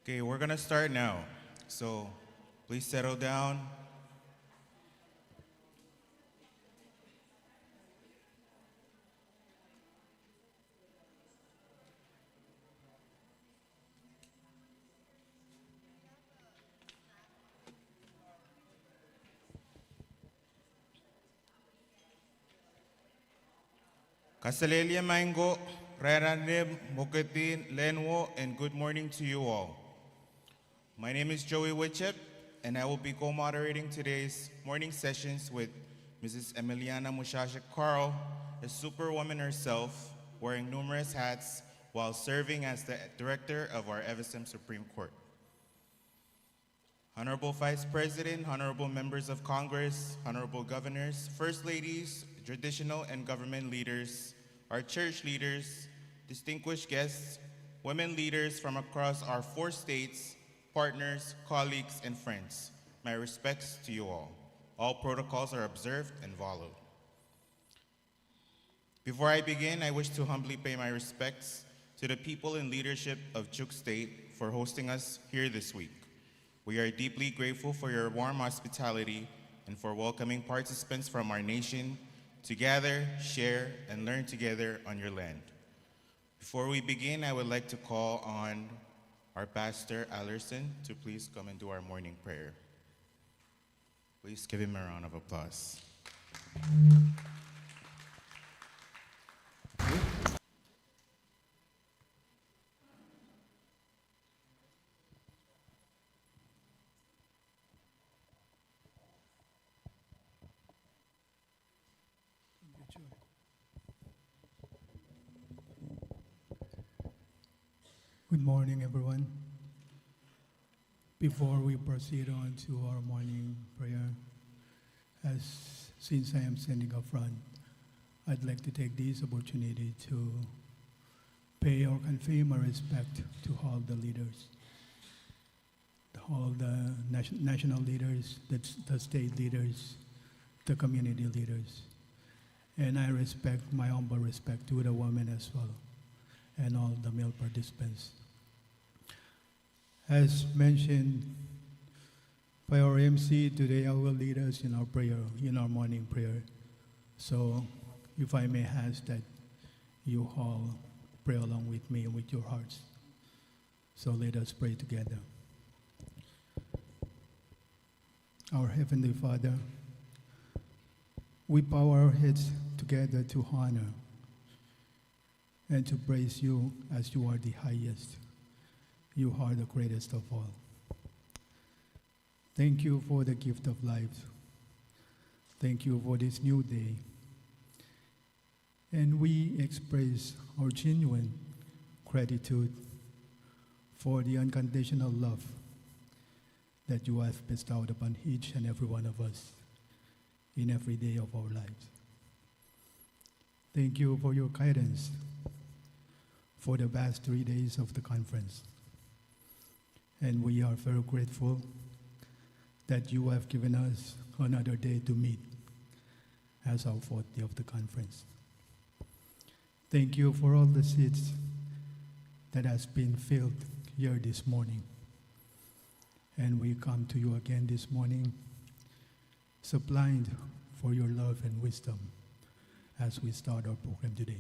Okay, we're gonna start now. So please settle down. Kasalelia Mango, Raranim, Mokatin, Lenwo, and good morning to you all. My name is Joey Witchep, and I will be co-moderating today's morning sessions with Mrs. Emiliana Mushasha Carl, a superwoman herself, wearing numerous hats while serving as the director of our FSM Supreme Court. Honorable Vice President, honorable members of Congress, honorable governors, first ladies, traditional and government leaders, our church leaders, distinguished guests, women leaders from across our 4 states, partners, colleagues, and friends. My respects to you all. All protocols are observed and followed. Before I begin, I wish to humbly pay my respects to the people in leadership of Chuuk State for hosting us here this week. We are deeply grateful for your warm hospitality and for welcoming participants from our nation to gather, share, and learn together on your land. Before we begin, I would like to call on our pastor, Allerson, to please come and do our morning prayer. Please give him a round of applause. Good morning, everyone. Before we proceed on to our morning prayer, since I am standing up front, I'd like to take this opportunity to pay or convey my respect to all the leaders, all the national leaders, the state leaders, the community leaders. And I respect my humble respect to the women as well, and all the male participants. As mentioned by our MC, today I will lead us in our prayer, in our morning prayer. So if I may ask that you all pray along with me and with your hearts. So let us pray together. Our Heavenly Father, we bow our heads together to honor and to praise you as you are the highest. You are the greatest of all. Thank you for the gift of life. Thank you for this new day. And we express our genuine gratitude for the unconditional love that you have bestowed upon each and every one of us in every day of our lives. Thank you for your guidance for the past 3 days of the conference. And we are very grateful that you have given us another day to meet as our 4th day of the conference. Thank you for all the seats that has been filled here this morning. And we come to you again this morning, suppliant for your love and wisdom as we start our program today.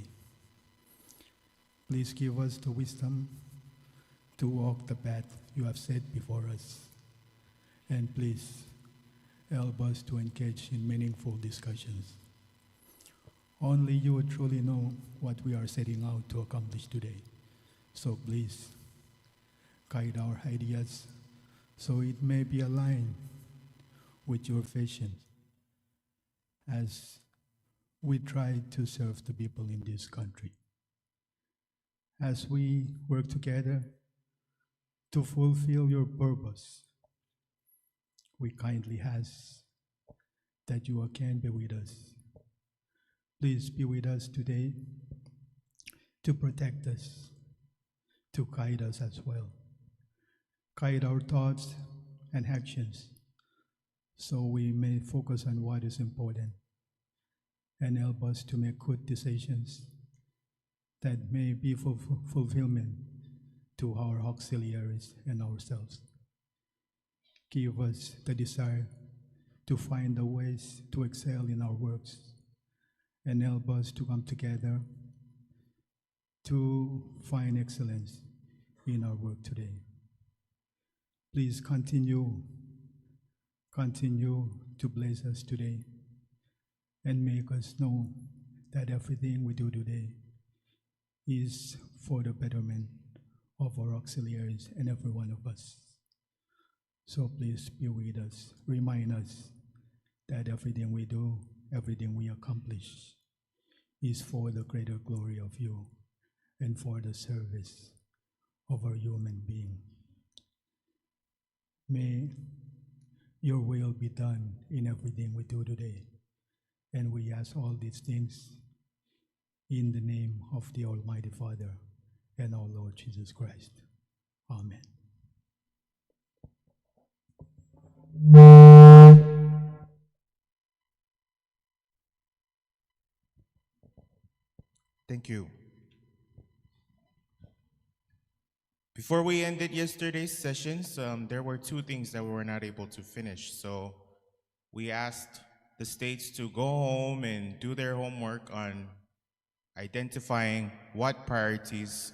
Please give us the wisdom to walk the path you have set before us. And please help us to engage in meaningful discussions. Only you would truly know what we are setting out to accomplish today. So please guide our ideas so it may be aligned with your vision as we try to serve the people in this country. As we work together to fulfill your purpose, we kindly ask that you again be with us. Please be with us today to protect us, to guide us as well. Guide our thoughts and actions so we may focus on what is important and help us to make good decisions that may be fulfillment to our auxiliaries and ourselves. Give us the desire to find the ways to excel in our works and help us to come together to find excellence in our work today. Please continue to bless us today and make us know that everything we do today is for the betterment of our auxiliaries and every one of us. So please be with us. Remind us that everything we do, everything we accomplish is for the greater glory of you and for the service of our human being. May your will be done in everything we do today. And we ask all these things in the name of the Almighty Father and our Lord Jesus Christ. Amen. Thank you. Before we ended yesterday's sessions, there were two things that we were not able to finish. So we asked the states to go home and do their homework on identifying what priorities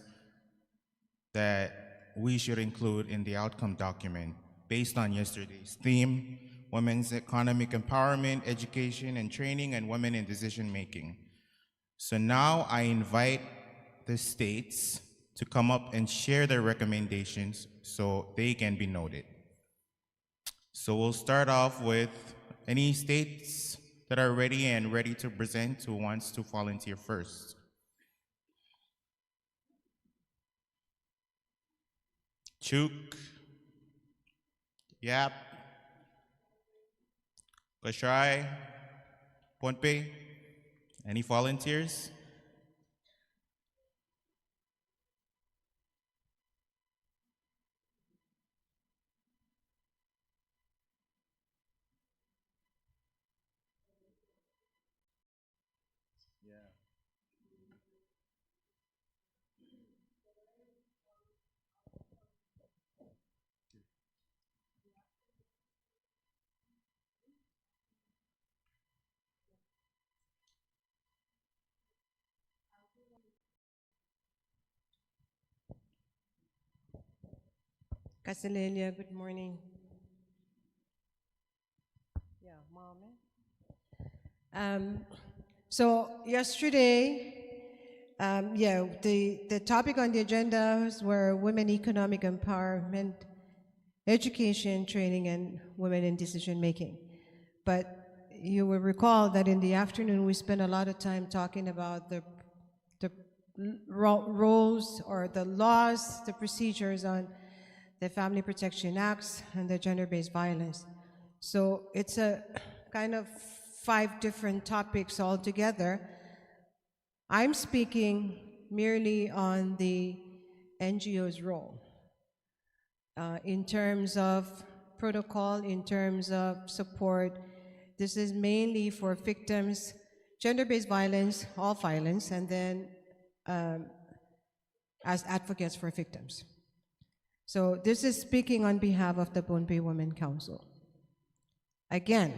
that we should include in the outcome document based on yesterday's theme: women's economic empowerment, education and training, and women in decision making. So now I invite the states to come up and share their recommendations so they can be noted. So we'll start off with any states that are ready to present. Who wants to volunteer first? Chuuk, Yap, Kosrae, Pohnpei. Any volunteers? Kasalelia, good morning. Yeah, Mom. So yesterday, the topic on the agenda were women economic empowerment, education, training, and women in decision making. But you will recall that in the afternoon we spent a lot of time talking about the roles or the laws, the procedures on the Family Protection Acts and the gender-based violence. So it's a kind of 5 different topics altogether. I'm speaking merely on the NGO's role in terms of protocol, in terms of support. This is mainly for victims, gender-based violence, all violence, and then as advocates for victims. So this is speaking on behalf of the Pohnpei Women Council. Again,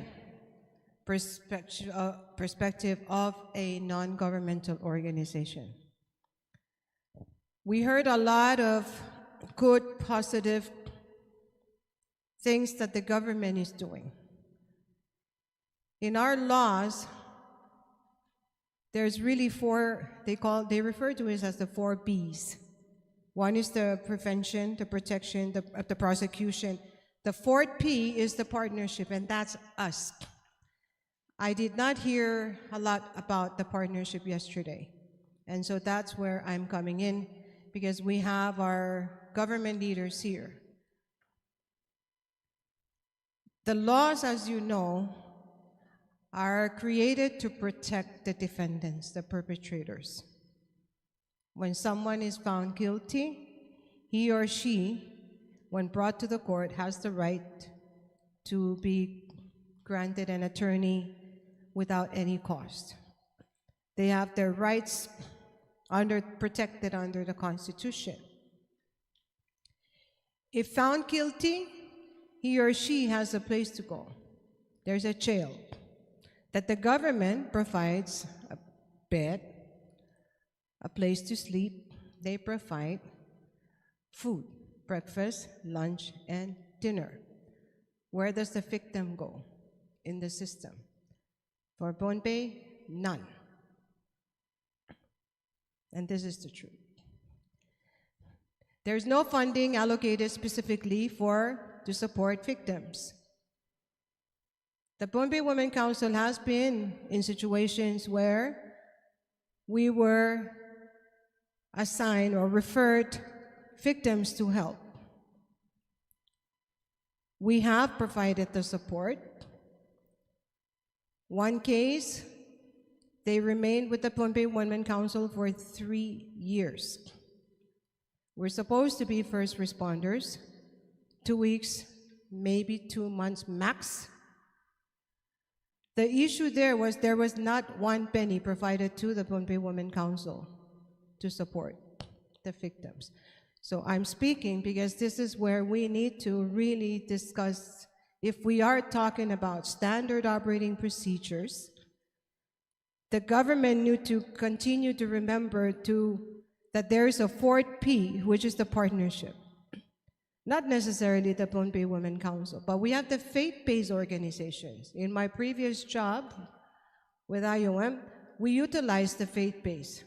perspective of a non-governmental organization. We heard a lot of good, positive things that the government is doing. In our laws, there's really 4, they refer to it as the 4 Bs. One is the prevention, the protection, the prosecution. The 4th P is the partnership, and that's us. I did not hear a lot about the partnership yesterday. And so that's where I'm coming in, because we have our government leaders here. The laws, as you know, are created to protect the defendants, the perpetrators. When someone is found guilty, he or she, when brought to the court, has the right to be granted an attorney without any cost. They have their rights protected under the Constitution. If found guilty, he or she has a place to go. There's a jail that the government provides a bed, a place to sleep. They provide food, breakfast, lunch, and dinner. Where does the victim go in the system? For Pohnpei, none. And this is the truth. There's no funding allocated specifically to support victims. The Pohnpei Women Council has been in situations where we were assigned or referred victims to help. We have provided the support. One case, they remained with the Pohnpei Women Council for 3 years. We're supposed to be first responders, 2 weeks, maybe 2 months max. The issue there was not 1 penny provided to the Pohnpei Women Council to support the victims. So I'm speaking because this is where we need to really discuss, if we are talking about standard operating procedures, the government need to continue to remember that there is a 4th P, which is the partnership. Not necessarily the Pohnpei Women Council, but we have the faith-based organizations. In my previous job with IOM, we utilized the faith-based.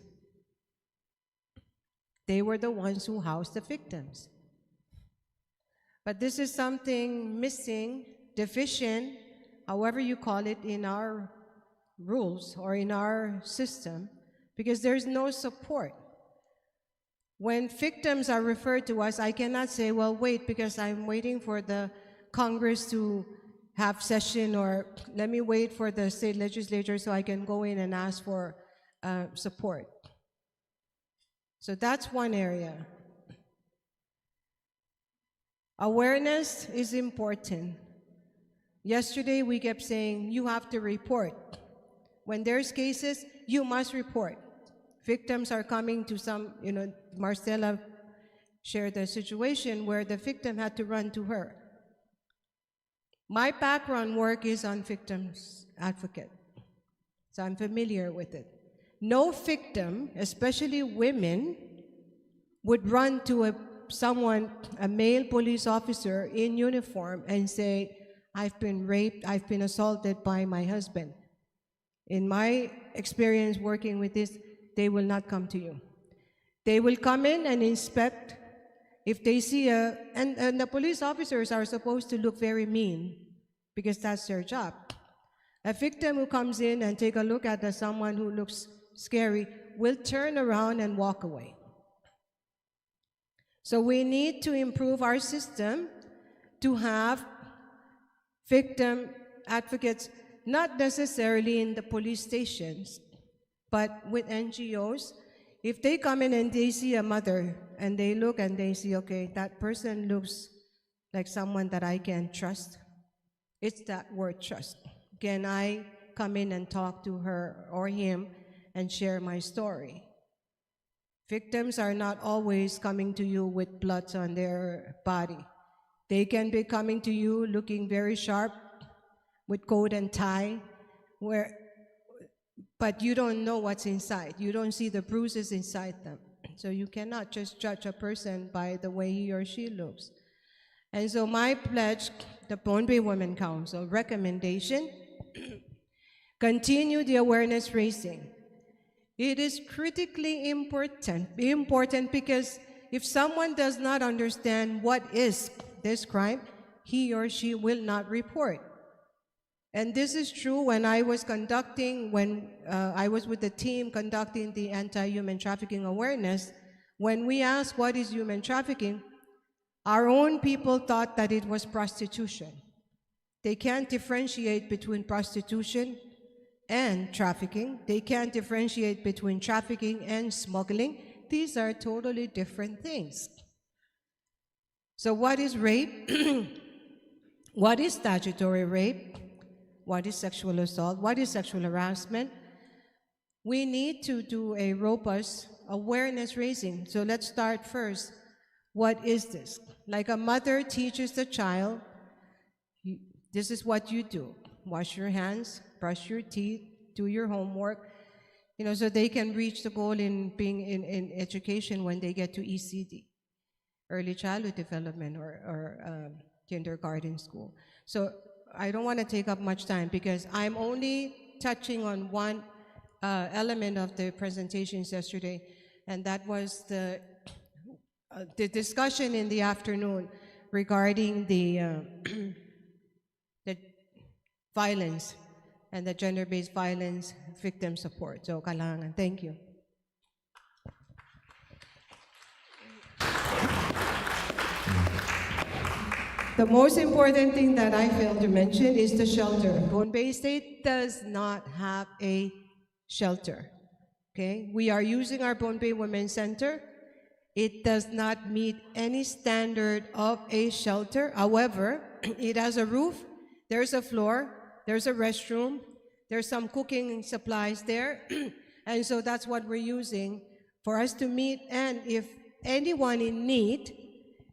They were the ones who housed the victims. But this is something missing, deficient, however you call it, in our rules or in our system, because there's no support. When victims are referred to us, I cannot say, well, wait, because I'm waiting for the Congress to have session, or let me wait for the state legislature so I can go in and ask for support. So that's one area. Awareness is important. Yesterday, we kept saying, you have to report. When there's cases, you must report. Victims are coming to some, Marcella shared a situation where the victim had to run to her. My background work is on victims advocate, so I'm familiar with it. No victim, especially women, would run to a male police officer in uniform and say, I've been raped, I've been assaulted by my husband. In my experience working with this, they will not come to you. They will come in and inspect. If they see and the police officers are supposed to look very mean because that's their job. A victim who comes in and take a look at someone who looks scary will turn around and walk away. So we need to improve our system to have victim advocates, not necessarily in the police stations, but with NGOs. If they come in and they see a mother and they look and they see, okay, that person looks like someone that I can trust, it's that word trust. Can I come in and talk to her or him and share my story? Victims are not always coming to you with blood on their body. They can be coming to you looking very sharp with coat and tie, but you don't know what's inside. You don't see the bruises inside them. So you cannot just judge a person by the way he or she looks. And so my pledge, the Pohnpei Women Council recommendation, continue the awareness raising. It is critically important because if someone does not understand what is this crime, he or she will not report. And this is true when I was with the team conducting the anti-human trafficking awareness. When we asked what is human trafficking, our own people thought that it was prostitution. They can't differentiate between prostitution and trafficking. They can't differentiate between trafficking and smuggling. These are totally different things. So what is rape? What is statutory rape? What is sexual assault? What is sexual harassment? We need to do a robust awareness raising. So let's start first What is this? Like a mother teaches the child, this is what you do. Wash your hands, brush your teeth, do your homework, so they can reach the goal in being in education when they get to ECD, early childhood development, or kindergarten school. So I don't want to take up much time because I'm only touching on one element of the presentations yesterday, and that was the discussion in the afternoon regarding the the violence and the gender-based violence victim support. So, kailangan. Thank you. The most important thing that I failed to mention is the shelter. Pohnpei State does not have a shelter. Okay, we are using our Pohnpei Women's Center. It does not meet any standard of a shelter. However, it has a roof, there's a floor, there's a restroom, there's some cooking supplies there. And so that's what we're using for us to meet. And if anyone in need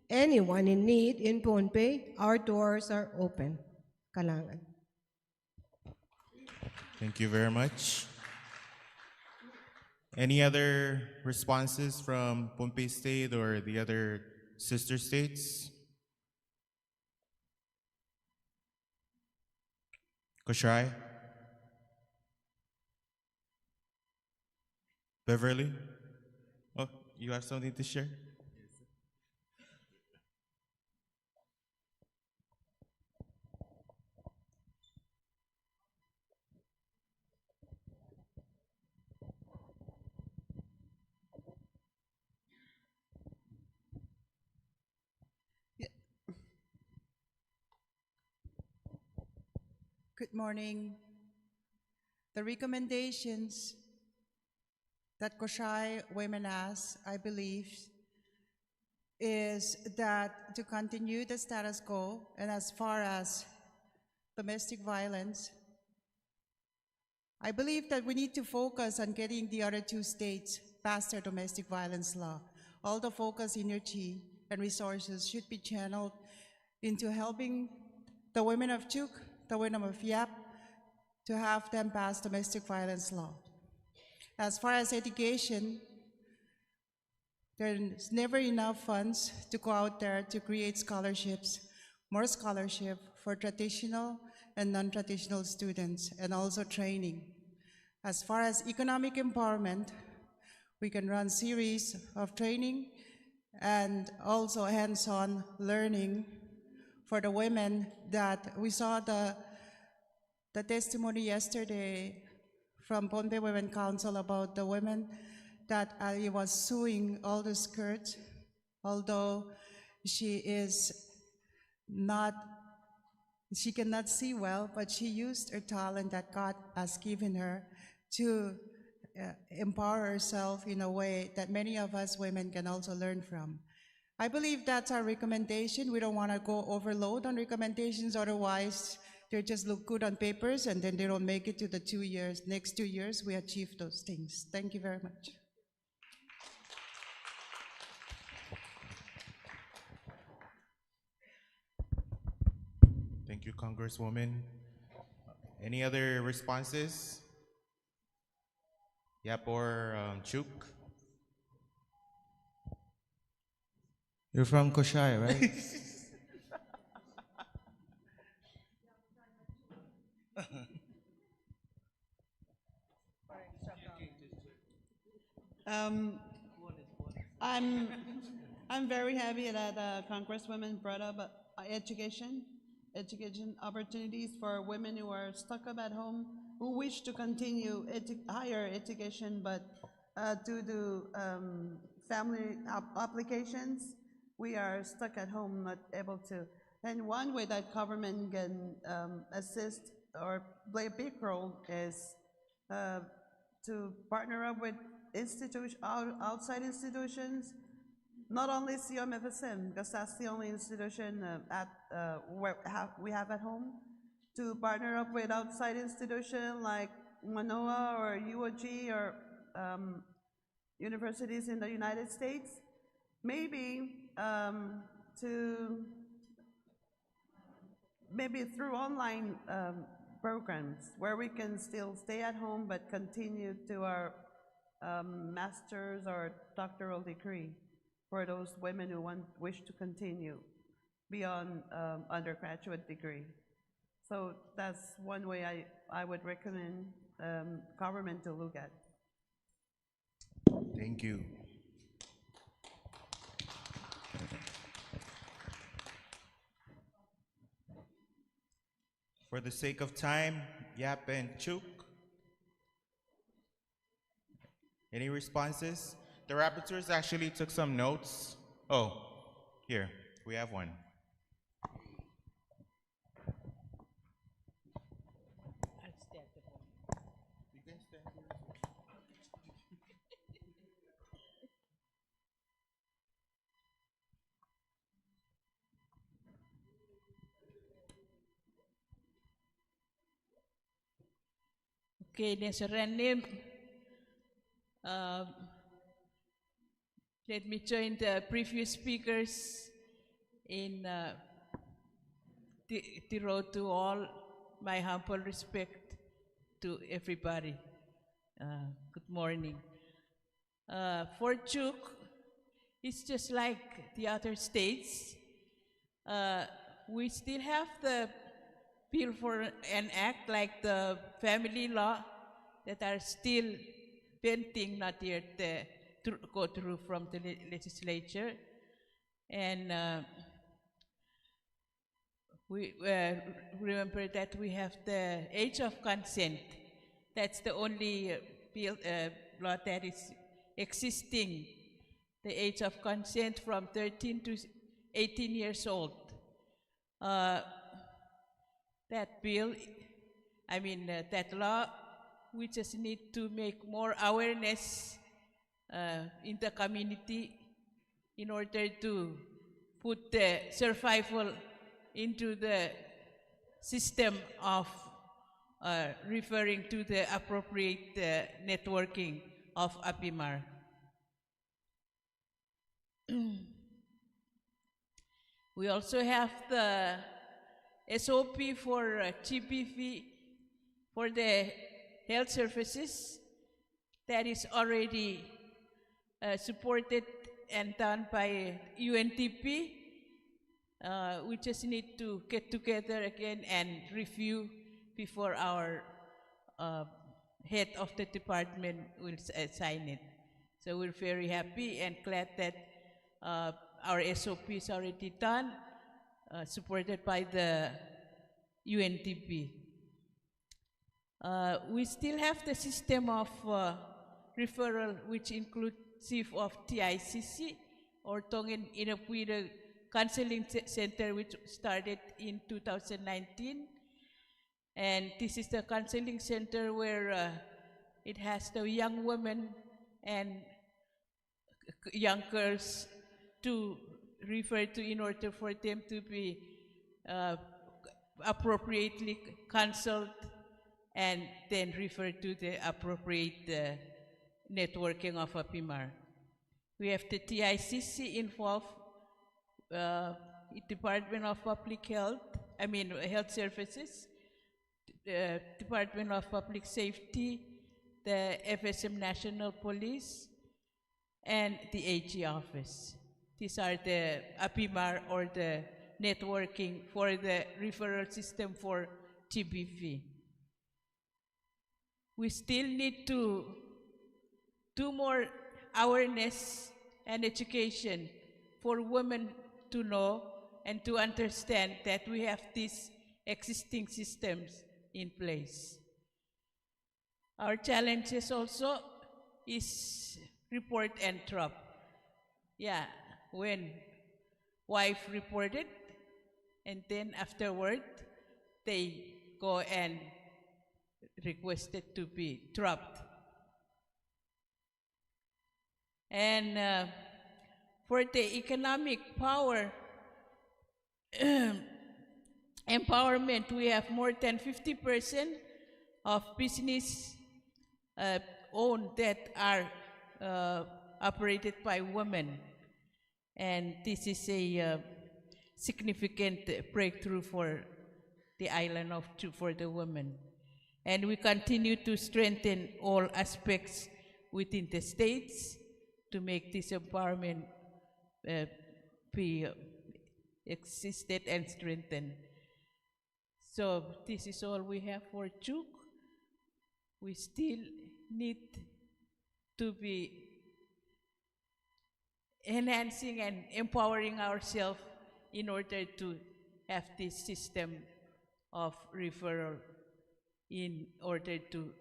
in Pohnpei, our doors are open. Kailangan. Thank you very much. Any other responses from Pohnpei State or the other sister states? Kosrae? Beverly? Oh, you have something to share? Good morning. The recommendations that Kosrae women asked, I believe, is that to continue the status quo, and as far as domestic violence, I believe that we need to focus on getting the other two states past their domestic violence law. All the focus, energy, and resources should be channeled into helping the women of Chuuk, the women of Yap, to have them pass domestic violence law. As far as education, there's never enough funds to go out there to create scholarships, more scholarship for traditional and non-traditional students, and also training. As far as economic empowerment, we can run series of training and also hands-on learning for the women that we saw the testimony yesterday from Pohnpei Women Council about the women that was sewing all the skirts, although she cannot see well, but she used her talent that God has given her to empower herself in a way that many of us women can also learn from. I believe that's our recommendation. We don't want to go overload on recommendations, otherwise they just look good on papers and then they don't make it to the 2 years. Next 2 years, we achieve those things. Thank you very much. Thank you, Congresswoman. Any other responses? Yap or Chuuk? You're from Kosrae, right? I'm very happy that Congresswomen brought up education opportunities for women who are stuck up at home, who wish to continue higher education, but due to family obligations, we are stuck at home, not able to. And one way that government can assist or play a big role is to partner up with outside institutions, not only 10th FSM, because that's the only institution we have at home, to partner up with outside institutions like Manoa or UOG or universities in the United States, maybe to maybe through online programs where we can still stay at home but continue to our master's or doctoral degree for those women who wish to continue beyond undergraduate degree. So that's one way I would recommend government to look at. Thank you. For the sake of time, Yap and Chuuk. Any responses? The rapporteurs actually took some notes. Oh, here, we have one. Okay, there's a random. Let me join the previous speakers in the road to all. My humble respect to everybody. Good morning. For Chuuk, it's just like the other states. We still have the bill for an act like the family law that are still pending, not yet to go through from the legislature. And we remember that we have the age of consent. That's the only bill, law that is existing. The age of consent from 13 to 18 years old. That bill, that law, we just need to make more awareness in the community in order to put the survival into the system of referring to the appropriate networking of APIMAR. We also have the SOP for GBV for the health services that is already supported and done by UNDP. We just need to get together again and review before our head of the department will sign it. So we're very happy and glad that our SOP is already done, supported by the UNDP. We still have the system of referral, which inclusive of TICC, or Tongan Inapuira Counseling Center, which started in 2019. And this is the counseling center where it has the young women and young girls to refer to in order for them to be appropriately counseled and then refer to the appropriate networking of APIMAR. We have the TICC involved, Department of Public Health, Health Services, the Department of Public Safety, the FSM National Police, and the AG office. These are the APIMAR, or the networking for the referral system for GBV. We still need to do more awareness and education for women to know and to understand that we have these existing systems in place. Our challenges also is report and drop. Yeah, when wife reported and then afterward they go and requested to be dropped. And for the economic power empowerment, we have more than 50% of business owned that are operated by women. And this is a significant breakthrough for the island of Chuuk for the women. And we continue to strengthen all aspects within the states to make this empowerment be existed and strengthened. So this is all we have for Chuuk. We still need to be enhancing and empowering ourselves in order to have this system of referral in order to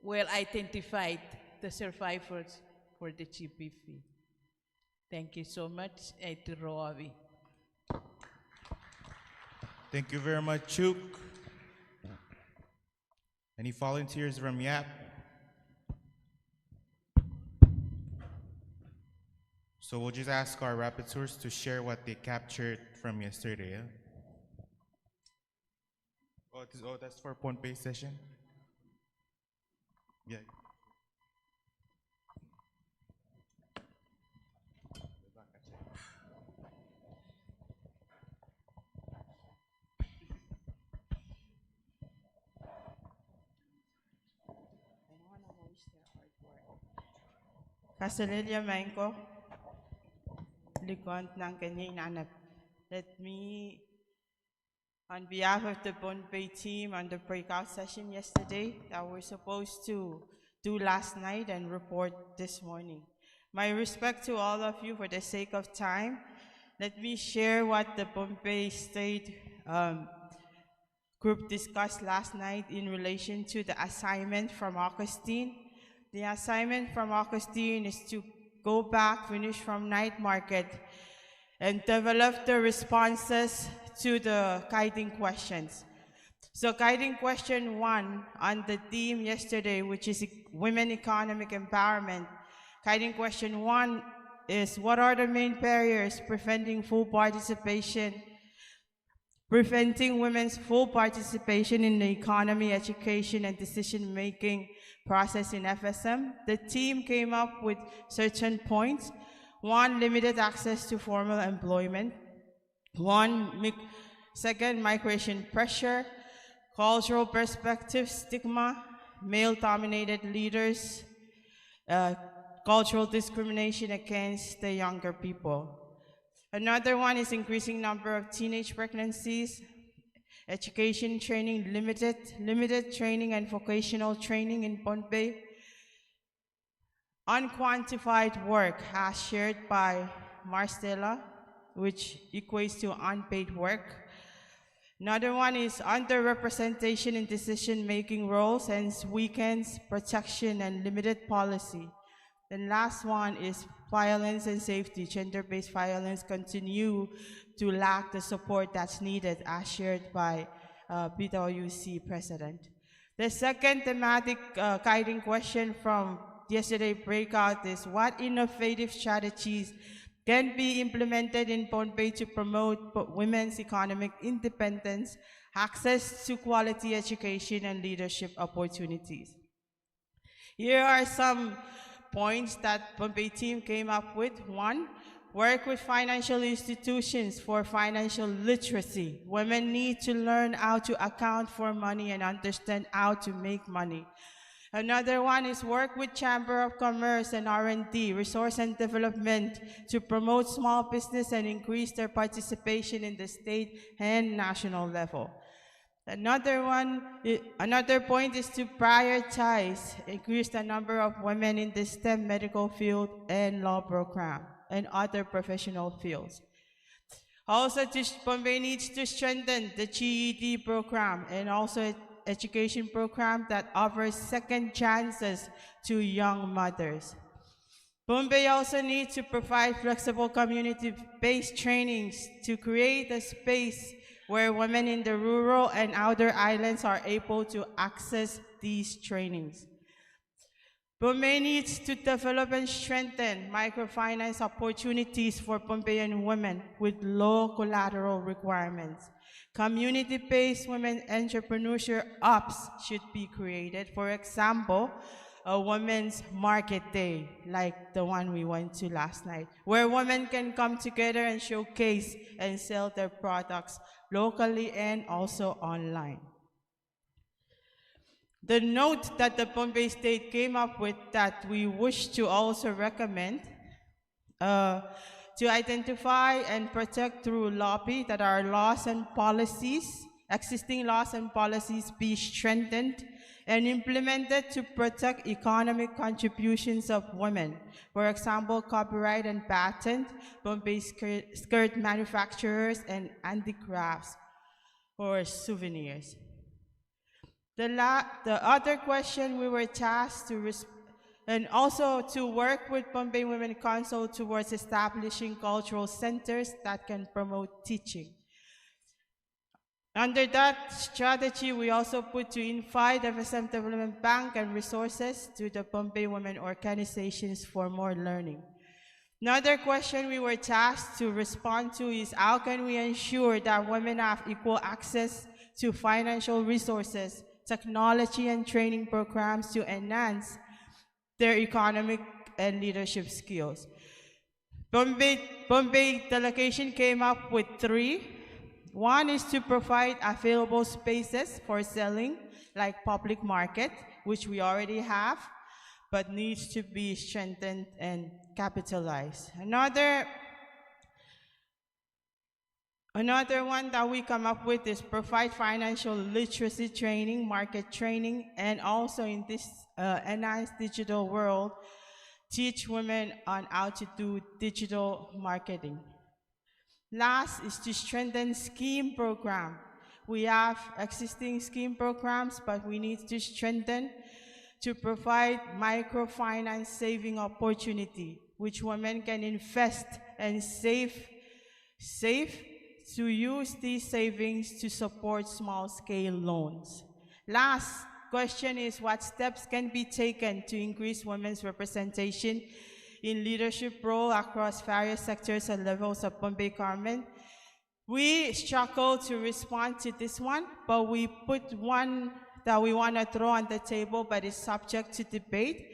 well identify the survivors for the GPV. Thank you so much, Roavi. Thank you very much, Chuuk. Any volunteers from Yap? So we'll just ask our rapporteurs to share what they captured from yesterday. Yeah? Oh, that's for Pohnpei session? Yeah. Kasalelia Manko, Likont ng kanyang anak. Let me, on behalf of the Pohnpei team on the breakout session yesterday that we're supposed to do last night and report this morning. My respect to all of you. For the sake of time, let me share what the Pohnpei State group discussed last night in relation to the assignment from Augustine. The assignment from Augustine is to go back, finish from night market, and develop the responses to the guiding questions. So guiding question 1 on the theme yesterday, which is women economic empowerment. Guiding question 1 is, what are the main barriers preventing women's full participation in the economy, education, and decision-making process in FSM? The team came up with certain points. 1, limited access to formal employment. 2, migration pressure, cultural perspective, stigma, male-dominated leaders, cultural discrimination against the younger people. Another one is increasing number of teenage pregnancies, education training, limited training and vocational training in Pohnpei. Unquantified work, as shared by Marcela, which equates to unpaid work. Another one is underrepresentation in decision-making roles, hence weekends, protection, and limited policy. The last one is violence and safety. Gender-based violence continue to lack the support that's needed, as shared by PwC President. The second thematic guiding question from yesterday breakout is, what innovative strategies can be implemented in Pohnpei to promote women's economic independence, access to quality education, and leadership opportunities? Here are some points that Pohnpei team came up with. 1, work with financial institutions for financial literacy. Women need to learn how to account for money and understand how to make money. Another one is work with Chamber of Commerce and R&D, resource and development, to promote small business and increase their participation in the state and national level. Another point is to prioritize, increase the number of women in the STEM medical field and law program and other professional fields. Also, Pohnpei needs to strengthen the GED program and also education program that offers second chances to young mothers. Pohnpei also needs to provide flexible community-based trainings to create a space where women in the rural and outer islands are able to access these trainings. Pohnpei needs to develop and strengthen microfinance opportunities for Pohnpeian women with low collateral requirements. Community-based women entrepreneurship ops should be created. For example, a women's market day like the one we went to last night, where women can come together and showcase and sell their products locally and also online. The note that the Pohnpei State came up with that we wish to also recommend to identify and protect through lobby that our laws and policies, existing laws and policies be strengthened and implemented to protect economic contributions of women. For example, copyright and patent, Pohnpei skirt manufacturers, and handicrafts or souvenirs. The other question we were tasked to and also to work with Pohnpei Women Council towards establishing cultural centers that can promote teaching. Under that strategy, we also put to invite FSM Development Bank and resources to the Pohnpei women organizations for more learning. Another question we were tasked to respond to is how can we ensure that women have equal access to financial resources, technology and training programs to enhance their economic and leadership skills. Pohnpei delegation came up with 3. One is to provide available spaces for selling, like public market, which we already have, but needs to be strengthened and capitalized. Another one that we come up with is provide financial literacy training, market training, and also in this enhanced digital world, teach women on how to do digital marketing. Last is to strengthen scheme program. We have existing scheme programs, but we need to strengthen to provide microfinance saving opportunity, which women can invest and save to use these savings to support small-scale loans. Last question is what steps can be taken to increase women's representation in leadership role across various sectors and levels of Pohnpei government. We struggle to respond to this one, but we put one that we want to throw on the table, but is subject to debate.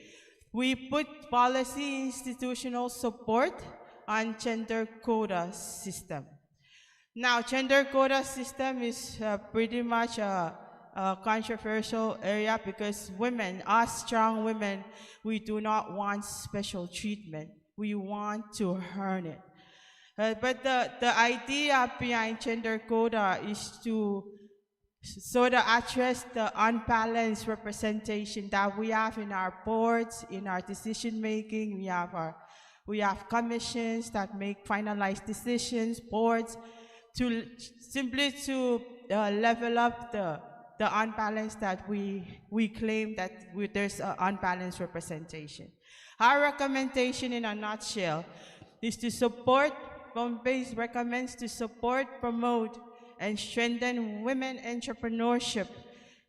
We put policy institutional support on gender quota system. Now, gender quota system is pretty much a controversial area because women, us strong women, we do not want special treatment. We want to earn it. But the idea behind gender quota is to sort of address the unbalanced representation that we have in our boards, in our decision making. We have commissions that make finalized decisions, boards, to simply to level up the unbalance that we claim that there's an unbalanced representation. Our recommendation in a nutshell is to support, Pohnpei recommends to support, promote, and strengthen women entrepreneurship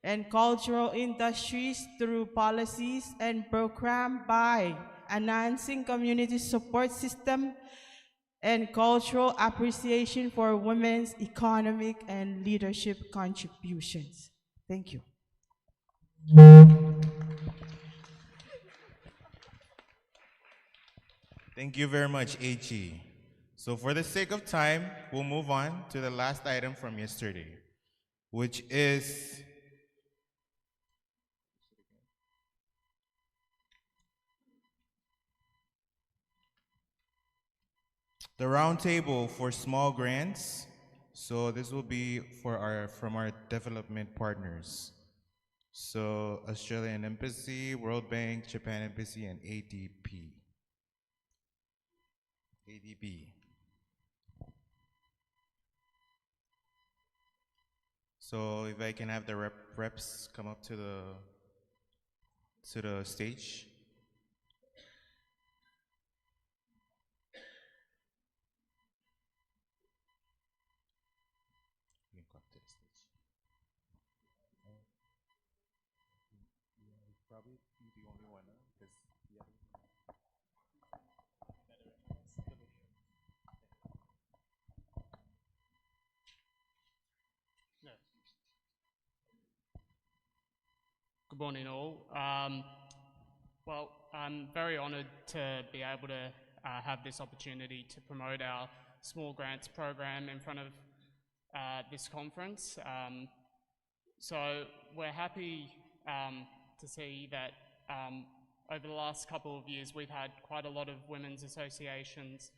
and cultural industries through policies and programs by enhancing community support system and cultural appreciation for women's economic and leadership contributions. Thank you. Thank you very much, HE. So for the sake of time, we'll move on to the last item from yesterday, which is the roundtable for small grants. So this will be from our development partners. So Australian Embassy, World Bank, Japan Embassy, and ADB. So if I can have the reps come up to the stage. You can come to the stage. Probably the only one, because the other. Good morning, all. Well, I'm very honoured to be able to have this opportunity to promote our small grants program in front of this conference. So we're happy to see that over the last couple of years we've had quite a lot of women's associations.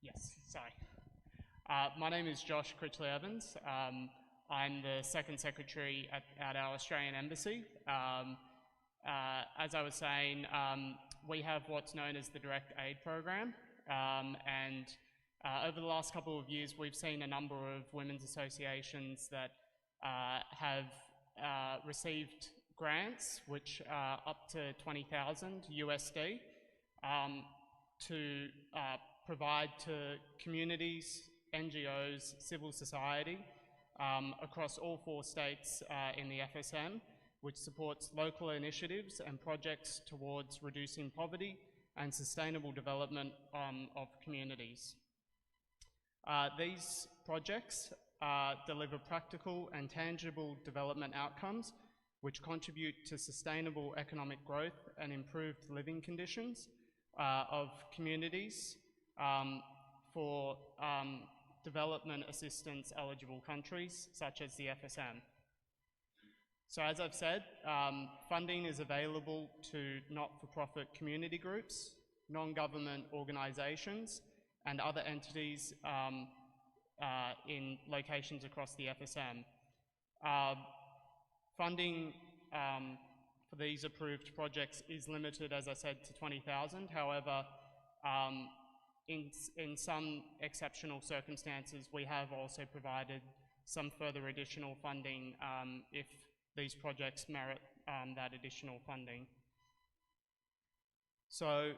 Yes, sorry. My name is Josh Critchley Evans. I'm the second secretary at our Australian Embassy. As I was saying, we have what's known as the Direct Aid Program, and over the last couple of years we've seen a number of women's associations that have received grants, which are up to $20,000 USD, to provide to communities, NGOs, civil society across all 4 states in the FSM, which supports local initiatives and projects towards reducing poverty and sustainable development of communities. These projects deliver practical and tangible development outcomes which contribute to sustainable economic growth and improved living conditions of communities for development assistance eligible countries such as the FSM. So as I've said, funding is available to not-for-profit community groups, non-government organisations and other entities in locations across the FSM. Funding for these approved projects is limited, as I said, to $20,000. However, in some exceptional circumstances, we have also provided some further additional funding if these projects merit that additional funding. So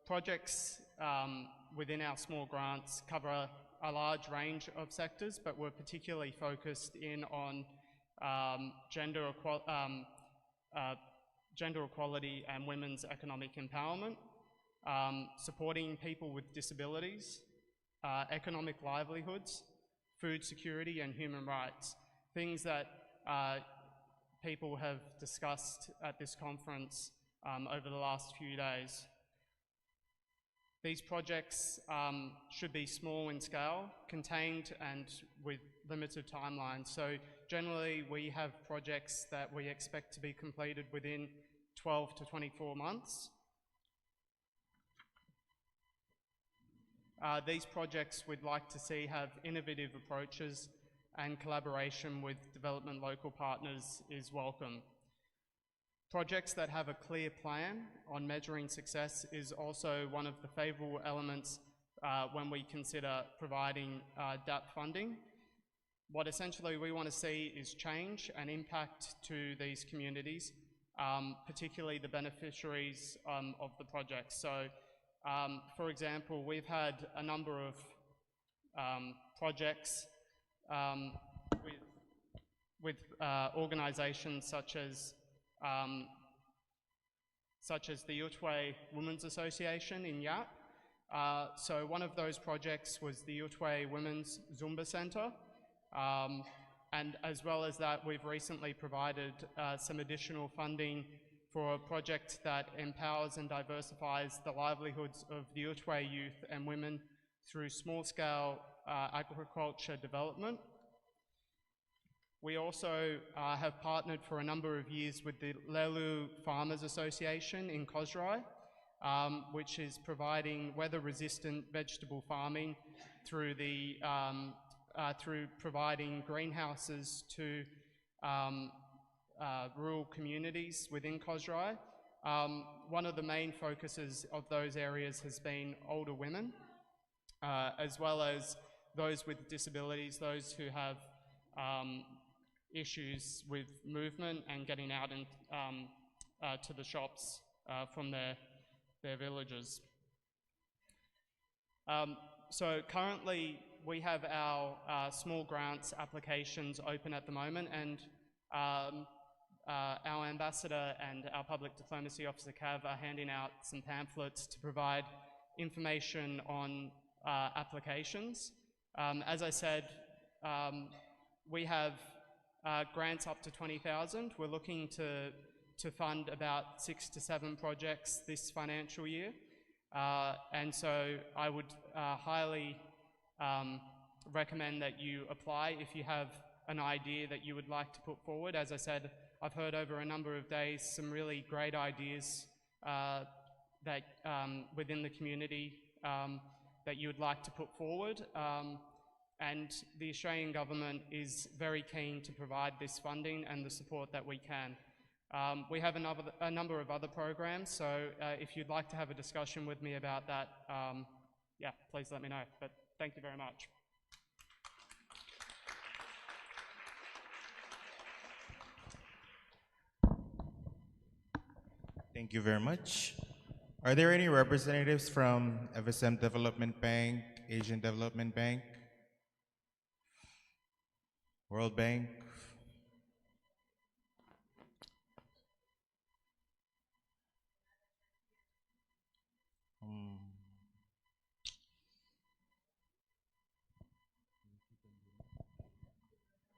projects within our small grants cover a large range of sectors, but we're particularly focused in on gender equality and women's economic empowerment, supporting people with disabilities, economic livelihoods, food security and human rights, things that people have discussed at this conference over the last few days. These projects should be small in scale, contained and with limited timelines. So generally we have projects that we expect to be completed within 12 to 24 months. These projects we'd like to see have innovative approaches and collaboration with development local partners is welcome. Projects that have a clear plan on measuring success is also one of the favourable elements when we consider providing DAP funding. What essentially we want to see is change and impact to these communities, particularly the beneficiaries of the projects. So, for example, we've had a number of projects with organisations such as the Auditorium Women's Association in Yap. So one of those projects was the Auditorium Women's Zumba Centre, and as well as that we've recently provided some additional funding for a project that empowers and diversifies the livelihoods of the Auditorium youth and women through small-scale agriculture development. We also have partnered for a number of years with the Lelu Farmers Association in Kosrae, which is providing weather-resistant vegetable farming through through providing greenhouses to rural communities within Kosrae. One of the main focuses of those areas has been older women, as well as those with disabilities, those who have issues with movement and getting out and to the shops from their villages. So currently we have our small grants applications open at the moment, and our ambassador and our public diplomacy officer Cav are handing out some pamphlets to provide information on applications. As I said, we have grants up to $20,000. We're looking to to fund about 6 to 7 projects this financial year. And so I would highly recommend that you apply if you have an idea that you would like to put forward. As I said, I've heard over a number of days some really great ideas that within the community that you would like to put forward. And the Australian government is very keen to provide this funding and the support that we can. We have a number of other programs, so if you'd like to have a discussion with me about that, yeah, please let me know. But thank you very much. Thank you very much. Are there any representatives from FSM Development Bank, Asian Development Bank, World Bank?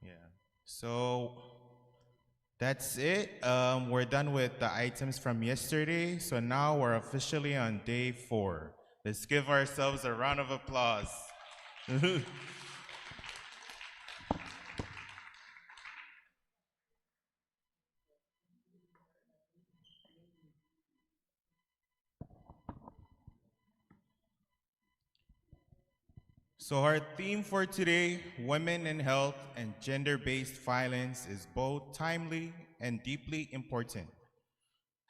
Yeah. So that's it. We're done with the items from yesterday. So now we're officially on day 4. Let's give ourselves a round of applause. So our theme for today, Women in Health and Gender-Based Violence, is both timely and deeply important.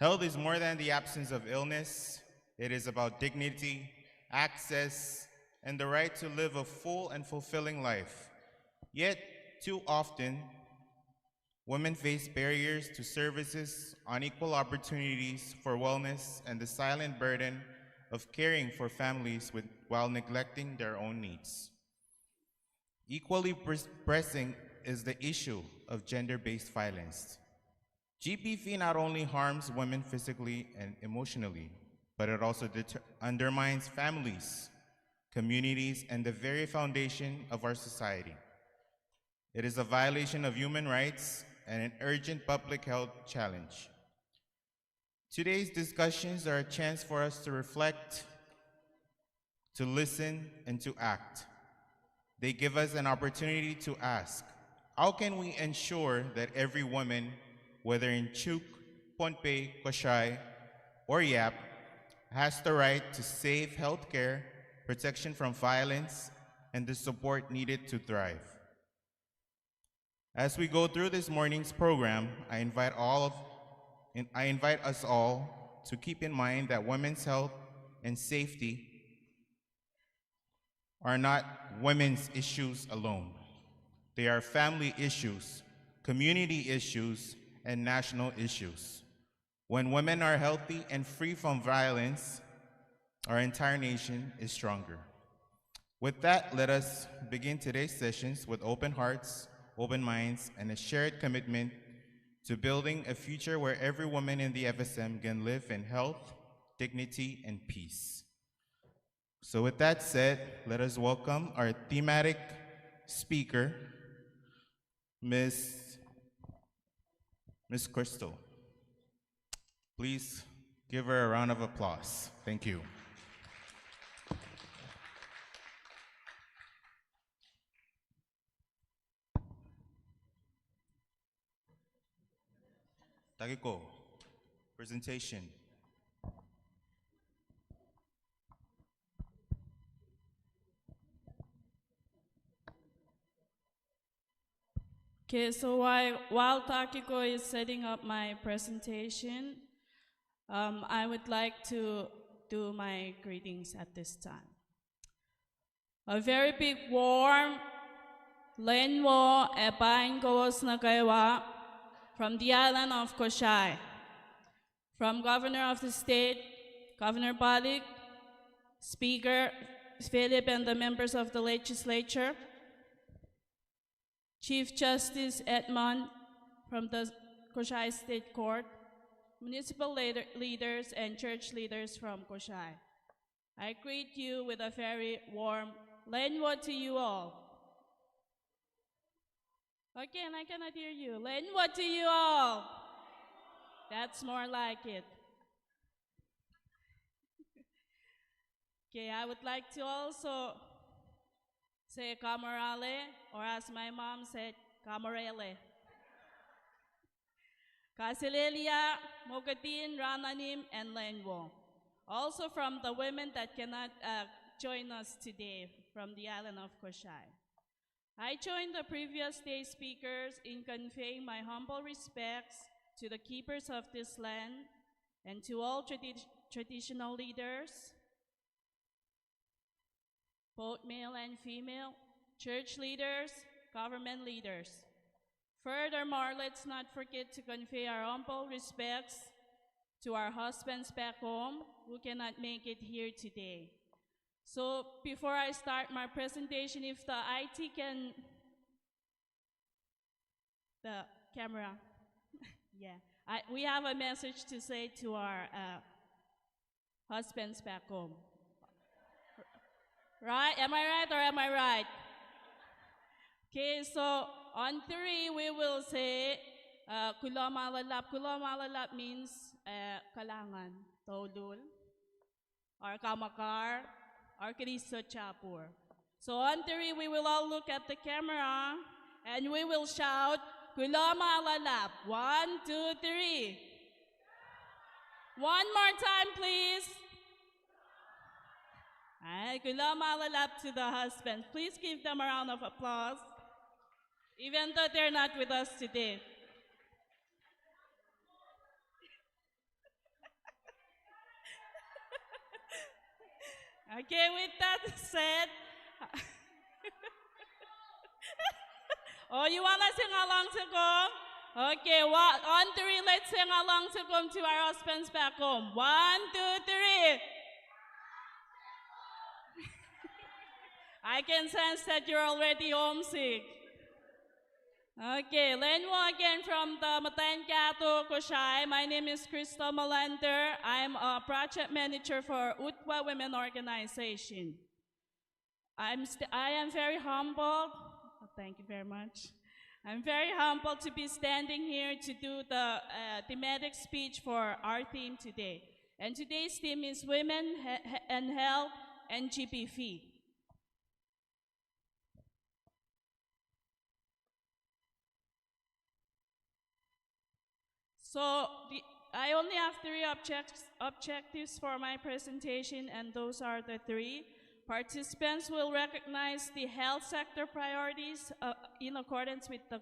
Health is more than the absence of illness. It is about dignity, access, and the right to live a full and fulfilling life. Yet, too often, women face barriers to services, unequal opportunities for wellness, and the silent burden of caring for families while neglecting their own needs. Equally pressing is the issue of gender-based violence. GBV not only harms women physically and emotionally, but it also undermines families, communities, and the very foundation of our society. It is a violation of human rights and an urgent public health challenge. Today's discussions are a chance for us to reflect, to listen, and to act. They give us an opportunity to ask, how can we ensure that every woman, whether in Chuuk, Pohnpei, Kosrae, or Yap, has the right to safe healthcare, protection from violence, and the support needed to thrive? As we go through this morning's program, I invite us all to keep in mind that women's health and safety are not women's issues alone. They are family issues, community issues, and national issues. When women are healthy and free from violence, our entire nation is stronger. With that, let us begin today's sessions with open hearts, open minds, and a shared commitment to building a future where every woman in the FSM can live in health, dignity, and peace. So with that said, let us welcome our thematic speaker, Miss Crystal. Please give her a round of applause. Thank you. Takiko, presentation. Okay, so while Takiko is setting up my presentation, I would like to do my greetings at this time. A very big warm Lenwo Epain Gos Nakaiwa from the island of Kosrae, from Governor of the State, Governor Balik, Speaker Philip and the members of the legislature, Chief Justice Edmond from the Kosrae State Court, municipal leaders and church leaders from Kosrae. I greet you with a very warm Lenwo to you all. Again, I cannot hear you. Lenwo to you all. That's more like it. Okay, I would like to also say kamarale, or as my mom said, kamarele. Kasilelia, Mogadin, Rananim, and Lenwo. Also from the women that cannot join us today from the island of Kosrae. I join the previous day speakers in conveying my humble respects to the keepers of this land and to all traditional leaders, both male and female, church leaders, government leaders. Furthermore, let's not forget to convey our humble respects to our husbands back home who cannot make it here today. So before I start my presentation, if the IT can, the camera, yeah, we have a message to say to our husbands back home. Right? Am I right or am I right? Okay, so on 3 we will say kulamalalap. Kulamalalap means kalangan, tolul, or kamakar, or Kristo Chapur. So on 3 we will all look at the camera and we will shout kulamalalap. 1, 2, 3. One more time, please. Kulamalalap to the husbands. Please give them a round of applause, even though they're not with us today. Okay, with that said, oh, you want to sing along to come? Okay, on 3, let's sing along to come to our husbands back home. 1, 2, 3. I can sense that you're already homesick. Okay, Lenwo again from the Mataenkato, Kosrae. My name is Crystal Malander. I'm a project manager for Utwa Women Organization. I am very humbled. Oh, thank you very much. I'm very humbled to be standing here to do the thematic speech for our theme today. And today's theme is Women and Health and GBV. So I only have 3 objectives for my presentation, and those are the 3. Participants will recognize the health sector priorities in accordance with the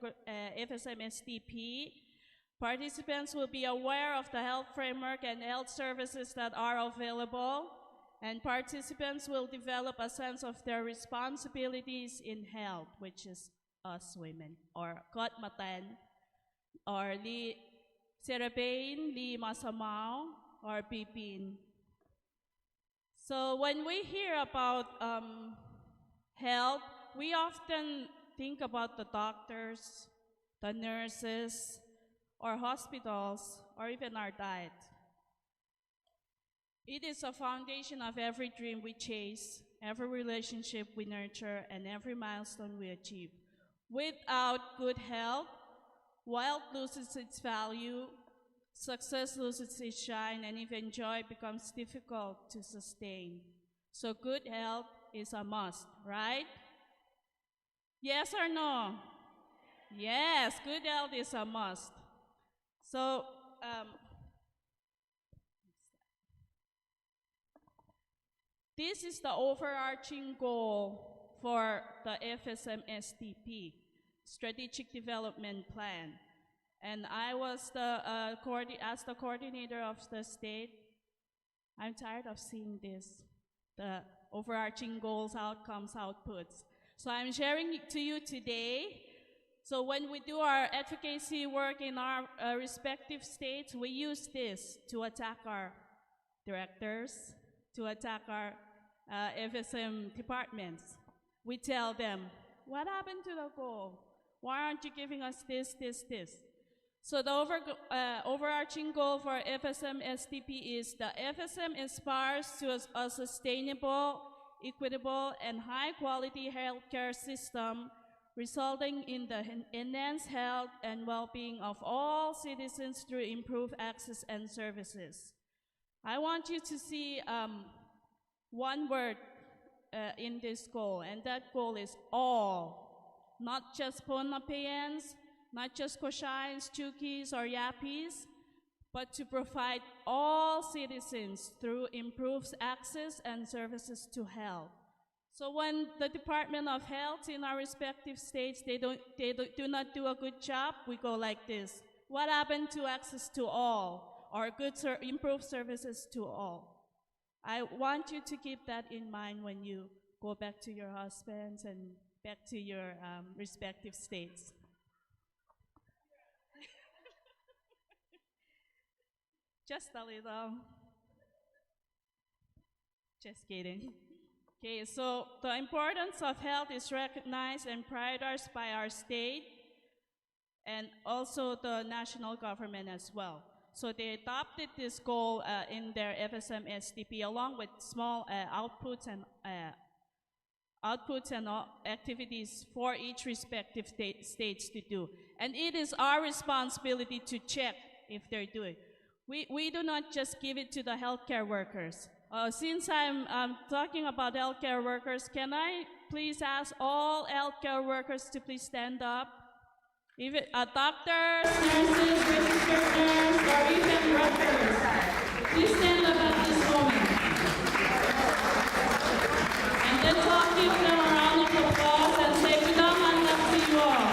FSMTC. Participants will be aware of the health framework and health services that are available, and participants will develop a sense of their responsibilities in health, which is us women, or Kotmatan, or Li Serabain, Li Masamao, or Pipin. So when we hear about health, we often think about the doctors, the nurses, or hospitals, or even our diet. It is a foundation of every dream we chase, every relationship we nurture, and every milestone we achieve. Without good health, wealth loses its value, success loses its shine, and even joy becomes difficult to sustain. So good health is a must, right? Yes or no? Yes, good health is a must. So, this is the overarching goal for the FSMTC, Strategic Development Plan. And I was as the coordinator of the state. I'm tired of seeing this, the overarching goals, outcomes, outputs. So I'm sharing it to you today. So when we do our advocacy work in our respective states, we use this to attack our directors, to attack our FSM departments. We tell them, what happened to the goal? Why aren't you giving us this, this, this? So the overarching goal for FSMTC is the FSM aspires to a sustainable, equitable, and high-quality healthcare system resulting in the enhanced health and well-being of all citizens through improved access and services. I want you to see one word in this goal, and that goal is all. Not just Pohnpeians, not just Kosraeans, Chuukis, or Yapis, but to provide all citizens through improved access and services to health. So when the Department of Health in our respective states, they do not do a good job, we go like this. What happened to access to all, or improved services to all? I want you to keep that in mind when you go back to your husbands and back to your respective states. Just a little. Just kidding. Okay, so the importance of health is recognized and prioritized by our state and also the national government as well. So they adopted this goal in their FSM SDP along with small outputs and activities for each respective states to do. And it is our responsibility to check if they're doing. We do not just give it to the healthcare workers. Since I'm talking about healthcare workers, can I please ask all healthcare workers to please stand up? Even doctors, nurses, registered nurses, or even workers, please stand up at this moment. And let's all give them a round of applause and say, "Good morning to you all."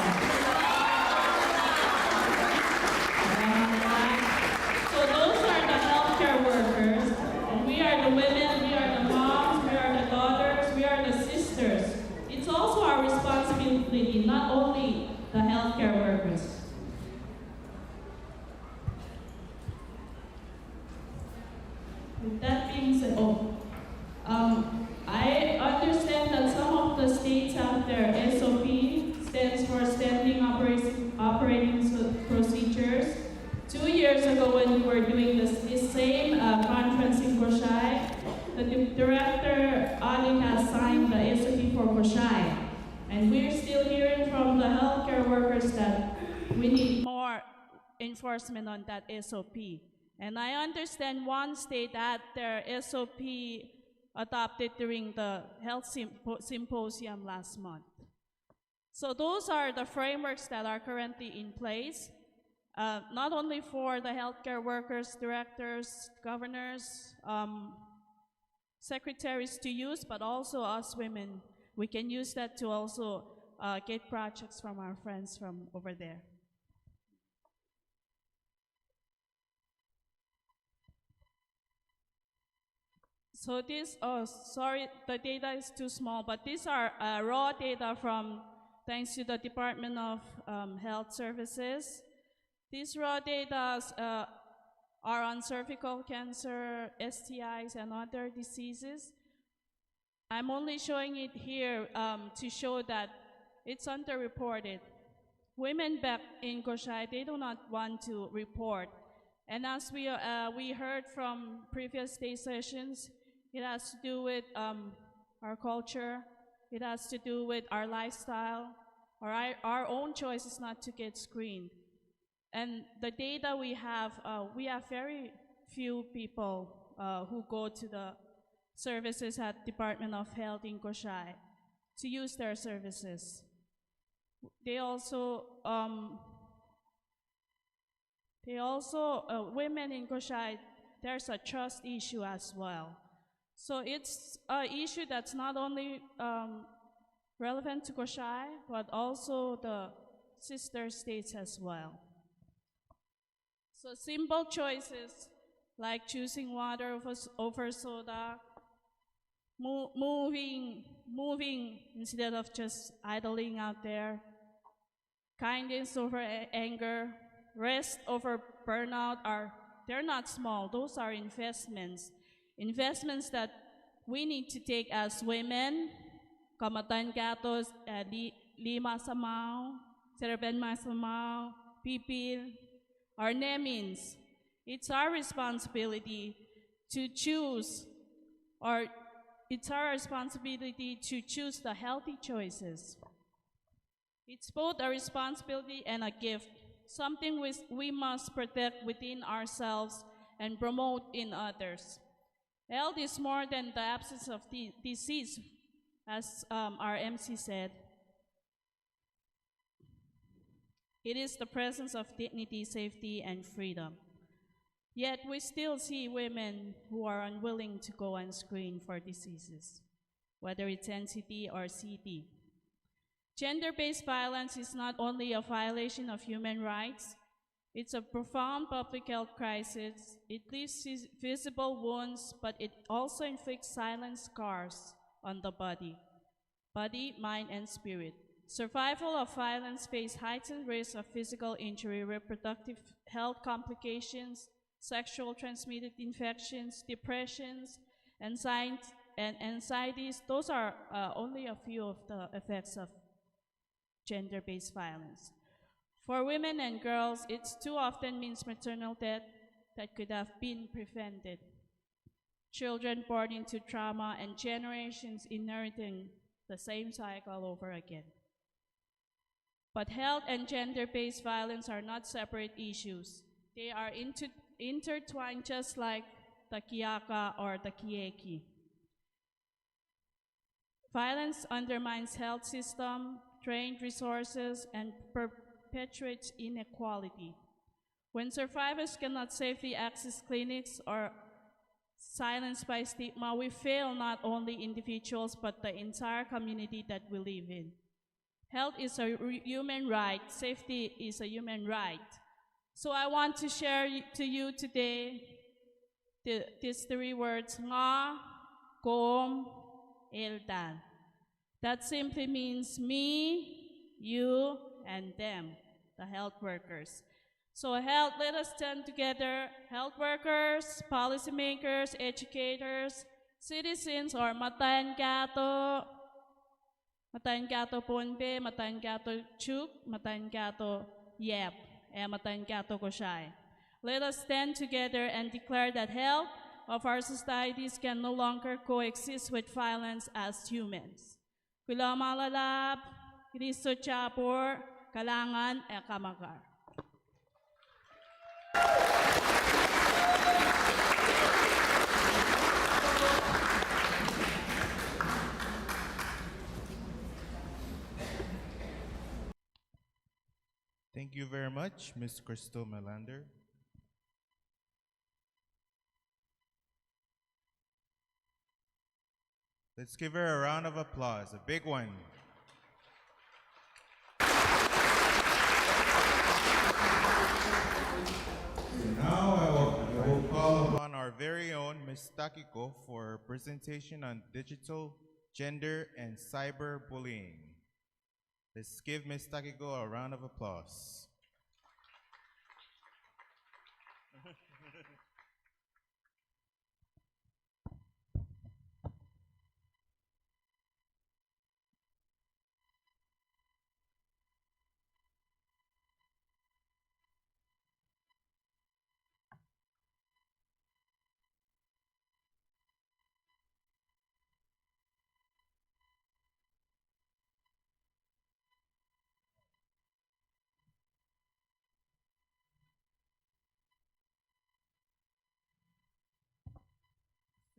So those are the healthcare workers, and we are the women, we are the moms, we are the daughters, we are the sisters. It's also our responsibility, not only the healthcare workers. With that being said, I understand that some of the states have their SOP, stands for Standing Operating Procedures. 2 years ago when we were doing this same conference in Kosrae, the director, Ali, has signed the SOP for Kosrae. And we're still hearing from the healthcare workers that we need more enforcement on that SOP. And I understand one state had their SOP adopted during the health symposium last month. So those are the frameworks that are currently in place, not only for the healthcare workers, directors, governors, secretaries to use, but also us women. We can use that to also get projects from our friends from over there. So this, sorry, the data is too small, but these are raw data from, thanks to the Department of Health Services. These raw data are on cervical cancer, STIs, and other diseases. I'm only showing it here to show that it's underreported. Women back in Kosrae, they do not want to report. And as we heard from previous day sessions, it has to do with our culture, it has to do with our lifestyle, or our own choices not to get screened. And the data we have very few people who go to the services at Department of Health in Kosrae to use their services. They also women in Kosrae, there's a trust issue as well. So it's an issue that's not only relevant to Kosrae, but also the sister states as well. So simple choices like choosing water over soda, moving instead of just idling out there, kindness over anger, rest over burnout they're not small. Those are investments that we need to take as women. Kamatan Gatos, Lima Samao, Serben Masamao, Pipil, our Nemins. It's our responsibility to choose, or it's our responsibility to choose the healthy choices. It's both a responsibility and a gift, something we must protect within ourselves and promote in others. Health is more than the absence of disease, as our MC said. It is the presence of dignity, safety, and freedom. Yet we still see women who are unwilling to go and screen for diseases, whether it's NCT or CT. Gender-based violence is not only a violation of human rights, it's a profound public health crisis. It leaves visible wounds, but it also inflicts silent scars on the body, mind, and spirit. Survival of violence face heightened risk of physical injury, reproductive health complications, sexual transmitted infections, depressions, and anxieties. Those are only a few of the effects of gender-based violence. For women and girls, it too often means maternal death that could have been prevented. Children born into trauma and generations inheriting the same cycle over again. But health and gender-based violence are not separate issues. They are intertwined, just like the KIEKI or the KIEKI. Violence undermines health system, trained resources, and perpetuates inequality. When survivors cannot safely access clinics or silenced by stigma, we fail not only individuals but the entire community that we live in. Health is a human right. Safety is a human right. So I want to share to you today these three words, nga, kom, eldan. That simply means me, you, and them, the health workers. So let us stand together, health workers, policymakers, educators, citizens, or Matayan Kato Pohnpei, Matayan Kato Chuuk, Matayan Kato Yap, and Matayan Kato Kosrae. Let us stand together and declare that health of our societies can no longer coexist with violence as humans. Kula malalap, Kristo Chapor, Kalangan, e Kamagar. Thank you very much, Ms. Crystal Melander. Let's give her a round of applause, a big one. Now I will call upon our very own Ms. Takiko for a presentation on digital, gender, and cyber bullying. Let's give Ms. Takiko a round of applause.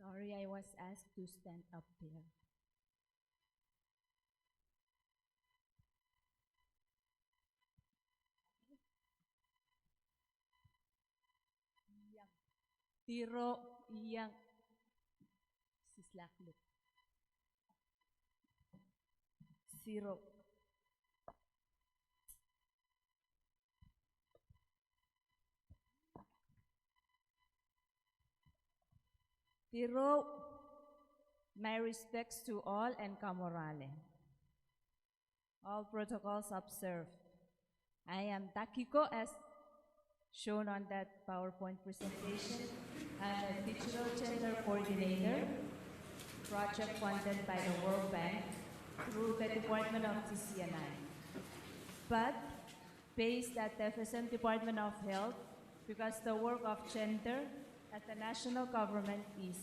Sorry, I was asked to stand up there. Tiro yang sislakluk. Zero. Tiro, my respects to all and Kamorale. All protocols observed. I am Takiko as shown on that PowerPoint presentation. I'm a digital gender coordinator, project funded by the World Bank through the Department of TCNI, but based at the FSM Department of Health because the work of gender at the national government is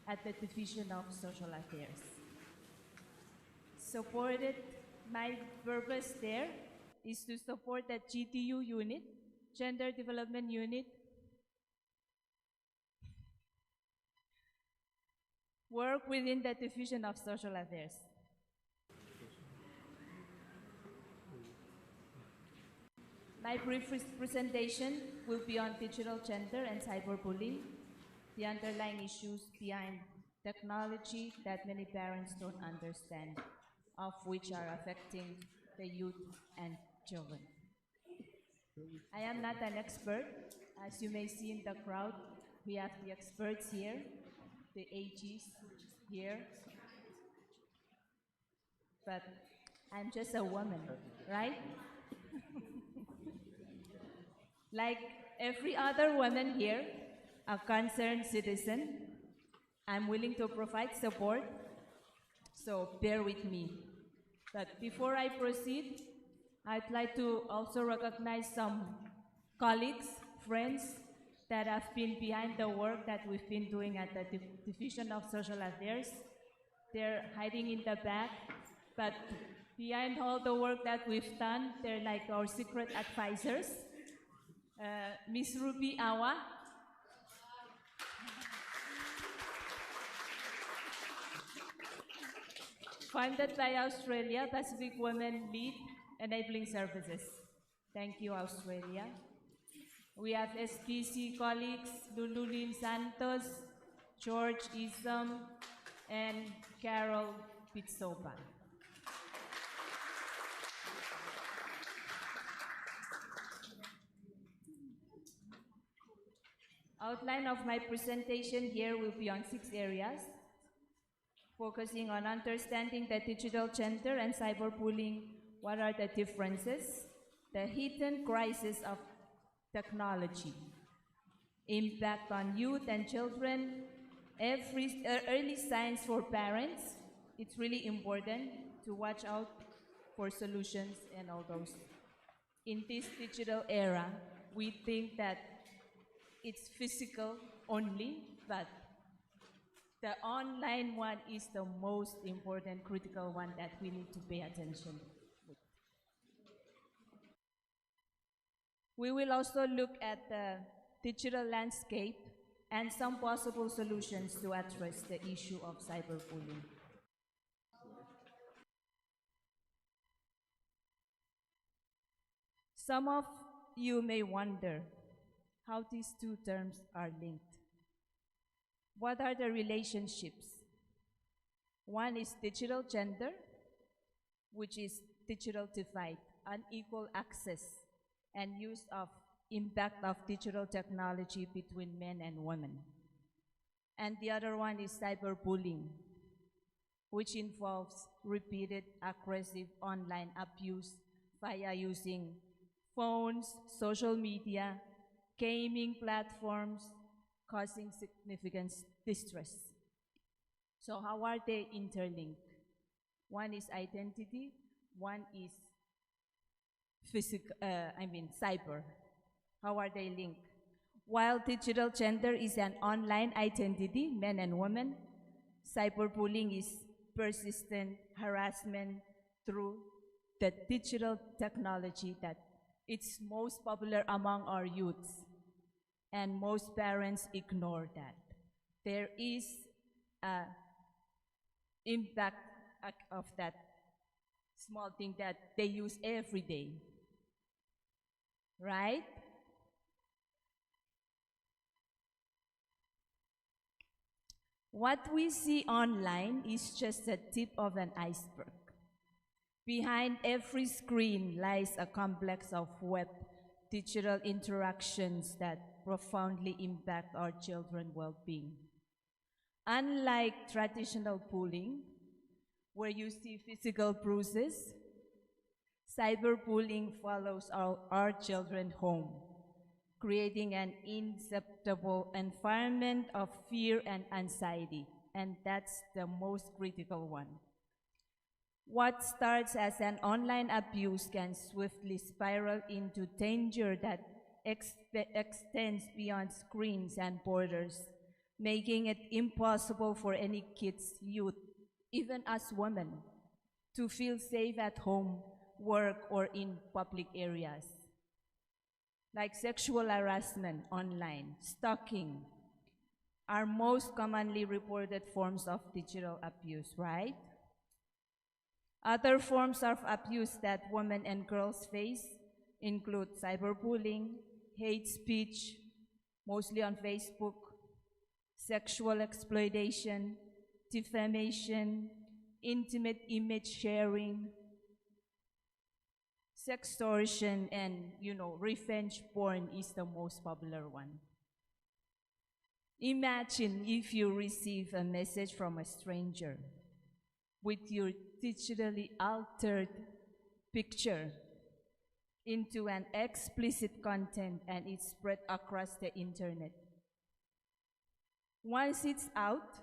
at the Division of Social Affairs. Supported My purpose there is to support the GTU unit, Gender Development Unit, work within the Division of Social Affairs. My brief presentation will be on digital gender and cyberbullying, the underlying issues behind technology that many parents don't understand, of which are affecting the youth and children. I am not an expert. As you may see in the crowd, we have the experts here, the AGs here, but I'm just a woman, right? Like every other woman here, a concerned citizen, I'm willing to provide support, so bear with me. But before I proceed, I'd like to also recognize some colleagues, friends that have been behind the work that we've been doing at the Division of Social Affairs. They're hiding in the back, but behind all the work that we've done, they're like our secret advisors. Miss Ruby Awa, funded by Australia, Pacific Women Lead Enabling Services. Thank you, Australia. We have SPC colleagues, Lululin Santos, George Isam, and Carol Pitsopa. Outline of my presentation here will be on 6 areas, focusing on understanding the digital gender and cyberbullying, what are the differences, the hidden crisis of technology, impact on youth and children, early signs for parents. It's really important to watch out for solutions and all those. In this digital era, we think that it's physical only, but the online one is the most important, critical one that we need to pay attention with. We will also look at the digital landscape and some possible solutions to address the issue of cyberbullying. Some of you may wonder how these two terms are linked. What are the relationships? One is digital gender, which is digital divide, unequal access and use of impact of digital technology between men and women. And the other one is cyberbullying, which involves repeated aggressive online abuse via using phones, social media, gaming platforms, causing significant distress. So how are they interlinked? One is identity, one is cyber. How are they linked? While digital gender is an online identity, men and women, cyberbullying is persistent harassment through the digital technology that it's most popular among our youths. And most parents ignore that. There is an impact of that small thing that they use every day, right? What we see online is just the tip of an iceberg. Behind every screen lies a complex of web digital interactions that profoundly impact our children's well-being. Unlike traditional bullying, where you see physical bruises, cyberbullying follows our children home, creating an inacceptable environment of fear and anxiety, and that's the most critical one. What starts as an online abuse can swiftly spiral into danger that extends beyond screens and borders, making it impossible for any kids, youth, even us women, to feel safe at home, work, or in public areas, like sexual harassment online, stalking, are most commonly reported forms of digital abuse, right? Other forms of abuse that women and girls face include cyberbullying, hate speech, mostly on Facebook, sexual exploitation, defamation, intimate image sharing, sextortion, and, revenge porn is the most popular one. Imagine if you receive a message from a stranger with your digitally altered picture into an explicit content and it's spread across the internet. Once it's out,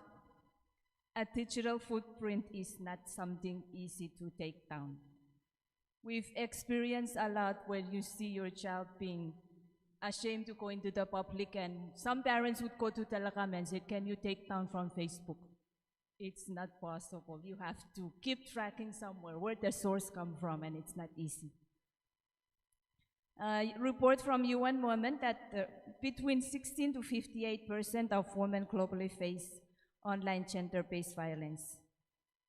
a digital footprint is not something easy to take down. We've experienced a lot where you see your child being ashamed to go into the public, and some parents would go to Telecom and say, "Can you take down from Facebook?" It's not possible. You have to keep tracking somewhere where the source comes from, and it's not easy. A report from UN Women that between 16 to 58% of women globally face online gender-based violence,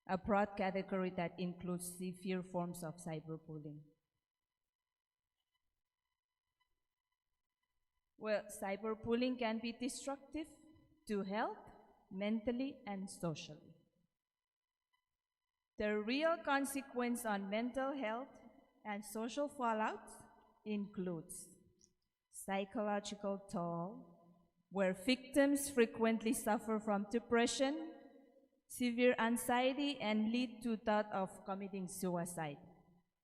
a broad category that includes severe forms of cyberbullying. Well, cyberbullying can be destructive to health, mentally, and socially. The real consequence on mental health and social fallout includes psychological toll, where victims frequently suffer from depression, severe anxiety, and lead to thought of committing suicide.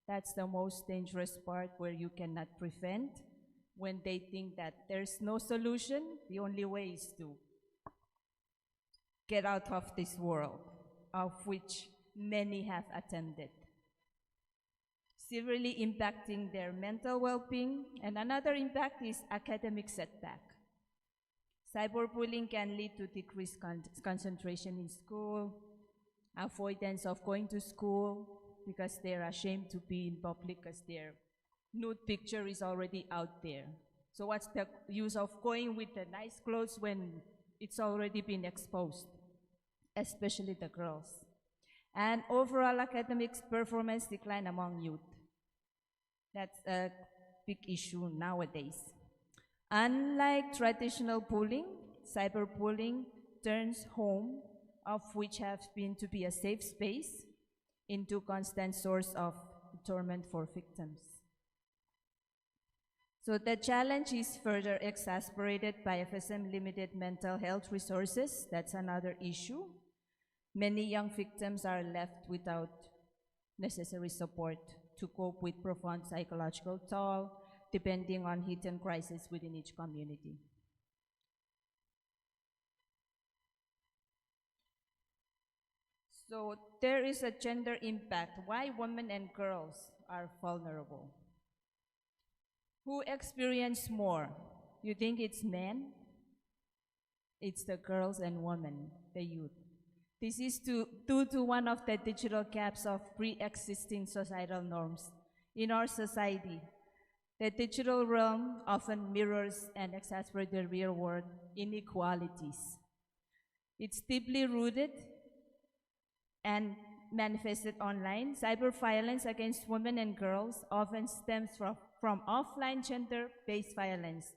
That's the most dangerous part, where you cannot prevent. When they think that there's no solution, the only way is to get out of this world, of which many have attempted, severely impacting their mental well-being. And another impact is academic setback. Cyberbullying can lead to decreased concentration in school, avoidance of going to school because they're ashamed to be in public because their nude picture is already out there. So what's the use of going with the nice clothes when it's already been exposed, especially the girls? And overall academic performance decline among youth. That's a big issue nowadays. Unlike traditional bullying, cyberbullying turns home, of which have been to be a safe space, into constant source of torment for victims. So the challenge is further exacerbated by FSM limited mental health resources. That's another issue. Many young victims are left without necessary support to cope with profound psychological toll, depending on hidden crises within each community. So there is a gender impact. Why women and girls are vulnerable? Who experience more? You think it's men? It's the girls and women, the youth. This is due to one of the digital gaps of pre-existing societal norms in our society. The digital realm often mirrors and exacerbates the real-world inequalities. It's deeply rooted and manifested online. Cyber violence against women and girls often stems from offline gender-based violence,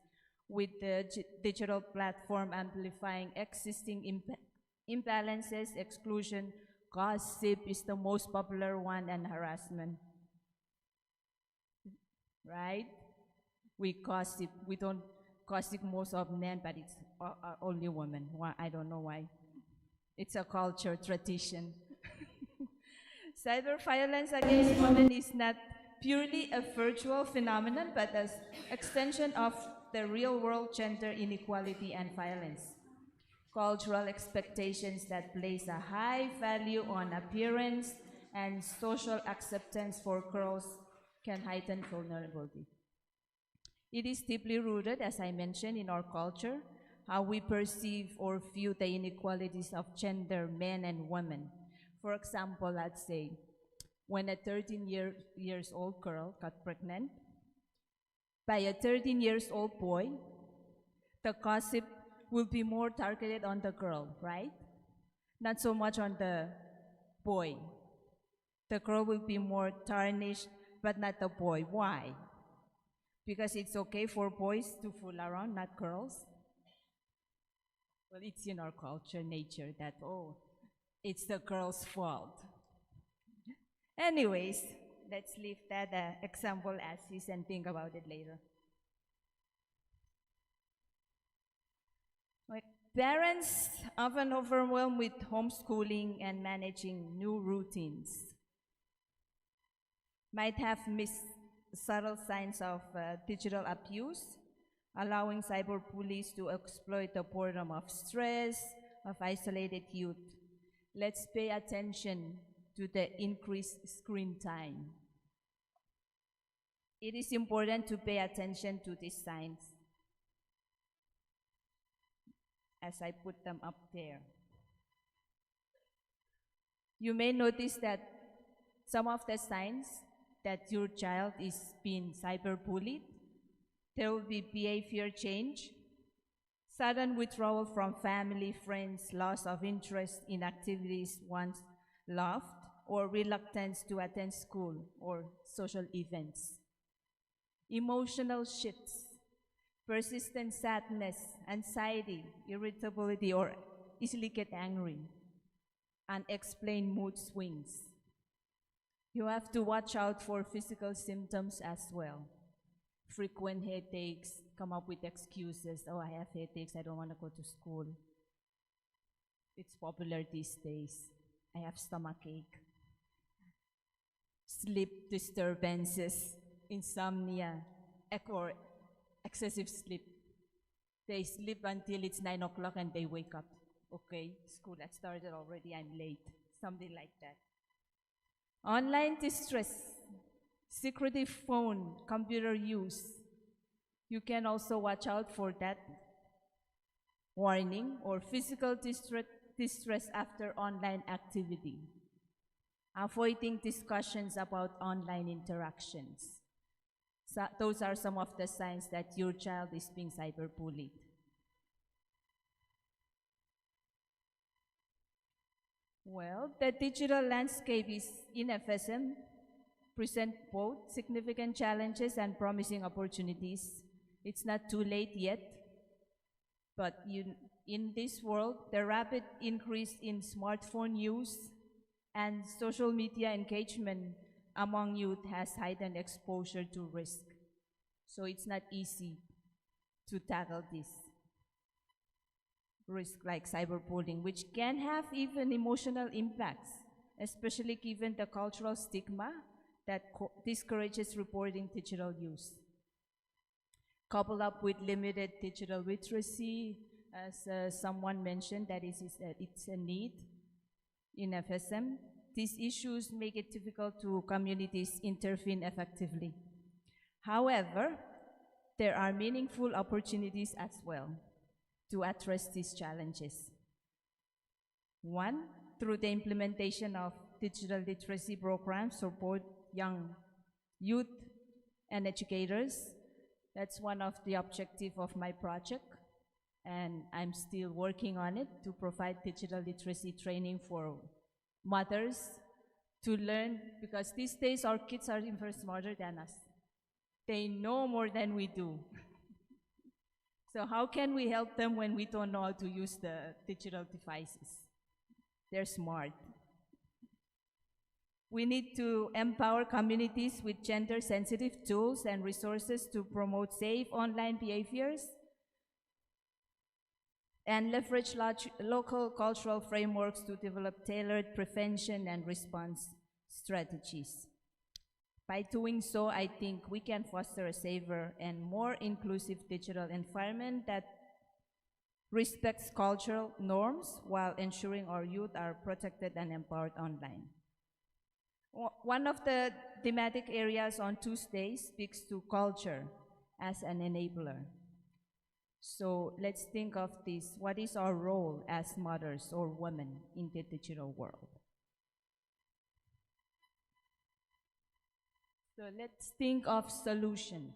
with the digital platform amplifying existing imbalances. Exclusion, gossip is the most popular one, and harassment. Right? We gossip. We don't gossip most of men, but it's only women. Why? I don't know why. It's a culture, tradition. Cyber violence against women is not purely a virtual phenomenon, but an extension of the real-world gender inequality and violence. Cultural expectations that place a high value on appearance and social acceptance for girls can heighten vulnerability. It is deeply rooted, as I mentioned, in our culture, how we perceive or view the inequalities of gender, men and women. For example, let's say, when a 13 years old girl got pregnant by a 13 years old boy, the gossip will be more targeted on the girl, right? Not so much on the boy. The girl will be more tarnished, but not the boy. Why? Because it's okay for boys to fool around, not girls. Well, it's in our culture, nature, that, oh, it's the girl's fault. Anyways, let's leave that example as is and think about it later. Parents often overwhelmed with homeschooling and managing new routines might have missed subtle signs of digital abuse, allowing cyber bullies to exploit the boredom of stress, of isolated youth. Let's pay attention to the increased screen time. It is important to pay attention to these signs, as I put them up there. You may notice that some of the signs that your child is being cyberbullied, there will be behavior change, sudden withdrawal from family, friends, loss of interest in activities once loved, or reluctance to attend school or social events. Emotional shifts, persistent sadness, anxiety, irritability, or easily get angry, unexplained mood swings. You have to watch out for physical symptoms as well. Frequent headaches, come up with excuses. Oh, I have headaches, I don't want to go to school. It's popular these days. I have stomachache. Sleep disturbances, insomnia, or excessive sleep. They sleep until it's 9 o'clock and they wake up. Okay, school has started already, I'm late. Something like that. Online distress, secretive phone, computer use. You can also watch out for that warning, or physical distress after online activity. Avoiding discussions about online interactions. So those are some of the signs that your child is being cyberbullied. Well, the digital landscape is in FSM present both significant challenges and promising opportunities. It's not too late yet, but in this world, the rapid increase in smartphone use and social media engagement among youth has heightened exposure to risk. So it's not easy to tackle this risk like cyberbullying, which can have even emotional impacts, especially given the cultural stigma that discourages reporting digital use. Coupled up with limited digital literacy, as someone mentioned, that it's a need in FSM. These issues make it difficult to communities intervene effectively. However, there are meaningful opportunities as well to address these challenges. One, through the implementation of digital literacy programs for both young youth and educators. That's one of the objectives of my project, and I'm still working on it to provide digital literacy training for mothers to learn, because these days our kids are even smarter than us. They know more than we do. So how can we help them when we don't know how to use the digital devices? They're smart. We need to empower communities with gender-sensitive tools and resources to promote safe online behaviors and leverage local cultural frameworks to develop tailored prevention and response strategies. By doing so, I think we can foster a safer and more inclusive digital environment that respects cultural norms while ensuring our youth are protected and empowered online. One of the thematic areas on Tuesday speaks to culture as an enabler. So let's think of this. What is our role as mothers or women in the digital world? So let's think of solutions.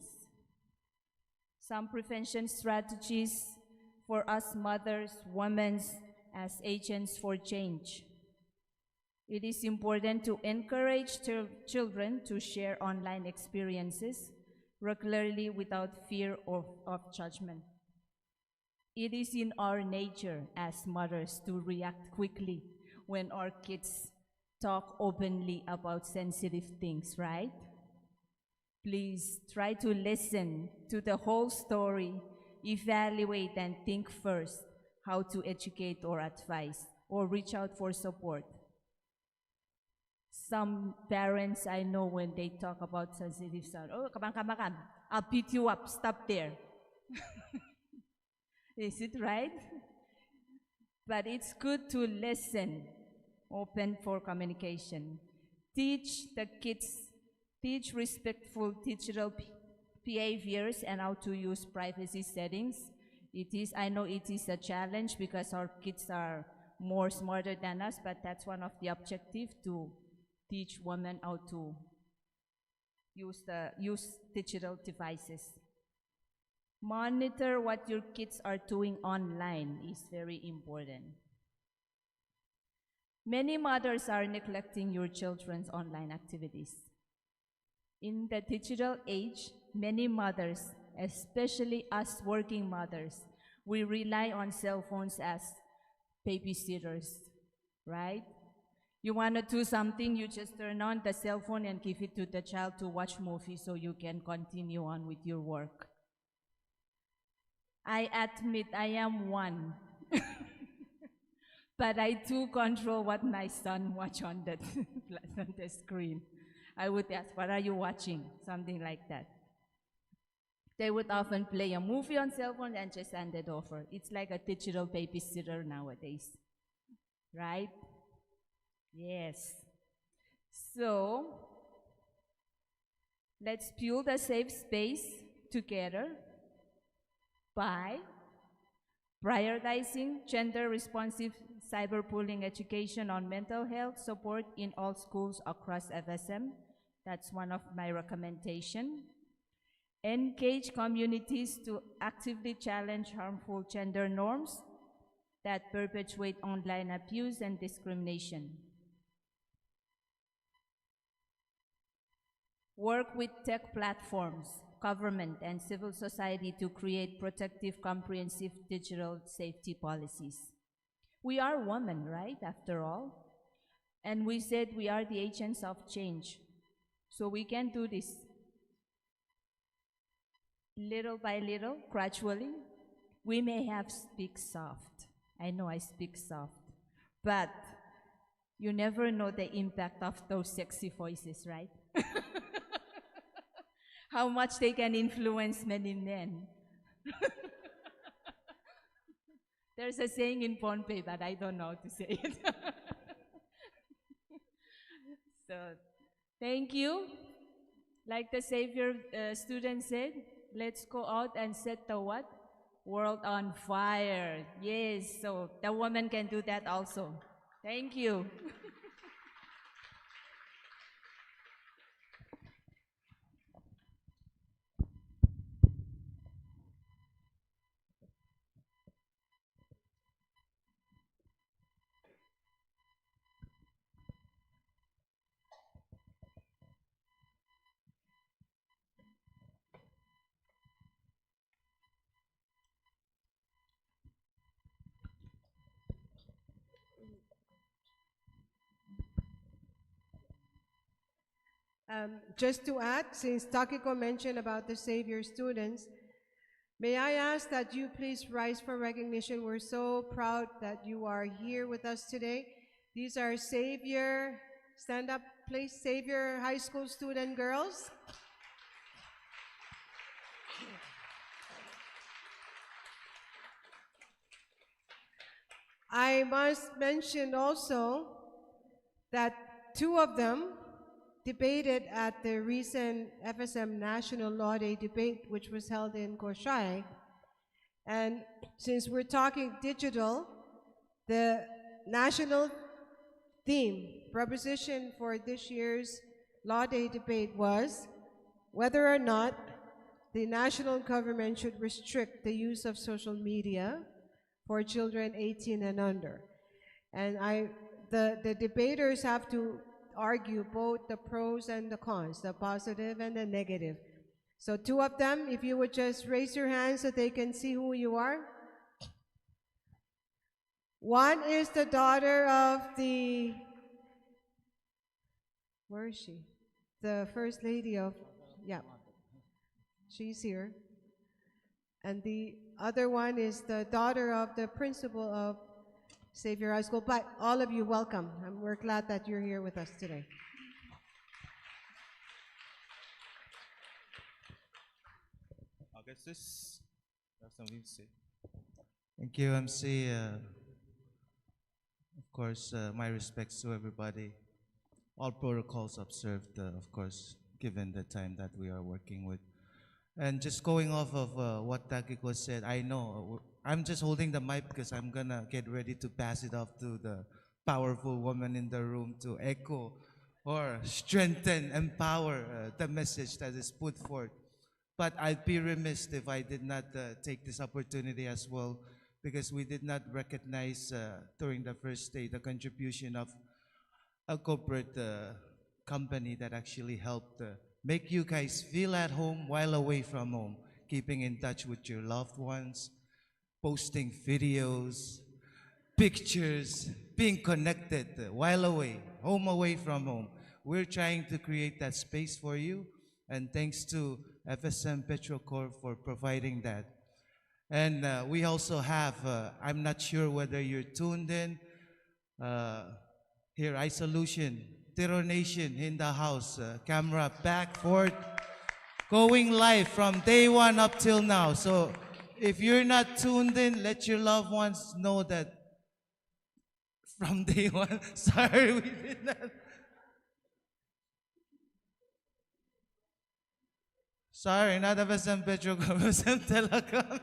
Some prevention strategies for us mothers, women as agents for change. It is important to encourage children to share online experiences regularly without fear of judgment. It is in our nature as mothers to react quickly when our kids talk openly about sensitive things, right? Please try to listen to the whole story, evaluate and think first how to educate or advise or reach out for support. Some parents I know when they talk about sensitive stuff, oh, kabang-kamakan, I'll beat you up, stop there. Is it right? But it's good to listen, open for communication. Teach the kids, teach respectful digital behaviors and how to use privacy settings. I know it is a challenge because our kids are more smarter than us, but that's one of the objectives, to teach women how to use digital devices. Monitor what your kids are doing online is very important. Many mothers are neglecting your children's online activities. In the digital age, many mothers, especially us working mothers, we rely on cell phones as babysitters, right? You want to do something, you just turn on the cell phone and give it to the child to watch movies so you can continue on with your work. I admit I am one. But I do control what my son watches on the screen. I would ask, what are you watching? Something like that. They would often play a movie on cell phone and just hand it over. It's like a digital babysitter nowadays, right? Yes. So, let's build a safe space together by prioritizing gender-responsive cyberbullying education on mental health support in all schools across FSM. That's one of my recommendations. Engage communities to actively challenge harmful gender norms that perpetuate online abuse and discrimination. Work with tech platforms, government, and civil society to create protective, comprehensive digital safety policies. We are women, right, after all? And we said we are the agents of change. So we can do this. Little by little, gradually, we may have speak soft. I know I speak soft. But you never know the impact of those sexy voices, right? How much they can influence many men. There's a saying in Pohnpei, but I don't know how to say it. So, thank you. Like the Savior student said, let's go out and set the what? World on fire. Yes, so the woman can do that also. Thank you. Just to add, since Takiko mentioned about the Savior students, may I ask that you please rise for recognition. We're so proud that you are here with us today. These are Savior, stand up please, Savior High School student girls. I must mention also that two of them debated at the recent FSM National Law Day debate, which was held in Kosrae. And since we're talking digital, the national theme, proposition for this year's Law Day debate was whether or not the national government should restrict the use of social media for children 18 and under. And the debaters have to argue both the pros and the cons, the positive and the negative. So two of them, if you would just raise your hand so they can see who you are. One is the daughter of the, where is she? The First Lady of, yeah, she's here. And the other one is the daughter of the principal of Xavier High School. But all of you, welcome. We're glad that you're here with us today. Augustus, you have something to say? Thank you, MC. Of course, my respects to everybody. All protocols observed, of course, given the time that we are working with. And just going off of what Takiko said, I know, I'm just holding the mic because I'm gonna get ready to pass it off to the powerful woman in the room to echo or strengthen, empower the message that is put forth. But I'd be remiss if I did not take this opportunity as well, because we did not recognize during the first day the contribution of a corporate company that actually helped make you guys feel at home while away from home, keeping in touch with your loved ones, posting videos, pictures, being connected while away, home away from home. We're trying to create that space for you, and thanks to FSM Petrocorp for providing that. And we also have, I'm not sure whether you're tuned in, here, iSolution, Terror Nation in the house, camera back, forth, going live from day one up till now. So if you're not tuned in, let your loved ones know that from day one. Sorry, we did not. Sorry, not FSM Petrocorp, FSM Telecom.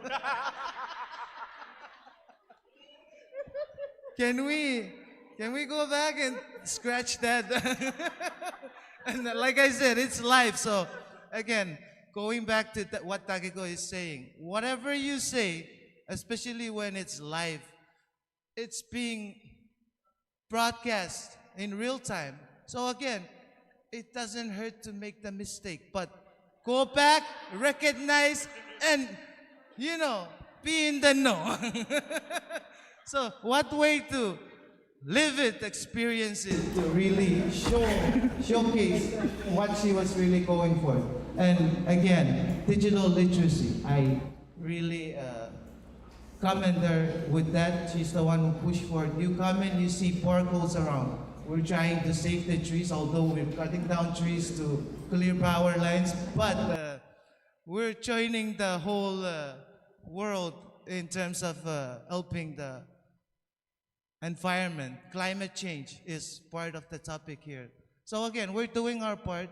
Can we go back and scratch that? And like I said, it's live. So again, going back to what Takiko is saying, whatever you say, especially when it's live, it's being broadcast in real time. So again, it doesn't hurt to make the mistake, but go back, recognize, and, you know, be in the know. So what way to live it, experience it, to really showcase what she was really going for. And again, digital literacy, I really commend her with that. She's the one who pushed for it. You come in, you see park holes around. We're trying to save the trees, although we're cutting down trees to clear power lines, but we're joining the whole world in terms of helping the environment. Climate change is part of the topic here. So again, we're doing our part,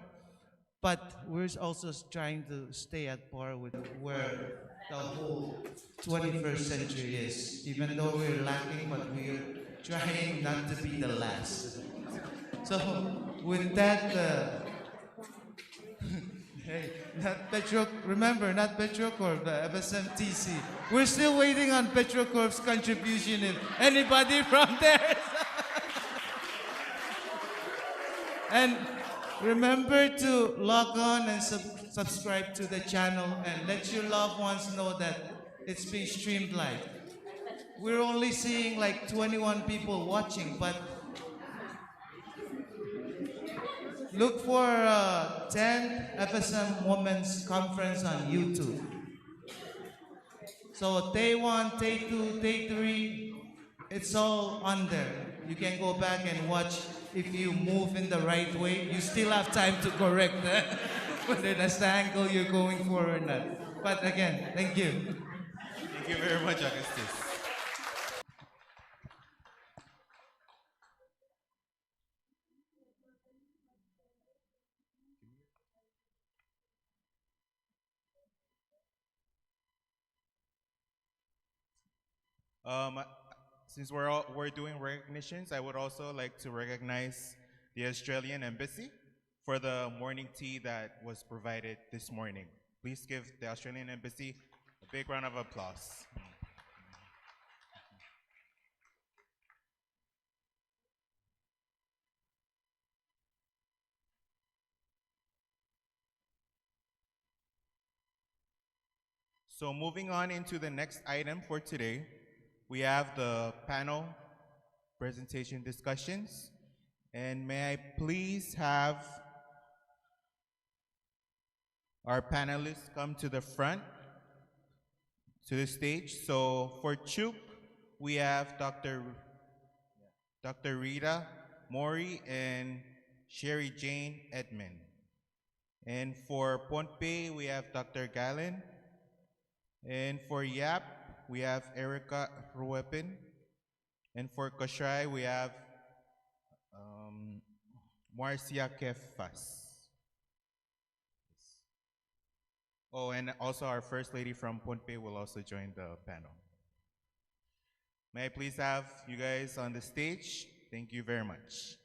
but we're also trying to stay at par with where the whole 21st century is. Even though we're lacking, but we're trying not to be the last. So with that, hey, not remember, not Petrocorp, the FSMTC. We're still waiting on Petrocorp's contribution, if anybody from there. And remember to log on and subscribe to the channel and let your loved ones know that it's being streamed live. We're only seeing like 21 people watching, but look for 10th FSM Women's Conference on YouTube. So day 1, day 2, day 3, it's all on there. You can go back and watch. If you move in the right way, you still have time to correct whether that's the angle you're going for or not. But again, thank you. Thank you very much, Augustus. Since we're doing recognitions, I would also like to recognize the Australian Embassy for the morning tea that was provided this morning. Please give the Australian Embassy a big round of applause. So moving on into the next item for today, we have the panel presentation discussions. And may I please have our panelists come to the front, to the stage. So for Chuuk, we have Dr. Rita Mori and Sherry Jane Edmond. And for Pohnpei, we have Dr. Galen. And for Yap, we have Erica Ruepin. And for Kosrae, we have Marcia Kefas. Oh, and also our First Lady from Pohnpei will also join the panel. May I please have you guys on the stage? Thank you very much.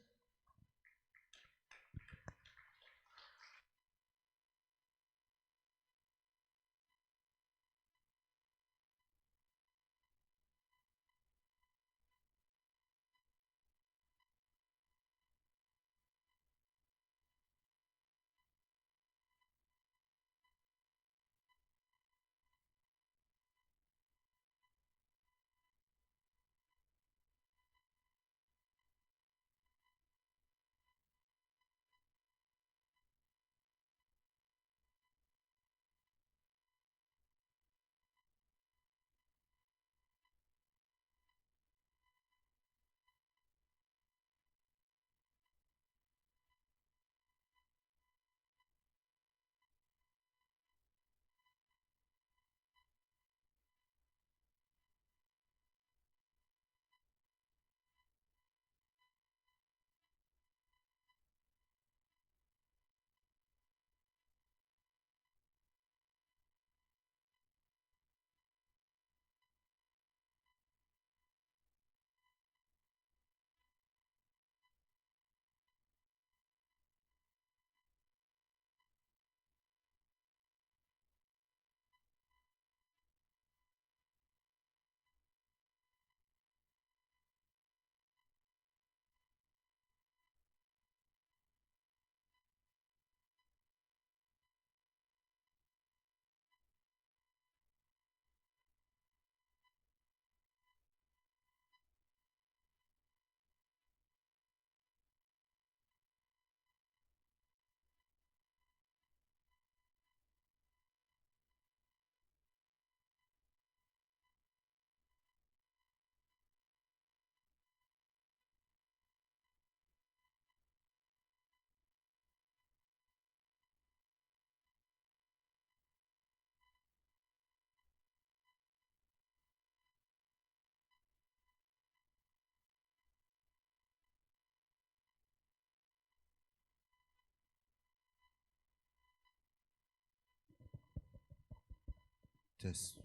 Just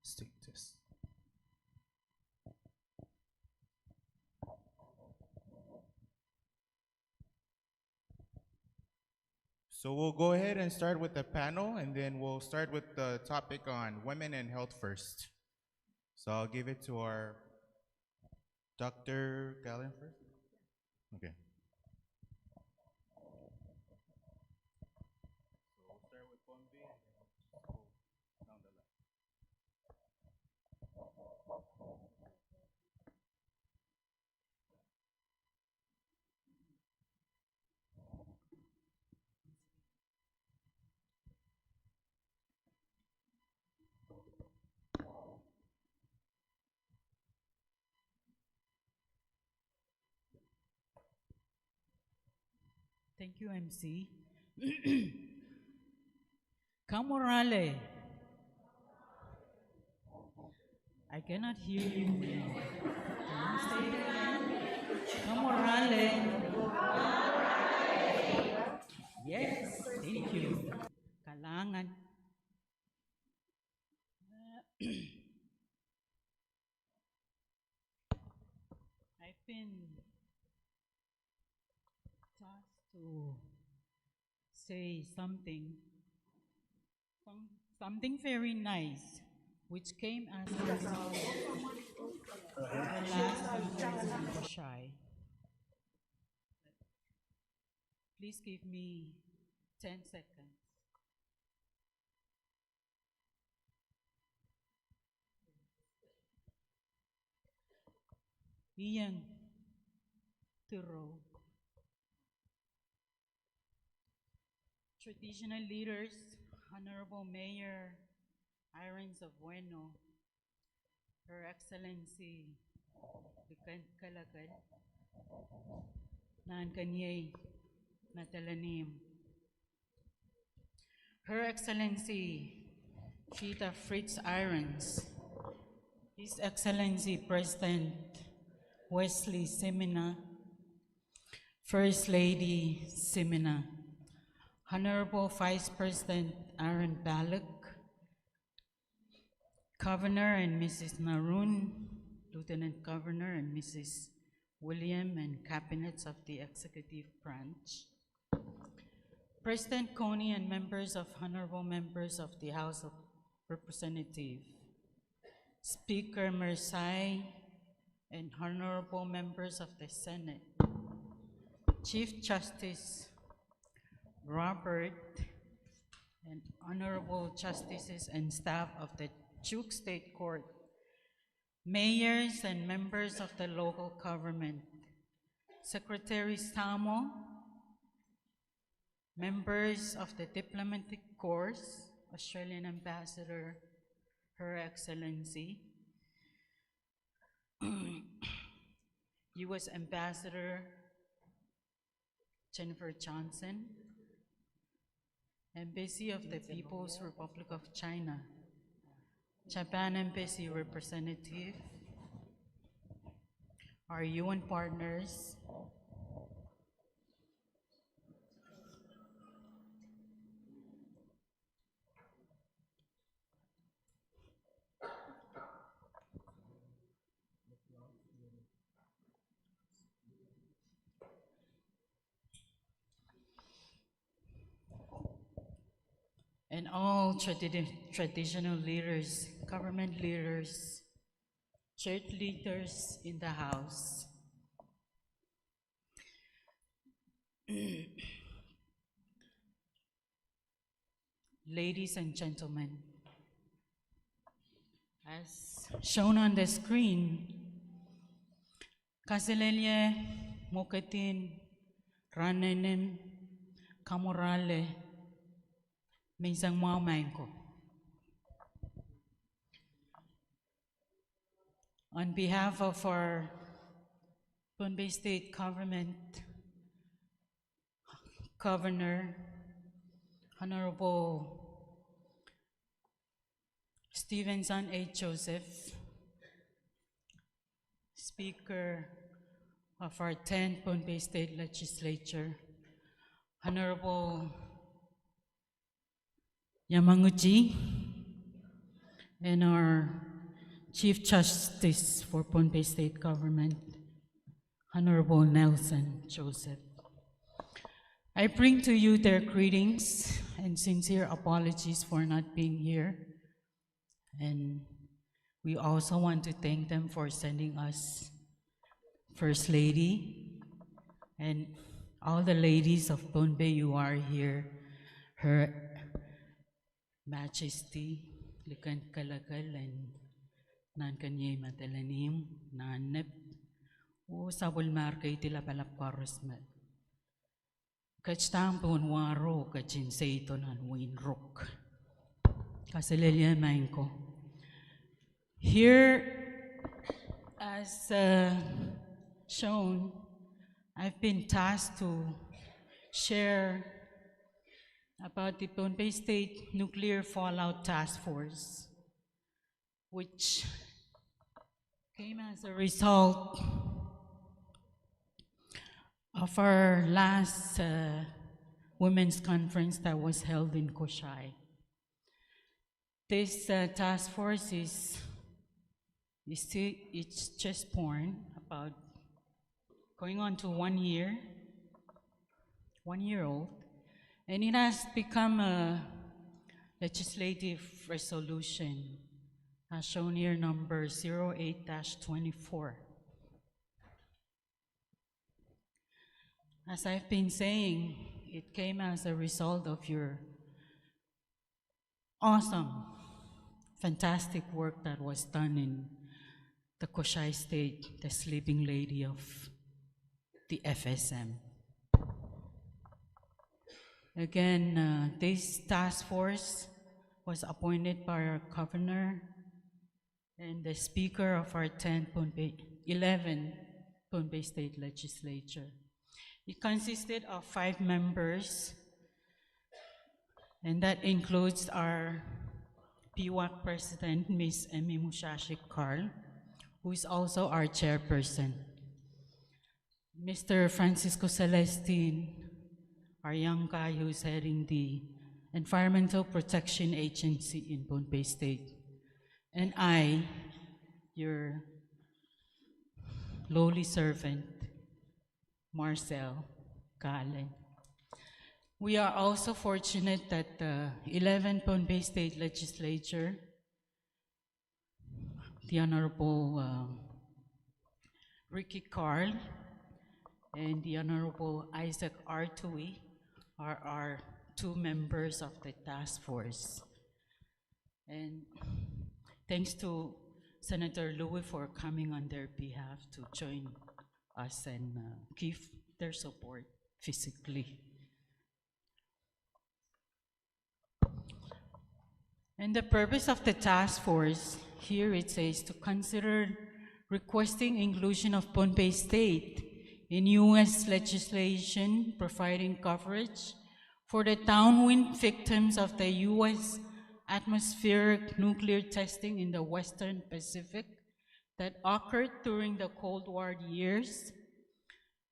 stick this. So we'll go ahead and start with the panel, and then we'll start with the topic on women and health first. So I'll give it to our Dr. Galen first. Okay. So we'll start with Pohnpei and then we'll go down the line. Thank you, MC. Kamorale. I cannot hear you well. Can you say it again? Kamorale. Yes, thank you. Kalangan. I been tasked to say something very nice, which came as a result of the last conference in Kosrae. Please give me 10 seconds. Iyan Turo. Traditional leaders, Honorable Mayor Irons of Bueno, Her Excellency Likan Kalagal, Nan Kanyay Natalanim, Her Excellency Chita Fritz Irons, His Excellency President Wesley Semina, First Lady Semina, Honorable Vice President Aaron Balak, Governor and Mrs. Narun, Lieutenant Governor and Mrs. William, and cabinets of the Executive Branch, President Coney and members of Honorable Members of the House of Representatives, Speaker Mersai, and Honorable Members of the Senate, Chief Justice Robert, and Honorable Justices and staff of the Chuuk State Court, mayors and members of the local government, Secretary Samo, members of the Diplomatic Corps, Australian Ambassador, Her Excellency, U.S. Ambassador Jennifer Johnson, Embassy of the People's Republic of China, Japan Embassy Representative, our UN partners, and all traditional leaders, government leaders, church leaders in the house. Ladies and gentlemen, as shown on the screen, Kaselelye Moketin Ranenem Kamorale Minsang Maumangko. On behalf of our Pohnpei State Government, Governor, Honorable Stevenson A. Joseph, Speaker of our 10th Pohnpei State Legislature, Honorable Yamanguchi, and our Chief Justice for Pohnpei State Government, Honorable Nelson Joseph. I bring to you their greetings and sincere apologies for not being here. And we also want to thank them for sending us First Lady and all the ladies of Pohnpei who are here, Her Majesty Likan Kalagal and Nan Kanyay Matalanim, Nanep, o Sabul Markay Tila Palapkarosmet. Kachtam Punwaro, Kachin Seiton and Win Rook. Kaselelye Manko. Here, as shown, I've been tasked to share about the Pohnpei State Nuclear Fallout Task Force, which came as a result of our last women's conference that was held in Kosrae. This task force it's just born about going on to 1 year, 1 year old, and it has become a legislative resolution, as shown here, number 08-24. As I've been saying, it came as a result of your awesome, fantastic work that was done in the Kosrae State, the sleeping lady of the FSM. Again, this task force was appointed by our governor and the speaker of our 11 Pohnpei State Legislature. It consisted of 5 members, and that includes our PWAC President, Ms. Emmy Mushashik Carl, who is also our chairperson. Mr. Francisco Celestine, our young guy who's heading the Environmental Protection Agency in Pohnpei State, and I, your lowly servant, Marcel Galen. We are also fortunate that the 11 Pohnpei State Legislature, the Honorable Ricky Carl and the Honorable Isaac Artui, are our 2 members of the task force. And thanks to Senator Louie for coming on their behalf to join us and give their support physically. And the purpose of the task force, here it says to consider requesting inclusion of Pohnpei State in U.S. legislation providing coverage for the downwind victims of the U.S. atmospheric nuclear testing in the Western Pacific that occurred during the Cold War years.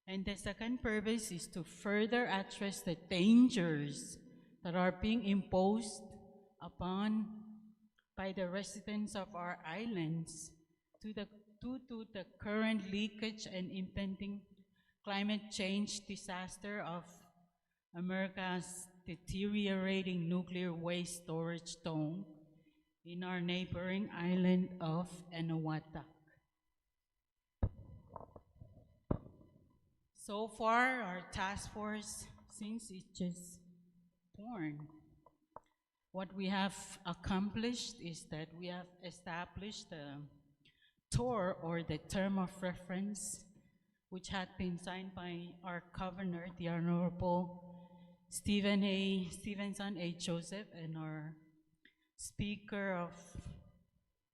And the second purpose is to further address the dangers that are being imposed upon by the residents of our islands due to the current leakage and impending climate change disaster of America's deteriorating nuclear waste storage dome in our neighboring island of Eniwetok. So far, our task force, since it's just born, what we have accomplished is that we have established the TOR, or the term of reference, which had been signed by our governor, the Honorable Stevenson A. Joseph, and our Speaker of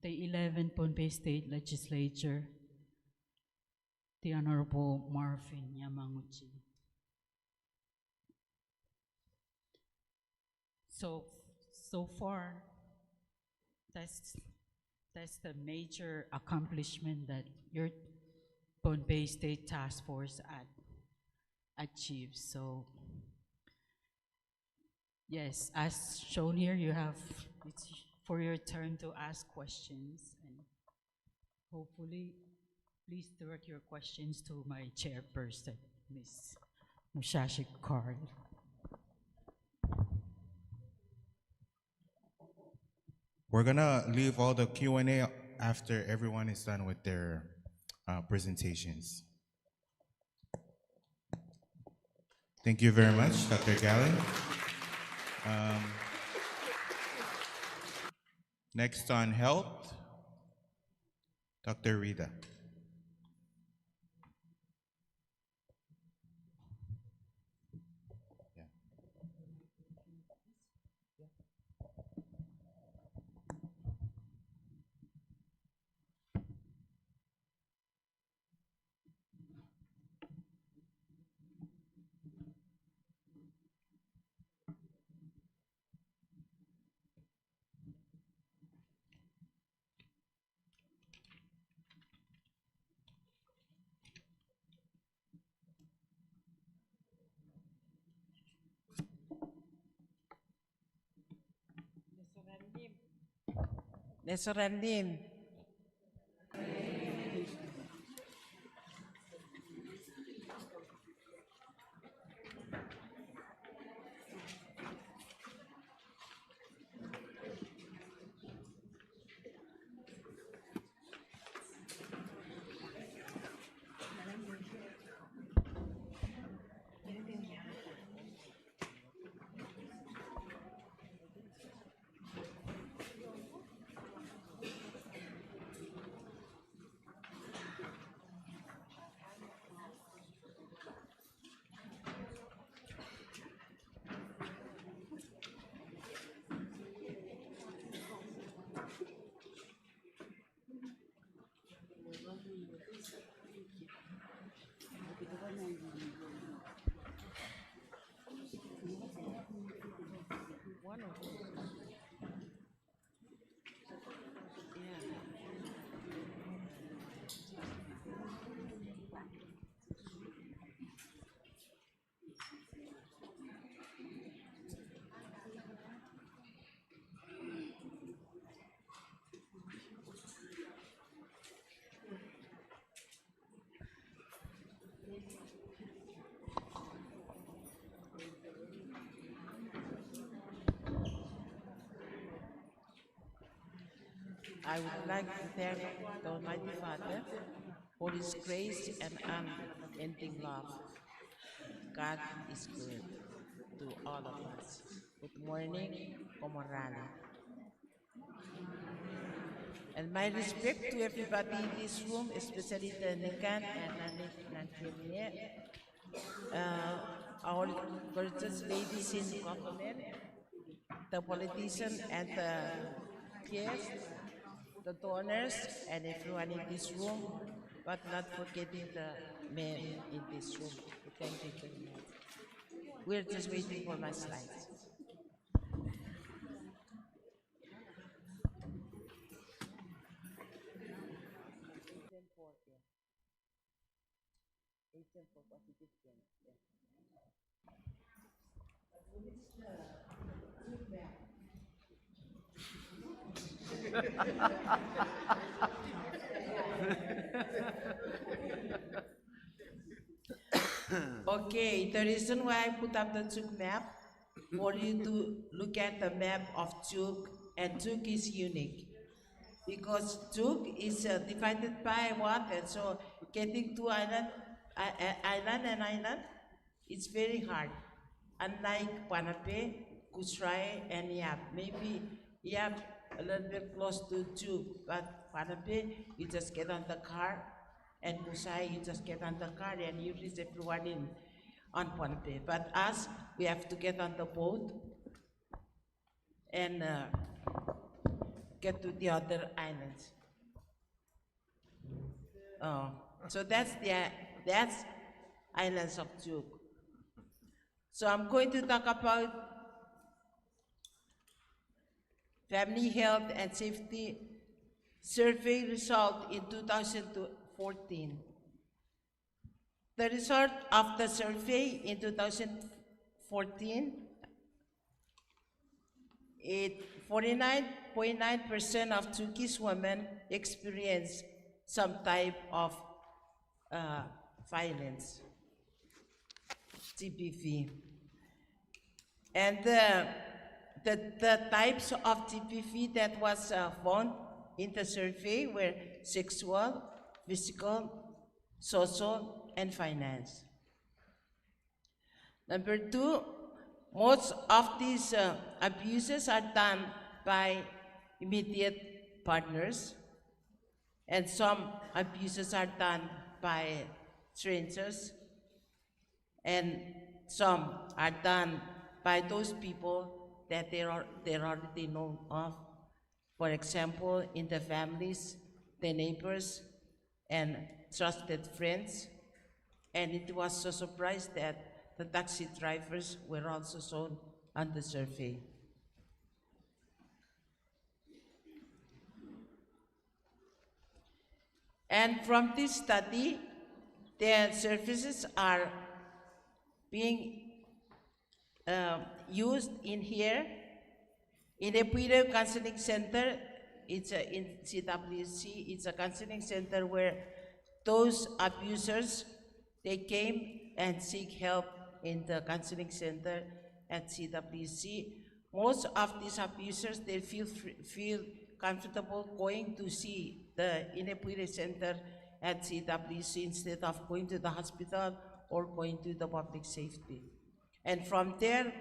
the 11 Pohnpei State Legislature, the Honorable Marvin Yamaguchi. So far, that's the major accomplishment that your Pohnpei State Task Force achieved. So, yes, as shown here, it's for your turn to ask questions, and hopefully, please direct your questions to my chairperson, Ms. Mushashik Carl. We're gonna leave all the Q&A after everyone is done with their presentations. Thank you very much, Dr. Galen. Next on health, Dr. Rita. I would like to thank the Almighty Father for His grace and unending love. God is good to all of us. Good morning, Komorale. And my respect to everybody in this room, especially the Nikan and Nanchenie, our gorgeous ladies in government, the politicians and the guests, the donors, and everyone in this room, but not forgetting the men in this room. Thank you very much. We're just waiting for my slides. Okay, the reason why I put up the Chuuk map, for you to look at the map of Chuuk, and Chuuk is unique. Because Chuuk is divided by water, so getting to island, it's very hard. Unlike Pohnpei, Kosrae, and Yap. Maybe Yap a little bit close to Chuuk, but Pohnpei, you just get on the car, and Kosrae, you just get on the car and you reach everyone in on Pohnpei. But us, we have to get on the boat and get to the other islands. Oh, so that's islands of Chuuk. So I'm going to talk about Family Health and Safety Survey result in 2014. The result of the survey in 2014, 49.9% of Chuukese women experience some type of violence, TPV. And the types of TPV that was found in the survey were sexual, physical, social, and finance. Number two, most of these abuses are done by immediate partners, and some abuses are done by strangers, and some are done by those people that they're already known of. For example, in the families, the neighbors, and trusted friends. And it was so surprised that the taxi drivers were also shown on the survey. And from this study, the services are being used in here. In a Puire Counseling Center, it's in CWC, it's a counseling center where those abusers, they came and seek help in the counseling center at CWC. Most of these abusers, they feel comfortable going to see the Inepuire Center at CWC instead of going to the hospital or going to the public safety. And from there,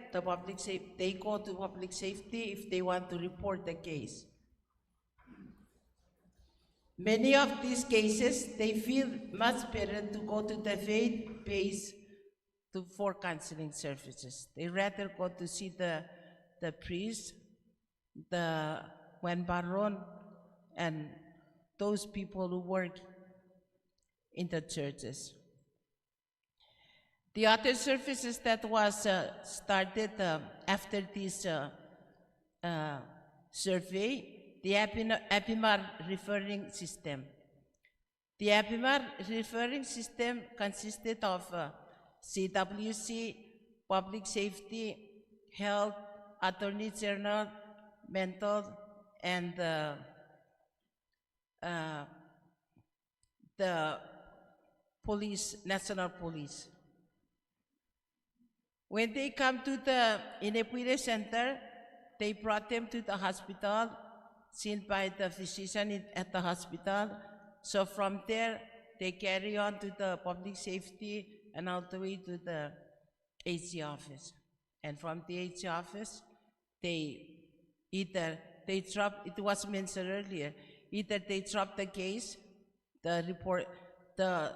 they go to public safety if they want to report the case. Many of these cases, they feel much better to go to the faith-based for counseling services. They rather go to see the priest, the Baron, and those people who work in the churches. The other services that was started after this survey, the Apimar referring system. The Apimar referring system consisted of CWC, public safety, health, attorney general, mental, and the police, national police. When they come to the Inepuire Center, they brought them to the hospital, seen by the physician at the hospital. So from there, they carry on to the public safety and all the way to the HC office. And from the HC office, they drop, it was mentioned earlier, either they drop the case, the report, the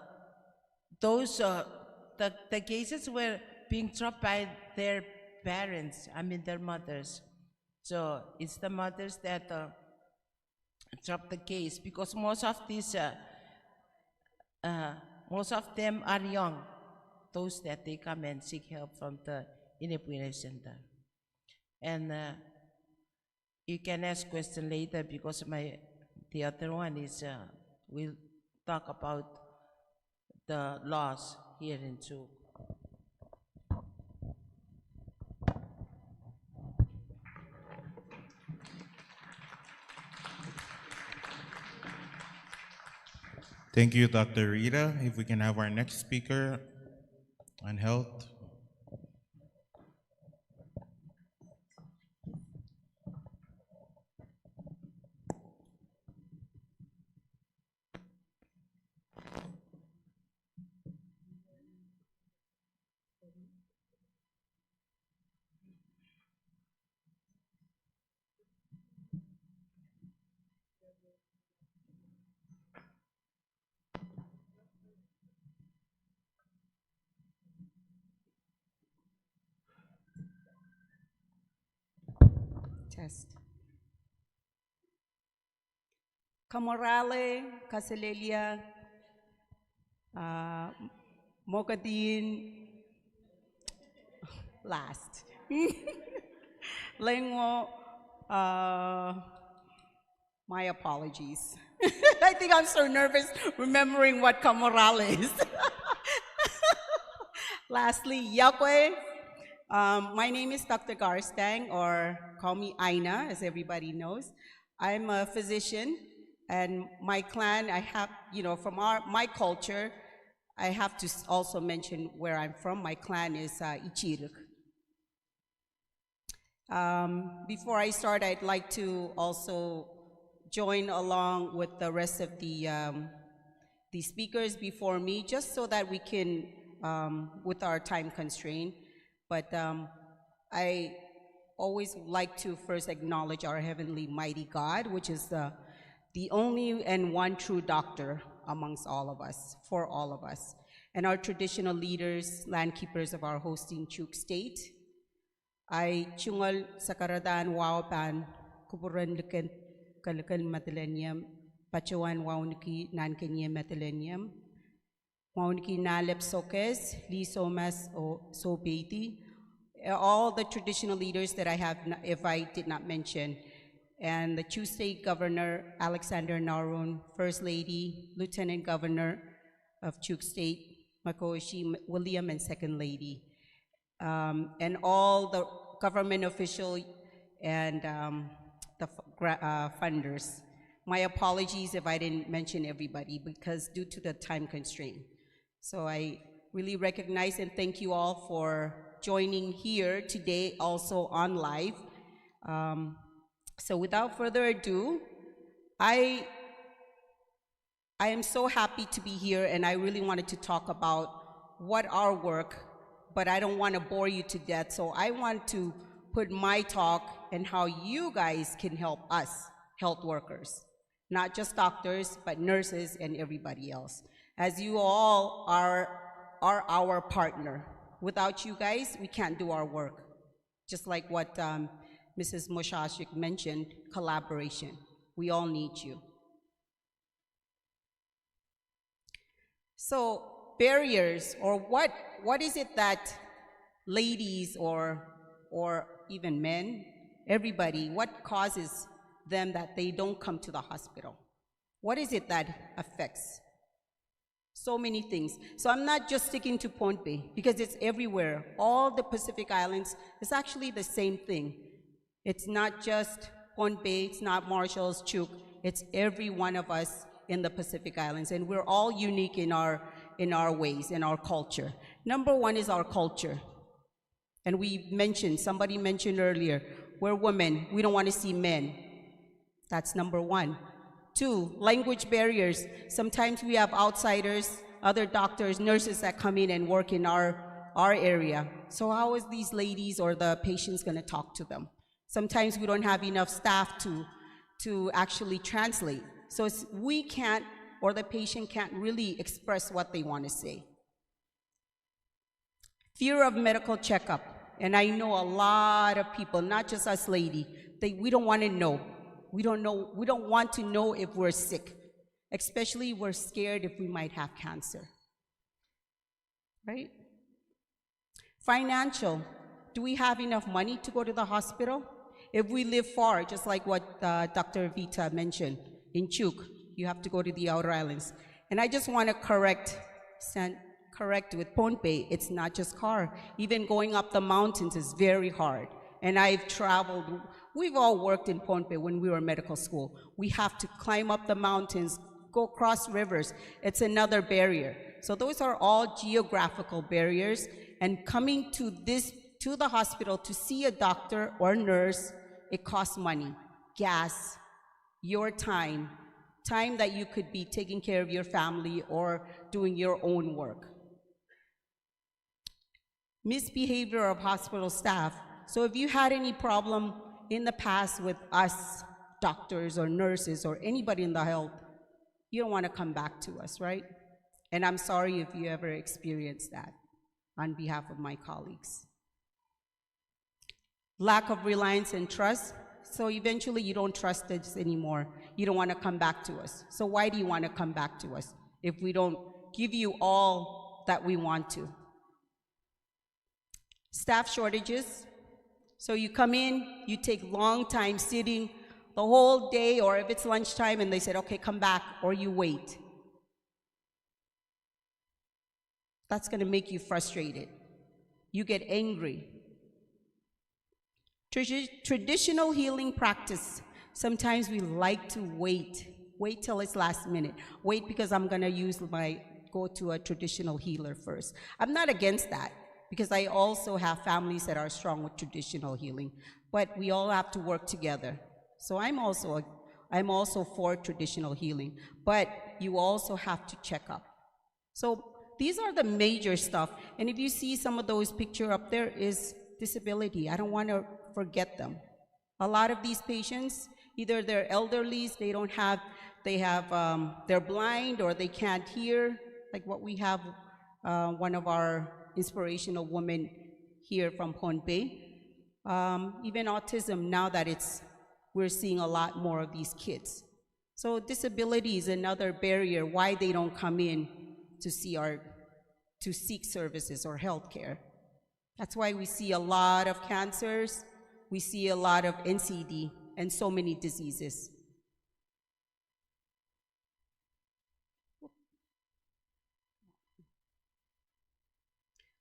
cases were being dropped by their parents, their mothers. So it's the mothers that drop the case, because most of them are young, those that they come and seek help from the Inepuine Center. And you can ask question later, because the other one is, we'll talk about the laws here in Chuuk. Thank you, Dr. Rita. If we can have our next speaker on health. Test. Kamorale, Kaselelia, Mogadin, last. Lengwo, my apologies. I think I'm so nervous remembering what Kamorale is. Lastly, Yakwe. My name is Dr. Garstang, or call me Aina, as everybody knows. I'm a physician, and my clan, I have, from my culture, I have to also mention where I'm from. My clan is Ichiruk. Before I start, I'd like to also join along with the rest of the speakers before me, just so that we can, with our time constraint. But I always like to first acknowledge our heavenly mighty God, which is the only and one true doctor amongst all of us, for all of us. And our traditional leaders, land keepers of our hosting Chuuk State. I chungal sakaradan wawapan, kuburan lukan kalakan matilenium, pachawan wauniki nankenya matilenium. Mauniki nalep sokes, li somas o sobeti. All the traditional leaders that I have, if I did not mention, and the Chuuk State Governor Alexander Narun, First Lady, Lieutenant Governor of Chuuk State, Makoshi William, and Second Lady, and all the government officials and the funders. My apologies if I didn't mention everybody, because due to the time constraint. So I really recognize and thank you all for joining here today, also on live. So without further ado, I am so happy to be here, and I really wanted to talk about what our work, but I don't want to bore you to death, so I want to put my talk and how you guys can help us, health workers, not just doctors, but nurses and everybody else, as you all are our partner. Without you guys, we can't do our work. Just like what Mrs. Moshashik mentioned, collaboration. We all need you. So barriers, or what is it that ladies or even men, everybody, what causes them that they don't come to the hospital? What is it that affects? So many things. So I'm not just sticking to Pohnpei, because it's everywhere. All the Pacific Islands, it's actually the same thing. It's not just Pohnpei, it's not Marshalls, Chuuk, it's every one of us in the Pacific Islands, and we're all unique in our ways, in our culture. Number one is our culture. And somebody mentioned earlier, we're women, we don't want to see men. That's number one. Two, language barriers. Sometimes we have outsiders, other doctors, nurses that come in and work in our area. So how is these ladies or the patients gonna talk to them? Sometimes we don't have enough staff to actually translate. So we can't, or the patient can't really express what they want to say. Fear of medical checkup. And I know a lot of people, not just us ladies, we don't want to know. We don't want to know if we're sick. Especially we're scared if we might have cancer. Right? Financial. Do we have enough money to go to the hospital? If we live far, just like what Dr. Vita mentioned, in Chuuk, you have to go to the outer islands. And I just want to correct with Pohnpei, it's not just car. Even going up the mountains is very hard. And I've traveled, we've all worked in Pohnpei when we were in medical school. We have to climb up the mountains, go across rivers. It's another barrier. So those are all geographical barriers. And coming to the hospital to see a doctor or nurse, it costs money, gas, your time that you could be taking care of your family or doing your own work. Misbehavior of hospital staff. So if you had any problem in the past with us, doctors or nurses or anybody in the health, you don't want to come back to us, right? And I'm sorry if you ever experienced that on behalf of my colleagues. Lack of reliance and trust. So eventually you don't trust us anymore. You don't want to come back to us. So why do you want to come back to us if we don't give you all that we want to? Staff shortages. So you come in, you take long time sitting the whole day, or if it's lunchtime and they said, okay, come back, or you wait. That's going to make you frustrated. You get angry. Traditional healing practice. Sometimes we like to wait till it's last minute. Wait because I'm going to go to a traditional healer first. I'm not against that because I also have families that are strong with traditional healing, but we all have to work together. So I'm also for traditional healing, but you also have to check up. So these are the major stuff. And if you see some of those pictures up there is disability. I don't want to forget them. A lot of these patients, either they're elderly, they're blind or they can't hear, like what we have one of our inspirational women here from Pohnpei. Even autism, now that we're seeing a lot more of these kids. So disability is another barrier why they don't come in to seek services or health care. That's why we see a lot of cancers, we see a lot of NCD, and so many diseases.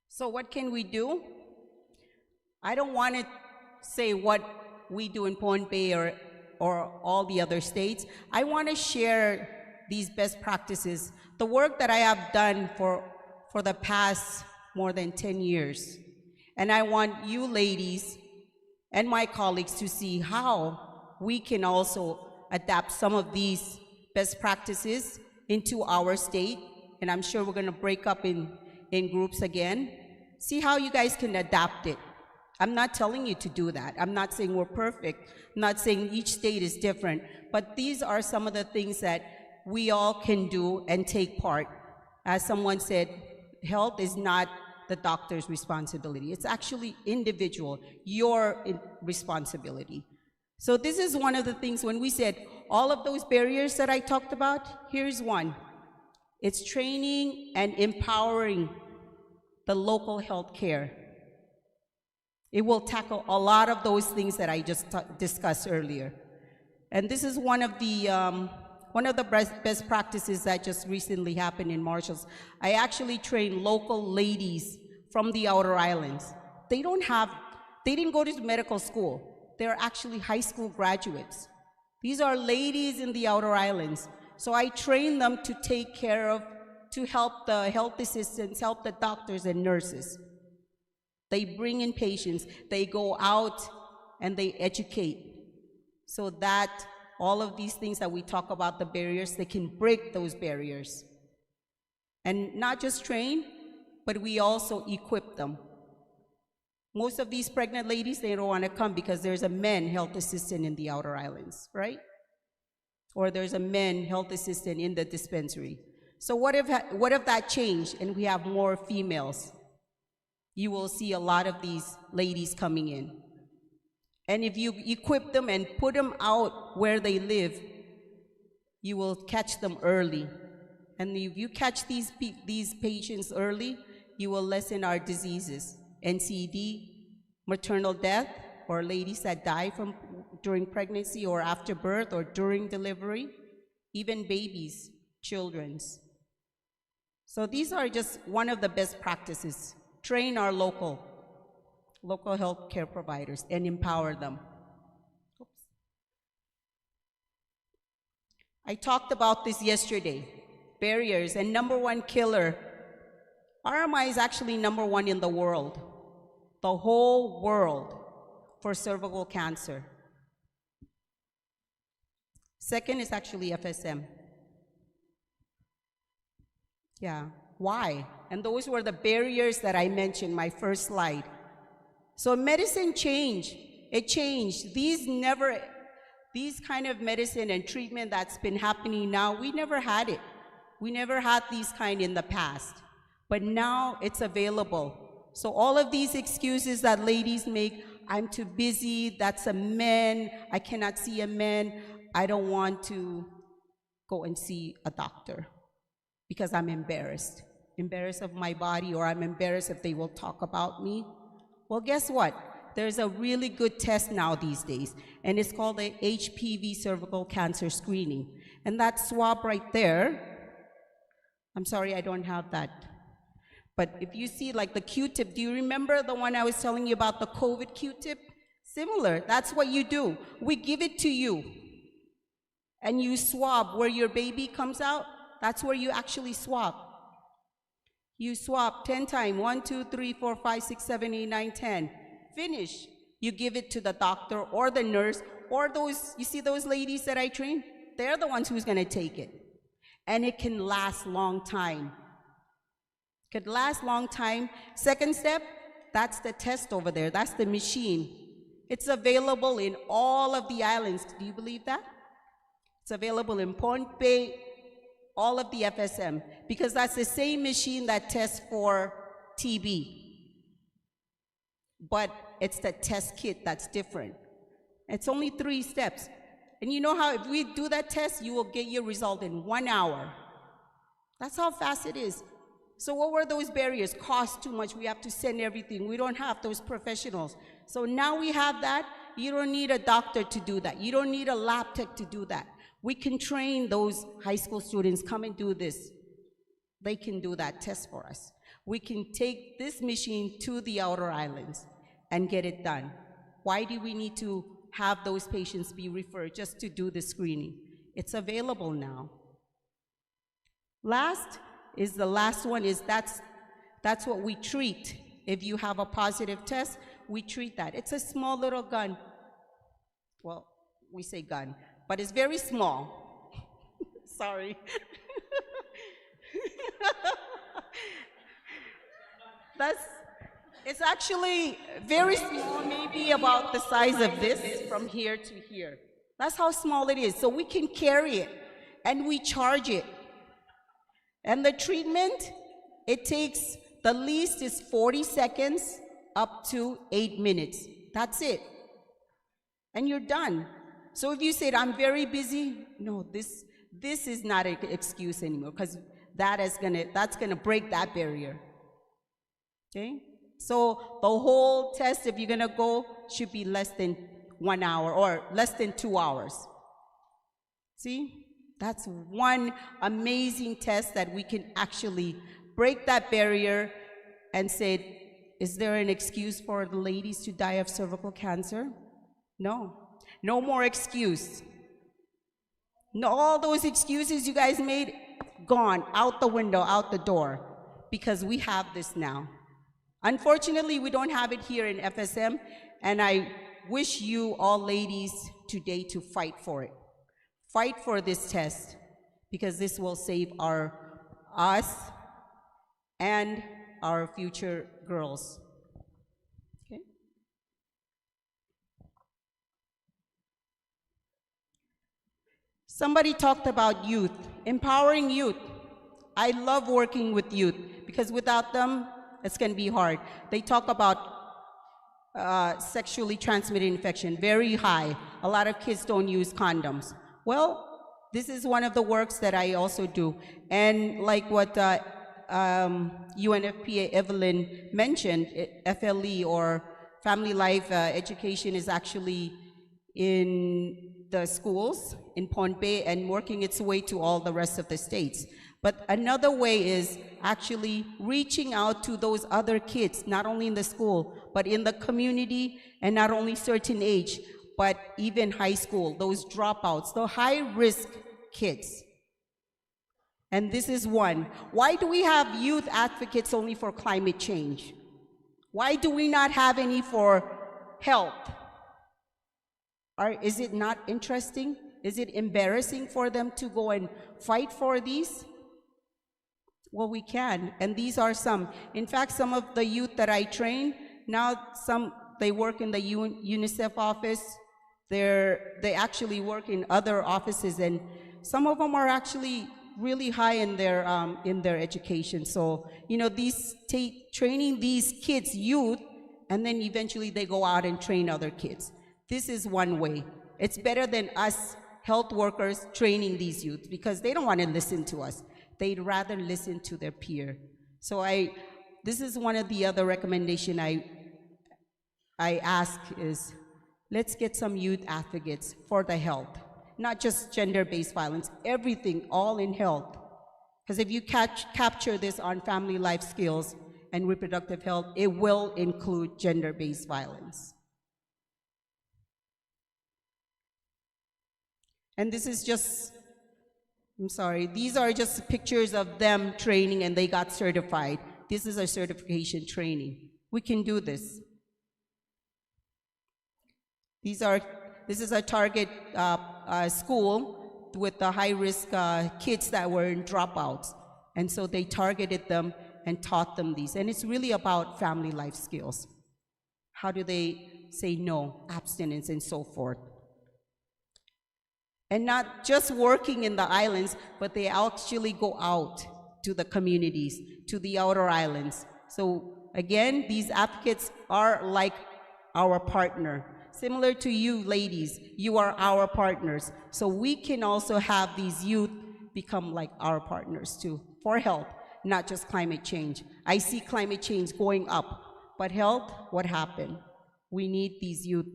So what can we do? I don't want to say what we do in Pohnpei or all the other states. I want to share these best practices. The work that I have done for the past more than 10 years. And I want you ladies and my colleagues to see how we can also adapt some of these best practices into our state. And I'm sure we're going to break up in groups again. See how you guys can adapt it. I'm not telling you to do that. I'm not saying we're perfect. I'm not saying each state is different. But these are some of the things that we all can do and take part. As someone said, health is not the doctor's responsibility. It's actually individual, your responsibility. So this is one of the things when we said all of those barriers that I talked about, here's one. It's training and empowering the local health care. It will tackle a lot of those things that I just discussed earlier. And this is one of the best practices that just recently happened in Marshalls. I actually trained local ladies from the outer islands. They didn't go to medical school. They're actually high school graduates. These are ladies in the outer islands. So I trained them to take care of, to help the health assistants, help the doctors and nurses. They bring in patients, they go out and they educate so that all of these things that we talk about, the barriers, they can break those barriers. And not just train, but we also equip them. Most of these pregnant ladies, they don't want to come because there's a men health assistant in the outer islands, right? Or there's a men health assistant in the dispensary. So what if that changed and we have more females? You will see a lot of these ladies coming in. And if you equip them and put them out where they live, you will catch them early. And if you catch these patients early, you will lessen our diseases. NCD, maternal death, or ladies that die during pregnancy or after birth or during delivery, even babies, children's. So these are just one of the best practices. Train our local health care providers and empower them. Oops. I talked about this yesterday, barriers, and #1 killer. RMI is actually #1 in the world, the whole world, for cervical cancer. Second is actually FSM. Yeah, why? And those were the barriers that I mentioned, my first slide. So medicine changed, it changed. These kind of medicine and treatment that's been happening now, we never had it. We never had these kind in the past, but now it's available. So all of these excuses that ladies make, I'm too busy, that's a man, I cannot see a man, I don't want to go and see a doctor because I'm embarrassed of my body, or I'm embarrassed if they will talk about me. Well, guess what? There's a really good test now these days, and it's called the HPV cervical cancer screening. And that swab right there, I'm sorry, I don't have that. But if you see like the Q-tip, do you remember the one I was telling you about, the COVID Q-tip? Similar, that's what you do. We give it to you, and you swab where your baby comes out. That's where you actually swab. You swab 10 times, 1, 2, 3, 4, 5, 6, 7, 8, 9, 10. Finish. You give it to the doctor or the nurse, or those, you see those ladies that I train? They're the ones who's gonna take it. And it can last long time. Could last long time. Second step, that's the test over there. That's the machine. It's available in all of the islands. Do you believe that? It's available in Pohnpei, all of the FSM, because that's the same machine that tests for TB. But it's the test kit that's different. It's only 3 steps. And you know how if we do that test, you will get your result in 1 hour. That's how fast it is. So what were those barriers? Cost too much, we have to send everything. We don't have those professionals. So now we have that. You don't need a doctor to do that. You don't need a lab tech to do that. We can train those high school students, come and do this. They can do that test for us. We can take this machine to the outer islands and get it done. Why do we need to have those patients be referred just to do the screening? It's available now. The last one is that's what we treat. If you have a positive test, we treat that. It's a small little gun. Well, we say gun, but it's very small. Sorry. It's actually very small, maybe about the size of this from here to here. That's how small it is. So we can carry it and we charge it. And the treatment, it takes, the least is 40 seconds up to 8 minutes. That's it. And you're done. So if you said, I'm very busy, no, this is not an excuse anymore, because that's gonna break that barrier. Okay? So the whole test, if you're gonna go, should be less than 1 hour or less than 2 hours. See? That's one amazing test that we can actually break that barrier and say, is there an excuse for the ladies to die of cervical cancer? No. No more excuse. No, all those excuses you guys made, gone, out the window, out the door, because we have this now. Unfortunately, we don't have it here in FSM, and I wish you all ladies today to fight for it. fight for this test, because this will save us and our future girls. Okay. Somebody talked about youth, empowering youth. I love working with youth because without them, it's going to be hard. They talk about sexually transmitted infection, very high. A lot of kids don't use condoms. Well, this is one of the works that I also do. And like what UNFPA Evelyn mentioned, FLE or Family Life Education is actually in the schools in Pohnpei and working its way to all the rest of the states. But another way is actually reaching out to those other kids, not only in the school, but in the community, and not only certain age, but even high school, those dropouts, the high-risk kids. And this is one. Why do we have youth advocates only for climate change? Why do we not have any for health? Is it not interesting? Is it embarrassing for them to go and fight for these? Well, we can, and these are some. In fact, some of the youth that I train, now they work in the UNICEF office. They actually work in other offices, and some of them are actually really high in their education. So, you know, training these kids, youth, and then eventually they go out and train other kids. This is one way. It's better than us health workers training these youth because they don't want to listen to us. They'd rather listen to their peer. So this is one of the other recommendation I ask is, let's get some youth advocates for the health, not just gender-based violence, everything, all in health. Because if you capture this on family life skills and reproductive health, it will include gender-based violence. And this is just, these are just pictures of them training and they got certified. This is a certification training. We can do this. This is a target school with the high-risk kids that were in dropouts. And so they targeted them and taught them these. And it's really about family life skills. How do they say no, abstinence, and so forth. And not just working in the islands, but they actually go out to the communities, to the outer islands. So again, these advocates are like our partner. Similar to you ladies, you are our partners. So we can also have these youth become like our partners too, for health, not just climate change. I see climate change going up, but health, what happened? We need these youth.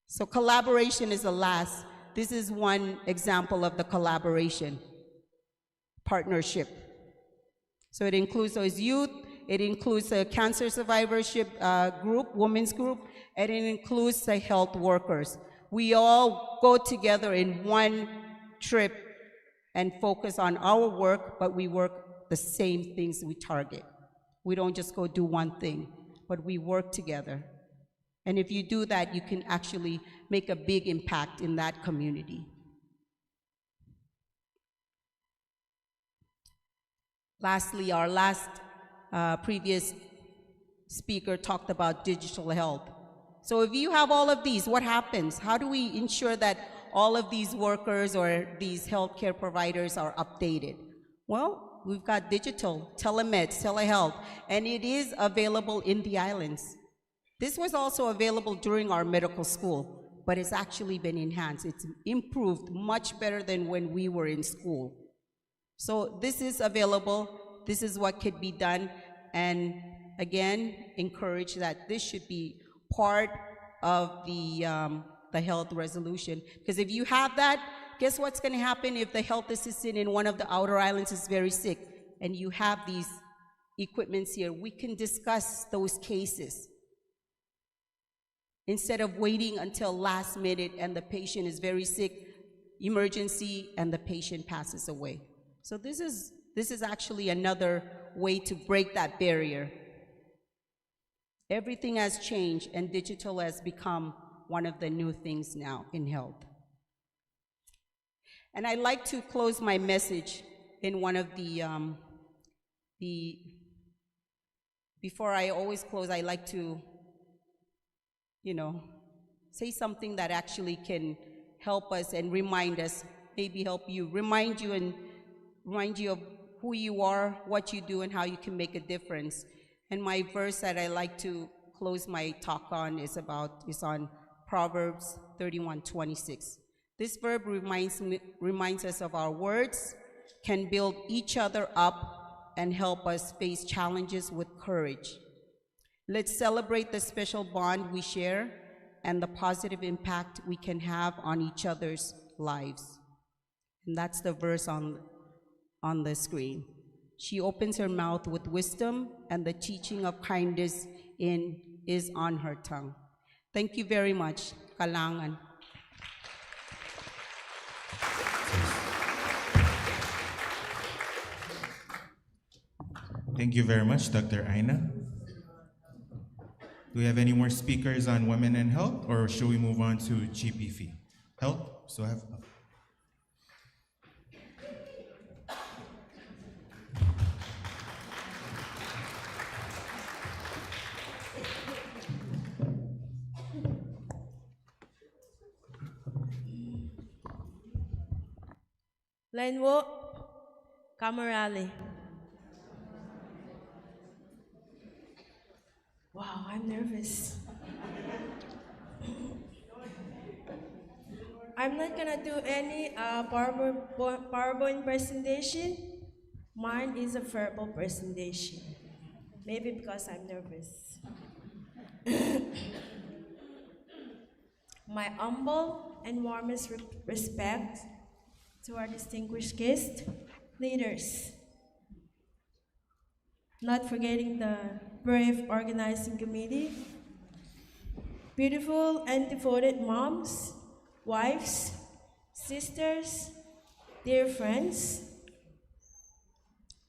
So collaboration is the last. This is one example of the collaboration, partnership. So it includes those youth, it includes a cancer survivorship group, women's group, and it includes the health workers. We all go together in one trip and focus on our work, but we work the same things we target. We don't just go do one thing, but we work together. And if you do that, you can actually make a big impact in that community. Lastly, our last previous speaker talked about digital health. So if you have all of these, what happens? How do we ensure that all of these workers or these healthcare providers are updated? Well, we've got digital, telemeds, telehealth, and it is available in the islands. This was also available during our medical school, but it's actually been enhanced. It's improved much better than when we were in school. So this is available. This is what could be done. And again, encourage that this should be part of the health resolution. Because if you have that, guess what's going to happen if the health assistant in one of the outer islands is very sick and you have these equipments here? We can discuss those cases instead of waiting until last minute and the patient is very sick, emergency, and the patient passes away. So this is actually another way to break that barrier. Everything has changed and digital has become one of the new things now in health. And I'd like to close my message in one of before I always close, I like to, say something that actually can help us and remind us, maybe help you, remind you of who you are, what you do, and how you can make a difference. And my verse that I like to close my talk on is on Proverbs 31:26. This verb reminds us of our words can build each other up and help us face challenges with courage. Let's celebrate the special bond we share and the positive impact we can have on each other's lives. And that's the verse on the screen. She opens her mouth with wisdom, and the teaching of kindness is on her tongue. Thank you very much. Kalangan. Thank you very much, Dr. Aina. Do we have any more speakers on women and health, or should we move on to GPF? Health? So I have. Lenwo Kamarali. Wow, I'm nervous. I'm not gonna do any PowerPoint presentation. Mine is a verbal presentation. Maybe because I'm nervous. My humble and warmest respect to our distinguished guests, leaders, not forgetting the brave organizing committee, beautiful and devoted moms, wives, sisters, dear friends,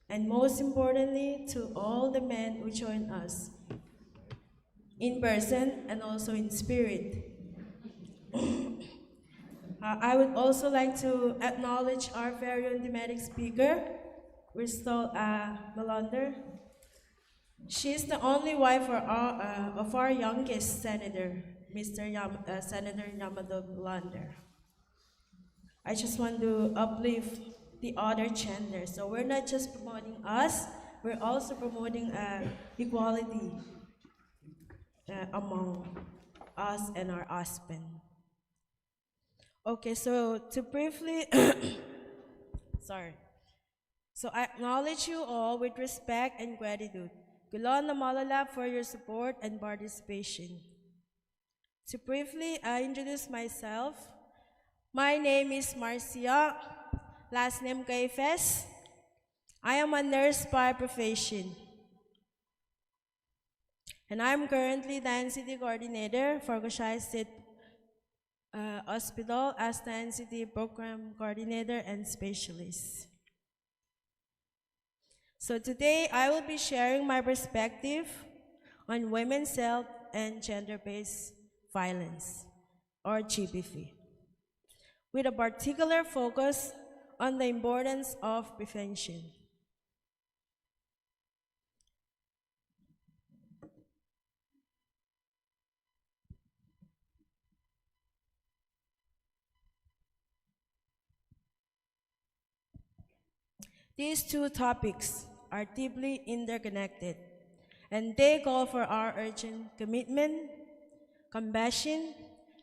and most importantly, to all the men who join us in person and also in spirit. I would also like to acknowledge our very own Thematic speaker, Crystal Melander. She's the only wife of our youngest senator, Senator Yamado Melander. I just want to uplift the other gender. So we're not just promoting us, we're also promoting equality among us and our husband. Okay, so to briefly, So I acknowledge you all with respect and gratitude. Gulon na Malala for your support and participation. To briefly introduce myself, my name is Marcia, last name Kaifes. I am a nurse by profession. And I'm currently the NCT coordinator for Kosrae State Hospital as the NCT program coordinator and specialist. So today I will be sharing my perspective on women's health and gender-based violence, or GBV, with a particular focus on the importance of prevention. These two topics are deeply interconnected, and they call for our urgent commitment, compassion,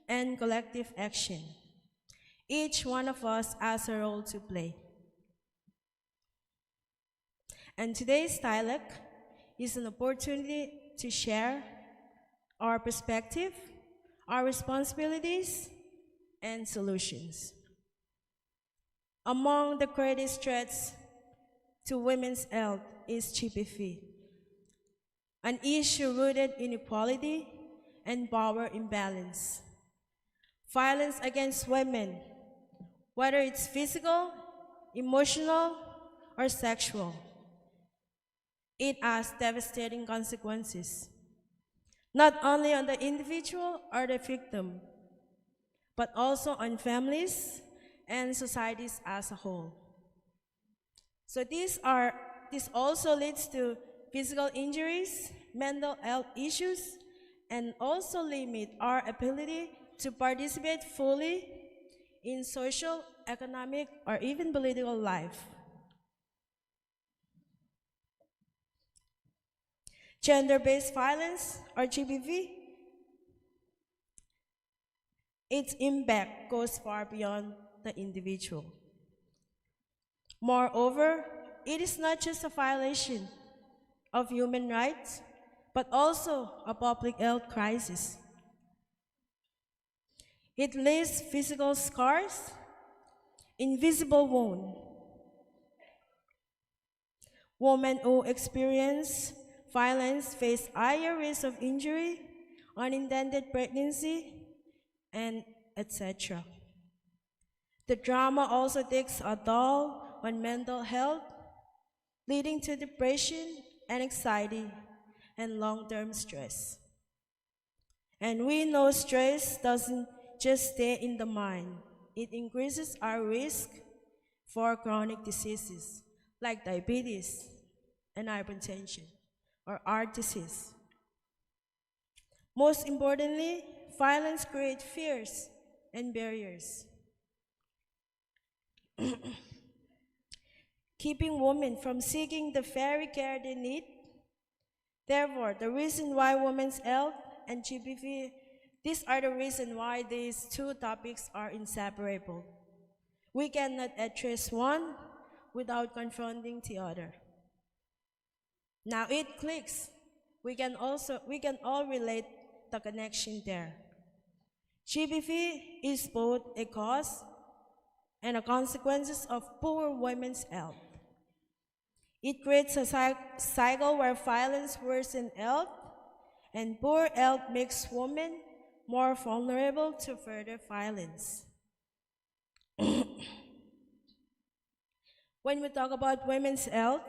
and collective action. Each one of us has a role to play. And today's dialogue is an opportunity to share our perspective, our responsibilities, and solutions. Among the greatest threats to women's health is GBV, an issue rooted in inequality and power imbalance. Violence against women, whether it's physical, emotional, or sexual, it has devastating consequences. not only on the individual or the victim, but also on families and societies as a whole. So this also leads to physical injuries, mental health issues, and also limit our ability to participate fully in social, economic, or even political life. Gender-based violence, or GBV, its impact goes far beyond the individual. Moreover, it is not just a violation of human rights, but also a public health crisis. It leaves physical scars, invisible wounds. Women who experience violence face higher risk of injury, unintended pregnancy, and etc. The drama also takes a toll on mental health, leading to depression and anxiety and long-term stress. And we know stress doesn't just stay in the mind. It increases our risk for chronic diseases like diabetes and hypertension or heart disease. Most importantly, violence creates fears and barriers, keeping women from seeking the very care they need. Therefore, the reason why women's health and GBV, these are the reasons why these two topics are inseparable. We cannot address one without confronting the other. Now it clicks. We can all relate the connection there. GBV is both a cause and a consequence of poor women's health. It creates a cycle where violence worsens health, and poor health makes women more vulnerable to further violence. When we talk about women's health,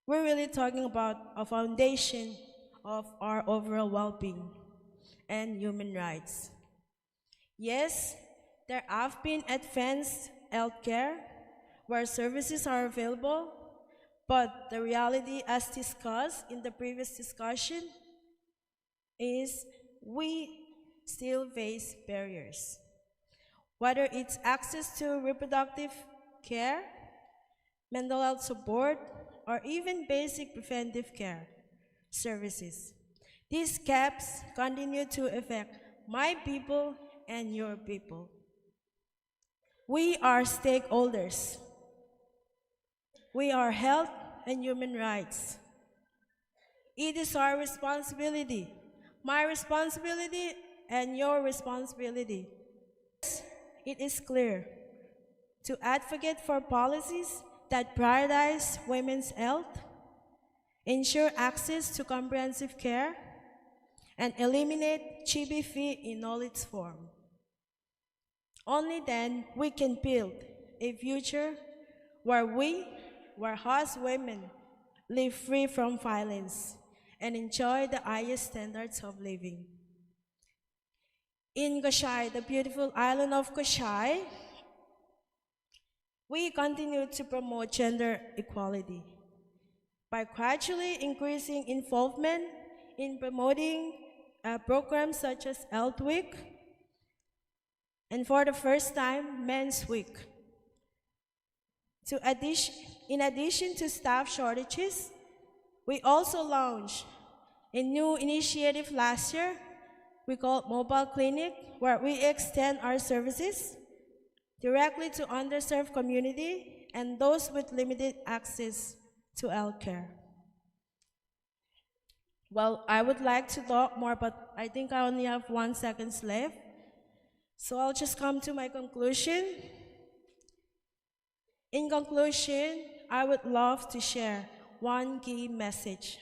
we're really talking about a foundation of our overall well-being and human rights. Yes, there have been advanced healthcare where services are available, but the reality, as discussed in the previous discussion, is we still face barriers. Whether it's access to reproductive care, mental health support, or even basic preventive care services. These gaps continue to affect my people and your people. We are stakeholders. We are health and human rights. It is our responsibility, my responsibility, and your responsibility. It is clear to advocate for policies that prioritize women's health, ensure access to comprehensive care, and eliminate GBV in all its form. Only then we can build a future where us women live free from violence and enjoy the highest standards of living. In Kosrae, the beautiful island of Kosrae, we continue to promote gender equality by gradually increasing involvement in promoting programs such as Health Week, and for the first time, Men's Week. In addition to staff shortages, we also launched a new initiative last year we call Mobile Clinic, where we extend our services directly to underserved community and those with limited access to healthcare. Well, I would like to talk more, but I think I only have 1 second left. So I'll just come to my conclusion. In conclusion, I would love to share one key message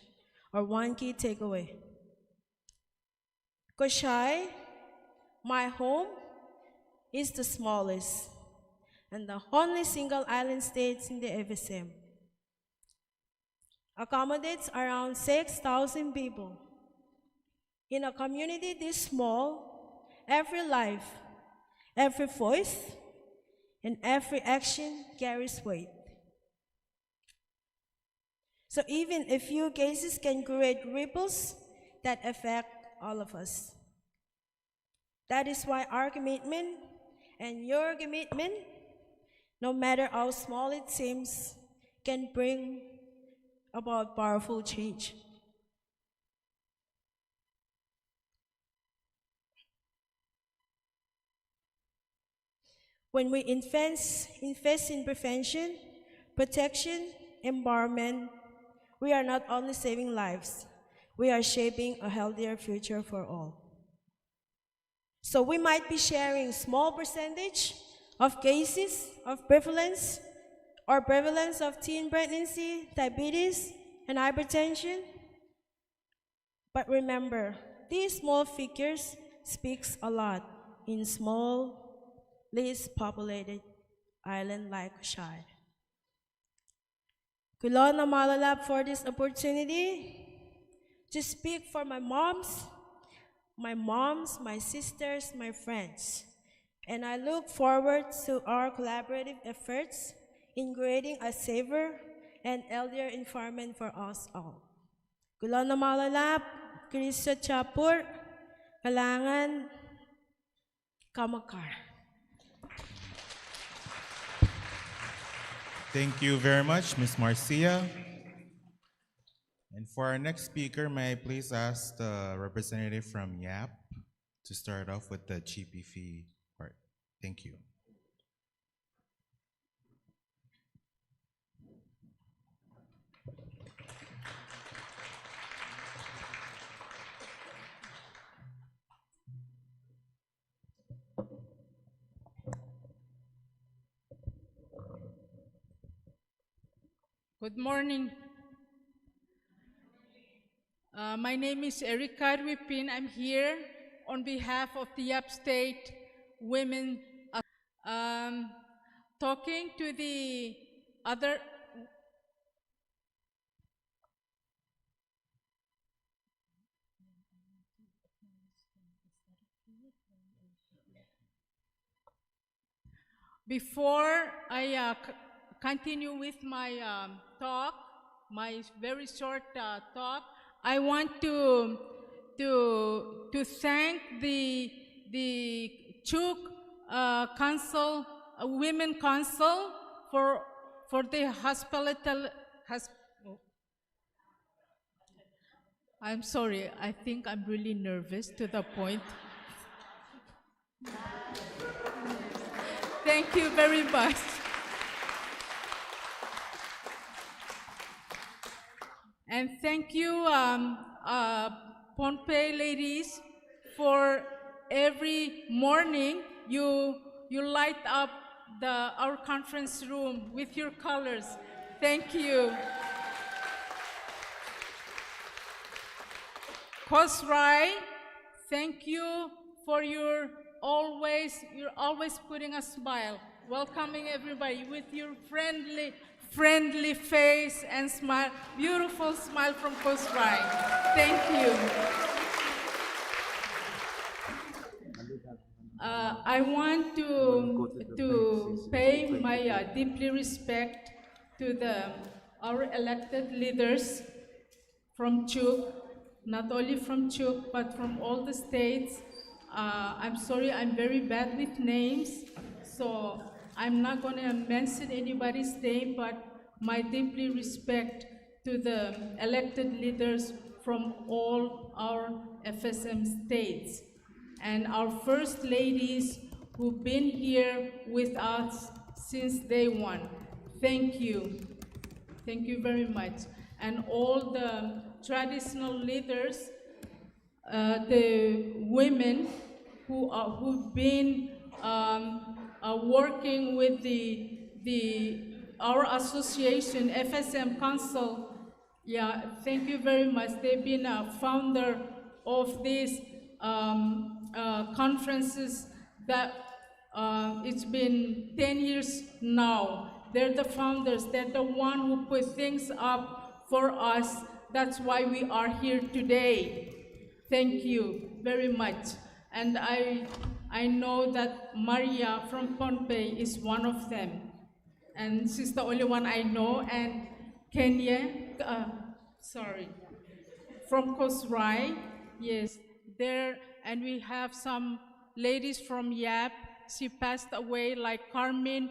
or one key takeaway. Kosrae, my home, is the smallest and the only single island state in the FSM. accommodates around 6,000 people. In a community this small, every life, every voice, and every action carries weight. So even a few cases can create ripples that affect all of us. That is why our commitment and your commitment, no matter how small it seems, can bring about powerful change. When we invest in prevention, protection, empowerment, we are not only saving lives, we are shaping a healthier future for all. So we might be sharing small percentage of cases of prevalence of teen pregnancy, diabetes, and hypertension. But remember, these small figures speaks a lot in small, least populated island like Kosrae. Kulo na malalap for this opportunity to speak for my moms, my sisters, my friends. And I look forward to our collaborative efforts in creating a safer and healthier environment for us all. Kulo na malalap, Kristo Chapur, Kalangan, Kamakar. Thank you very much, Ms. Marcia. And for our next speaker, may I please ask the representative from Yap to start off with the GPF part. Thank you. Good morning. My name is Erika Wipin. I'm here on behalf of the Yap State Women, talking to the other. Before I continue with my talk, my very short talk, I want to thank the Chuuk Council, Women Council, for the hospital. I'm sorry, I think I'm really nervous to the point. Thank you very much. And thank you, Pohnpei ladies, for every morning you light up our conference room with your colors. Thank you. Kosrae, thank you for you're always putting a smile, welcoming everybody with your friendly face and smile, beautiful smile from Kosrae. Thank you. I want to pay my deeply respect to our elected leaders from Chuuk, not only from Chuuk, but from all the states. I'm sorry, I'm very bad with names, so I'm not going to mention anybody's name, but my deeply respect to the elected leaders from all our FSM states and our first ladies who've been here with us since day one. Thank you. Thank you very much. And all the traditional leaders, the women who've been working with our association, FSM Council. Yeah, thank you very much. They've been a founder of these conferences that it's been 10 years now. They're the founders. They're the one who put things up for us. That's why we are here today. Thank you very much. And I know that Maria from Pohnpei is one of them. And she's the only one I know. And Kenya, from Kosrae, yes, there. And we have some ladies from Yap. She passed away, like Carmen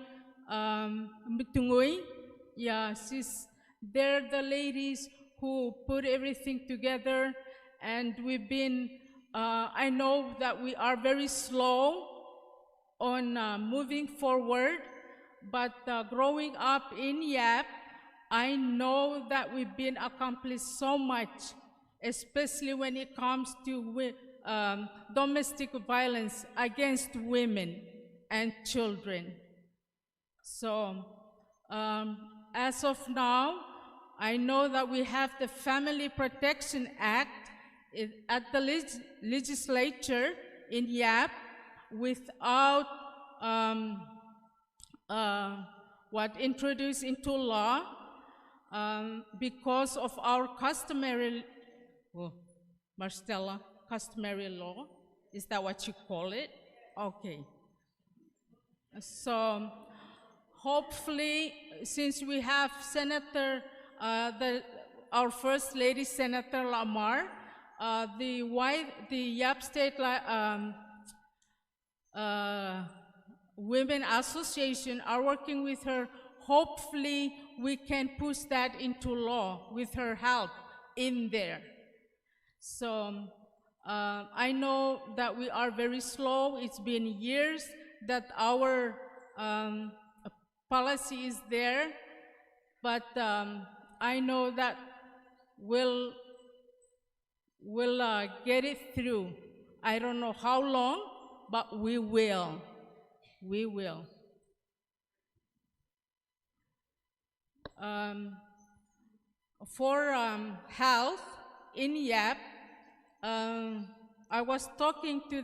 Mutungui. Yeah, they're the ladies who put everything together, and we've been, I know that we are very slow on moving forward, but growing up in Yap, I know that we've been accomplished so much, especially when it comes to domestic violence against women and children. So as of now, I know that we have the Family Protection Act at the legislature in Yap without introduced into law because of our customary, Marstella, customary law. Is that what you call it? Okay. So hopefully, since we have Senator, our First Lady, Senator Lamar, the Yap State Women Association are working with her. Hopefully, we can push that into law with her help in there. So I know that we are very slow. It's been years that our policy is there, but I know that we'll get it through. I don't know how long, but we will. We will. For health in Yap, I was talking to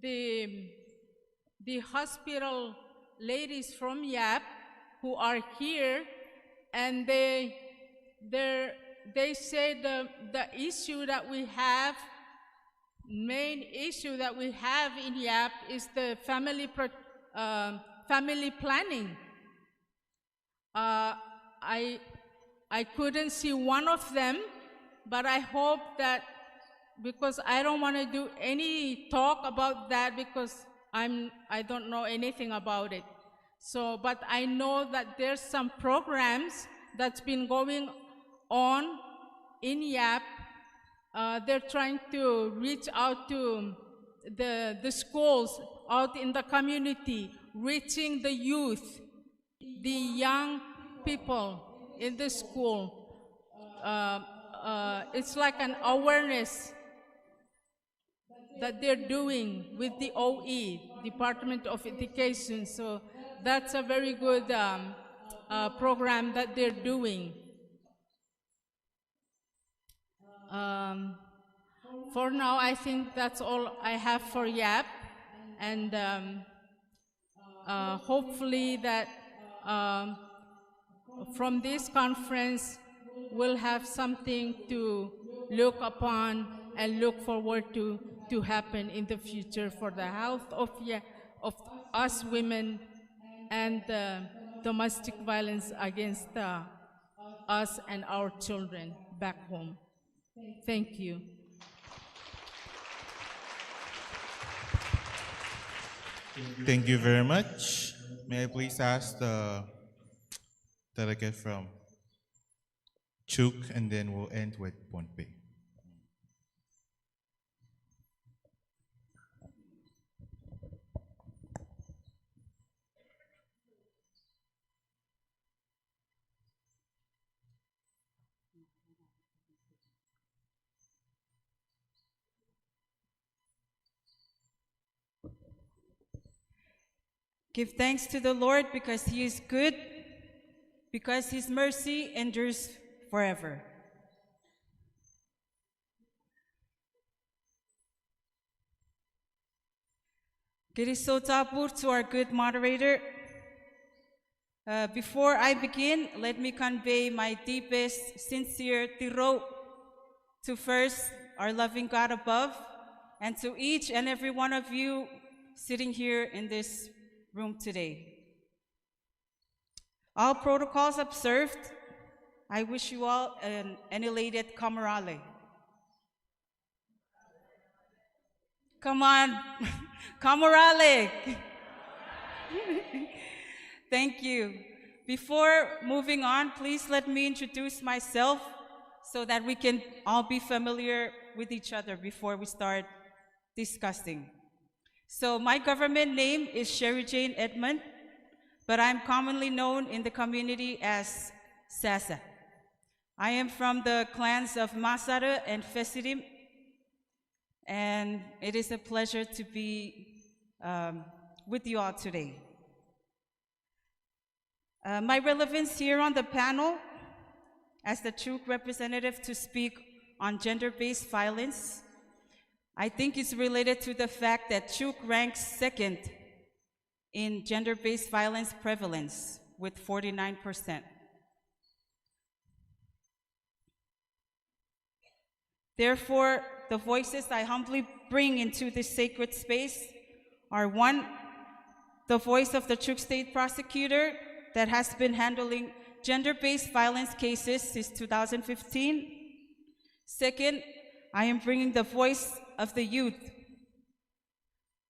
the hospital ladies from Yap who are here, and they say the issue that we have, main issue that we have in Yap is the family planning. I couldn't see one of them, but I hope that, because I don't want to do any talk about that because I don't know anything about it. So, but I know that there's some programs that's been going on in Yap. They're trying to reach out to the schools out in the community, reaching the youth, the young people in the school. It's like an awareness that they're doing with the OE, Department of Education. So that's a very good program that they're doing. For now, I think that's all I have for Yap, and hopefully that from this conference we'll have something to look upon and look forward to happen in the future for the health of us women and domestic violence against us and our children back home. Thank you. Thank you very much. May I please ask the delegate from Chuuk, and then we'll end with Pohnpei. Give thanks to the Lord because He is good, because His mercy endures forever. Girisotapur to our good moderator. Before I begin, let me convey my deepest, sincere tiro to first our loving God above, and to each and every one of you sitting here in this room today. All protocols observed, I wish you all an elated Kamarale. Come on, Kamarale. Thank you. Before moving on, please let me introduce myself so that we can all be familiar with each other before we start discussing. So my government name is Sherry Jane Edmond, but I'm commonly known in the community as Sasa. I am from the clans of Masara and Fesirim, and it is a pleasure to be with you all today. My relevance here on the panel as the Chuuk representative to speak on gender-based violence, I think is related to the fact that Chuuk ranks second in gender-based violence prevalence with 49%. Therefore, the voices I humbly bring into this sacred space are: one, the voice of the Chuuk State Prosecutor that has been handling gender-based violence cases since 2015. Second, I am bringing the voice of the youth.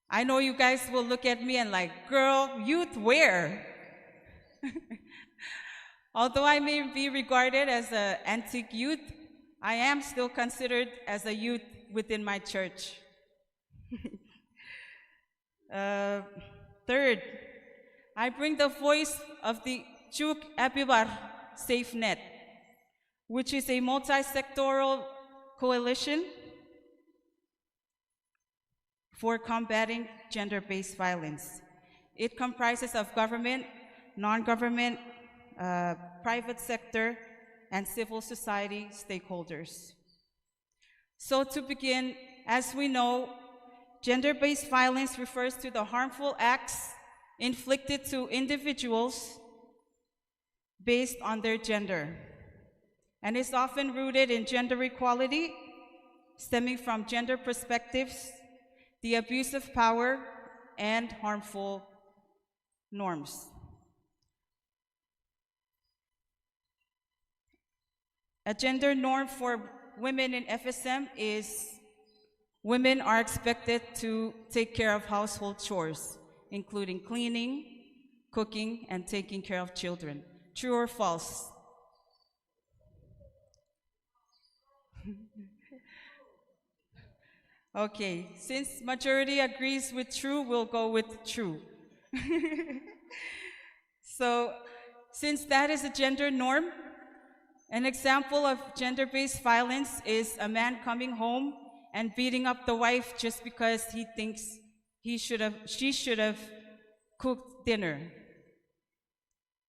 I know you guys will look at me and like, girl, youth where? Although I may be regarded as an antique youth, I am still considered as a youth within my church. Third, I bring the voice of the Chuuk Apibar Safe Net, which is a multi-sectoral coalition for combating gender-based violence. It comprises of government, non-government, private sector, and civil society stakeholders. So to begin, as we know, gender-based violence refers to the harmful acts inflicted to individuals based on their gender, and is often rooted in gender equality, stemming from gender perspectives, the abuse of power, and harmful norms. A gender norm for women in FSM is women are expected to take care of household chores, including cleaning, cooking, and taking care of children. True or false? Okay, since majority agrees with true, we'll go with true. So, since that is a gender norm, an example of gender-based violence is a man coming home and beating up the wife just because he thinks she should have cooked dinner.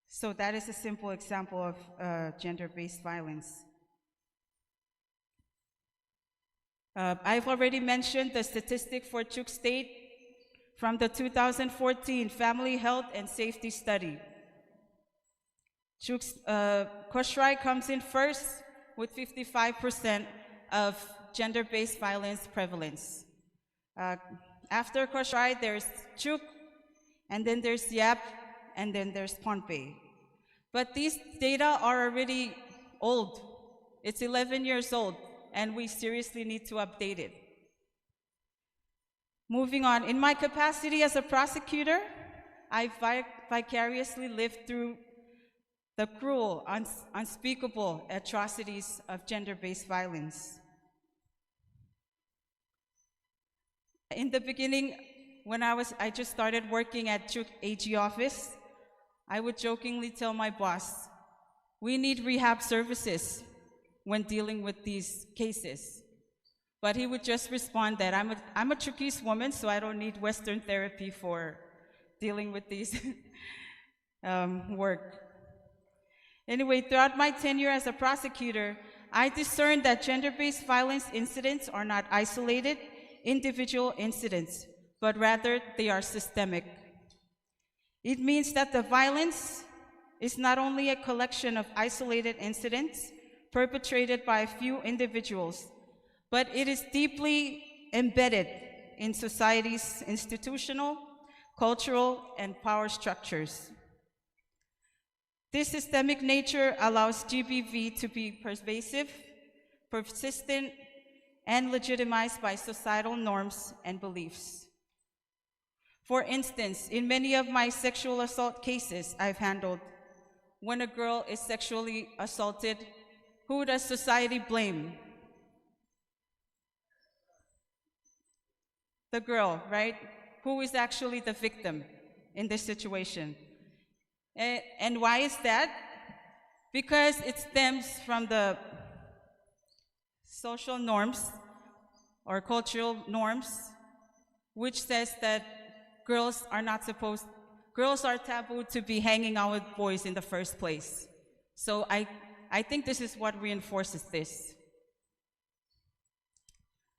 So that is a simple example of gender-based violence. I've already mentioned the statistic for Chuuk State from the 2014 Family Health and Safety Study. Kosrae comes in first with 55% of gender-based violence prevalence. After Kosrae, there's Chuuk, and then there's Yap, and then there's Pohnpei. But these data are already old. It's 11 years old, and we seriously need to update it. Moving on, in my capacity as a prosecutor, I vicariously lived through the cruel, unspeakable atrocities of gender-based violence. In the beginning, when I just started working at Chuuk AG office, I would jokingly tell my boss, we need rehab services when dealing with these cases. But he would just respond that I'm a Chuukese woman, so I don't need Western therapy for dealing with these work. Anyway, throughout my tenure as a prosecutor, I discerned that gender-based violence incidents are not isolated, individual incidents, but rather they are systemic. It means that the violence is not only a collection of isolated incidents perpetrated by a few individuals, but it is deeply embedded in society's institutional, cultural, and power structures. This systemic nature allows GBV to be pervasive, persistent, and legitimized by societal norms and beliefs. For instance, in many of my sexual assault cases I've handled, when a girl is sexually assaulted, who does society blame? The girl, right? Who is actually the victim in this situation? And why is that? Because it stems from the social norms or cultural norms, which says that girls are taboo to be hanging out with boys in the first place. So I think this is what reinforces this.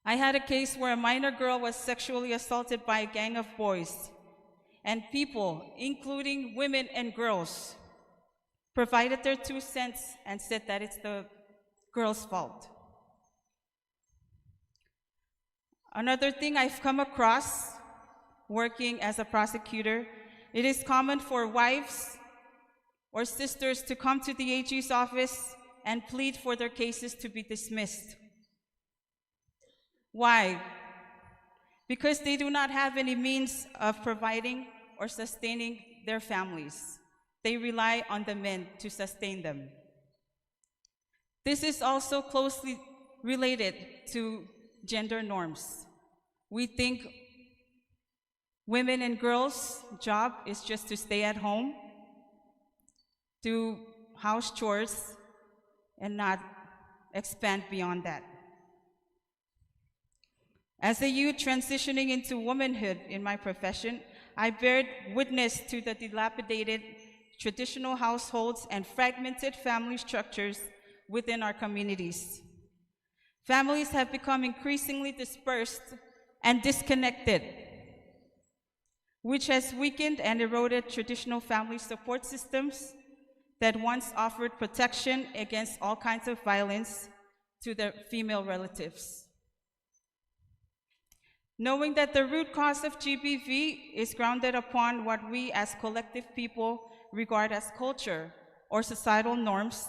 I had a case where a minor girl was sexually assaulted by a gang of boys, and people, including women and girls, provided their 2 cents and said that it's the girl's fault. Another thing I've come across working as a prosecutor, it is common for wives or sisters to come to the AG's office and plead for their cases to be dismissed. Why? Because they do not have any means of providing or sustaining their families. They rely on the men to sustain them. This is also closely related to gender norms. We think women and girls' job is just to stay at home, do house chores, and not expand beyond that. As a youth transitioning into womanhood in my profession, I bear witness to the dilapidated traditional households and fragmented family structures within our communities. Families have become increasingly dispersed and disconnected, which has weakened and eroded traditional family support systems that once offered protection against all kinds of violence to their female relatives. Knowing that the root cause of GBV is grounded upon what we as collective people regard as culture or societal norms,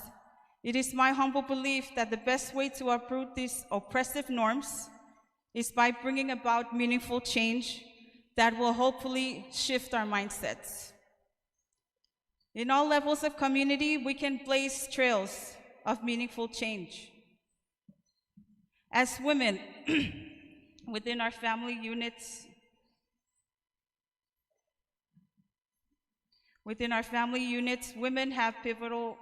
it is my humble belief that the best way to uproot these oppressive norms is by bringing about meaningful change that will hopefully shift our mindsets. In all levels of community, we can blaze trails of meaningful change. As women, within our family units, women have pivotal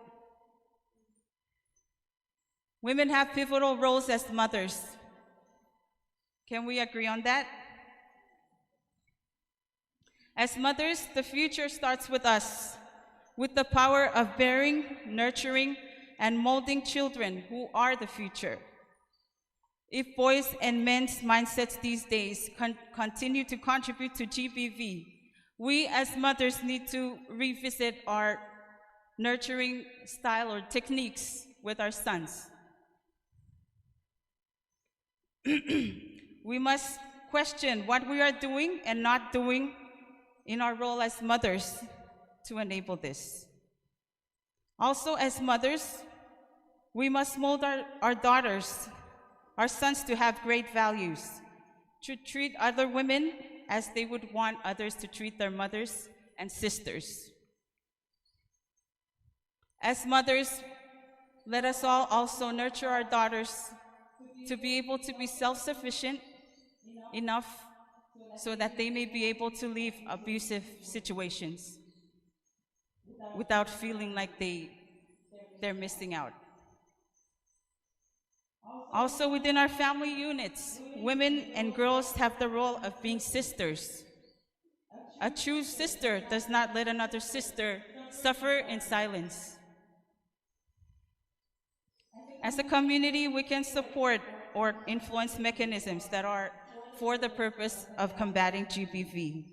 roles as mothers. Can we agree on that? As mothers, the future starts with us, with the power of bearing, nurturing, and molding children who are the future. If boys and men's mindsets these days continue to contribute to GBV, we as mothers need to revisit our nurturing style or techniques with our sons. We must question what we are doing and not doing in our role as mothers to enable this. Also, as mothers, we must mold our daughters, our sons to have great values, to treat other women as they would want others to treat their mothers and sisters. As mothers, let us all also nurture our daughters to be able to be self-sufficient enough so that they may be able to leave abusive situations without feeling like they're missing out. Also within our family units, women and girls have the role of being sisters. A true sister does not let another sister suffer in silence. As a community, we can support or influence mechanisms that are for the purpose of combating GBV.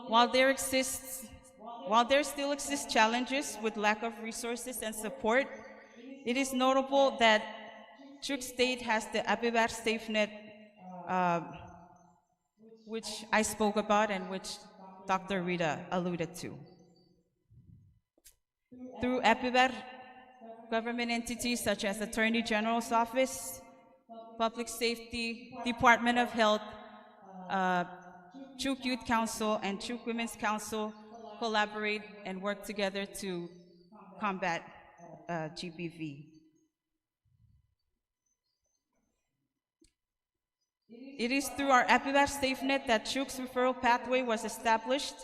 While there exists While there still exist challenges with lack of resources and support, it is notable that Chuuk State has the Apibar SafeNet, which I spoke about and which Dr. Rita alluded to. Through Apibar, government entities such as Attorney General's Office, Public Safety, Department of Health, Chuuk Youth Council, and Chuuk Women's Council collaborate and work together to combat GBV. It is through our Apibar SafeNet that Chuuk's referral pathway was established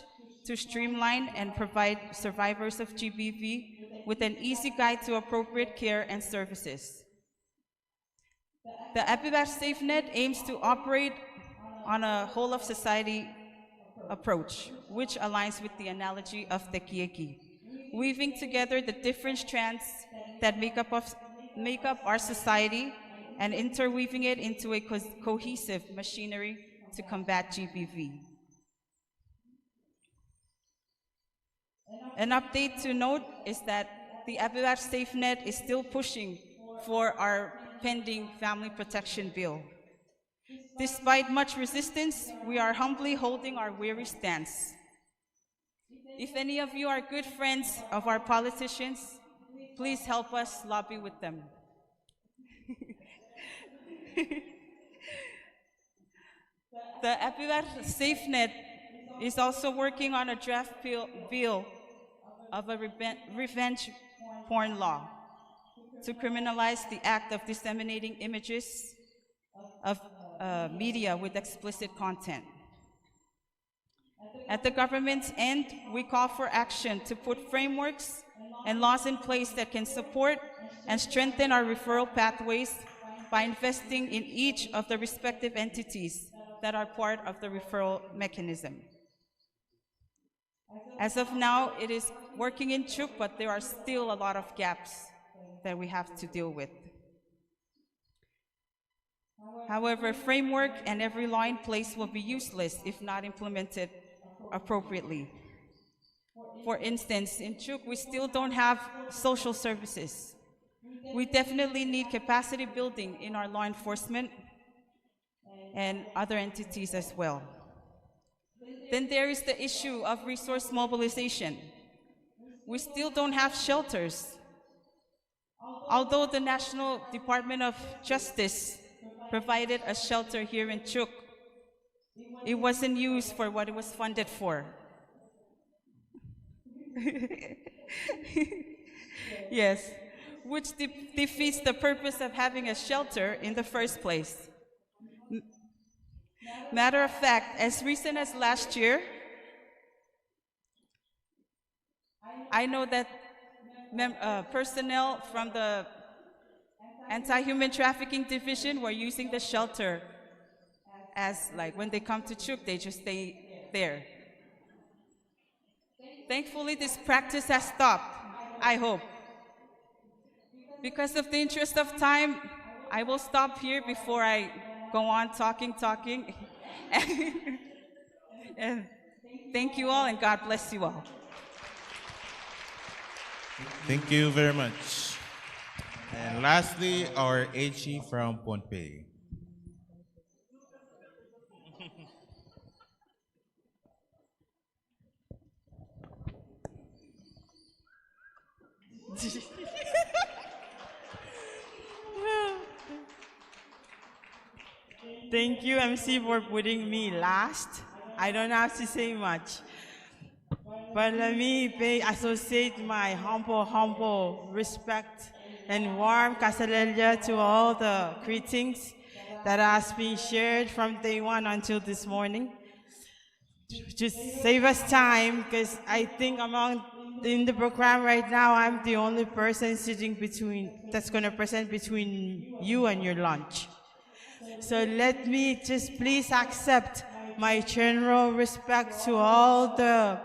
to streamline and provide survivors of GBV with an easy guide to appropriate care and services. The Apibar SafeNet aims to operate on a whole-of-society approach, which aligns with the analogy of the KIEKI, weaving together the different strands that make up our society and interweaving it into a cohesive machinery to combat GBV. An update to note is that the Apibar SafeNet is still pushing for our pending Family Protection Bill. Despite much resistance, we are humbly holding our weary stance. If any of you are good friends of our politicians, please help us lobby with them. The Apibar SafeNet is also working on a draft bill of a revenge porn law to criminalize the act of disseminating images of media with explicit content. At the government's end, we call for action to put frameworks and laws in place that can support and strengthen our referral pathways by investing in each of the respective entities that are part of the referral mechanism. As of now, it is working in Chuuk, but there are still a lot of gaps that we have to deal with. However, framework and every law in place will be useless if not implemented appropriately. For instance, in Chuuk, we still don't have social services. We definitely need capacity building in our law enforcement and other entities as well. Then there is the issue of resource mobilization. We still don't have shelters. Although the National Department of Justice provided a shelter here in Chuuk, it wasn't used for what it was funded for. Yes, which defeats the purpose of having a shelter in the first place. Matter of fact, as recent as last year, I know that personnel from the Anti-Human Trafficking Division were using the shelter as, like, when they come to Chuuk, they just stay there. Thankfully, this practice has stopped, I hope. Because of the interest of time, I will stop here before I go on talking. And thank you all, and God bless you all. Thank you very much. And lastly, our HE from Pohnpei. Thank you, MC, for putting me last. I don't have to say much. But let me associate my humble respect and warm kasalelia to all the greetings that has been shared from day one until this morning. Just save us time, because I think in the program right now, I'm the only person sitting that's going to present between you and your lunch. So let me just please accept my general respect to all the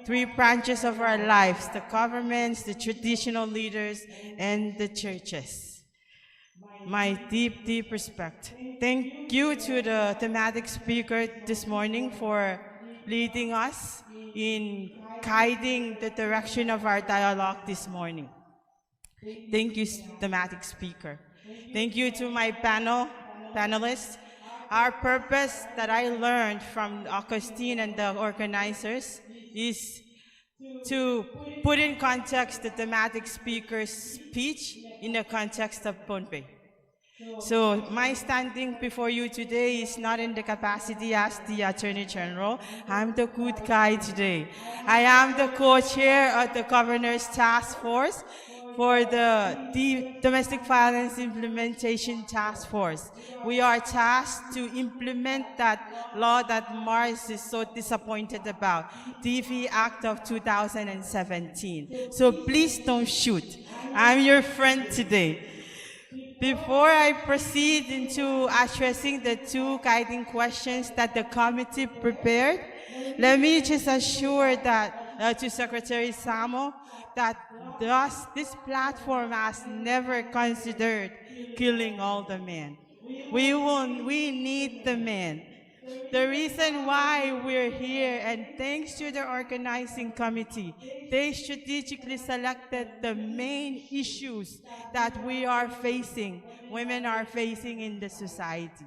three branches of our lives: the governments, the traditional leaders, and the churches. My deep respect. Thank you to the thematic speaker this morning for leading us in guiding the direction of our dialogue this morning. Thank you, thematic speaker. Thank you to my panelists. Our purpose that I learned from Augustine and the organizers is to put in context the thematic speaker's speech in the context of Pohnpei. So my standing before you today is not in the capacity as the Attorney General. I'm the good guy today. I am the co-chair of the Governor's Task Force for the Domestic Violence Implementation Task Force. We are tasked to implement that law that Mars is so disappointed about, DV Act of 2017. So please don't shoot. I'm your friend today. Before I proceed into addressing the two guiding questions that the committee prepared, let me just assure that to Secretary Samo that this platform has never considered killing all the men. We need the men. The reason why we're here, and thanks to the organizing committee, they strategically selected the main issues that we are facing, women are facing in the society.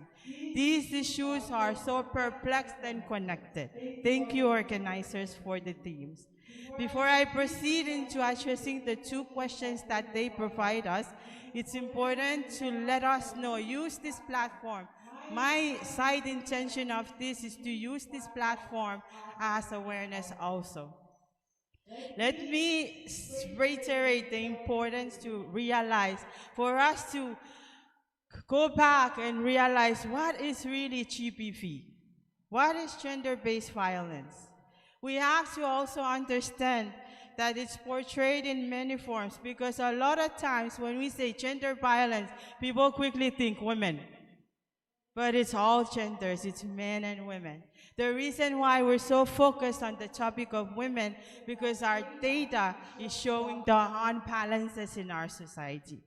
These issues are so perplexed and connected. Thank you, organizers, for the themes. Before I proceed into addressing the two questions that they provide us, it's important to let us know, use this platform. My side intention of this is to use this platform as awareness also. Let me reiterate the importance to realize, for us to go back and realize what is really GBV, what is gender-based violence. We have to also understand that it's portrayed in many forms, because a lot of times when we say gender violence, people quickly think women. But it's all genders, it's men and women. The reason why we're so focused on the topic of women, because our data is showing the unbalances in our society.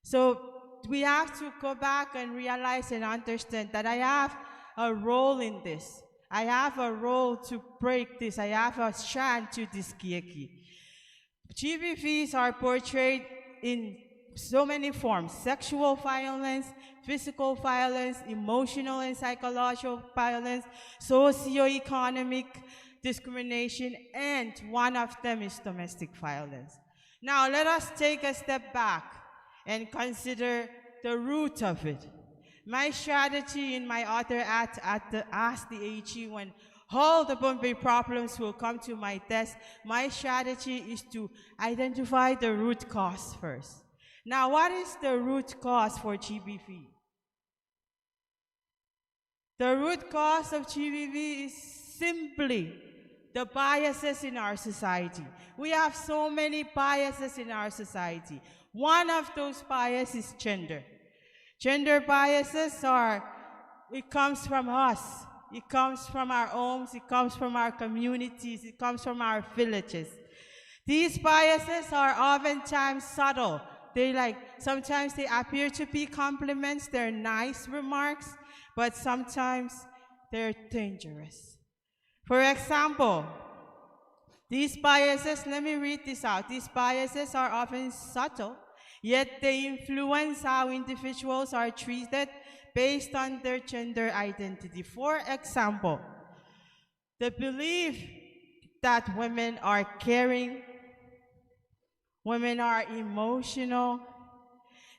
So we have to go back and realize and understand that I have a role in this. I have a role to break this. I have a strand to this KIEKI. GBVs are portrayed in so many forms: sexual violence, physical violence, emotional and psychological violence, socioeconomic discrimination, and one of them is domestic violence. Now let us take a step back and consider the root of it. My strategy in my other act at the Ask the AG, when all the Pohnpei problems will come to my desk, my strategy is to identify the root cause first. Now, what is the root cause for GBV? The root cause of GBV is simply the biases in our society. We have so many biases in our society. One of those biases is gender. Gender biases it comes from us. It comes from our homes, it comes from our communities, it comes from our villages. These biases are oftentimes subtle. Sometimes they appear to be compliments, they're nice remarks, but sometimes they're dangerous. For example, these biases, let me read this out. These biases are often subtle, yet they influence how individuals are treated based on their gender identity. For example, the belief that women are caring, women are emotional,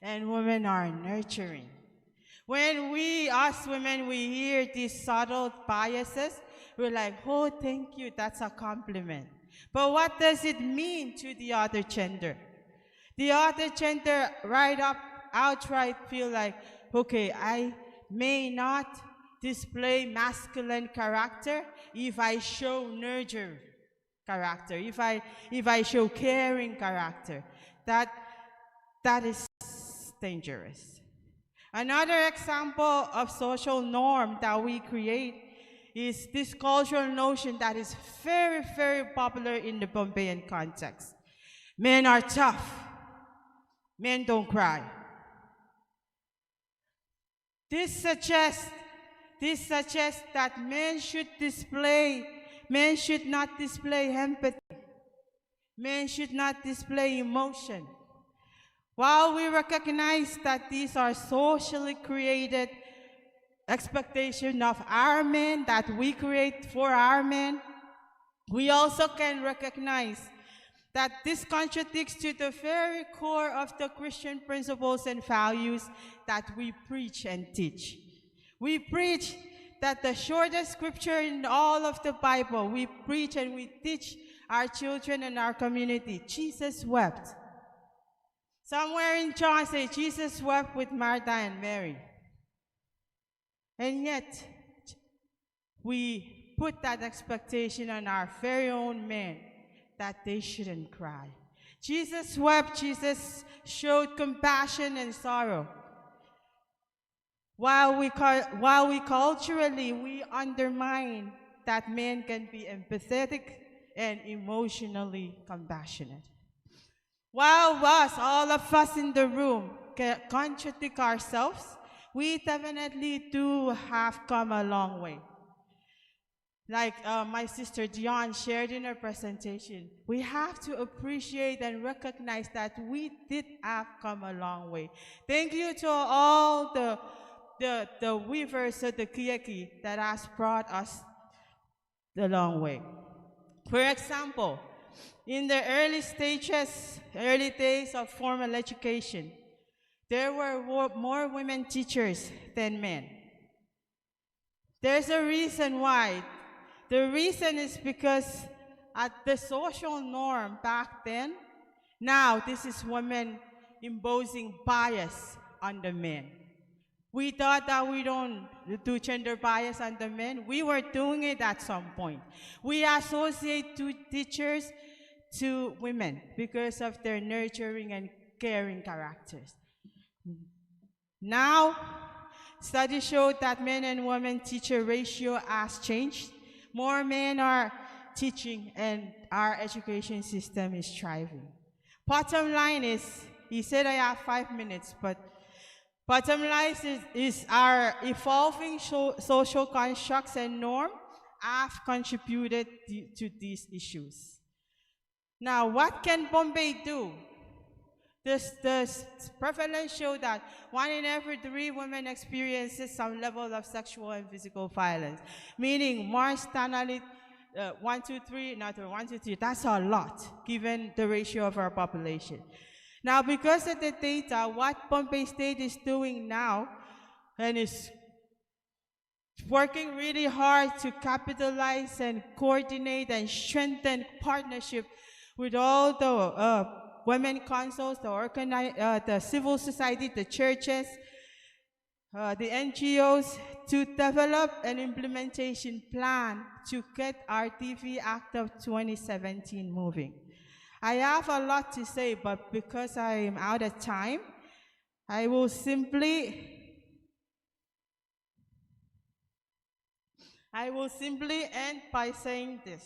and women are nurturing. When we, as women, we hear these subtle biases, we're like, oh, thank you, that's a compliment. But what does it mean to the other gender? The other gender outright feel like, okay, I may not display masculine character if I show nurture character, if I show caring character. That is dangerous. Another example of social norm that we create is this cultural notion that is very, very popular in the Pohnpeian context. Men are tough. Men don't cry. This suggests that men should display Men should not display empathy. Men should not display emotion. While we recognize that these are socially created expectations of our men that we create for our men, we also can recognize that this contradicts to the very core of the Christian principles and values that we preach and teach. We preach that the shortest scripture in all of the Bible, we preach and we teach our children and our community, Jesus wept. Somewhere in John says Jesus wept with Martha and Mary. And yet, we put that expectation on our very own men that they shouldn't cry. Jesus wept, Jesus showed compassion and sorrow. While we culturally, we undermine that men can be empathetic and emotionally compassionate. While all of us in the room can contradict ourselves, we definitely do have come a long way. Like my sister Dion shared in her presentation, we have to appreciate and recognize that we did have come a long way. Thank you to all the weavers of the KIEKI that has brought us the long way. For example, in the early days of formal education, there were more women teachers than men. There's a reason why. The reason is because at the social norm back then, now this is women imposing bias on the men. We thought that we don't do gender bias on the men. We were doing it at some point. We associate teachers to women because of their nurturing and caring characters. Now, studies show that men and women teacher ratio has changed. More men are teaching and our education system is thriving. Bottom line is, he said I have 5 minutes, but bottom line is our evolving social constructs and norms have contributed to these issues. Now, what can Pohnpei do? The prevalence show that 1 in every 3 women experiences some level of sexual and physical violence, meaning more standardly 1, 2, 3, not 1, 2, 3. That's a lot, given the ratio of our population. Now, because of the data, what Pohnpei State is doing now, and is working really hard to capitalize and coordinate and strengthen partnership with all the women councils, the civil society, the churches, the NGOs, to develop an implementation plan to get our TV Act of 2017 moving. I have a lot to say, but because I am out of time, I will simply end by saying this.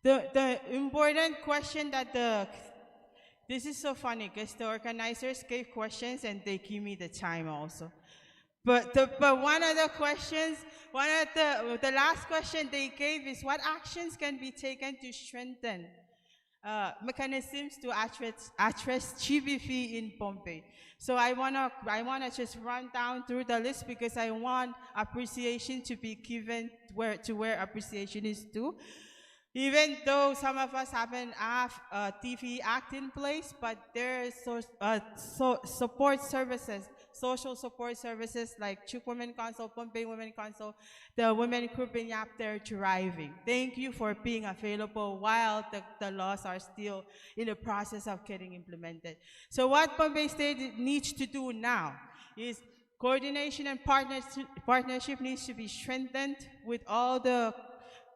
The important question that this is so funny because the organizers gave questions and they give me the time also. But one of the questions, the last question they gave is what actions can be taken to strengthen mechanisms to address GBV in Pohnpei. So I wanna just run down through the list because I want appreciation to be given where appreciation is due. Even though some of us haven't have a TV Act in place, but there is support services, social support services like Chuuk Women Council, Pohnpei Women Council, the women group in Yap, they're thriving. Thank you for being available while the laws are still in the process of getting implemented. So what Pohnpei State needs to do now is coordination and partnership needs to be strengthened with all the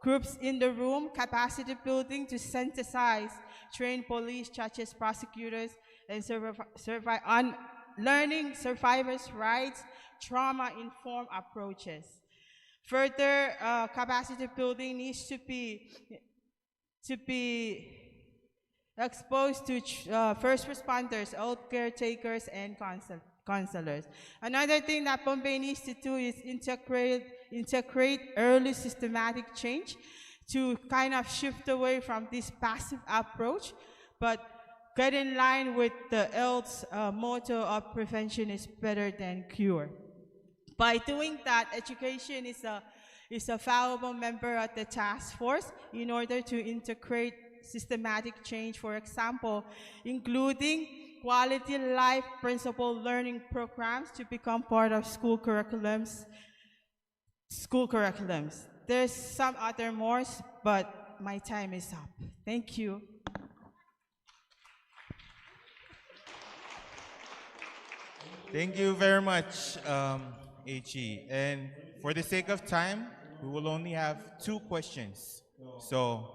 groups in the room, capacity building to synthesize, train police, judges, prosecutors, and on learning survivors' rights, trauma-informed approaches. Further, capacity building needs to be exposed to first responders, old caretakers, and counselors. Another thing that Pohnpei needs to do is integrate early systematic change to kind of shift away from this passive approach, but get in line with the ELD's motto of prevention is better than cure. By doing that, education is a valuable member of the task force in order to integrate systematic change, for example, including quality life principle learning programs to become part of school curriculums. There's some other more, but my time is up. Thank you. Thank you very much, HE. And for the sake of time, we will only have 2 questions. So,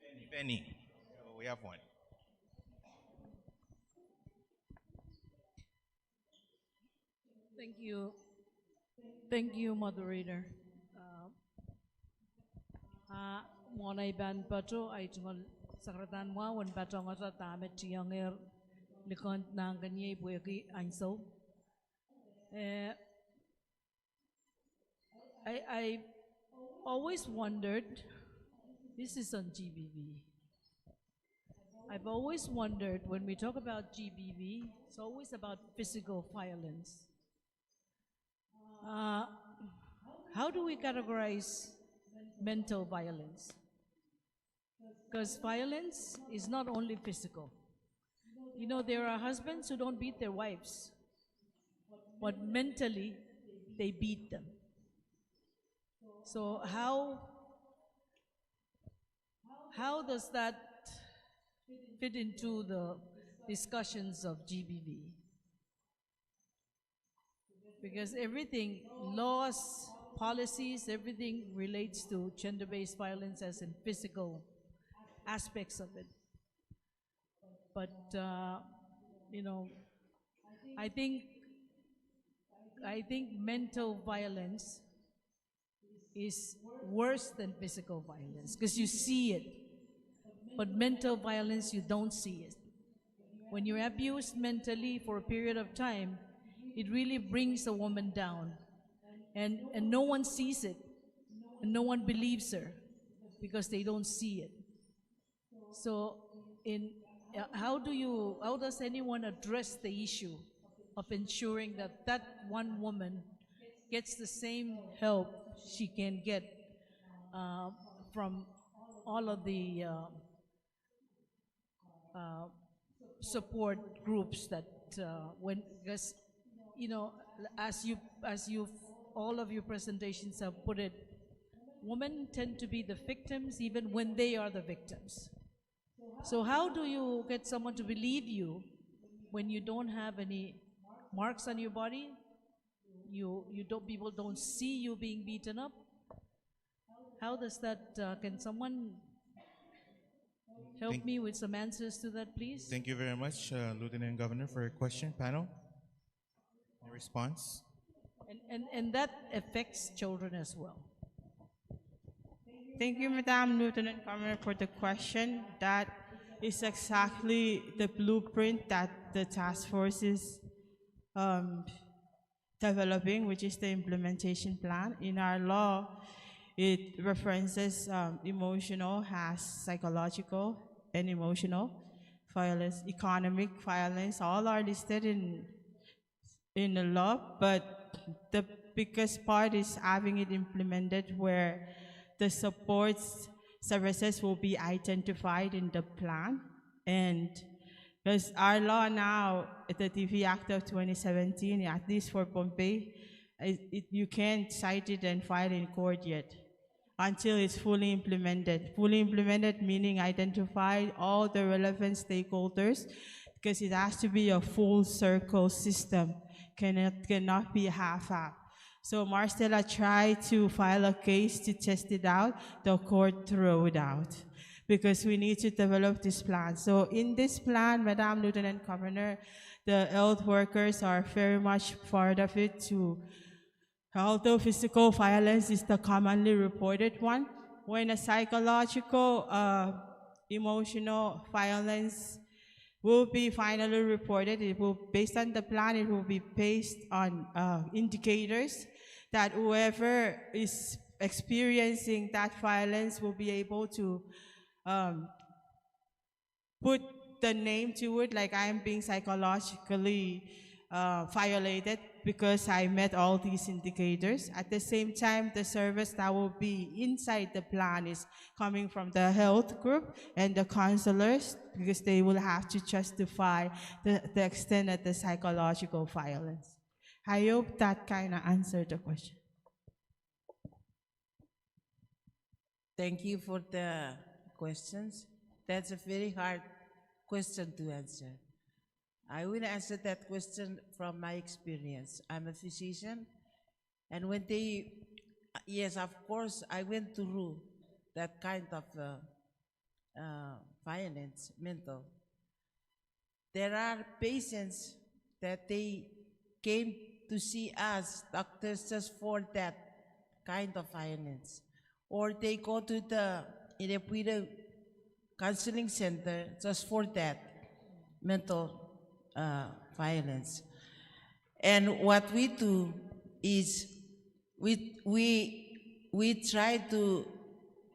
if any, we have one. Thank you. Thank you, moderator. Monai ban pato ay tungal sakratan mo wan pato ngata tamet tiyanger likon nang kanye bueki anso. I always wondered, this is on GBV. I've always wondered when we talk about GBV, it's always about physical violence. How do we categorize mental violence? Because violence is not only physical. You know, there are husbands who don't beat their wives, but mentally they beat them. So how does that fit into the discussions of GBV? Because everything, laws, policies, everything relates to gender-based violence as in physical aspects of it. But, you know, I think mental violence is worse than physical violence because you see it. But mental violence, you don't see it. When you're abused mentally for a period of time, it really brings a woman down. And no one sees it. And no one believes her because they don't see it. So how does anyone address the issue of ensuring that that one woman gets the same help she can get from all of the support groups that because you know, as all of your presentations have put it, women tend to be the victims even when they are the victims. So how do you get someone to believe you when you don't have any marks on your body? People don't see you being beaten up. How does that? Can someone help me with some answers to that, please? Thank you very much, Lieutenant Governor, for your question. Panel, your response? And that affects children as well. Thank you, Madam Lieutenant Governor, for the question. That is exactly the blueprint that the task force is developing, which is the implementation plan. In our law, it references emotional as psychological and emotional violence, economic violence, all are listed in the law, but the biggest part is having it implemented where the support services will be identified in the plan. And because our law now, the TV Act of 2017, at least for Pohnpei, you can't cite it and file in court yet until it's fully implemented. Fully implemented meaning identify all the relevant stakeholders, because it has to be a full circle system, cannot be half-half. So Marcella tried to file a case to test it out. The court threw it out because we need to develop this plan. So in this plan, Madam Lieutenant Governor, the health workers are very much part of it too. Although physical violence is the commonly reported one, when a psychological, emotional violence will be finally reported. It will, based on the plan, it will be based on indicators that whoever is experiencing that violence will be able to put the name to it, like I am being psychologically violated because I met all these indicators. At the same time, the service that will be inside the plan is coming from the health group and the counselors, because they will have to justify the extent of the psychological violence. I hope that kind of answered the question. Thank you for the questions. That's a very hard question to answer. I will answer that question from my experience. I'm a physician, and when they, yes, of course, I went through that kind of violence, mental. There are patients that they came to see us, doctors, just for that kind of violence. Or they go to the counseling center just for that mental violence. And what we do is we try to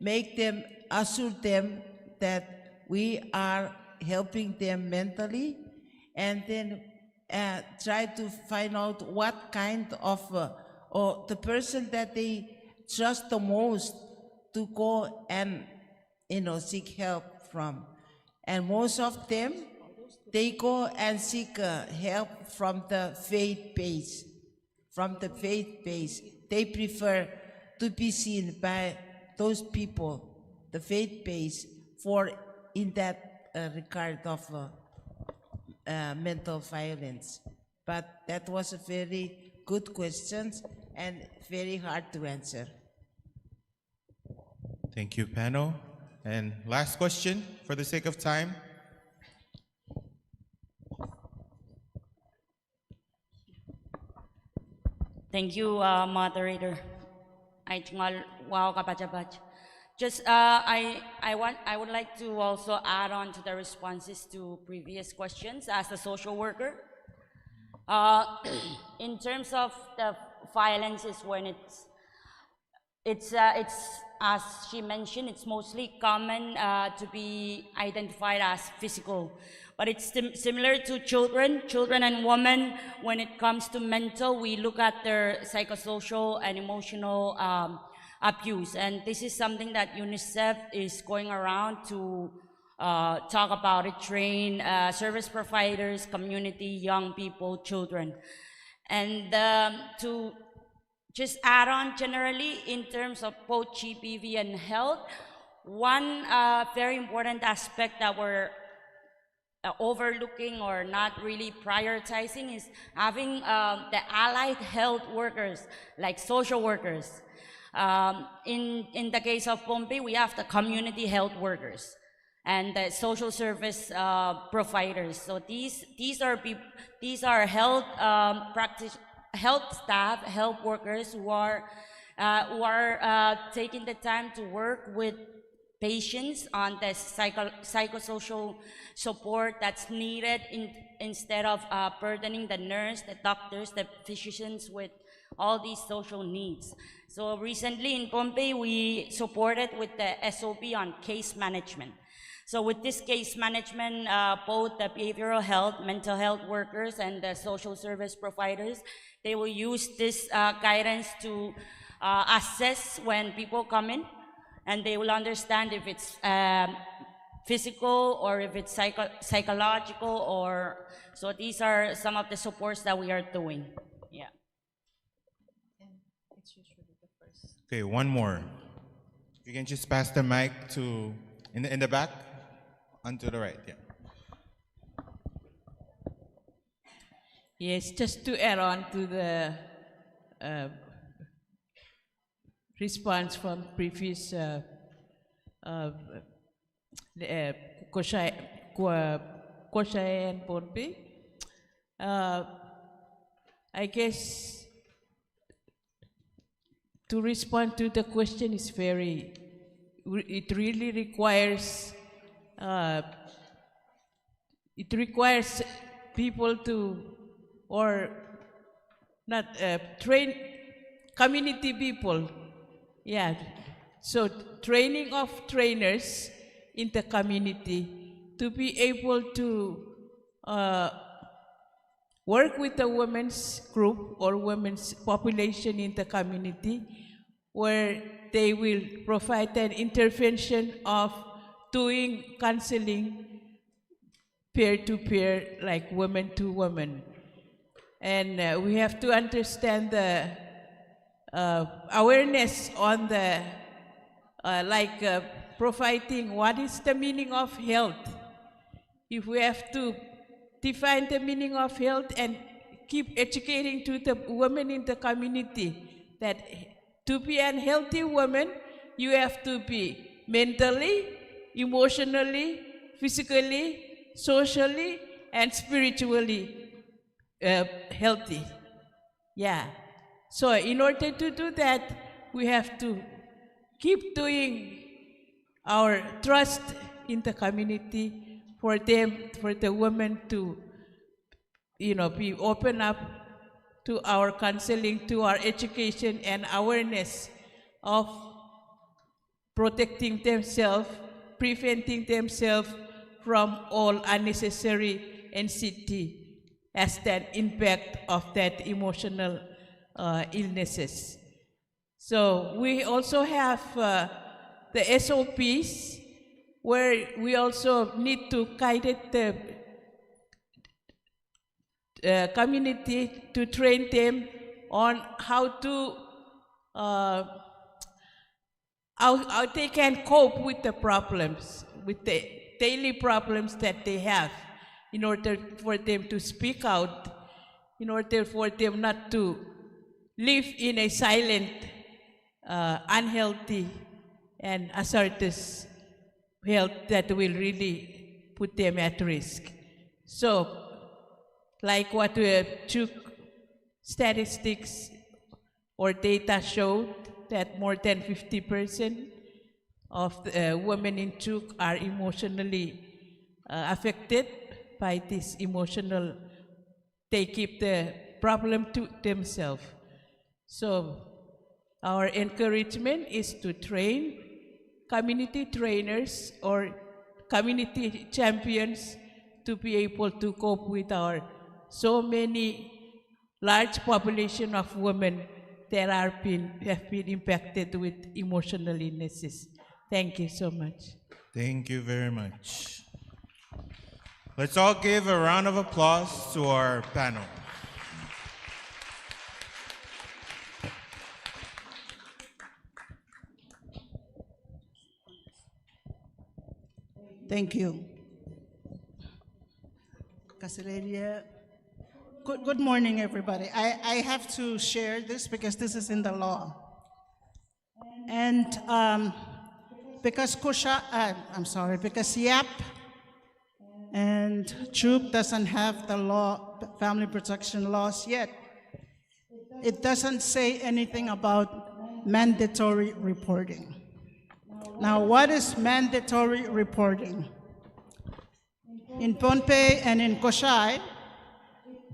make them, assure them that we are helping them mentally, and then try to find out what kind of, or the person that they trust the most to go and, seek help from. And most of them, they go and seek help from the faith base. From the faith base, they prefer to be seen by those people, the faith base, for in that regard of mental violence. But that was a very good question and very hard to answer. Thank you, panel. And last question, for the sake of time. Thank you, moderator. Just I would like to also add on to the responses to previous questions as a social worker. In terms of the violence, is when it's as she mentioned, it's mostly common to be identified as physical, but it's similar to children and women. When it comes to mental, we look at their psychosocial and emotional abuse, and this is something that UNICEF is going around to talk about it, train service providers, community, young people, children. And to just add on generally in terms of both GBV and health, one very important aspect that we're overlooking or not really prioritizing is having the allied health workers, like social workers. In the case of Pohnpei, we have the community health workers and the social service providers. So these are health health staff, health workers who are taking the time to work with patients on the psychosocial support that's needed instead of burdening the nurse, the doctors, the physicians with all these social needs. So recently in Pohnpei, we supported with the SOP on case management. So with this case management, both the behavioral health, mental health workers and the social service providers, they will use this guidance to assess when people come in, and they will understand if it's physical or if it's psychological, or so these are some of the supports that we are doing. Yeah. Okay, one more. You can just pass the mic to in the back, onto the right. Yeah. Yes, just to add on to the response from previous Kosrae and Pohnpei. I guess to respond to the question is it really requires it requires people to, or not, train community people. Yeah, so training of trainers in the community to be able to work with the women's group or women's population in the community, where they will provide an intervention of doing counseling peer-to-peer, like woman to woman. And we have to understand the awareness on the, providing what is the meaning of health. If we have to define the meaning of health and keep educating to the women in the community that to be a healthy woman, you have to be mentally, emotionally, physically, socially, and spiritually healthy. Yeah. So in order to do that, we have to keep doing our trust in the community for them, for the women to, be open up to our counseling, to our education and awareness of protecting themselves, preventing themselves from all unnecessary anxiety as that impact of that emotional illnesses. So we also have the SOPs, where we also need to guide the community to train them on how to how they can cope with the problems, with the daily problems that they have, in order for them to speak out, in order for them not to live in a silent, unhealthy, and hazardous health that will really put them at risk. So, like what Chuuk statistics or data showed, that more than 50% of the women in Chuuk are emotionally affected by this emotional, they keep the problem to themselves. So our encouragement is to train community trainers or community champions to be able to cope with our so many large population of women that have been impacted with emotional illnesses. Thank you so much. Thank you very much. Let's all give a round of applause to our panel. Thank you. Kosrae. Good morning, everybody. I have to share this because this is in the law. And because because Yap and Chuuk doesn't have the law, family protection laws yet, it doesn't say anything about mandatory reporting. Now, what is mandatory reporting? In Pohnpei and in Kosrae,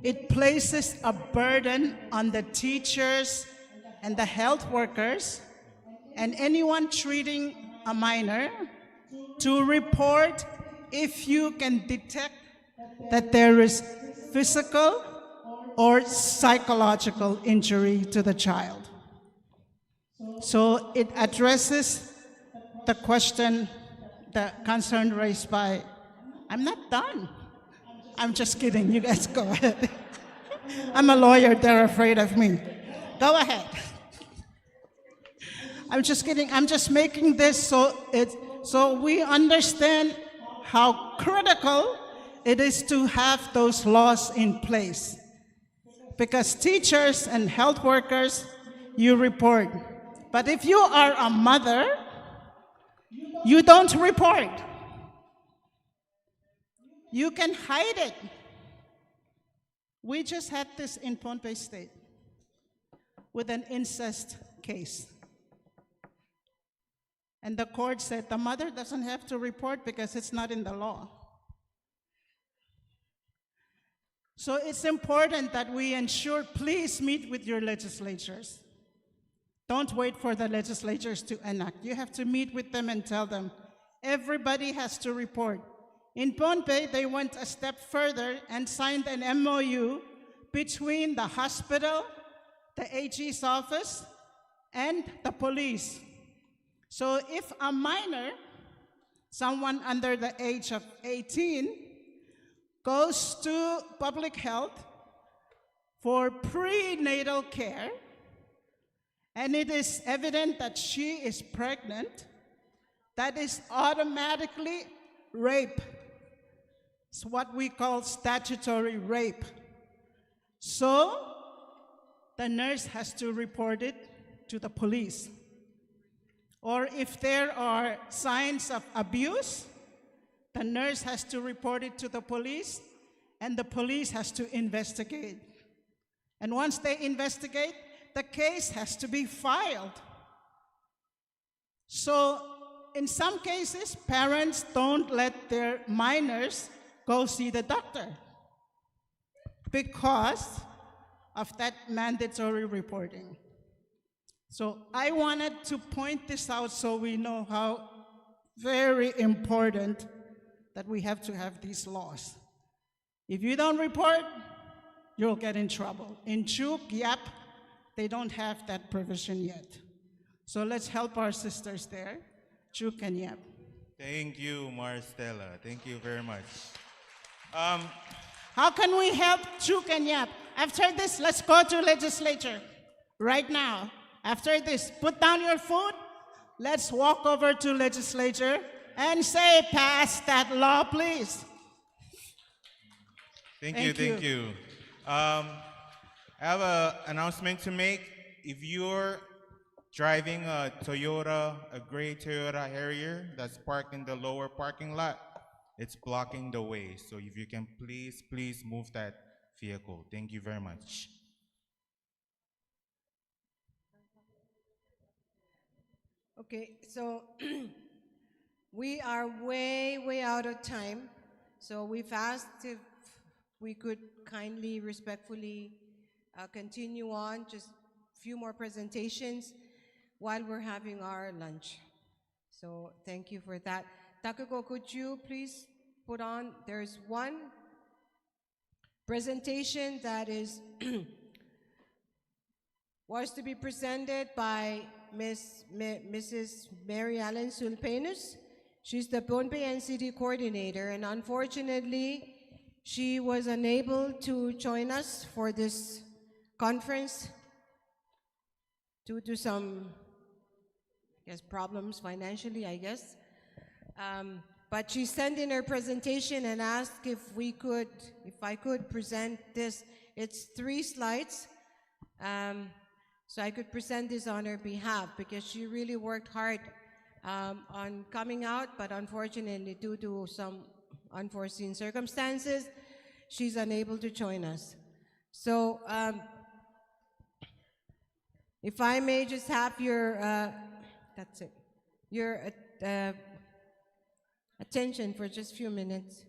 it places a burden on the teachers and the health workers and anyone treating a minor to report if you can detect that there is physical or psychological injury to the child. So it addresses the question, the concern raised by, I'm not done. I'm just kidding, you guys go ahead. I'm a lawyer, they're afraid of me. Go ahead. I'm just kidding, I'm just making this so we understand how critical it is to have those laws in place. Because teachers and health workers, you report. But if you are a mother, you don't report. You can hide it. We just had this in Pohnpei State with an incest case. And the court said the mother doesn't have to report because it's not in the law. So it's important that we ensure, please meet with your legislatures. Don't wait for the legislatures to enact. You have to meet with them and tell them, everybody has to report. In Pohnpei, they went a step further and signed an MOU between the hospital, the AG's office, and the police. So if a minor, someone under the age of 18, goes to public health for prenatal care, and it is evident that she is pregnant, that is automatically rape. It's what we call statutory rape. So the nurse has to report it to the police. Or if there are signs of abuse, the nurse has to report it to the police, and the police has to investigate. And once they investigate, the case has to be filed. So in some cases, parents don't let their minors go see the doctor because of that mandatory reporting. So I wanted to point this out so we know how very important that we have to have these laws. If you don't report, you'll get in trouble. In Chuuk, Yap, they don't have that provision yet. So let's help our sisters there, Chuuk and Yap. Thank you, Maristela. Thank you very much. How can we help Chuuk and Yap? After this, let's go to legislature right now. After this, put down your food. Let's walk over to legislature and say, pass that law, please. Thank you. I have an announcement to make. If you're driving a Toyota, a gray Toyota Harrier that's parked in the lower parking lot, it's blocking the way. So if you can please move that vehicle. Thank you very much. Okay, so we are way out of time. So we've asked if we could kindly, respectfully continue on, just a few more presentations while we're having our lunch. So thank you for that. Takako, could you please put on, there's one presentation that is was to be presented by Mrs. Mary Ellen Sulpenus. She's the Pohnpei NCD coordinator, and unfortunately, she was unable to join us for this conference due to some, problems financially, I guess. But she sent in her presentation and asked if I could present this. It's 3 slides. So I could present this on her behalf because she really worked hard on coming out, but unfortunately, due to some unforeseen circumstances, she's unable to join us. So if I may just have your, that's it, your attention for just a few minutes.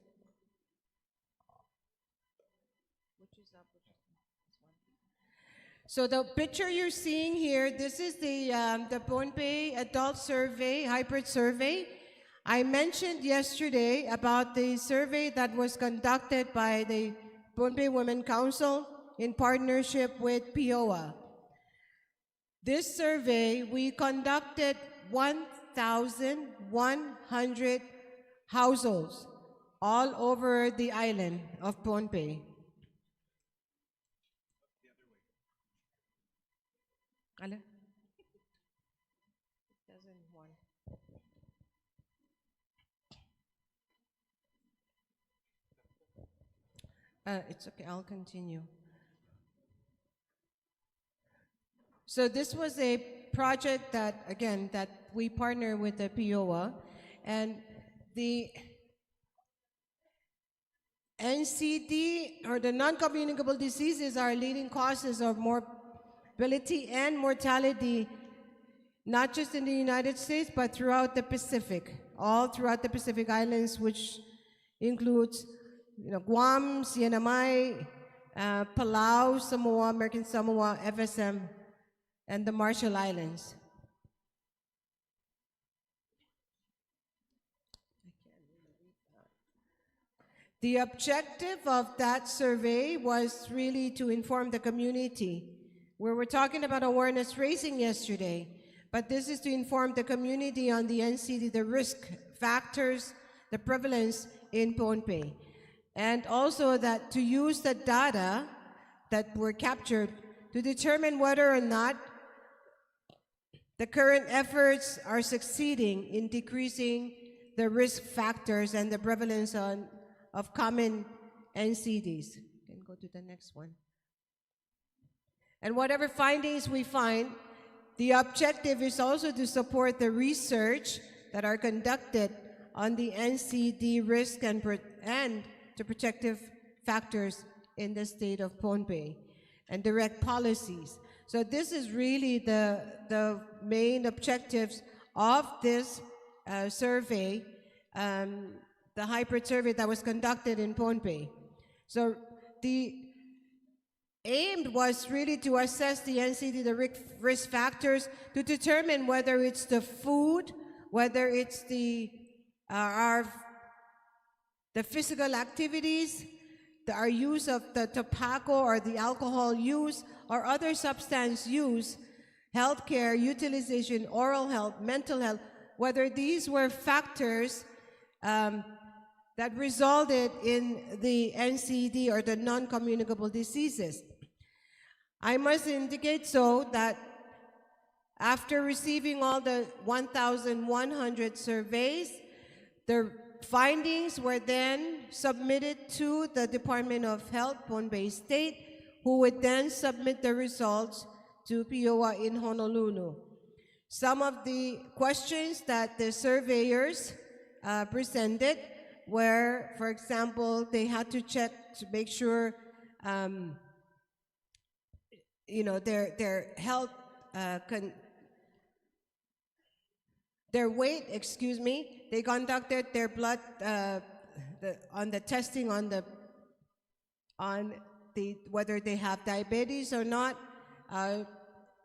So the picture you're seeing here, this is the Pohnpei Adult Survey, Hybrid Survey. I mentioned yesterday about the survey that was conducted by the Pohnpei Women Council in partnership with POA. This survey, we conducted 1,100 households all over the island of Pohnpei. It doesn't want. It's okay, I'll continue. So this was a project that, again, that we partner with the POA, and the NCD, or the non-communicable diseases, are leading causes of morbidity and mortality, not just in the United States, but throughout the Pacific, all throughout the Pacific Islands, which includes Guam, CNMI, Palau, Samoa, American Samoa, FSM, and the Marshall Islands. The objective of that survey was really to inform the community. We were talking about awareness raising yesterday, but this is to inform the community on the NCD, the risk factors, the prevalence in Pohnpei. And also that to use the data that were captured to determine whether or not the current efforts are succeeding in decreasing the risk factors and the prevalence of common NCDs. Can go to the next one. And whatever findings we find, the objective is also to support the research that are conducted on the NCD risk and the protective factors in the state of Pohnpei and direct policies. So this is really the main objectives of this survey, the hybrid survey that was conducted in Pohnpei. So the aim was really to assess the NCD, the risk factors, to determine whether it's the food, whether it's the physical activities, our use of the tobacco or the alcohol use or other substance use, healthcare, utilization, oral health, mental health, whether these were factors that resulted in the NCD or the non-communicable diseases. I must indicate so that after receiving all the 1,100 surveys, the findings were then submitted to the Department of Health, Pohnpei State, who would then submit the results to PIOA in Honolulu. Some of the questions that the surveyors presented were, for example, they had to check to make sure their health, their weight, excuse me. They conducted their blood on the testing on whether they have diabetes or not, the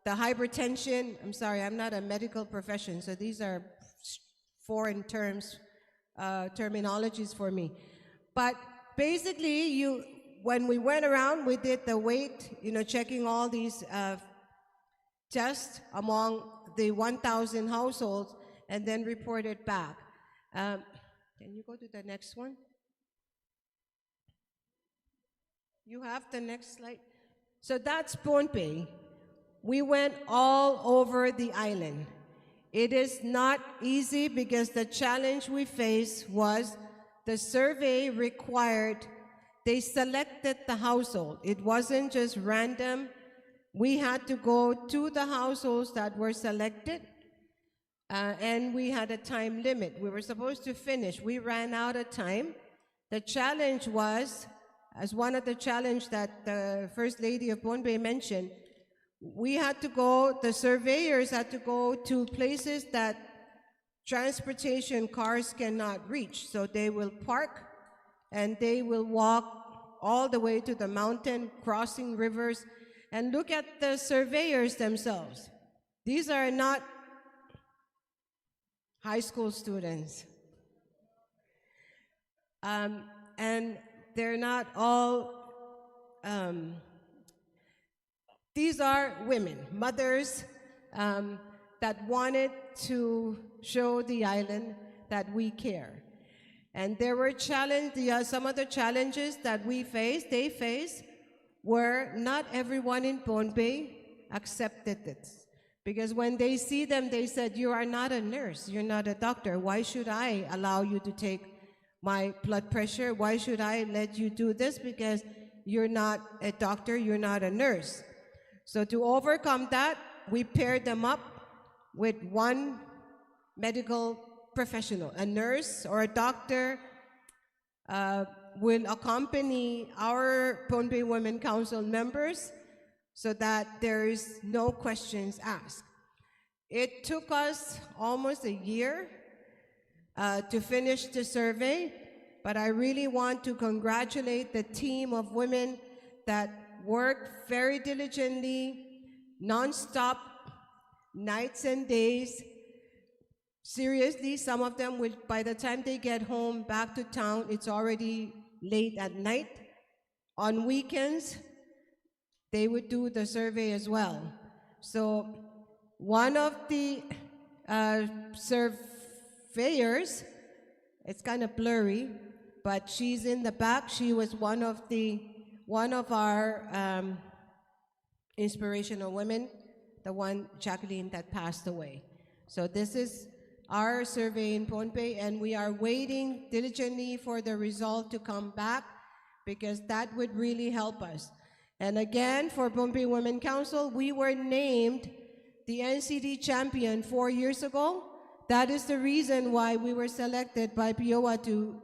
hypertension. I'm sorry, I'm not a medical profession, so these are foreign terms, terminologies for me. But basically, when we went around, we did the weight, checking all these tests among the 1,000 households, and then reported back. Can you go to the next one? You have the next slide. So that's Pohnpei. We went all over the island. It is not easy because the challenge we faced was the survey required, they selected the household. It wasn't just random. We had to go to the households that were selected, and we had a time limit. We were supposed to finish. We ran out of time. The challenge was, as one of the challenges that the First Lady of Pohnpei mentioned, we had to go, the surveyors had to go to places that transportation cars cannot reach. So they will park and they will walk all the way to the mountain, crossing rivers, and look at the surveyors themselves. These are not high school students. And they're not all, these are women, mothers that wanted to show the island that we care. And there were challenges, some of the challenges that we faced, they faced, were not everyone in Pohnpei accepted it. Because when they see them, they said, you are not a nurse, you're not a doctor. Why should I allow you to take my blood pressure? Why should I let you do this? Because you're not a doctor, you're not a nurse. So to overcome that, we paired them up with one medical professional. A nurse or a doctor will accompany our Pohnpei Women Council members so that there is no questions asked. It took us almost a year to finish the survey, but I really want to congratulate the team of women that worked very diligently, non-stop, nights and days. Seriously, some of them will, by the time they get home back to town, it's already late at night. On weekends, they would do the survey as well. So one of the surveyors, it's kind of blurry, but she's in the back. She was one of our inspirational women, the one, Jacqueline, that passed away. So this is our survey in Pohnpei, and we are waiting diligently for the result to come back because that would really help us. And again, for Pohnpei Women Council, we were named the NCD champion 4 years ago. That is the reason why we were selected by PIOA to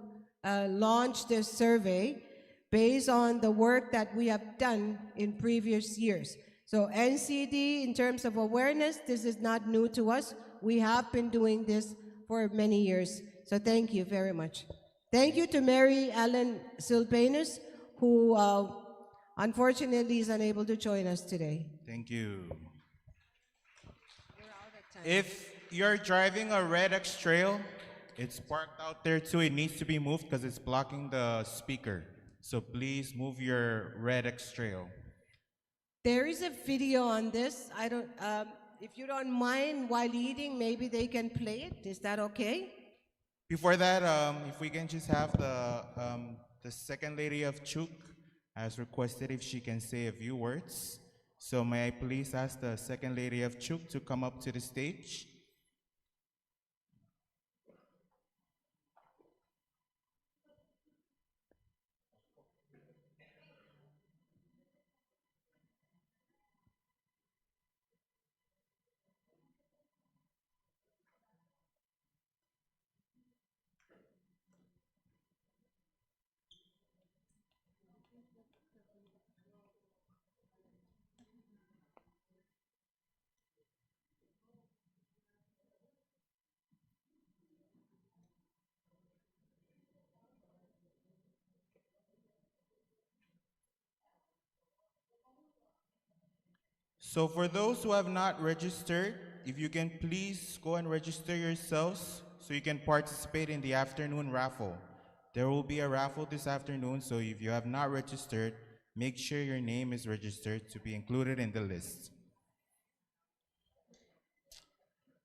launch this survey based on the work that we have done in previous years. So NCD, in terms of awareness, this is not new to us. We have been doing this for many years. So thank you very much. Thank you to Mary Ellen Silvanus, who unfortunately is unable to join us today. Thank you. If you're driving a red X Trail, it's parked out there too. It needs to be moved because it's blocking the speaker. So please move your red X Trail. There is a video on this. I don't. If you don't mind, while eating, maybe they can play it. Is that okay? Before that, if we can just have the second lady of Chuuk has requested if she can say a few words. So may I please ask the second lady of Chuuk to come up to the stage? So for those who have not registered, if you can please go and register yourselves so you can participate in the afternoon raffle. There will be a raffle this afternoon, so if you have not registered, make sure your name is registered to be included in the list.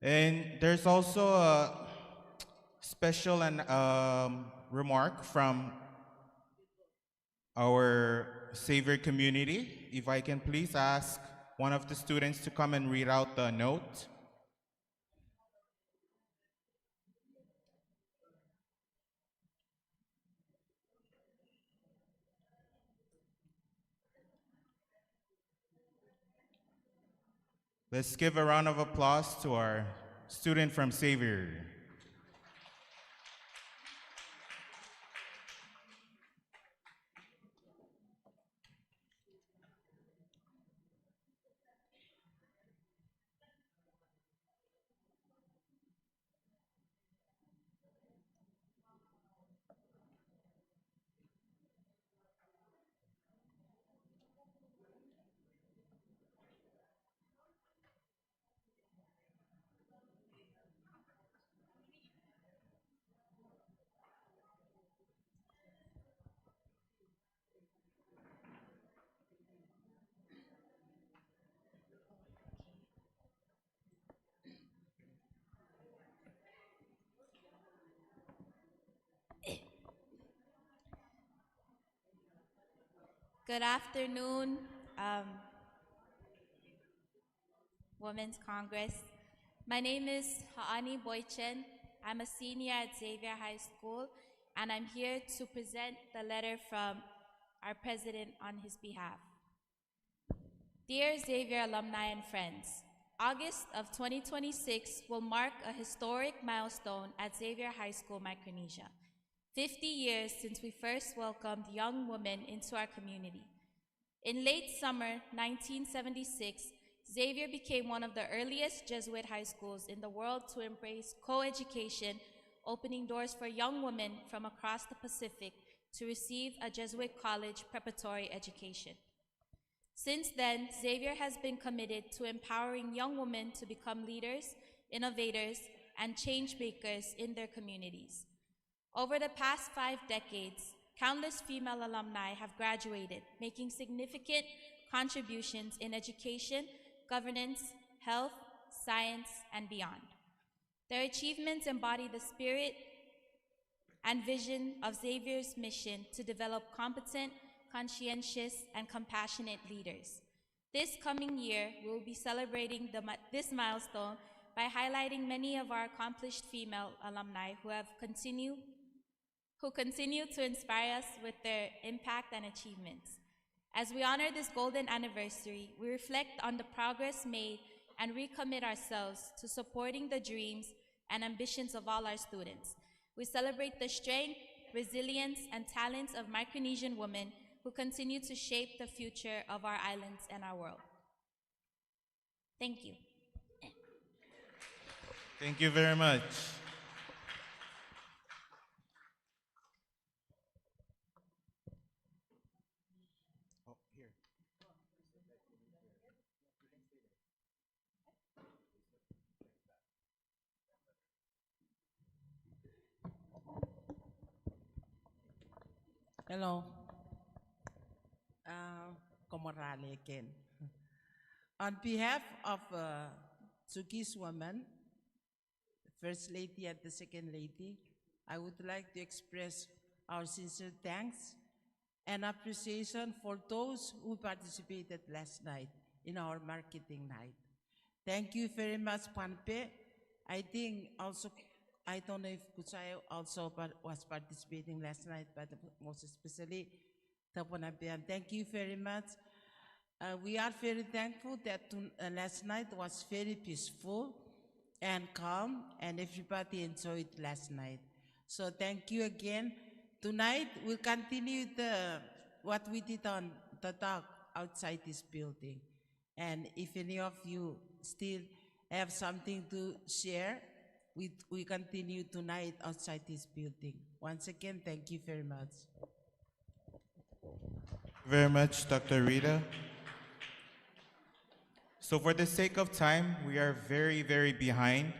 And there's also a special remark from our Savior community. If I can please ask one of the students to come and read out the note. Let's give a round of applause to our student from Savior. Good afternoon, Women's Congress. My name is Ha'ani Boychen. I'm a senior at Xavier High School, and I'm here to present the letter from our president on his behalf. Dear Xavier alumni and friends, August of 2026 will mark a historic milestone at Xavier High School, Micronesia. 50 years since we first welcomed young women into our community. In late summer 1976, Xavier became one of the earliest Jesuit high schools in the world to embrace co-education, opening doors for young women from across the Pacific to receive a Jesuit college preparatory education. Since then, Xavier has been committed to empowering young women to become leaders, innovators, and change makers in their communities. Over the past 5 decades, countless female alumni have graduated, making significant contributions in education, governance, health, science, and beyond. Their achievements embody the spirit and vision of Xavier's mission to develop competent, conscientious, and compassionate leaders. This coming year, we will be celebrating this milestone by highlighting many of our accomplished female alumni who continue to inspire us with their impact and achievements. As we honor this golden anniversary, we reflect on the progress made and recommit ourselves to supporting the dreams and ambitions of all our students. We celebrate the strength, resilience, and talents of Micronesian women who continue to shape the future of our islands and our world. Thank you. Thank you very much. Hello. Komorale again. On behalf of Tsuki's women, the First Lady and the Second Lady, I would like to express our sincere thanks and appreciation for those who participated last night in our marketing night. Thank you very much, Pohnpei. I think also, I don't know if Kosrae also was participating last night, but most especially Pohnpei. And thank you very much. We are very thankful that last night was very peaceful and calm, and everybody enjoyed last night. So thank you again. Tonight we'll continue what we did on the talk outside this building. And if any of you still have something to share, we continue tonight outside this building. Once again, thank you very much. Very much, Dr. Rita. So for the sake of time, we are very, very behind.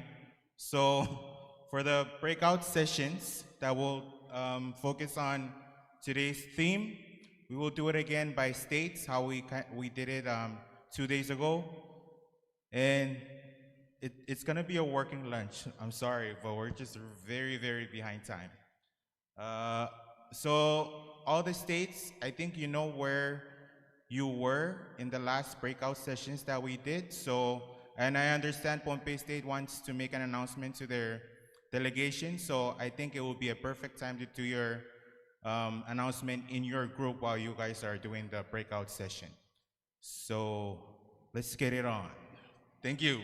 So for the breakout sessions that will focus on today's theme, we will do it again by states, how we did it 2 days ago. And it's gonna be a working lunch. I'm sorry, but we're just very, very behind time. So all the states, I think you know where you were in the last breakout sessions that we did. So, and I understand Pohnpei State wants to make an announcement to their delegation. So I think it will be a perfect time to do your announcement in your group while you guys are doing the breakout session. So let's get it on. Thank you.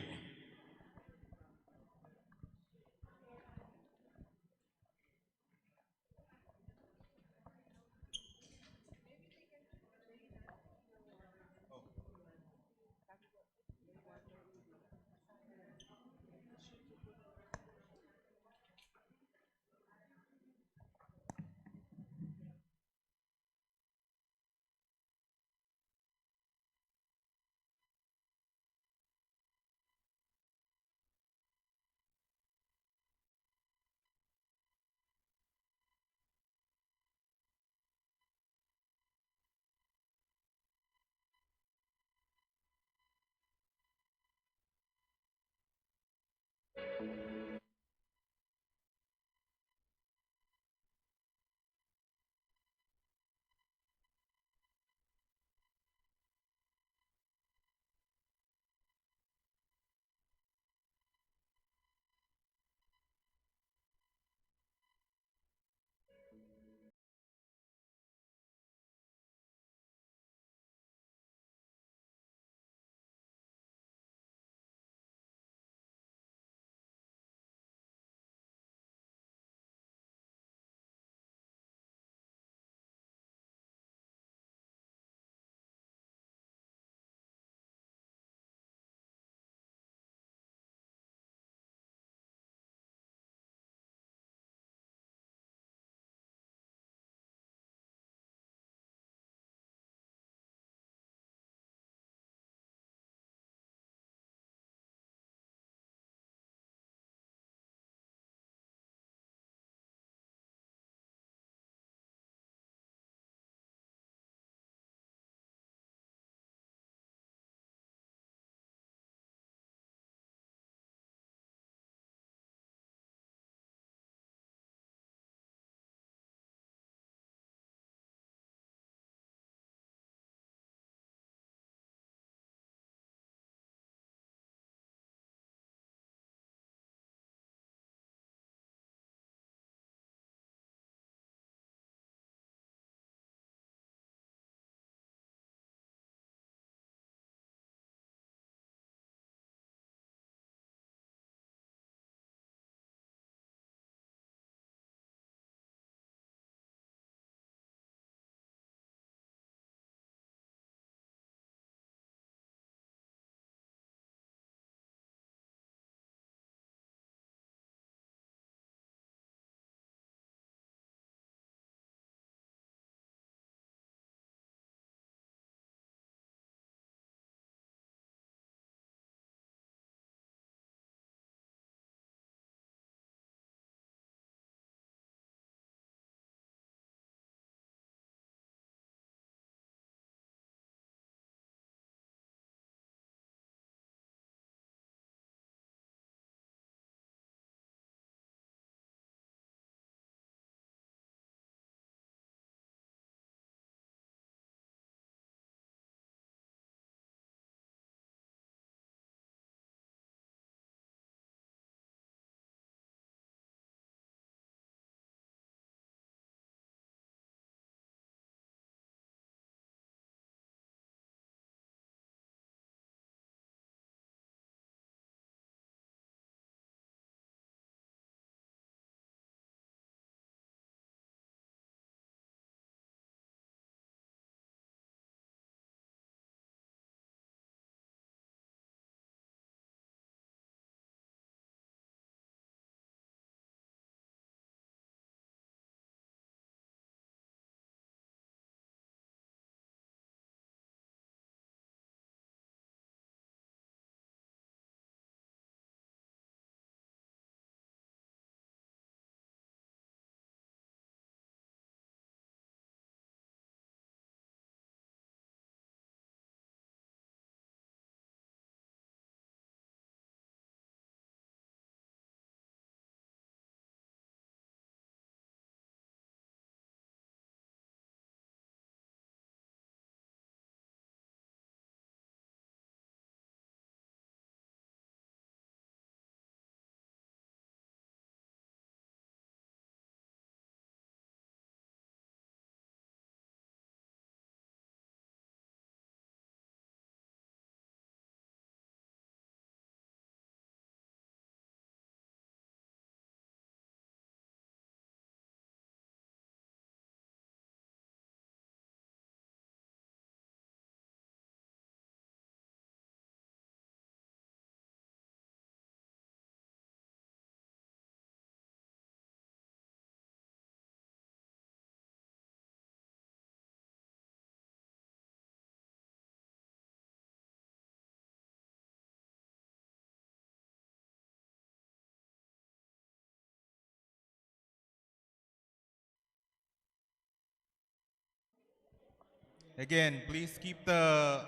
Again, please keep the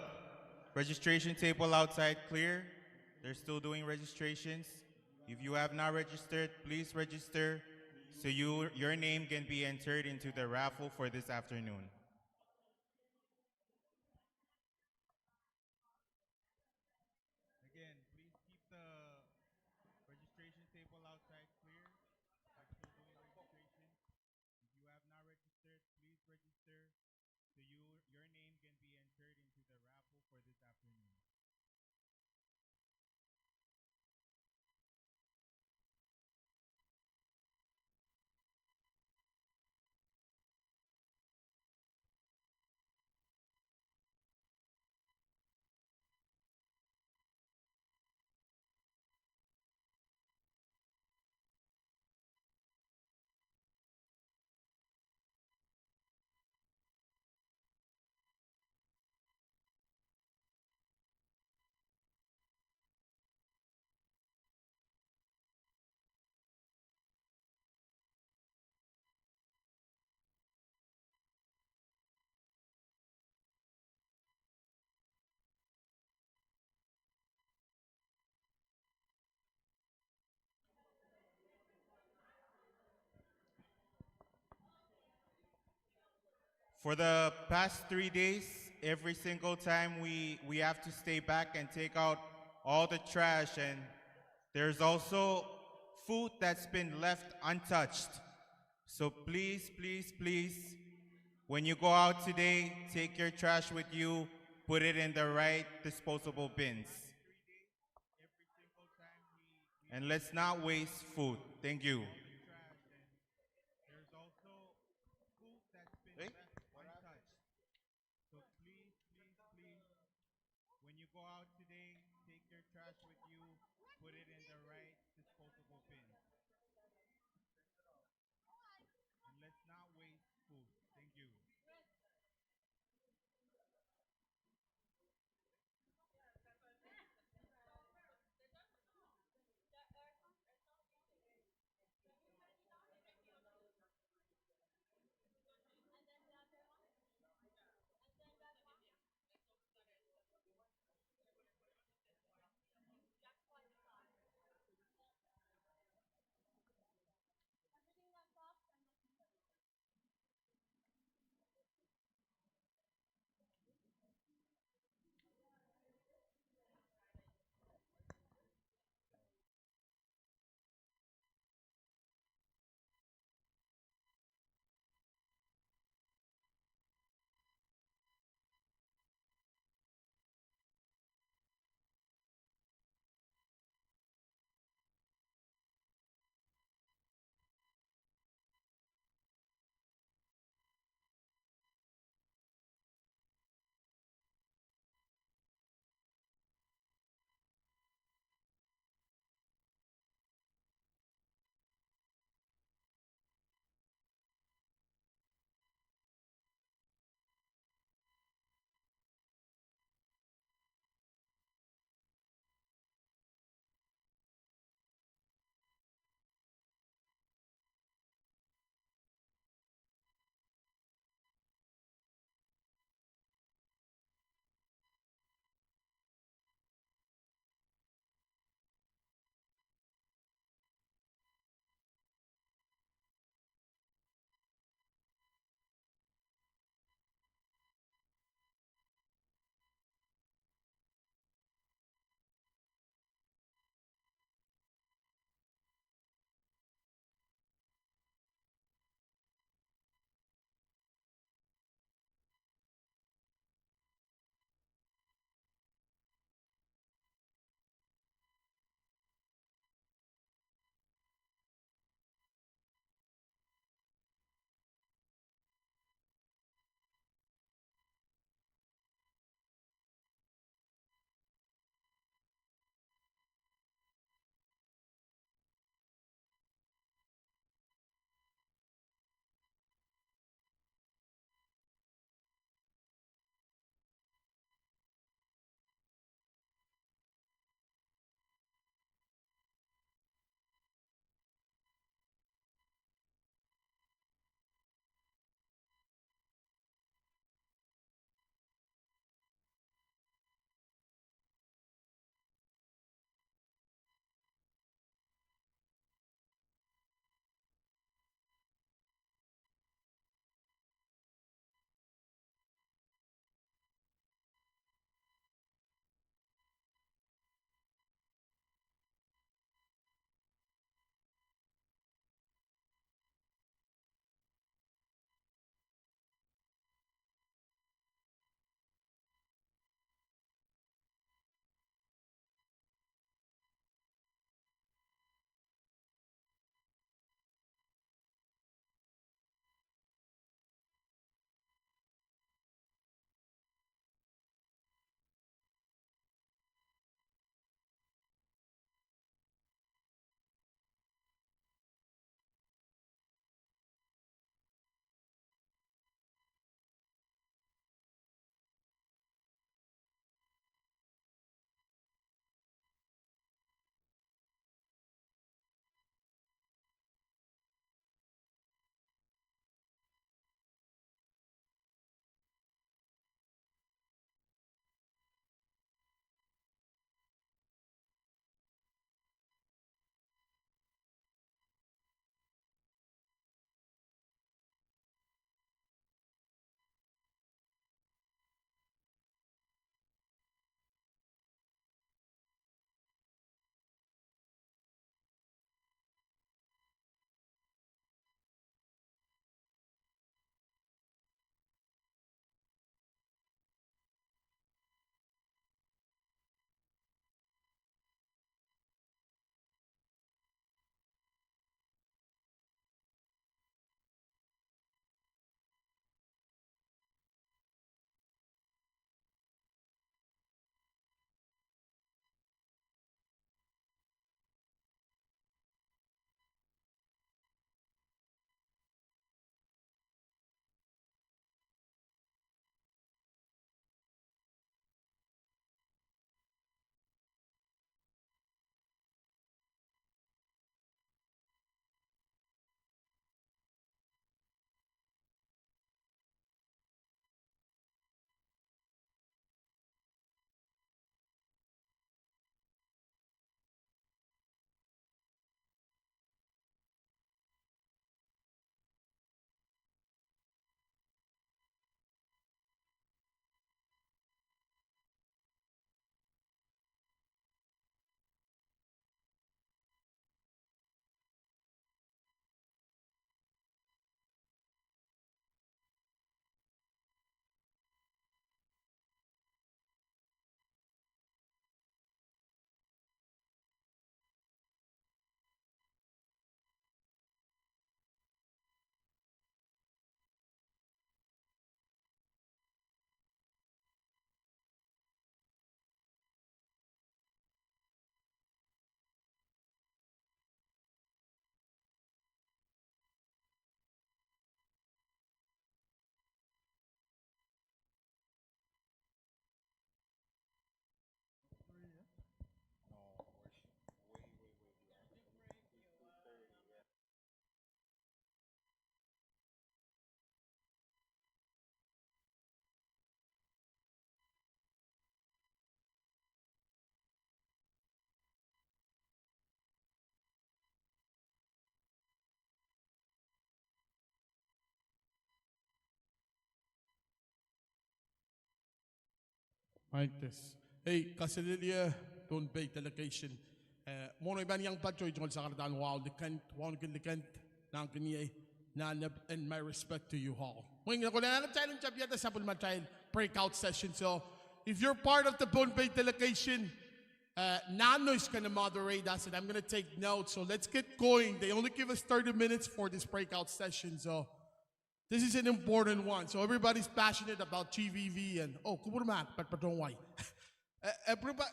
registration table outside clear. They're still doing registrations. If you have not registered, please register so your name can be entered into the raffle for this afternoon. Again, please keep the registration table outside clear. They're still doing registration. If you have not registered, please register so your name can be entered into the raffle for this afternoon. For the past 3 days, every single time we have to stay back and take out all the trash, and there's also food that's been left untouched. So please, please, please, when you go out today, take your trash with you, put it in the right disposable bins. And let's not waste food. Thank you. There's also food that's been left untouched. So please, please, please, when you go out today, take your trash with you, put it in the right disposable bins. And let's not waste food. Thank you. Like this. Hey, Kasililia, don't pay delegation. Mono iban yang patchoy jol sa kardan wow, the kent, one can the kent, nang kaniye, and my respect to you all. When ako na challenge up yata sa pulmatay breakout session. So, if you're part of the Pohnpei delegation, Nano is going to moderate us, and I'm going to take notes. So let's get going. They only give us 30 minutes for this breakout session. So this is an important one. So everybody's passionate about GVV and, oh, kuburmat, but don't why. Everybody,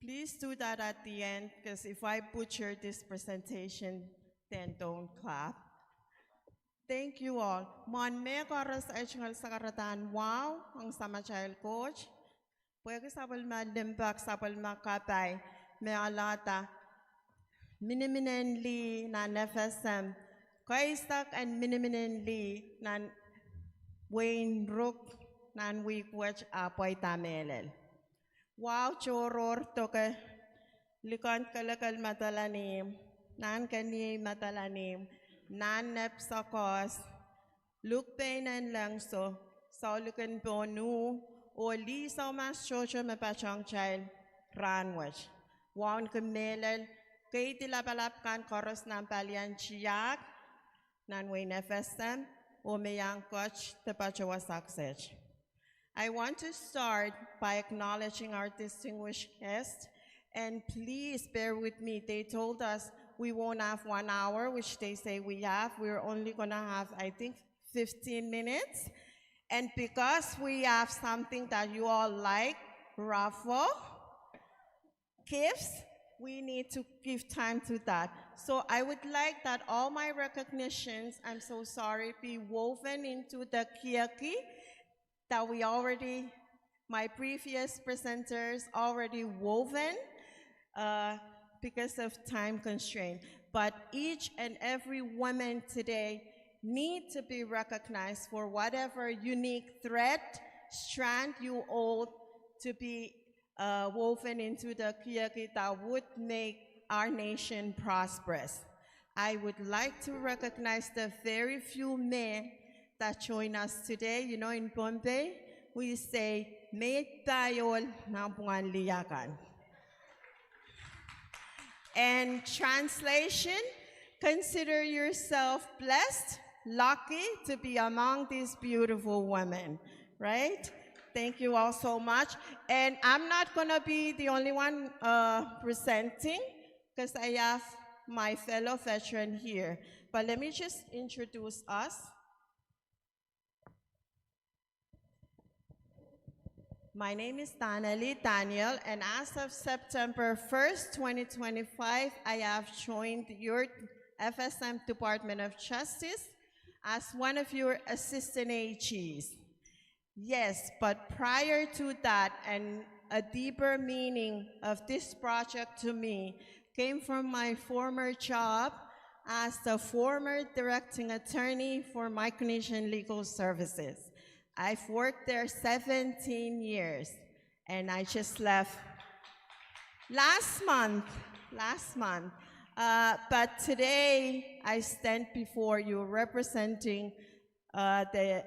Please do that at the end, because if I butcher this presentation, then don't clap. Thank you all. Mon me koras ay chingal sakaratan wow ang sama child coach. Pwede sabal ma limbak sabal ma kapay me alata miniminenli nan FSM. Kaistak and miniminenli nan Wayne Rook nan week watch apoy tamelel. Wow choror toke likon kalakal matalanim nan kani matalanim nan nepsakos look pain and langso so lukan bonu o li so mas chocho me pachong child ranwach wan kemelel kay tilapalap kan koros nan palian chiak nan Wayne FSM o meyang coach te pachawa success. I want to start by acknowledging our distinguished guests, and please bear with me. They told us we won't have 1 hour, which they say we have. We're only gonna have, I think, 15 minutes. And because we have something that you all like, raffle, gifts, we need to give time to that. So I would like that all my recognitions, I'm so sorry, be woven into the KIEKI that we already, my previous presenters already woven because of time constraint. But each and every woman today need to be recognized for whatever unique thread, strand you hold to be woven into the KIEKI that would make our nation prosperous. I would like to recognize the very few men that join us today. You know, in Pohnpei, we say, "May tayol ng panganliyakan." And translation, consider yourself blessed, lucky to be among these beautiful women, right? Thank you all so much. And I'm not gonna be the only one presenting, because I have my fellow veteran here. But let me just introduce us. My name is Daniel, and as of September 1st, 2025, I have joined your FSM Department of Justice as one of your assistant AGs. Yes, but prior to that, and a deeper meaning of this project to me came from my former job as the former directing attorney for Micronesian Legal Services. I've worked there 17 years, and I just left last month. But today, I stand before you representing the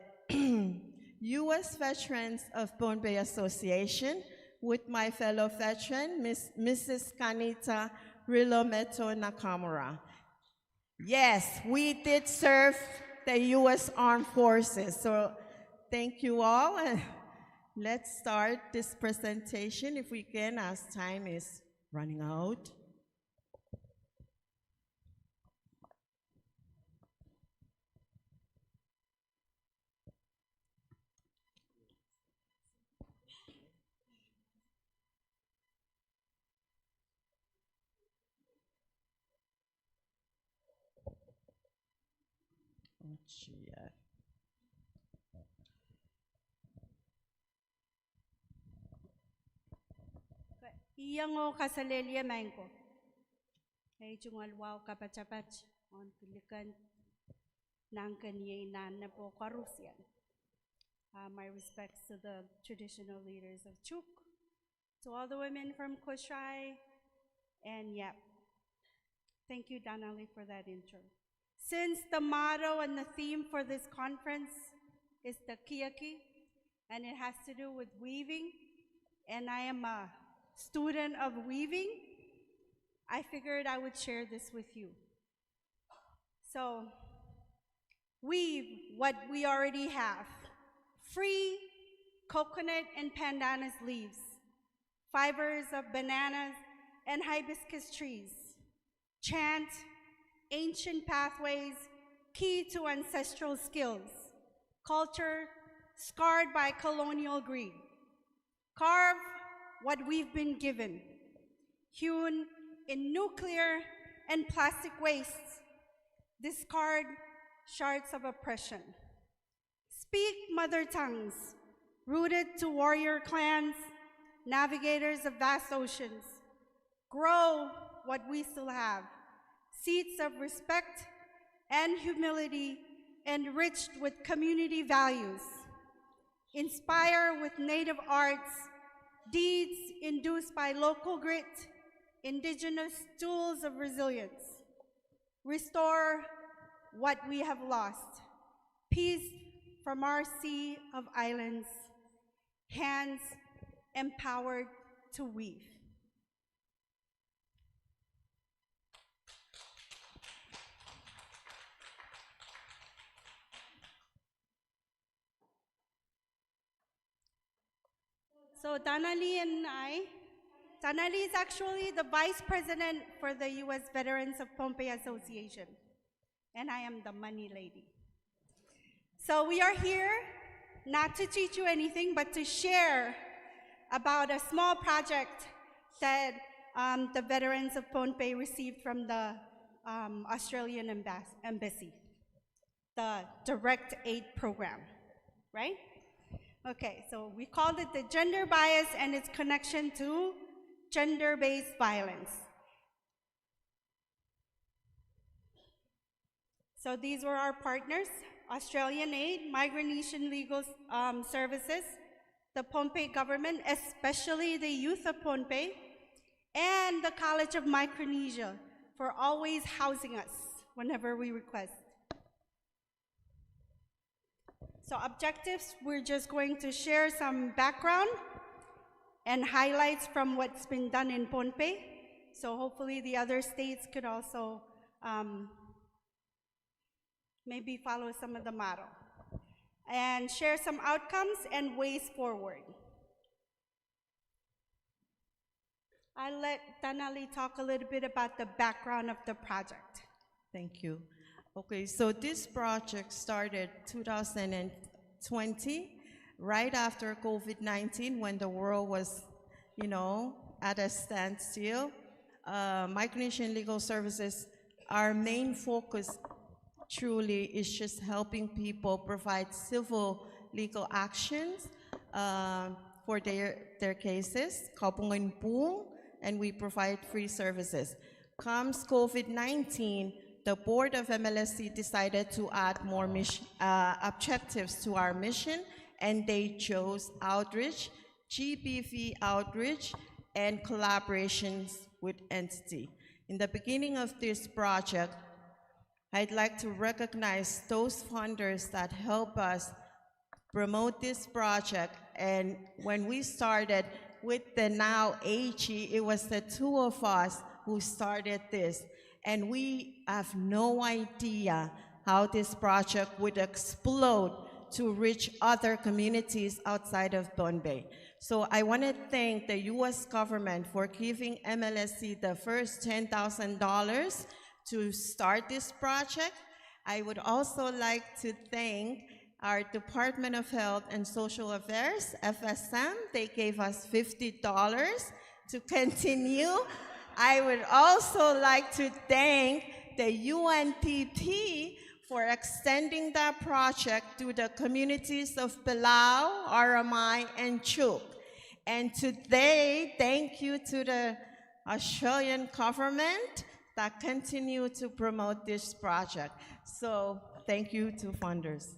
U.S. Veterans of Pohnpei Association with my fellow veteran, Mrs. Kanita Rilometo Nakamura. Yes, we did serve the U.S. Armed Forces, so thank you all. Let's start this presentation if we can, as time is running out. Oh, gee, Iyango kasalelia mango. Ay jungal wow kapachapach on kulikan nangkanye nan na po karusian. My respects to the traditional leaders of Chuuk, to all the women from Kosrae and Yap. Thank you, Danali, for that intro. Since the motto and the theme for this conference is the KIEKI, and it has to do with weaving, and I am a student of weaving, I figured I would share this with you. So, weave what we already have. Free coconut and pandanus leaves, fibers of bananas and hibiscus trees. Chant ancient pathways key to ancestral skills. Culture scarred by colonial greed. Carve what we've been given. hewn in nuclear and plastic wastes, discard shards of oppression. Speak mother tongues, rooted to warrior clans, navigators of vast oceans. Grow what we still have, seeds of respect and humility enriched with community values. Inspire with native arts, deeds induced by local grit, indigenous tools of resilience. Restore what we have lost. Peace from our sea of islands, hands empowered to weave. So Tanali and Tanali is actually the vice president for the U.S. Veterans of Pohnpei Association, and I am the money lady. So we are here not to teach you anything, but to share about a small project that the Veterans of Pohnpei received from the Australian Embassy, the Direct Aid Program, right? Okay, so we called it the gender bias and its connection to gender-based violence. So these were our partners: Australian Aid, Micronesian Legal Services, the Pohnpei government, especially the youth of Pohnpei, and the College of Micronesia for always housing us whenever we request. So objectives, we're just going to share some background and highlights from what's been done in Pohnpei. So hopefully the other states could also maybe follow some of the model. And share some outcomes and ways forward. I'll let Tanali talk a little bit about the background of the project. Thank you. Okay, so this project started 2020, right after COVID-19, when the world was, at a standstill. Micronesian Legal Services, our main focus truly is just helping people provide civil legal actions for their cases, and we provide free services. Comes COVID-19, the board of MLSC decided to add more objectives to our mission, and they chose outreach, GBV outreach, and collaborations with entity. In the beginning of this project, I'd like to recognize those funders that help us promote this project. And when we started with the now AG, it was the two of us who started this. And we have no idea how this project would explode to reach other communities outside of Pohnpei. So I want to thank the US government for giving MLSC the first $10,000 to start this project. I would also like to thank our Department of Health and Social Affairs, FSM. They gave us $50 to continue. I would also like to thank the UNDP for extending that project to the communities of Palau, Aramai, and Chuuk. And today, thank you to the Australian government that continue to promote this project. So thank you to funders.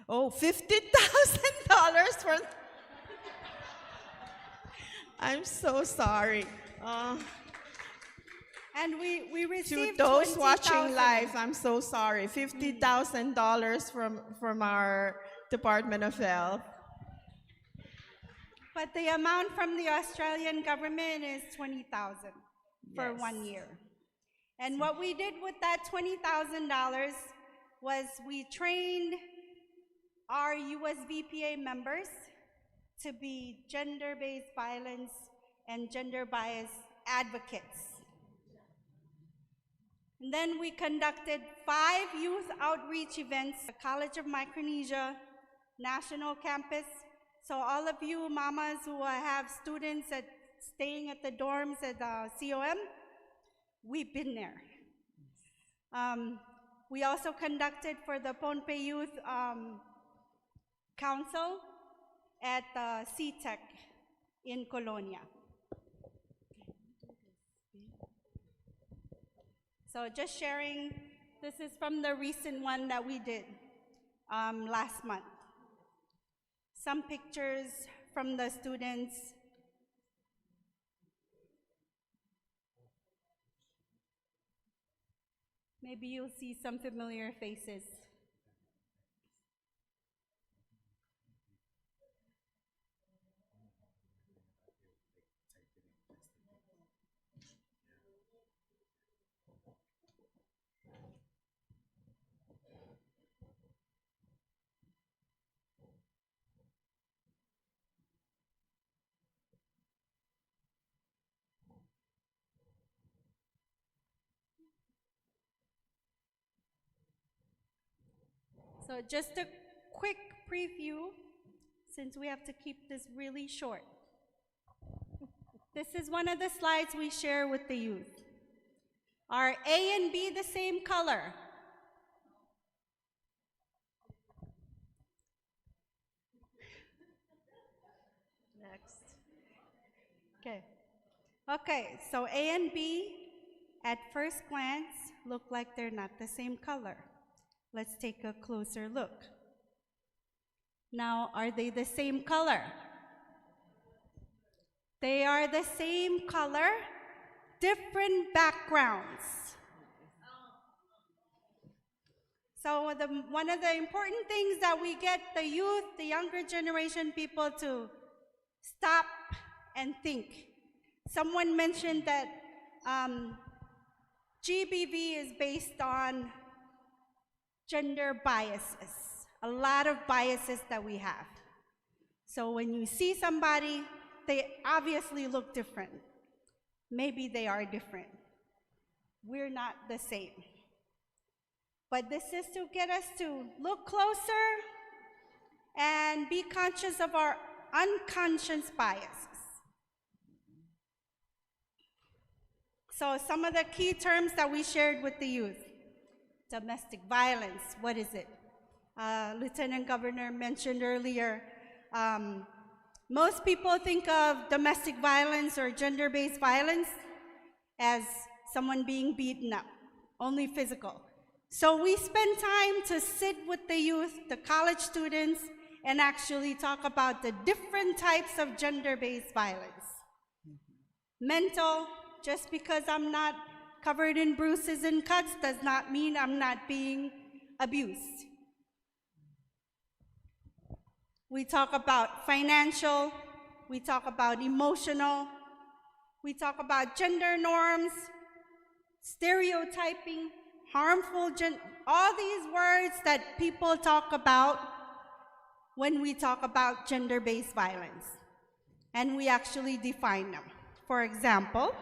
Oh, $50,000 for... I'm so sorry. And we received to those 20,000. watching live, I'm so sorry. $50,000 from our Department of Health. But the amount from the Australian government is $20,000 for 1 year. And what we did with that $20,000 was we trained our US VPA members to be gender-based violence and gender bias advocates. And then we conducted 5 youth outreach events, the College of Micronesia, National Campus. So all of you mamas who have students at staying at the dorms at COM, we've been there. We also conducted for the Pohnpei Youth Council at CTEC in Colonia. So just sharing, this is from the recent one that we did last month. Some pictures from the students. Maybe you'll see some familiar faces. So just a quick preview, since we have to keep this really short. This is one of the slides we share with the youth. Are A and B the same color? Next. Okay. Okay, so A and B at first glance look like they're not the same color. Let's take a closer look. Now, are they the same color? They are the same color, different backgrounds. So one of the important things that we get the youth, the younger generation people to stop and think. Someone mentioned that GBV is based on gender biases, a lot of biases that we have. So when you see somebody, they obviously look different. Maybe they are different. We're not the same. But this is to get us to look closer and be conscious of our unconscious biases. So some of the key terms that we shared with the youth. Domestic violence, what is it? Lieutenant Governor mentioned earlier, most people think of domestic violence or gender-based violence as someone being beaten up, only physical. So we spend time to sit with the youth, the college students, and actually talk about the different types of gender-based violence. Mental, just because I'm not covered in bruises and cuts does not mean I'm not being abused. We talk about financial, we talk about emotional, we talk about gender norms, stereotyping, harmful, all these words that people talk about when we talk about gender-based violence. And we actually define them. For example,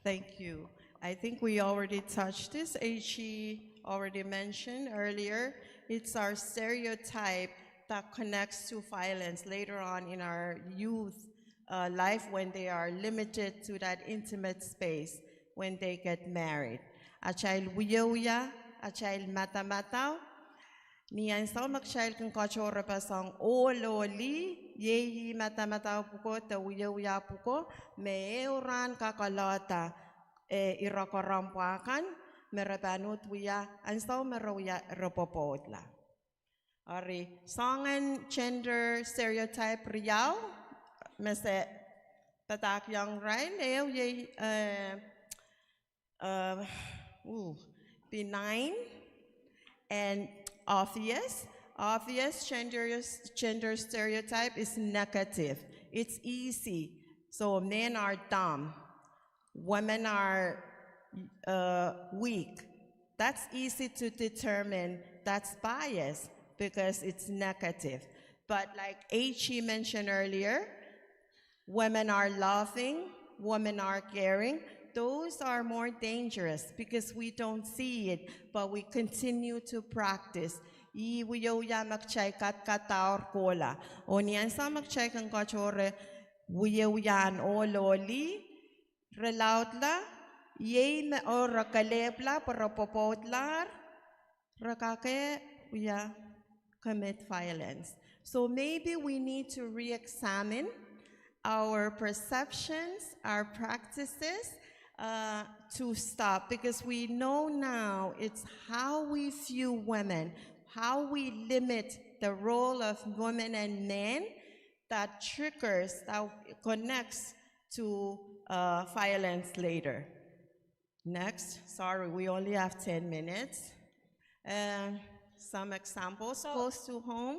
thank you. I think we already touched this. H.E. already mentioned earlier. It's our stereotype that connects to violence later on in our youth life when they are limited to that intimate space when they get married. A child wiya, a child mata-mataw, niyan sa mag-child kung kachora pa sang ololi, yehi mata-mataw puko, ta wiya puko, me euran kakalata, irakarampakan, merabanut wiya, ansaw merawya rapopodla. Ari, songan gender stereotype riyaw, mese tatak yang rain, benign and obvious. Obvious gender stereotype is negative. It's easy. So men are dumb, women are weak. That's easy to determine. That's bias because it's negative. But like H.E. mentioned earlier, women are loving, women are caring. Those are more dangerous because we don't see it, but we continue to practice. I wiyo ya magchay kat taor kola. O niyan sa magchay kang kachore wiyo yan o loli relaut la yei me o rakalebla para popotlar rakake uya commit violence. So maybe we need to re-examine our perceptions, our practices, to stop, because we know now it's how we view women, how we limit the role of women and men that triggers, that connects to violence later. Next, sorry, we only have 10 minutes. Some examples close to home.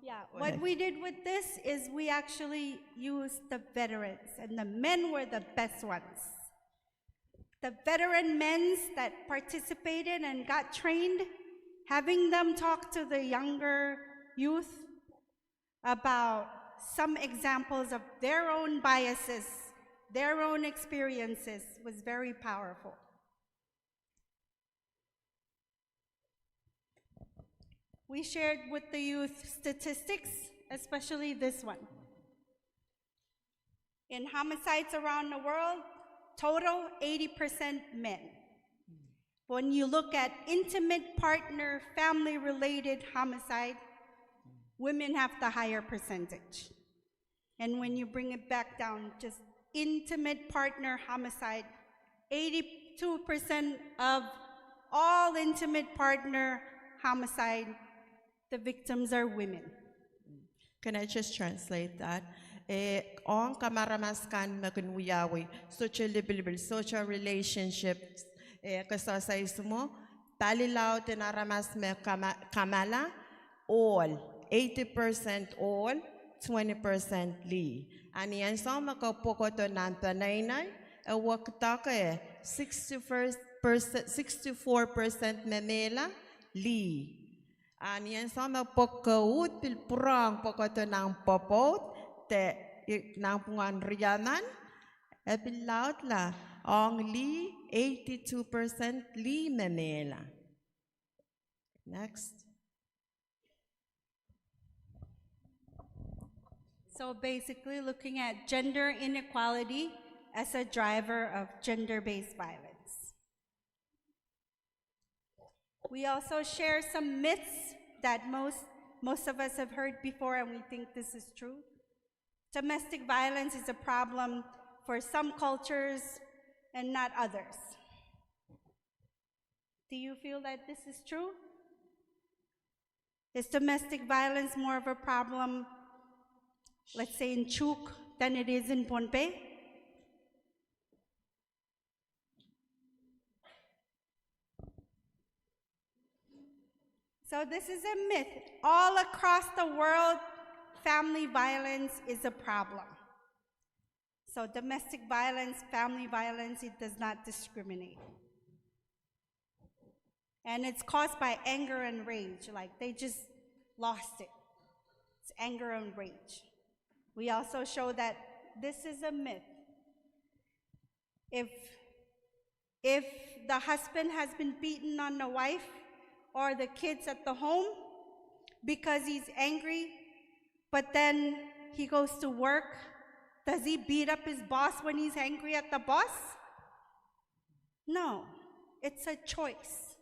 Yeah, Go what ahead. we did with this is we actually used the veterans, and the men were the best ones. The veteran men that participated and got trained, having them talk to the younger youth about some examples of their own biases, their own experiences, was very powerful. We shared with the youth statistics, especially this one. In homicides around the world, total 80% men. When you look at intimate partner, family-related homicide, women have the higher percentage. And when you bring it back down, just intimate partner homicide, 82% of all intimate partner homicide, the victims are women. Can I just translate that? On kamaramaskan makunwiyawi, social relationships, kasasay sumo, talilaw tinaramas me kamala, all, 80% all, 20% li. Ani yan sa makapokoto nanta nainay, waktake 64% memela li. Aniyan sa mapakaut pilpurang pakato ng popot te ng pungan riyanan epilaut la only 82% li memela. Next. So basically looking at gender inequality as a driver of gender-based violence. We also share some myths that most of us have heard before, and we think this is true. Domestic violence is a problem for some cultures and not others. Do you feel that this is true? Is domestic violence more of a problem, let's say in Chuuk, than it is in Pohnpei? So this is a myth. All across the world, family violence is a problem. So domestic violence, family violence, it does not discriminate. And it's caused by anger and rage, like they just lost it. It's anger and rage. We also show that this is a myth. If the husband has been beaten on the wife, or the kids at the home because he's angry, but then he goes to work, does he beat up his boss when he's angry at the boss? No, it's a choice.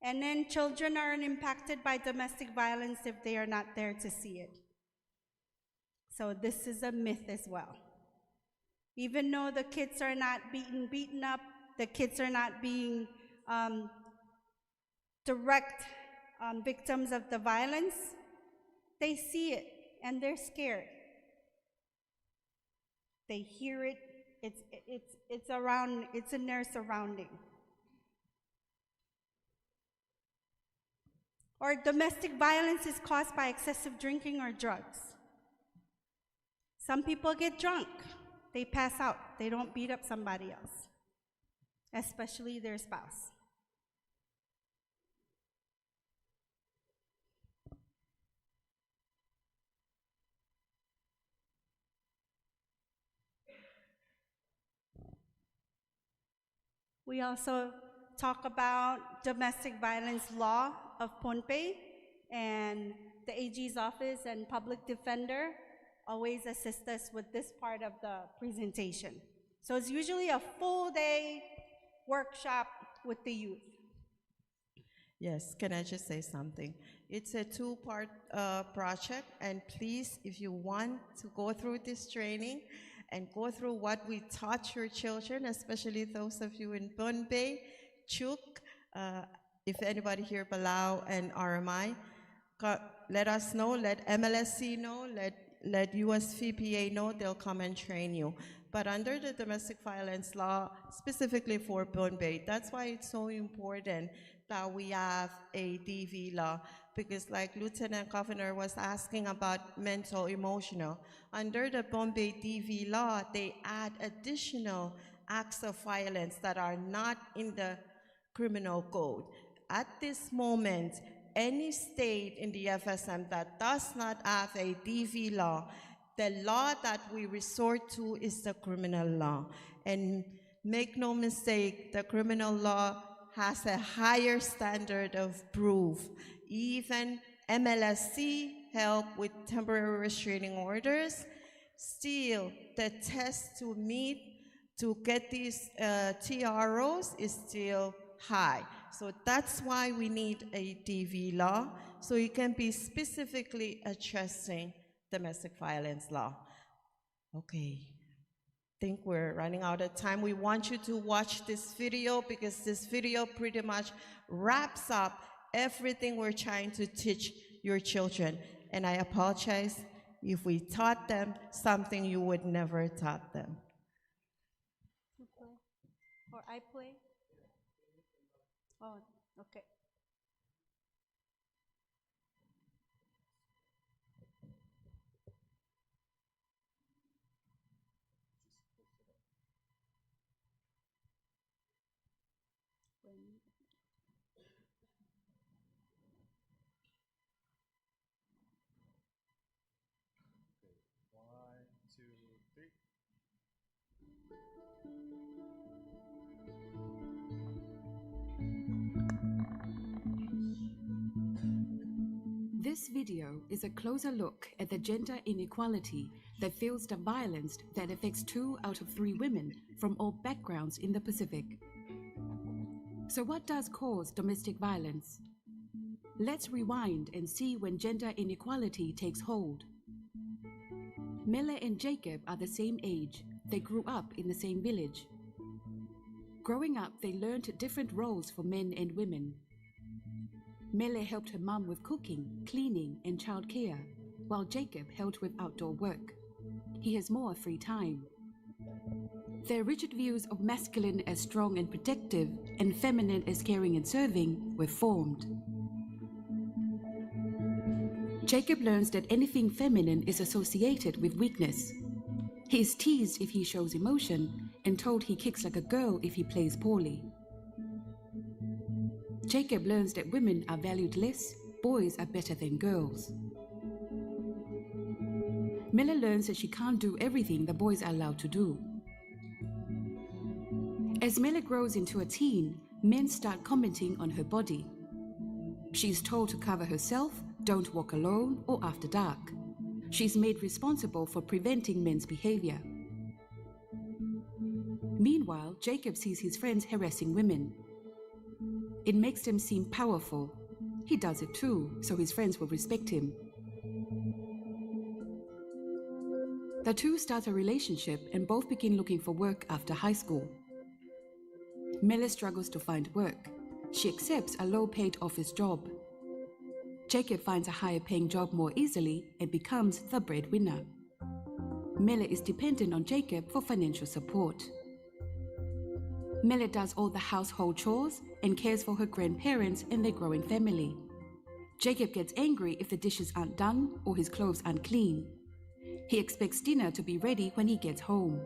And then children are impacted by domestic violence if they are not there to see it. So this is a myth as well. Even though the kids are not beaten up, the kids are not being direct victims of the violence, they see it and they're scared. They hear it, it's around, it's in their surrounding. Or domestic violence is caused by excessive drinking or drugs. Some people get drunk, they pass out, they don't beat up somebody else, especially their spouse. We also talk about domestic violence law of Pohnpei, and the AG's office and public defender always assist us with this part of the presentation. So it's usually a full day workshop with the youth. Yes, can I just say something? It's a two-part project, and please, if you want to go through this training and go through what we taught your children, especially those of you in Pohnpei, Chuuk, if anybody here, Palau and RMI, let us know, let MLSC know, let USVPA know, they'll come and train you. But under the domestic violence law, specifically for Pohnpei, that's why it's so important that we have a DV law, because like Lieutenant Governor was asking about mental, emotional, under the Pohnpei DV law, they add additional acts of violence that are not in the criminal code. At this moment, any state in the FSM that does not have a DV law, the law that we resort to is the criminal law. And make no mistake, the criminal law has a higher standard of proof. Even MLSC help with temporary restraining orders. Still, the test to meet to get these TROs is still high. So that's why we need a DV law, so it can be specifically addressing domestic violence law. Okay, I think we're running out of time. We want you to watch this video because this video pretty much wraps up everything we're trying to teach your children. And I apologize if we taught them something you would never taught them. You play? Or I play? Oh, okay. One, two, three. This video is a closer look at the gender inequality that fuels the violence that affects 2 out of 3 women from all backgrounds in the Pacific. So what does cause domestic violence? Let's rewind and see when gender inequality takes hold. Mele and Jacob are the same age. They grew up in the same village. Growing up, they learned different roles for men and women. Mele helped her mum with cooking, cleaning, and childcare, while Jacob helped with outdoor work. He has more free time. Their rigid views of masculine as strong and protective, and feminine as caring and serving, were formed. Jacob learns that anything feminine is associated with weakness. He is teased if he shows emotion, and told he kicks like a girl if he plays poorly. Jacob learns that women are valued less, boys are better than girls. Mele learns that she can't do everything the boys are allowed to do. As Mele grows into a teen, men start commenting on her body. She is told to cover herself, don't walk alone or after dark. She is made responsible for preventing men's behavior. Meanwhile, Jacob sees his friends harassing women. It makes them seem powerful. He does it too, so his friends will respect him. The two start a relationship and both begin looking for work after high school. Mele struggles to find work. She accepts a low-paid office job. Jacob finds a higher-paying job more easily and becomes the breadwinner. Mele is dependent on Jacob for financial support. Mele does all the household chores and cares for her grandparents and their growing family. Jacob gets angry if the dishes aren't done or his clothes aren't clean. He expects dinner to be ready when he gets home.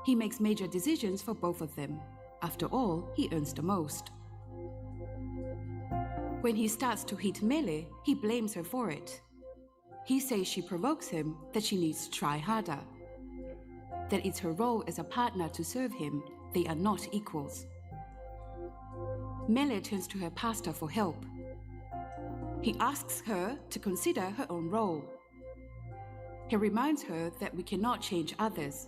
He makes major decisions for both of them. After all, he earns the most. When he starts to hit Mele, he blames her for it. He says she provokes him, that she needs to try harder. That it's her role as a partner to serve him. They are not equals. Mele turns to her pastor for help. He asks her to consider her own role. He reminds her that we cannot change others,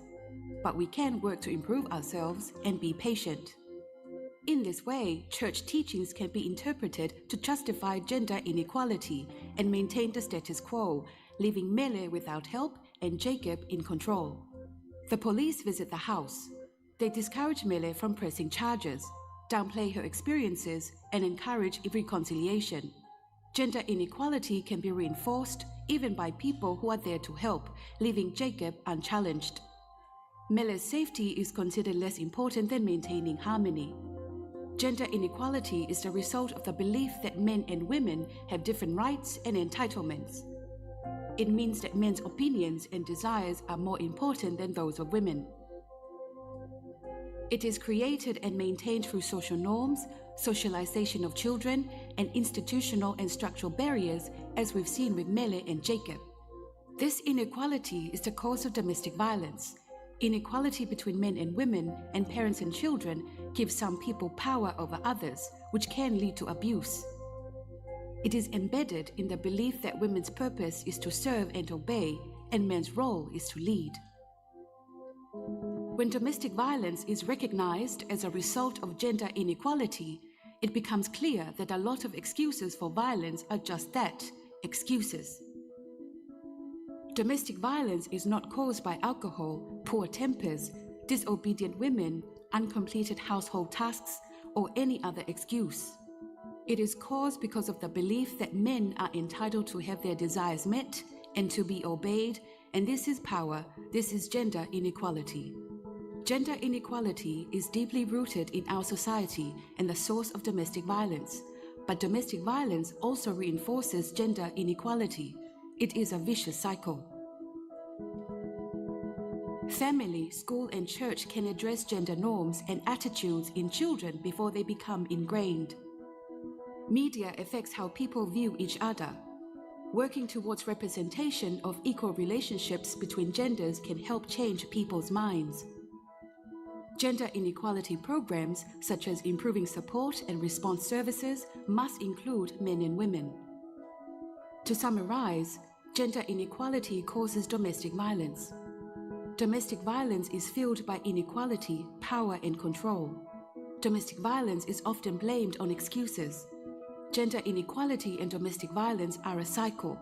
but we can work to improve ourselves and be patient. In this way, church teachings can be interpreted to justify gender inequality and maintain the status quo, leaving Mele without help and Jacob in control. The police visit the house. They discourage Mele from pressing charges, downplay her experiences, and encourage reconciliation. Gender inequality can be reinforced even by people who are there to help, leaving Jacob unchallenged. Mele's safety is considered less important than maintaining harmony. Gender inequality is the result of the belief that men and women have different rights and entitlements. It means that men's opinions and desires are more important than those of women. It is created and maintained through social norms, socialization of children, and institutional and structural barriers, as we've seen with Mele and Jacob. This inequality is the cause of domestic violence. Inequality between men and women and parents and children gives some people power over others, which can lead to abuse. It is embedded in the belief that women's purpose is to serve and obey, and men's role is to lead. When domestic violence is recognized as a result of gender inequality, it becomes clear that a lot of excuses for violence are just that, excuses. Domestic violence is not caused by alcohol, poor tempers, disobedient women, uncompleted household tasks, or any other excuse. It is caused because of the belief that men are entitled to have their desires met and to be obeyed, and this is power, this is gender inequality. Gender inequality is deeply rooted in our society and the source of domestic violence, but domestic violence also reinforces gender inequality. It is a vicious cycle. Family, school, and church can address gender norms and attitudes in children before they become ingrained. Media affects how people view each other. Working towards representation of equal relationships between genders can help change people's minds. Gender inequality programs, such as improving support and response services, must include men and women. To summarize, gender inequality causes domestic violence. Domestic violence is fueled by inequality, power, and control. Domestic violence is often blamed on excuses. Gender inequality and domestic violence are a cycle.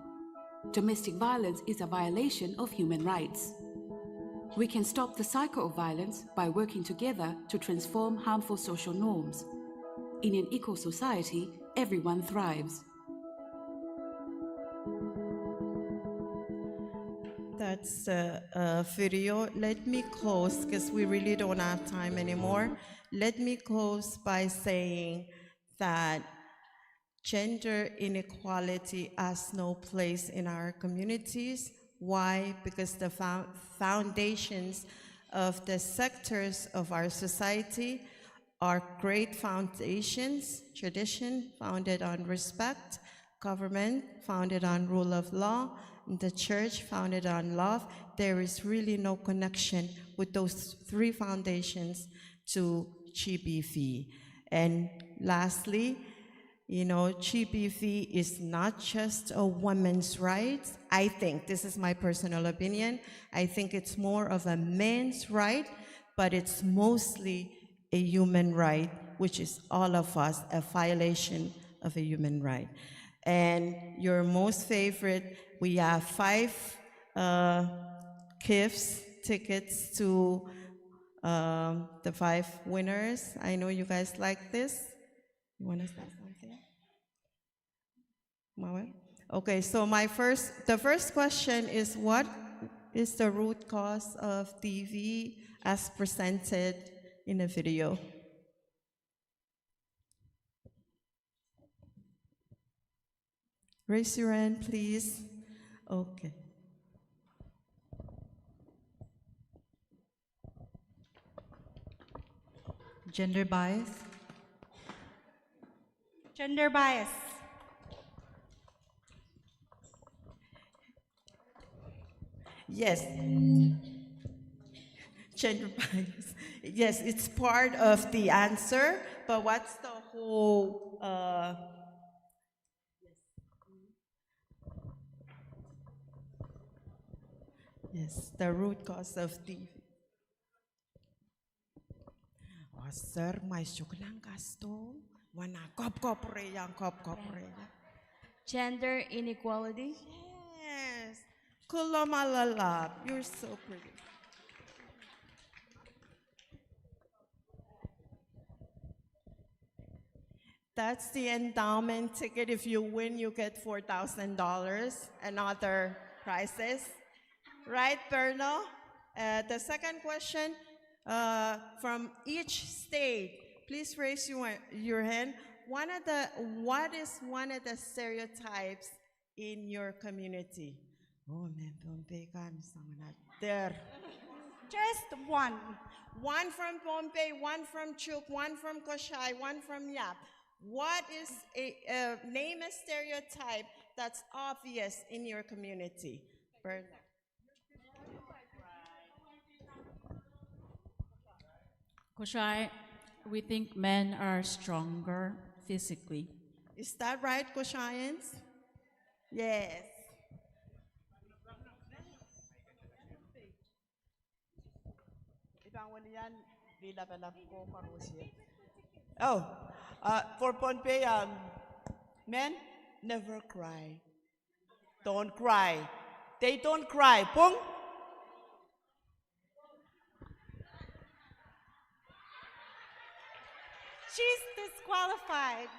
Domestic violence is a violation of human rights. We can stop the cycle of violence by working together to transform harmful social norms. In an equal society, everyone thrives. That's a video. Let me close, because we really don't have time anymore. Let me close by saying that gender inequality has no place in our communities. Why? Because the foundations of the sectors of our society are great foundations: tradition founded on respect, government founded on rule of law, and the church founded on love. There is really no connection with those three foundations to GBV. And lastly, you know, GBV is not just a woman's right. I think, this is my personal opinion, I think it's more of a man's right, but it's mostly a human right, which is all of us, a violation of a human right. And your most favorite, we have 5 gifts, tickets to the 5 winners. I know you guys like this. You want to start something? Okay, so the first question is, what is the root cause of DV as presented in the video? Raise your hand, please. Okay. Gender bias. Gender bias. Yes. Gender bias. Yes, it's part of the answer, but what's the who yes, the root cause of the sir, may syuklang kasto, wana kop reyang. Gender inequality. Yes, kulomalalap, you're so pretty. That's the endowment ticket. If you win, you get $4,000 and other prizes. Right, Berno? The second question, from each state, please raise your hand. What is one of the stereotypes in your community? Oh, man, there. Just one. One from Pohnpei, one from Chuuk, one from Kosrae, one from Yap. What is name a stereotype that's obvious in your community? Bernard. Kosrae, we think men are stronger physically. Is that right, Kosraeans? Yes. Oh, for Pohnpei, men never cry. Don't cry. They don't cry. Pung. She's disqualified.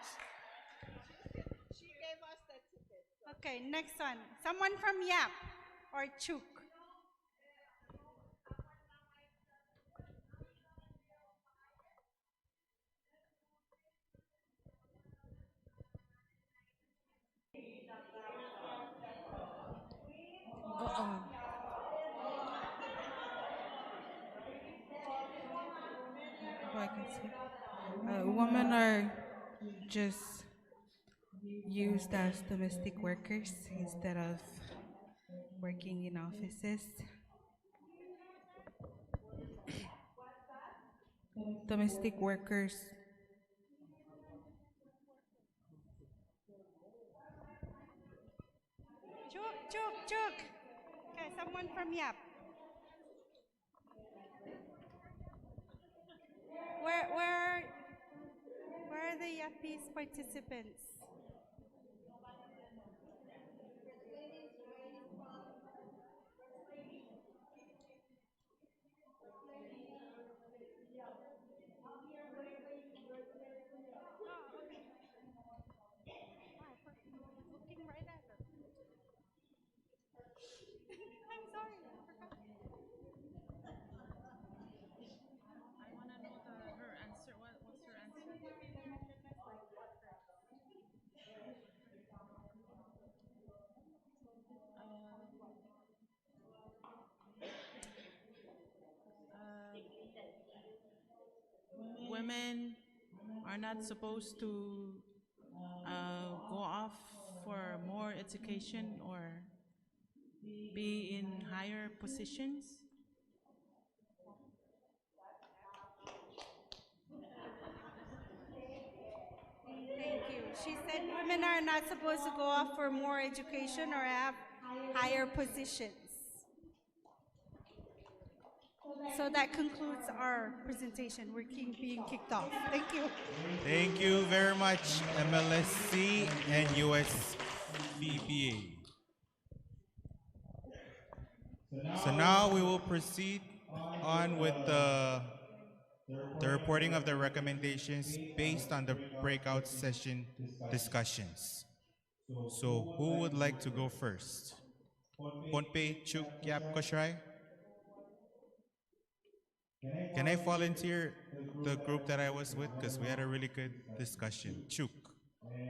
She gave us the ticket. Okay, next one. Someone from Yap or Chuuk. I can see. Women are just used as domestic workers instead of working in offices. Domestic workers. Chuuk. Okay, someone from Yap. Where are the Yapese participants? Looking right at her. I'm sorry, I forgot. I want to know her answer. What's her answer? Women are not supposed to go off for more education or be in higher positions. Thank you. She said women are not supposed to go off for more education or have higher positions. So that concludes our presentation. We're being kicked off. Thank you. Thank you very much, MLSC and USVPA. So now we will proceed on with the reporting of the recommendations based on the breakout session discussions. So who would like to go first? Pohnpei, Chuuk, Yap, Kosrae? Can I volunteer the group that I was with? Because we had a really good discussion. Chuuk.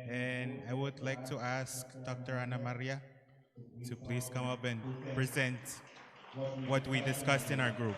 And I would like to ask Dr. Ana Maria to please come up and present what we discussed in our group.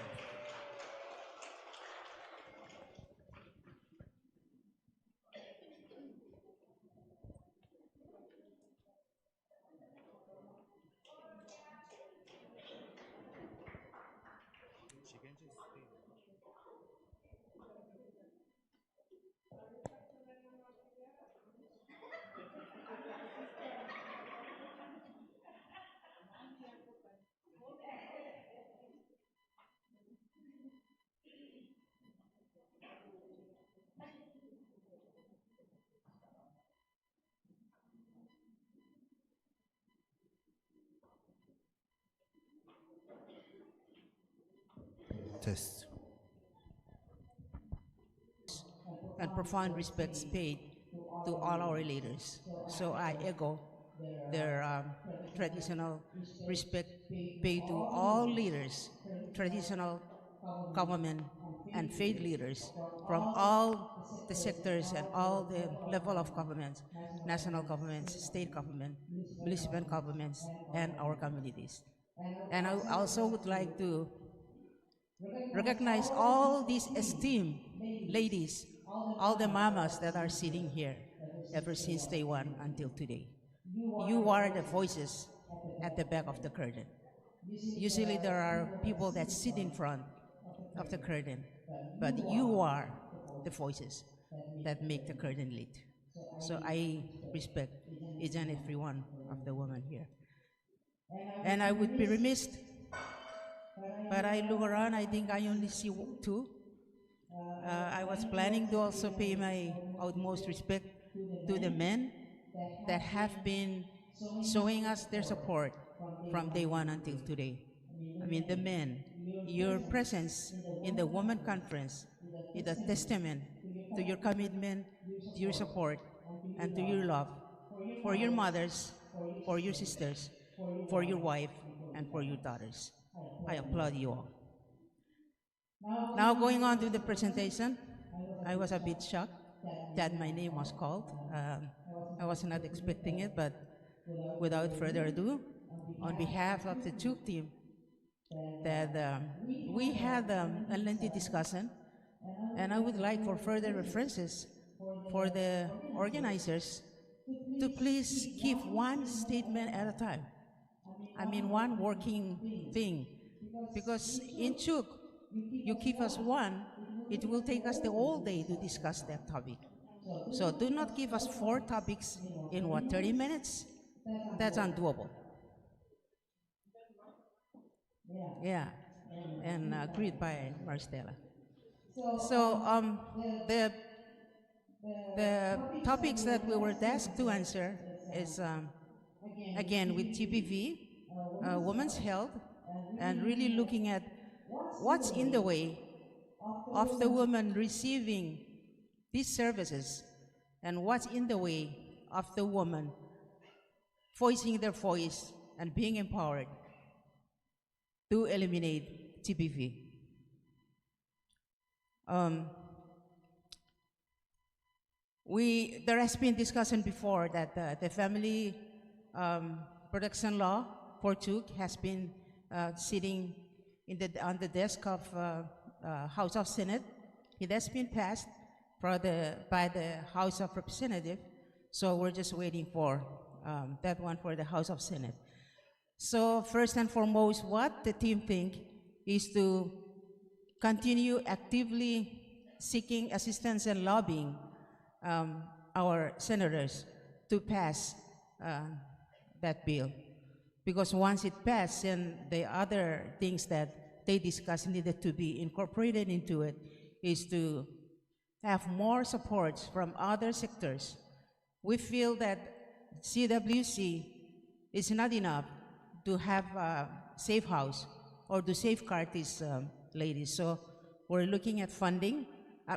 protest. And profound respects paid to all our leaders. So I echo their traditional respect paid to all leaders, traditional government and faith leaders from all the sectors and all the level of governments, national governments, state government, municipal governments, and our communities. And I also would like to recognize all these esteemed ladies, all the mamas that are sitting here ever since day one until today. You are the voices at the back of the curtain. Usually there are people that sit in front of the curtain, but you are the voices that make the curtain lit. So I respect each and every one of the women here. And I would be remiss, but I look around, I think I only see two. I was planning to also pay my utmost respect to the men that have been showing us their support from day one until today. I mean, the men, your presence in the Women Conference is a testament to your commitment, to your support, and to your love for your mothers, for your sisters, for your wife, and for your daughters. I applaud you all. Now going on to the presentation, I was a bit shocked that my name was called. I was not expecting it, but without further ado, on behalf of the Chuuk team, that we had a lengthy discussion, and I would like for further references for the organizers to please give one statement at a time. I mean, one working thing, because in Chuuk, you give us one, it will take us the whole day to discuss that topic. So do not give us 4 topics in what, 30 minutes? That's undoable. Yeah, and agreed by Marcella. So the topics that we were asked to answer is, again, with TPV, women's health, and really looking at what's in the way of the woman receiving these services, and what's in the way of the woman voicing their voice and being empowered to eliminate TPV. There has been discussion before that the family protection law for Chuuk has been sitting on the desk of House of Senate. It has been passed by the House of Representatives, so we're just waiting for that one for the House of Senate. So first and foremost, what the team think is to continue actively seeking assistance and lobbying our senators to pass that bill. Because once it passed, then the other things that they discussed needed to be incorporated into it is to have more support from other sectors. We feel that CWC is not enough to have a safe house or to safeguard these ladies. So we're looking at funding.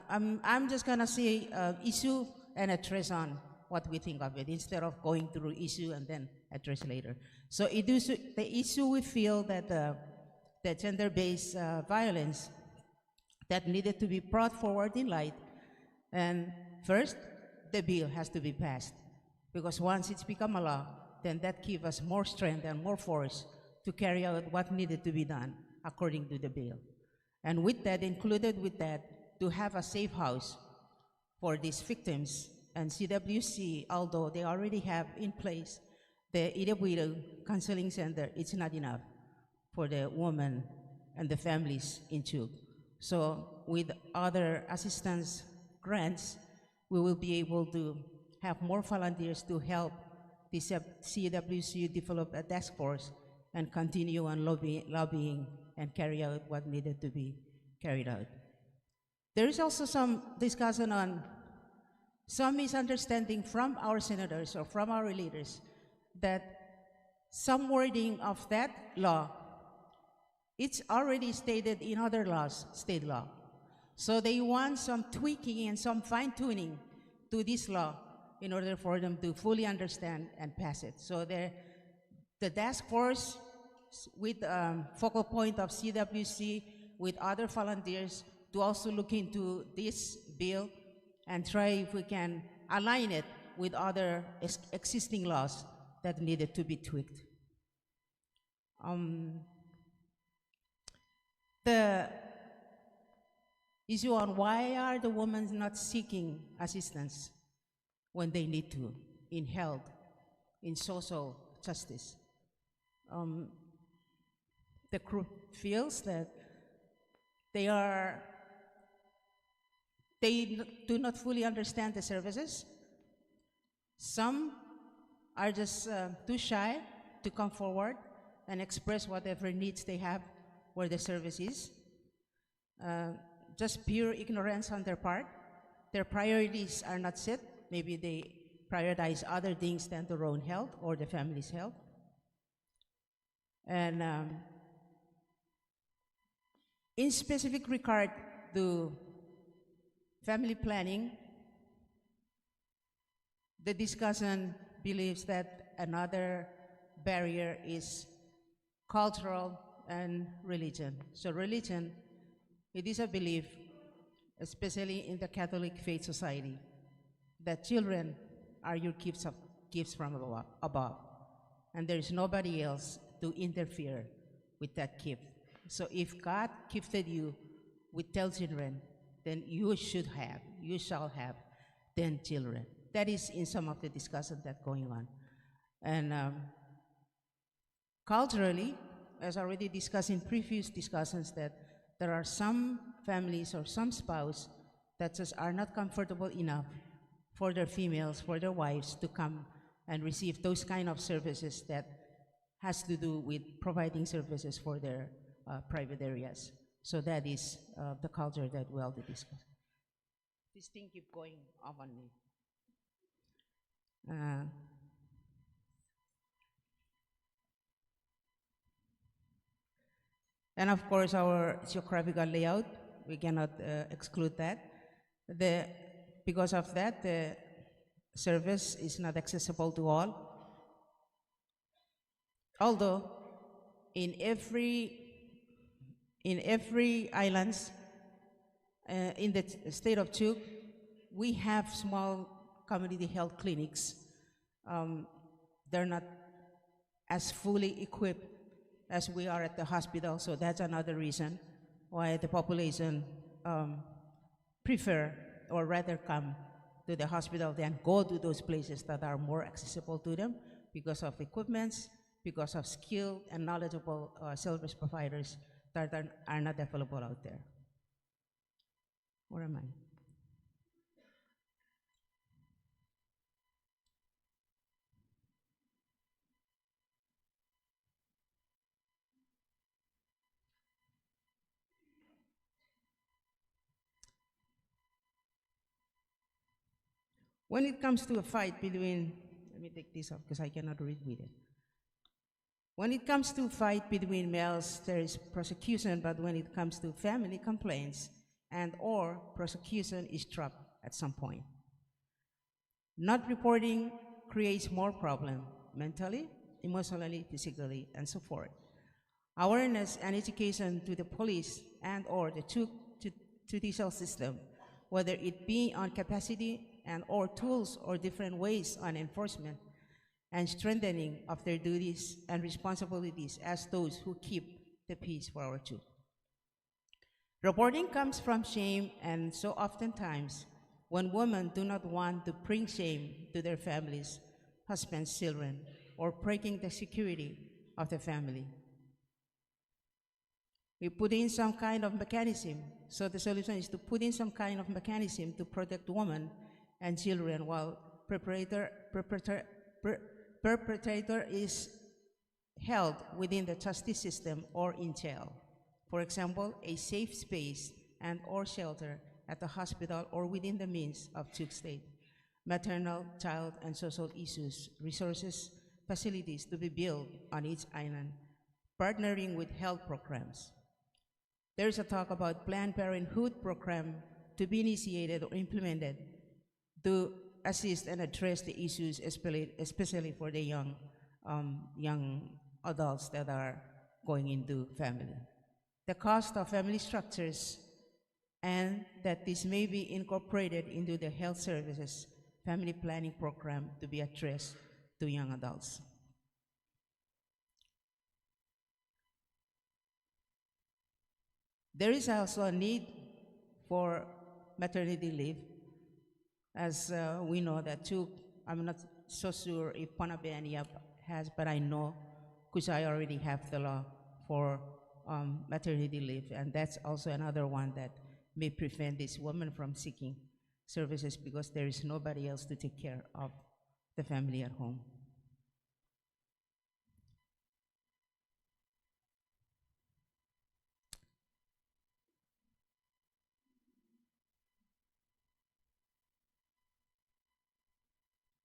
I'm just gonna say issue and address on what we think of it instead of going through issue and then address later. So the issue we feel that the gender-based violence that needed to be brought forward in light, and first, the bill has to be passed, because once it's become a law, then that gives us more strength and more force to carry out what needed to be done according to the bill. And with that, included with that, to have a safe house for these victims. And CWC, although they already have in place the Idabuido Counseling Center, it's not enough for the women and the families in Chuuk. So with other assistance grants, we will be able to have more volunteers to help the CWC develop a task force and continue on lobbying and carry out what needed to be carried out. There is also some discussion on some misunderstanding from our senators or from our leaders that some wording of that law It's already stated in other laws, state law. So they want some tweaking and some fine-tuning to this law in order for them to fully understand and pass it. So the task force with focal point of CWC with other volunteers to also look into this bill and try if we can align it with other existing laws that needed to be tweaked. The issue on why are the women not seeking assistance when they need to in health, in social justice. The group feels that they do not fully understand the services. Some are just too shy to come forward and express whatever needs they have where the service is. Just pure ignorance on their part. Their priorities are not set. Maybe they prioritize other things than their own health or the family's health. And in specific regard to family planning, the discussion believes that another barrier is cultural and religion. So religion, it is a belief, especially in the Catholic faith society, that children are your gifts from above, and there is nobody else to interfere with that gift. So if God gifted you with 10 children, then you shall have 10 children. That is in some of the discussion that's going on. And culturally, as already discussed in previous discussions, that there are some families or some spouses that just are not comfortable enough for their females, for their wives to come and receive those kind of services that has to do with providing services for their private areas. So that is the culture that we'll discuss. This thing keep going off on me. And of course, our geographical layout, we cannot exclude that. Because of that, the service is not accessible to all. Although, in every islands in the state of Chuuk, we have small community health clinics. They're not as fully equipped as we are at the hospital, so that's another reason why the population prefer or rather come to the hospital than go to those places that are more accessible to them because of equipments, because of skilled and knowledgeable service providers that are not available out there. Where am I? When it comes to a fight between, let me take this off because I cannot read with it. When it comes to fight between males, there is prosecution, but when it comes to family complaints and or prosecution is dropped at some point. Not reporting creates more problem mentally, emotionally, physically, and so forth. Awareness and education to the police and or the judicial system, whether it be on capacity and or tools or different ways on enforcement and strengthening of their duties and responsibilities as those who keep the peace for our Chuuk. Reporting comes from shame, and so oftentimes when women do not want to bring shame to their families, husbands, children, or breaking the security of the family. We put in some kind of mechanism. So the solution is to put in some kind of mechanism to protect women and children while perpetrator is held within the justice system or in jail. For example, a safe space and or shelter at the hospital or within the means of Chuuk State. Maternal, child, and social issues, resources, facilities to be built on each island. partnering with health programs. There's a talk about Planned Parenthood program to be initiated or implemented to assist and address the issues, especially for the young adults that are going into family. The cost of family structures, and that this may be incorporated into the health services family planning program to be addressed to young adults. There is also a need for maternity leave, as we know that Chuuk, I'm not so sure if Pohnpei and Yap has, but I know Kosrae already have the law for maternity leave, and that's also another one that may prevent this woman from seeking services because there is nobody else to take care of the family at home.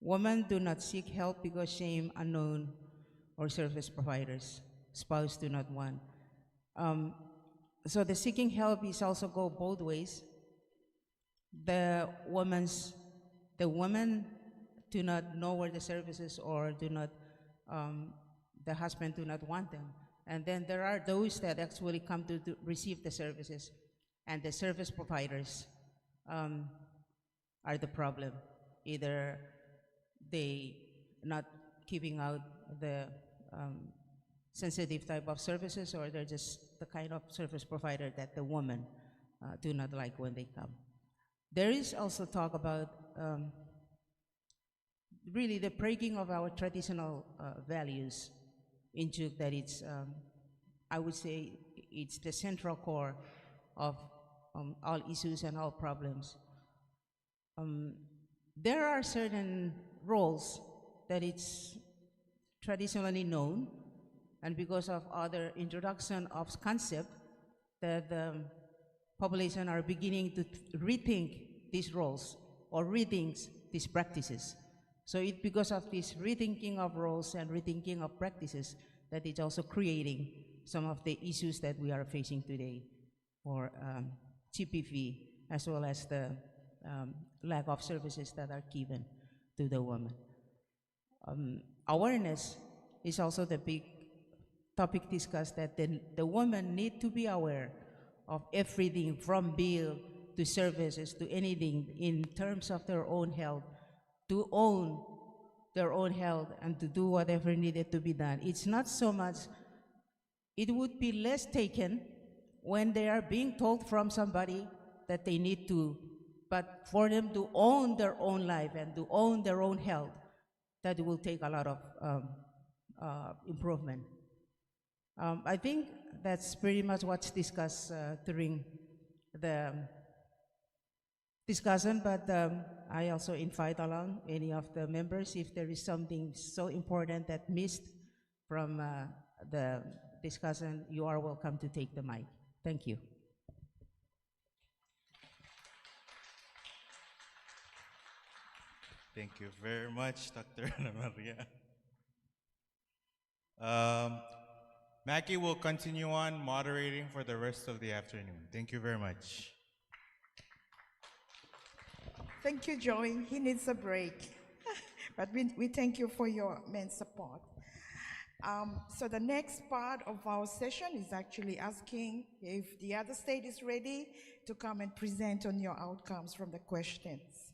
Women do not seek help because shame, unknown, or service providers. Spouse do not want. So the seeking help is also go both ways. The women do not know where the services or do not, the husband do not want them. And then there are those that actually come to receive the services, and the service providers are the problem. Either they not giving out the sensitive type of services, or they're just the kind of service provider that the women do not like when they come. There is also talk about really the breaking of our traditional values in Chuuk, that it's, I would say, it's the central core of all issues and all problems. There are certain roles that it's traditionally known, and because of other introduction of concept, that the population are beginning to rethink these roles or rethink these practices. So it's because of this rethinking of roles and rethinking of practices that it's also creating some of the issues that we are facing today for TPV, as well as the lack of services that are given to the woman. Awareness is also the big topic discussed, that the women need to be aware of everything from bill to services to anything in terms of their own health, to own their own health and to do whatever needed to be done. It's not so much, it would be less taken when they are being told from somebody that they need to, but for them to own their own life and to own their own health, that will take a lot of improvement. I think that's pretty much what's discussed during the discussion, but I also invite along any of the members if there is something so important that missed from the discussion, you are welcome to take the mic. Thank you. Thank you very much, Dr. Ana Maria. Mackie will continue on moderating for the rest of the afternoon. Thank you very much. Thank you, Joey. He needs a break. But we thank you for your main support. So the next part of our session is actually asking if the other state is ready to come and present on your outcomes from the questions.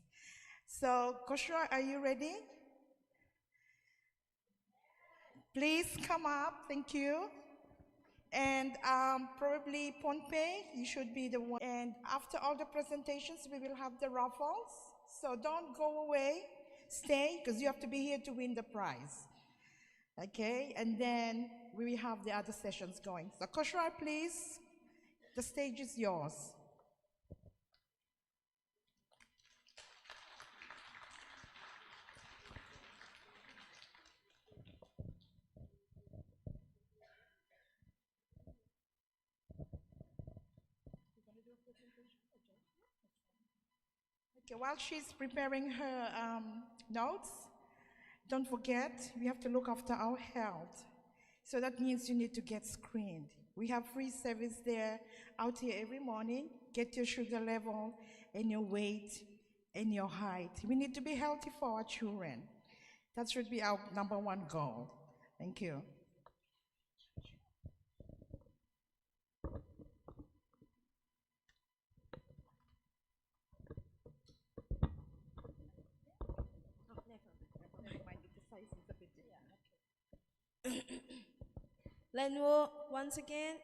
So, Kosrae, are you ready? Please come up, thank you. And probably Pohnpei, you should be the one. And after all the presentations, we will have the raffles. So don't go away, stay, because you have to be here to win the prize. Okay, and then we will have the other sessions going. So Kosrae, please, the stage is yours. Okay, while she's preparing her notes, don't forget, we have to look after our health. So that means you need to get screened. We have free service there out here every morning. Get your sugar level and your weight and your height. We need to be healthy for our children. That should be our #1 goal. Thank you. Lenwo, once again.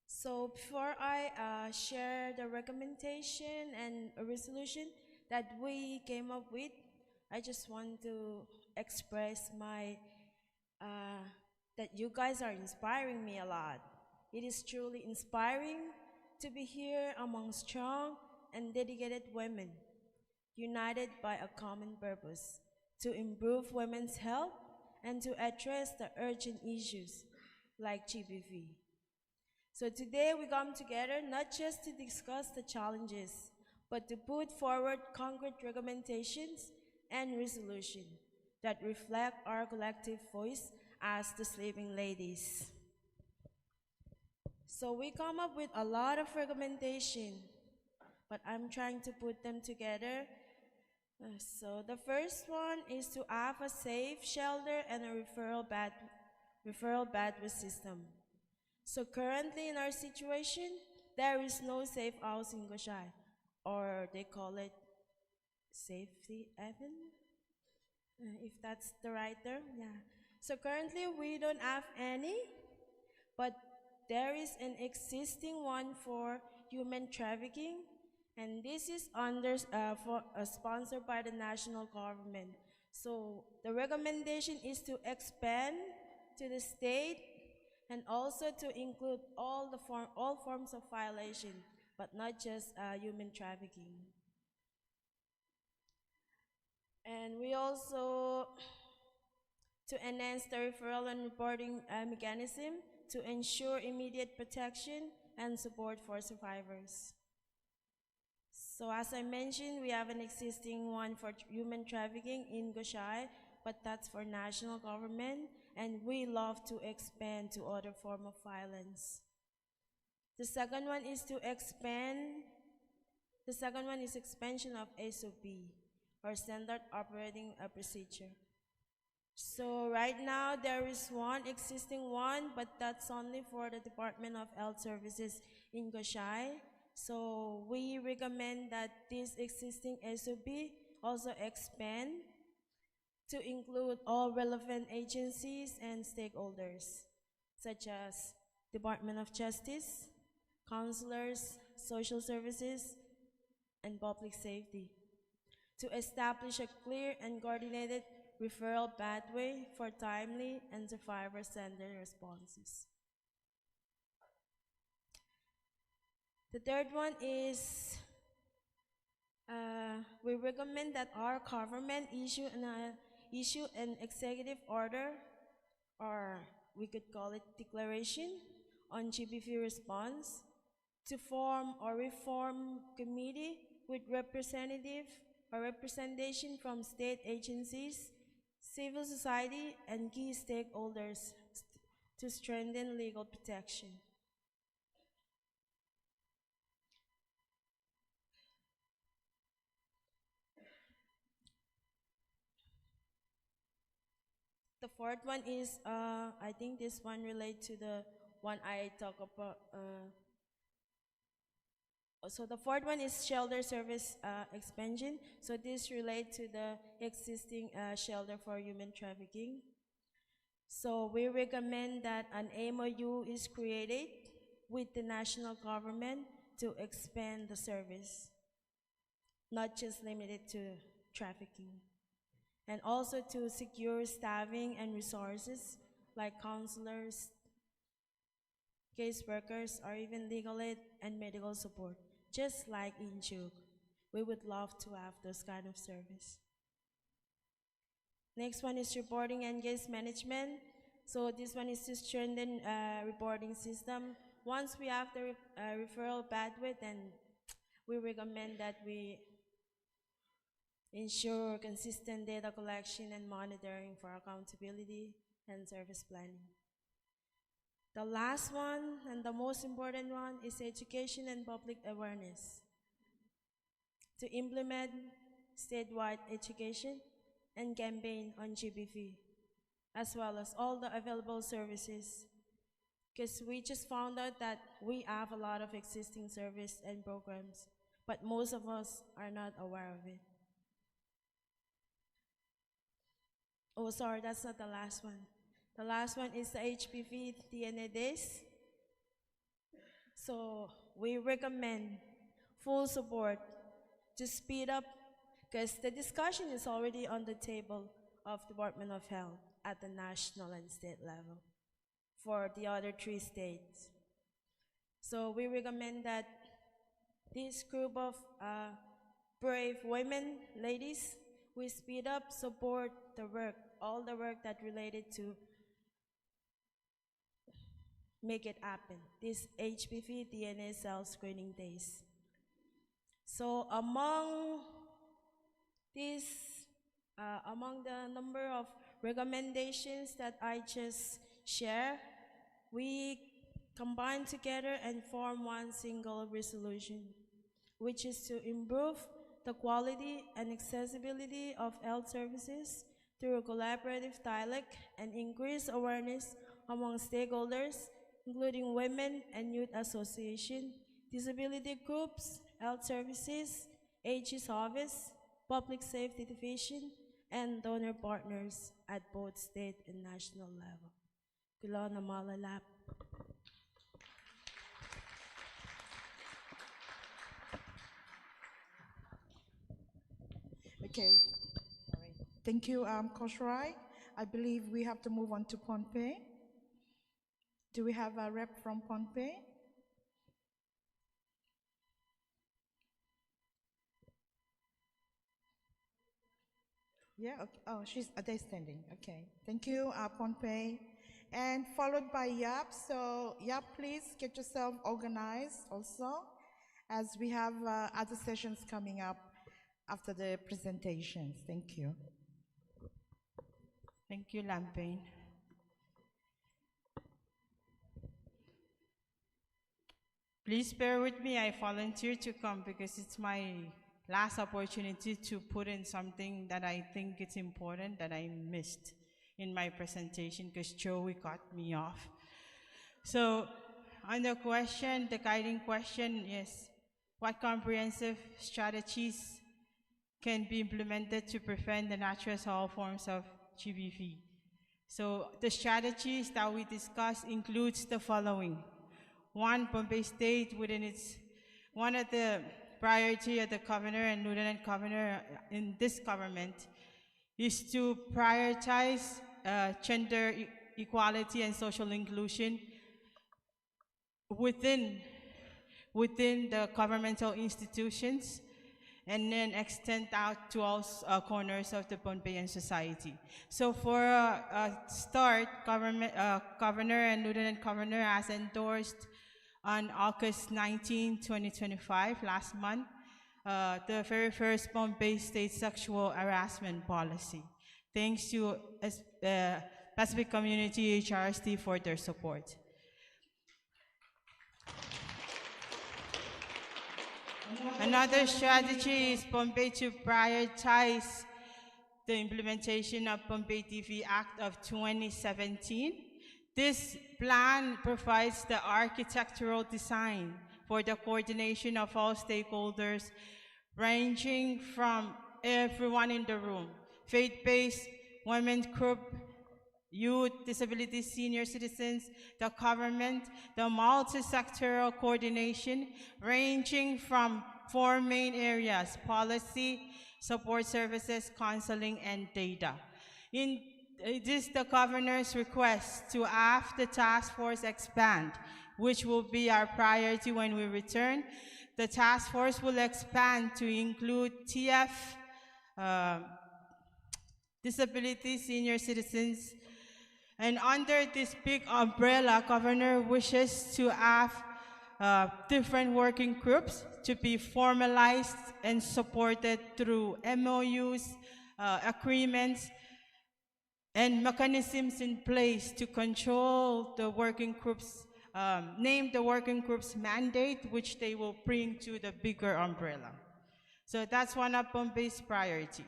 So before I share the recommendation and a resolution that we came up with, I just want to express that you guys are inspiring me a lot. It is truly inspiring to be here among strong and dedicated women, united by a common purpose, to improve women's health and to address the urgent issues like GBV. So today we come together not just to discuss the challenges, but to put forward concrete recommendations and resolutions that reflect our collective voice as the sleeping ladies. So we come up with a lot of recommendations, but I'm trying to put them together. So the first one is to have a safe shelter and a referral bandwidth system. So currently in our situation, there is no safe house in Kosrae, or they call it safety haven, if that's the right term, yeah. So currently we don't have any, but there is an existing one for human trafficking, and this is sponsored by the national government. So the recommendation is to expand to the state and also to include all forms of violation, but not just human trafficking. And we also to enhance the referral and reporting mechanism to ensure immediate protection and support for survivors. So as I mentioned, we have an existing one for human trafficking in Kosrae, but that's for national government, and we love to expand to other forms of violence. The second one is expansion of SOP, or Standard Operating Procedure. So right now there is one existing one, but that's only for the Department of Health Services in Kosrae. So we recommend that this existing SOP also expand to include all relevant agencies and stakeholders, such as Department of Justice, counselors, social services, and public safety, to establish a clear and coordinated referral pathway for timely and survivor-centered responses. The third one is we recommend that our government issue an executive order, or we could call it declaration, on GBV response, to form or reform committee with representation from state agencies, civil society, and key stakeholders to strengthen legal protection. The fourth one is, I think this one relates to the one I talk about. So the fourth one is shelter service expansion. So this relates to the existing shelter for human trafficking. So we recommend that an MOU is created with the national government to expand the service, not just limited to trafficking, and also to secure staffing and resources like counselors, case workers, or even legal aid and medical support, just like in Chuuk. We would love to have those kind of service. Next one is reporting and case management. So this one is to strengthen reporting system. Once we have the referral pathway, then we recommend that we ensure consistent data collection and monitoring for accountability and service planning. The last one and the most important one is education and public awareness. To implement statewide education and campaign on GBV, as well as all the available services. Because we just found out that we have a lot of existing service and programs, but most of us are not aware of it. Oh, sorry, that's not the last one. The last one is the HPV DNA days. So we recommend full support to speed up, because the discussion is already on the table of Department of Health at the national and state level for the other 3 states. So we recommend that this group of brave women, ladies, we speed up, support the work, all the work that related to make it happen, this HPV DNA cell screening days. So among the number of recommendations that I just shared, we combine together and form one single resolution, which is to improve the quality and accessibility of health services through collaborative dialogue and increase awareness among stakeholders, including women and youth association, disability groups, health services, AG's office, public safety division, and donor partners at both state and national level. Kulona malalap. Okay. Thank you, Kosrae. I believe we have to move on to Pohnpei. Do we have a rep from Pohnpei? Yeah, okay. Oh, they're standing. Okay. Thank you, Pohnpei. And followed by Yap. So, Yap, please get yourself organized also, as we have other sessions coming up after the presentations. Thank you. Thank you, Lampain. Please bear with me. I volunteered to come because it's my last opportunity to put in something that I think it's important that I missed in my presentation because Joey cut me off. So on the question, the guiding question is, what comprehensive strategies can be implemented to prevent the natural all forms of GBV? So the strategies that we discussed includes the following. One, Pohnpei State within its, one of the priority of the governor and lieutenant governor in this government is to prioritize gender equality and social inclusion within the governmental institutions, and then extend out to all corners of the Pohnpeian society. So for a start, governor and lieutenant governor has endorsed on August 19, 2025, last month, the very first Pohnpei State sexual harassment policy. Thanks to Pacific Community HRSD for their support. Another strategy is Pohnpei to prioritize the implementation of Pohnpei TV Act of 2017. This plan provides the architectural design for the coordination of all stakeholders, ranging from everyone in the room, faith-based, women's group, youth, disability, senior citizens, the government, the multi-sectoral coordination, ranging from 4 main areas: policy, support services, counseling, and data. It is the governor's request to have the task force expand, which will be our priority when we return. The task force will expand to include TF, disability, senior citizens, and under this big umbrella, governor wishes to have different working groups to be formalized and supported through MOUs, agreements, and mechanisms in place to control the working groups, name the working groups mandate, which they will bring to the bigger umbrella. So that's one of Pohnpei's priority.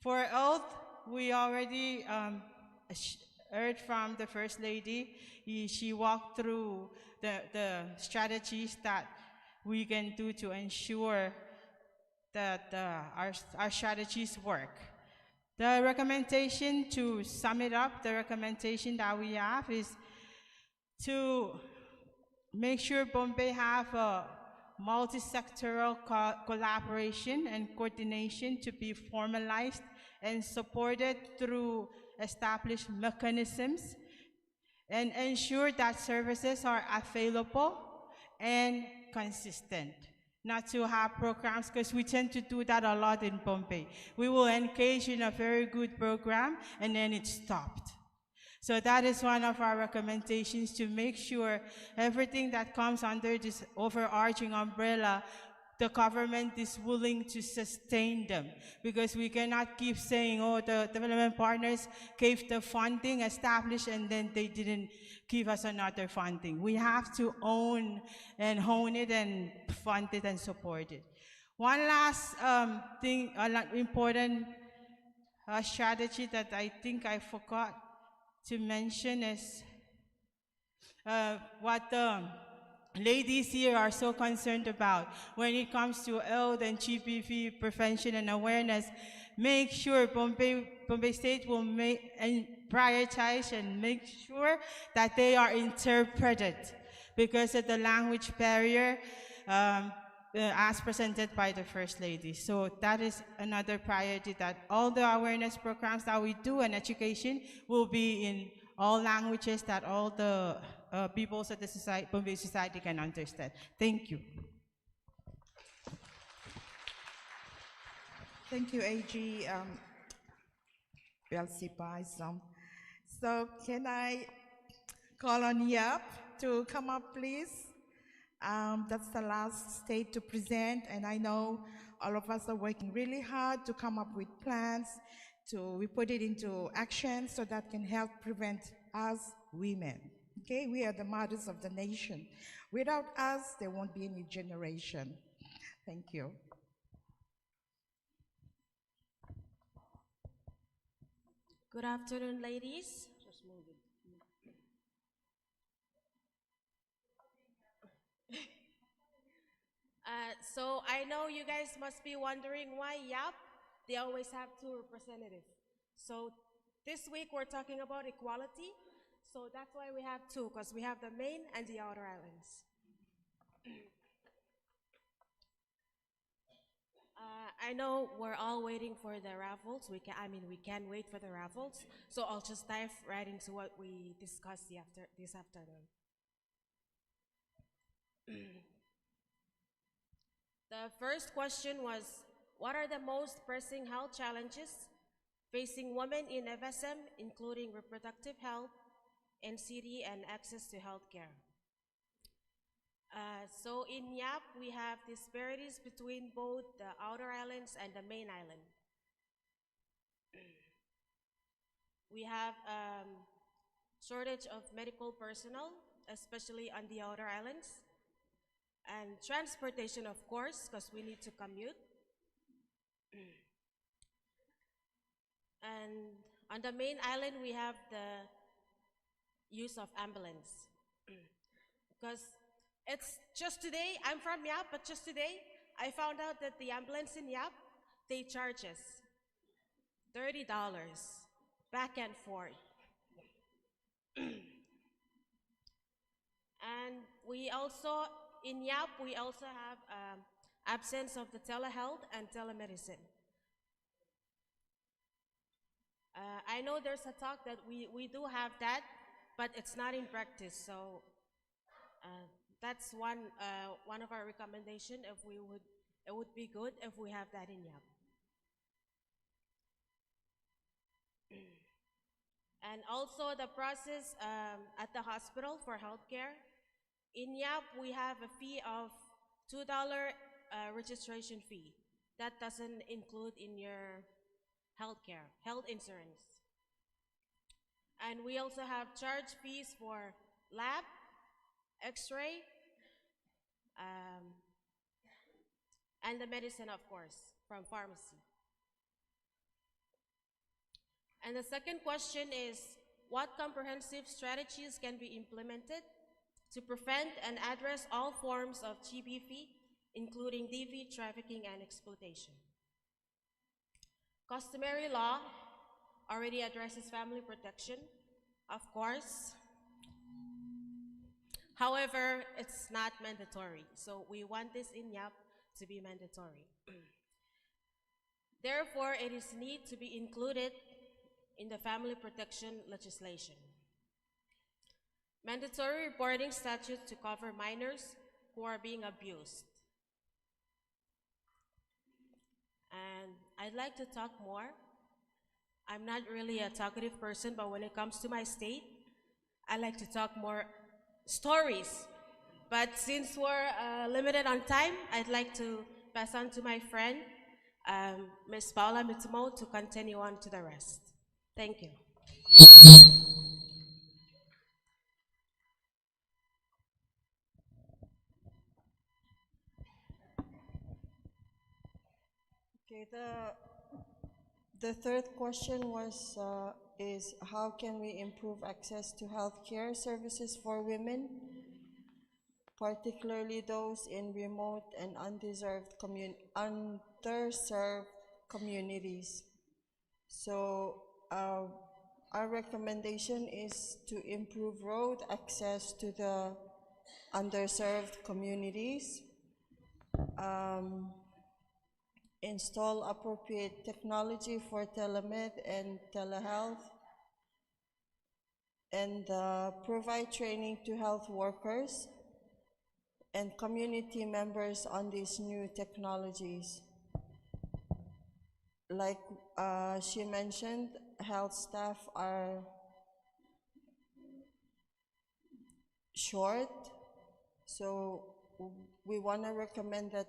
For oath, we already heard from the First Lady. She walked through the strategies that we can do to ensure that our strategies work. The recommendation, to sum it up, the recommendation that we have is to make sure Pohnpei have a multi-sectoral collaboration and coordination to be formalized and supported through established mechanisms, and ensure that services are available and consistent. Not to have programs, because we tend to do that a lot in Pohnpei. We will engage in a very good program and then it stopped. So that is one of our recommendations, to make sure everything that comes under this overarching umbrella, the government is willing to sustain them. Because we cannot keep saying, oh, the development partners gave the funding, established, and then they didn't give us another funding. We have to own and hone it and fund it and support it. One last thing, important strategy that I think I forgot to mention is what the ladies here are so concerned about when it comes to health and GBV prevention and awareness. Make sure Pohnpei State will prioritize and make sure that they are interpreted because of the language barrier as presented by the First Lady. So that is another priority, that all the awareness programs that we do and education will be in all languages that all the peoples of the Pohnpei society can understand. Thank you. Thank you, AG Belsipaisam. So can I call on Yap to come up, please? That's the last state to present, and I know all of us are working really hard to come up with plans, we put it into action so that can help prevent us women. Okay, we are the mothers of the nation. Without us, there won't be any generation. Thank you. Good afternoon, ladies. So I know you guys must be wondering why Yap, they always have two representatives. So this week we're talking about equality. So that's why we have two, because we have the main and the outer islands. I know we're all waiting for the Raffles. We can't wait for the Raffles. So I'll just dive right into what we discussed this afternoon. The first question was, what are the most pressing health challenges facing women in FSM, including reproductive health, NCD, and access to health care? So in Yap, we have disparities between both the outer islands and the main island. We have shortage of medical personnel, especially on the outer islands, and transportation, of course, because we need to commute. And on the main island, we have the use of ambulance. Because it's just today, I'm from Yap, but just today, I found out that the ambulance in Yap, they charge us $30 back and forth. And we also, in Yap, we also have absence of the telehealth and telemedicine. I know there's a talk that we do have that, but it's not in practice. So that's one of our recommendations. It would be good if we have that in Yap. And also the process at the hospital for healthcare, In Yap, we have a fee of $2 registration fee. That doesn't include in your healthcare, health insurance. And we also have charge fees for lab, x-ray, and the medicine, of course, from pharmacy. And the second question is, what comprehensive strategies can be implemented to prevent and address all forms of GBV, including DV, trafficking, and exploitation? Customary law already addresses family protection, of course. However, it's not mandatory, so we want this in Yap to be mandatory. Therefore, it is need to be included in the family protection legislation. Mandatory reporting statutes to cover minors who are being abused. And I'd like to talk more. I'm not really a talkative person, but when it comes to my state, I like to talk more stories. But since we're limited on time, I'd like to pass on to my friend, Ms. Paula Mitumo, to continue on to the rest. Thank you. Okay, the third question was, is how can we improve access to healthcare services for women, particularly those in remote and underserved communities? So our recommendation is to improve road access to the underserved communities, install appropriate technology for telemed and telehealth, and provide training to health workers and community members on these new technologies. Like she mentioned, health staff are short, so we want to recommend that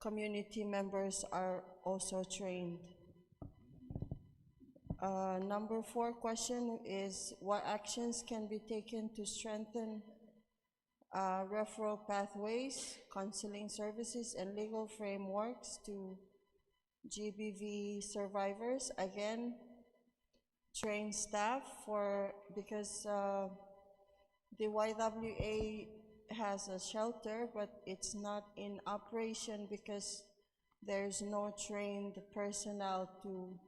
community members are also trained. Number 4 question is, what actions can be taken to strengthen referral pathways, counseling services, and legal frameworks to GBV survivors? Again, train staff because the YWA has a shelter, but it's not in operation because there's no trained personnel to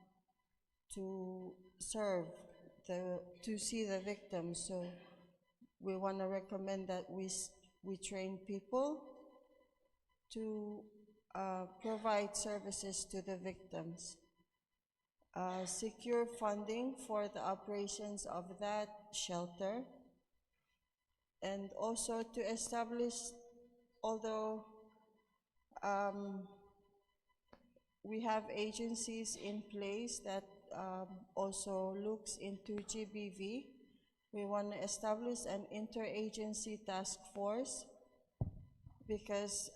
serve to see the victims. So we want to recommend that we train people to provide services to the victims. Secure funding for the operations of that shelter, and also to establish, although we have agencies in place that also looks into GBV, we want to establish an interagency task force because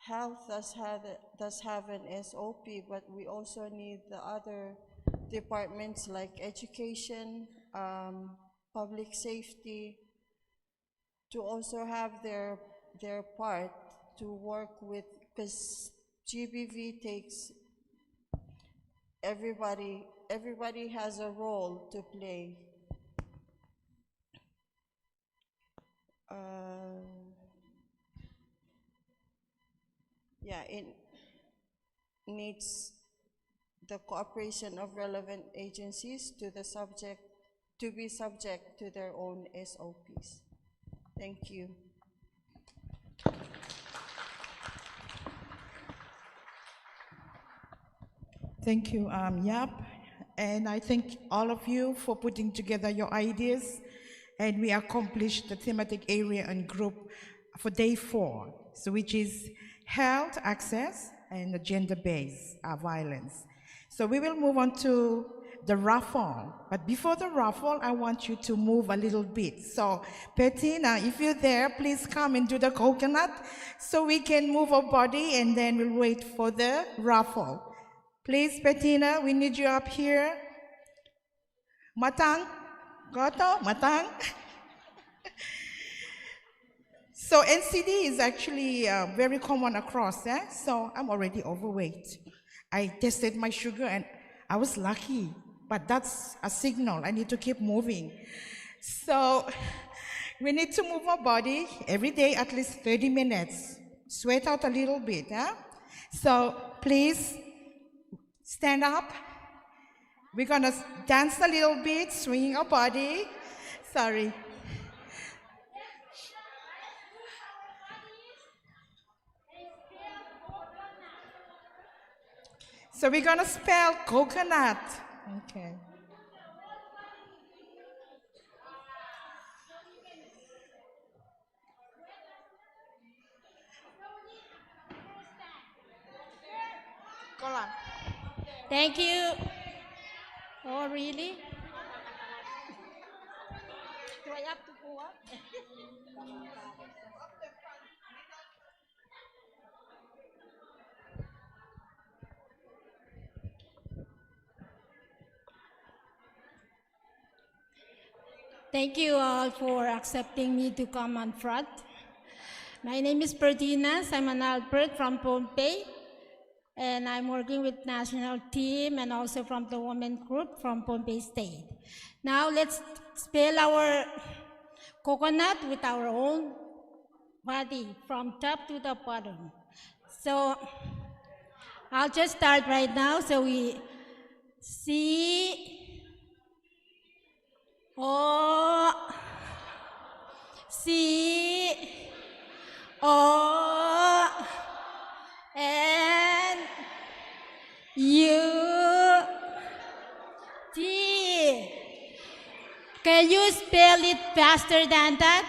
health does have an SOP, but we also need the other departments like education, public safety, to also have their part to work with, because GBV takes everybody has a role to play. Yeah, it needs the cooperation of relevant agencies to be subject to their own SOPs. Thank you. Thank you, Yap. And I thank all of you for putting together your ideas. And we accomplished the thematic area and group for day 4, so which is health access and gender-based violence. So we will move on to the raffle. But before the raffle, I want you to move a little bit. So, Bettina, if you're there, please come and do the coconut so we can move our body and then we'll wait for the raffle. Please, Bettina, we need you up here. Matang, Goto, Matang. So NCD is actually very common across, so I'm already overweight. I tested my sugar and I was lucky, but that's a signal. I need to keep moving. So we need to move our body every day at least 30 minutes. Sweat out a little bit. So please stand up. We're gonna dance a little bit, swinging our body. Sorry. So we're gonna spell coconut. Okay. Thank you. Oh, really? Do I have to go up? Thank you all for accepting me to come on front. My name is Pertinas. I'm an Albert from Pohnpei, and I'm working with national team and also from the women group from Pohnpei State. Now let's spell our coconut with our own body from top to the bottom. So I'll just start right now. So we C O C O N U T. Can you spell it faster than that?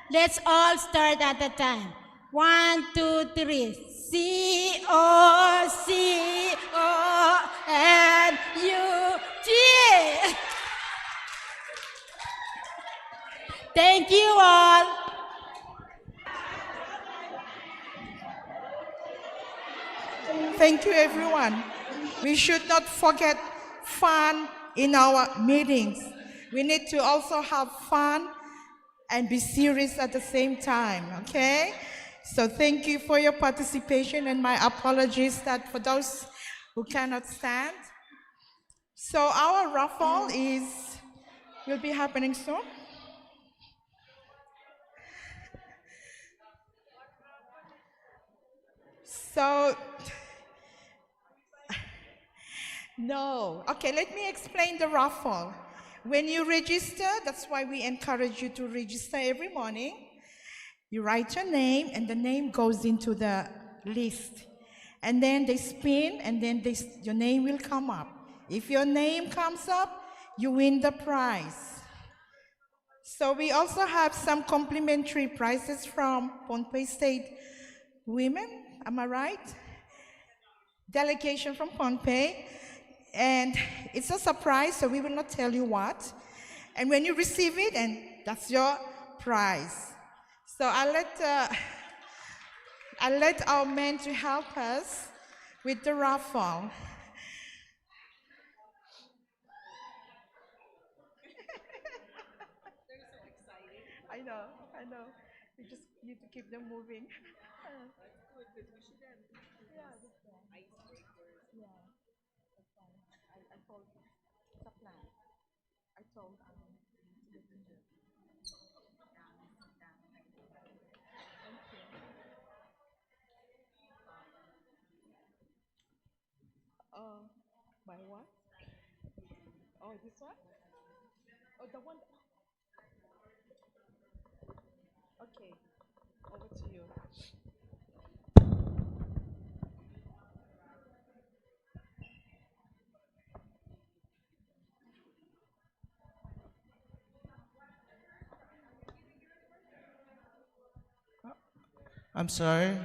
Let's all start at a time. 1, 2, 3. C O C O N U T. Thank you all. Thank you, everyone. We should not forget fun in our meetings. We need to also have fun and be serious at the same time, okay? So thank you for your participation, and my apologies that for those who cannot stand. So our raffle will be happening soon. So, no. Okay, let me explain the raffle. When you register, that's why we encourage you to register every morning. You write your name, and the name goes into the list. And then they spin, and then your name will come up. If your name comes up, you win the prize. So we also have some complimentary prizes from Pohnpei State women, am I right? Delegation from Pohnpei. And it's a surprise, so we will not tell you what. And when you receive it, and that's your prize. So I'll let our men to help us with the raffle. They're so excited. I know. We just need to keep them moving. That's good, but we should have icebreakers. Yeah, that's fine. I told, it's a plan. I told by what? Oh, this one? Oh, the one. Okay, over to you. I'm sorry.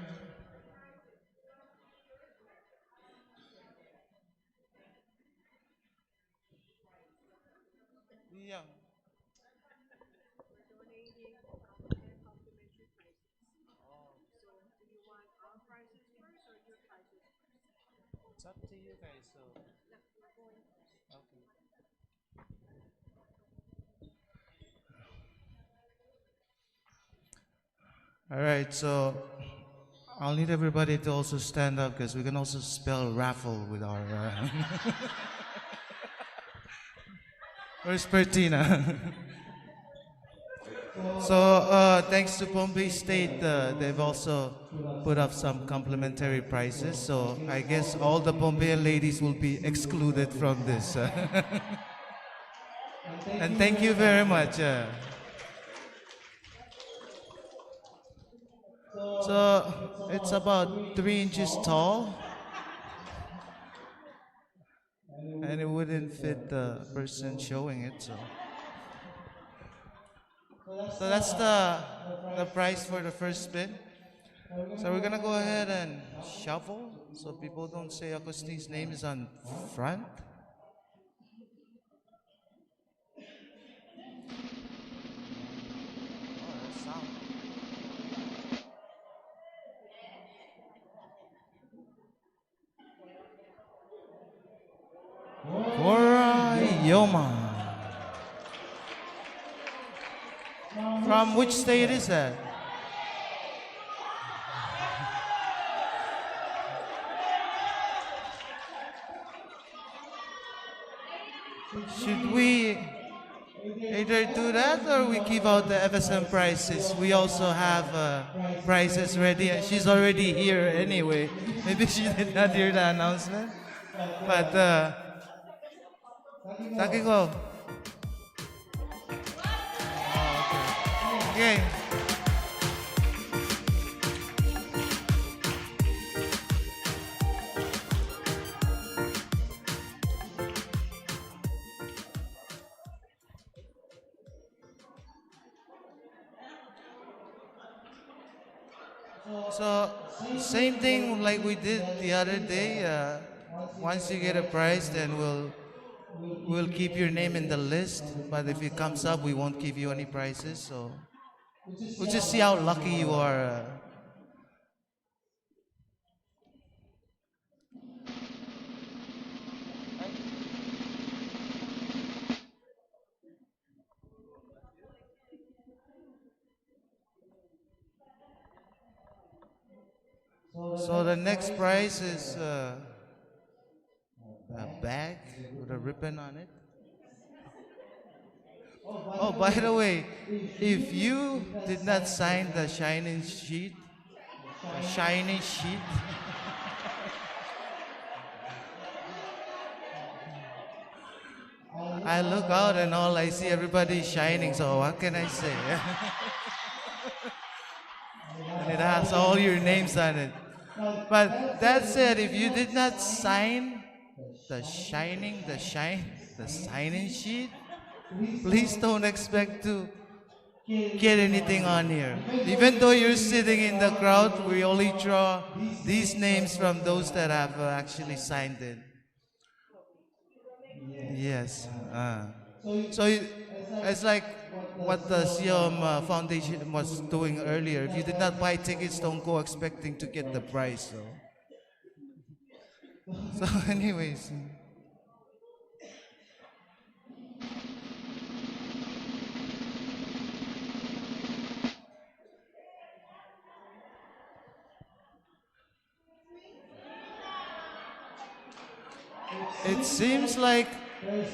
Yeah. It's up to you guys. So, okay. All right, so I'll need everybody to also stand up because we can also spell raffle with our. Where's Bertina? So thanks to Pohnpei State, they've also put up some complimentary prizes. So I guess all the Pohnpeian ladies will be excluded from this. And thank you very much. So it's about 3 inches tall, and it wouldn't fit the person showing it. So that's the price for the first spin. So we're gonna go ahead and shuffle so people don't say Agustine's name is on front. Yoma. From which state is that? Should we either do that or we give out the FSM prizes? We also have prizes ready, and she's already here anyway. Maybe she did not hear the announcement. But, Takiko. Oh, okay. Okay. So, same thing like we did the other day. Once you get a prize, then we'll keep your name in the list. But if it comes up, we won't give you any prizes. So, we'll just see how lucky you are. So the next prize is a bag with a ribbon on it. Oh, by the way, if you did not sign the shining sheet, I look out and all I see everybody shining, so what can I say? And it has all your names on it. But that said, if you did not sign the signing sheet, please don't expect to get anything on here. Even though you're sitting in the crowd, we only draw these names from those that have actually signed it. Yes. So it's like what the CIOM Foundation was doing earlier. If you did not buy tickets, don't go expecting to get the prize. So anyways. It seems like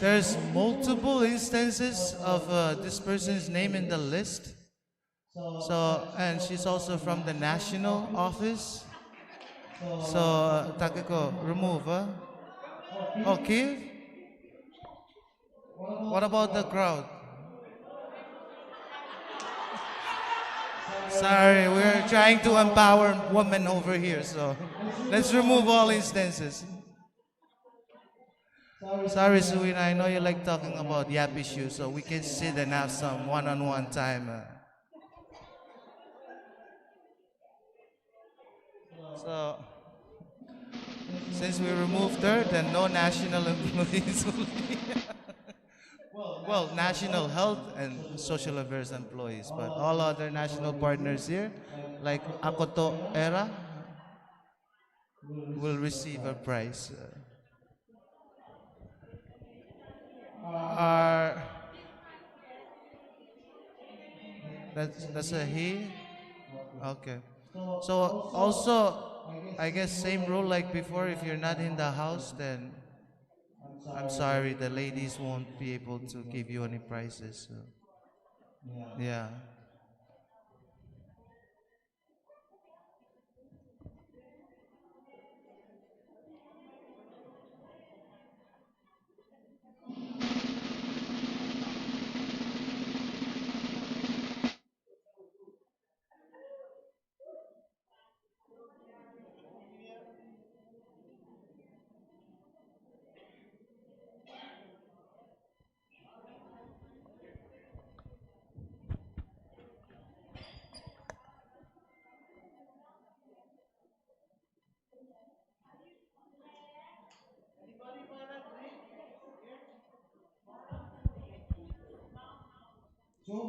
there's multiple instances of this person's name in the list. So, and she's also from the national office. So, Takeko, remove, huh? Okay. What about the crowd? Sorry, we're trying to empower women over here, so let's remove all instances. Sorry, Suina, I know you like talking about Yap issues, so we can sit and have some one-on-one time. So, since we removed her, then no national employees will be. Well, National Health and Social Affairs employees, but all other national partners here, like Akoto Era, will receive a prize. Are that's a he? Okay. So also, I guess same rule like before. If you're not in the house, then I'm sorry, the ladies won't be able to give you any prizes. So. Yeah.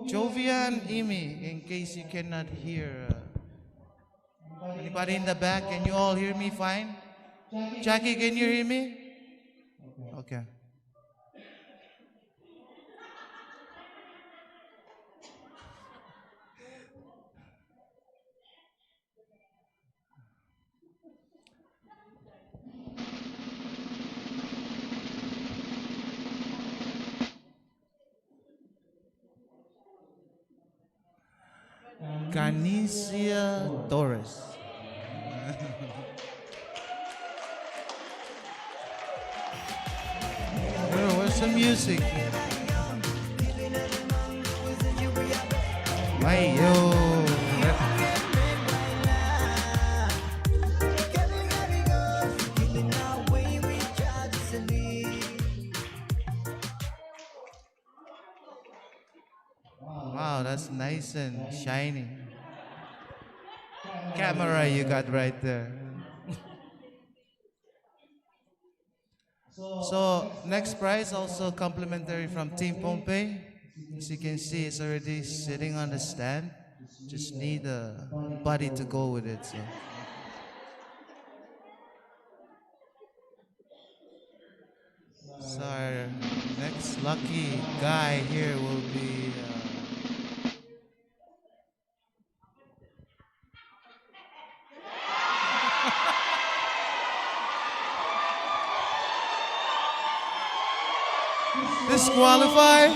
Jovia and Imi, in case you cannot hear. Anybody in the back, can you all hear me fine? Jackie, can you hear me? Okay. Canicia Torres. Where's the music? Ayo. Wow, that's nice and shiny. Camera you got right there. So next prize also complimentary from Team Pohnpei. As you can see, it's already sitting on the stand. Just need a buddy to go with it. So our next lucky guy here will be disqualified.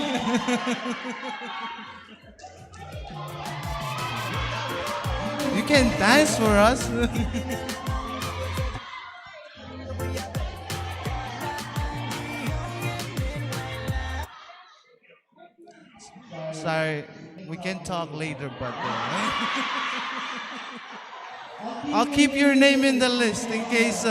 You can dance for us. Sorry, we can talk later, but I'll keep your name in the list in case.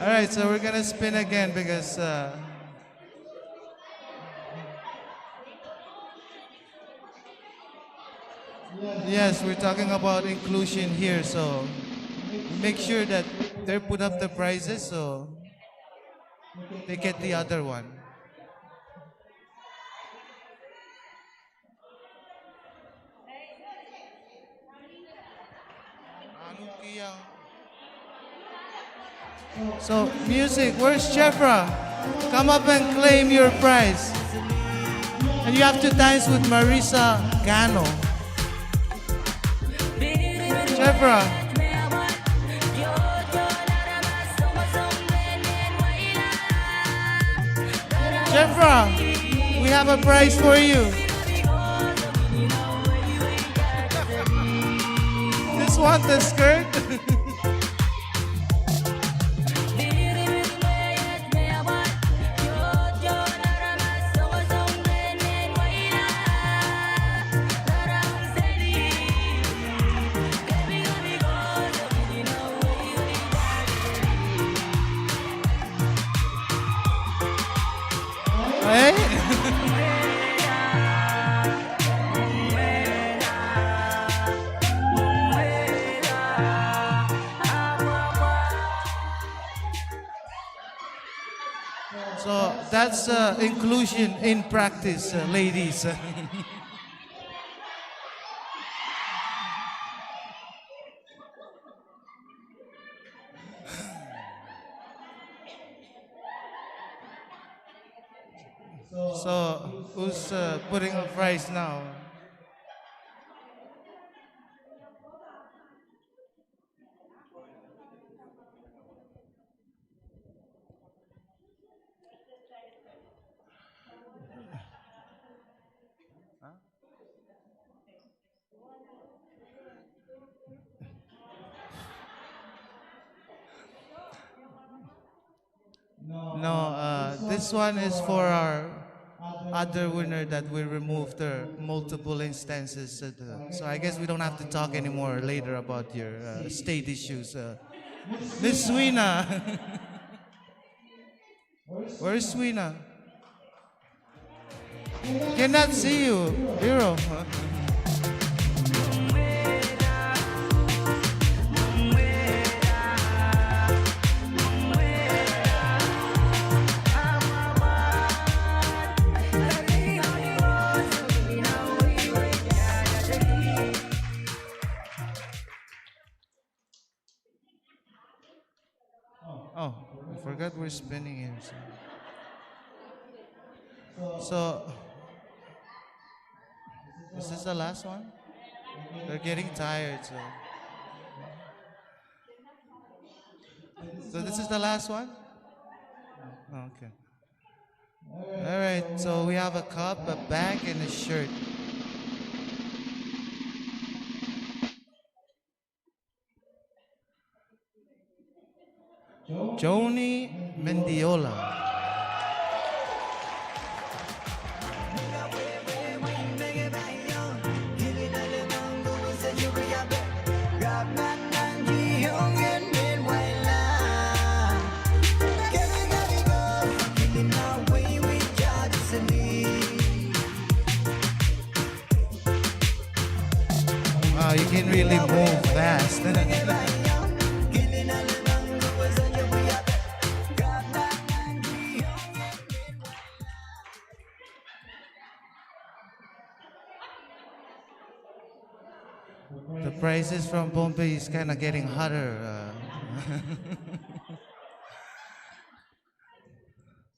All right, so we're gonna spin again because yes, we're talking about inclusion here, so make sure that they put up the prizes so they get the other one. So, music, where's Chefra? Come up and claim your prize. And you have to dance with Marisa Gano. Chefra. Chefra, we have a prize for you. Just want the skirt? that's inclusion in practice, ladies. So, who's putting up price now? No, this one is for our other winner that we removed her multiple instances. So I guess we don't have to talk anymore later about your state issues. Miss Swina. Where's Swina? Cannot see you, Hero. Oh, I forgot we're spinning here. So, is this the last one? They're getting tired, so this is the last one? Oh, okay. All right, so we have a cup, a bag, and a shirt. Joni Mendiola. Wow, you can really move fast. The prices from Pohnpei is kind of getting hotter.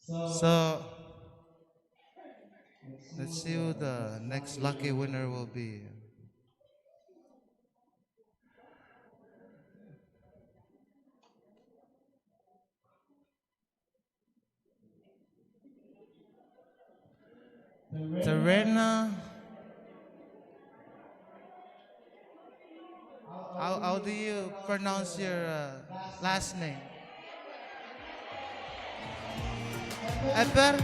So, let's see who the next lucky winner will be. Terena. How do you pronounce your last name? Eper?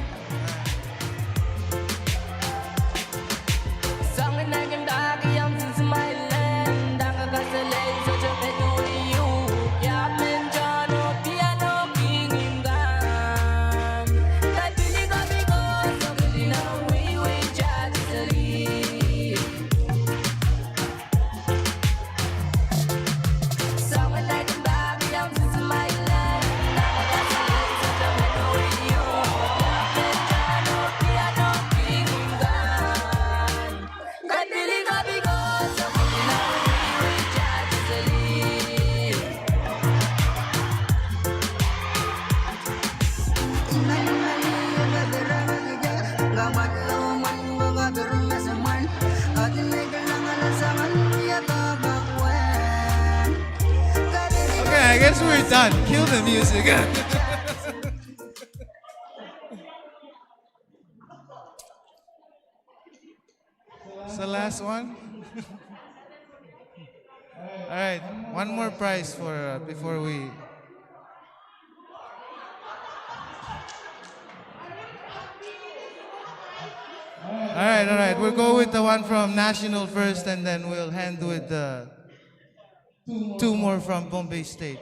I guess we're done. Kill the music. It's the last one. All right, one more prize for before we. All right. We'll go with the one from National first, and then we'll hand with the two more from Pohnpei State.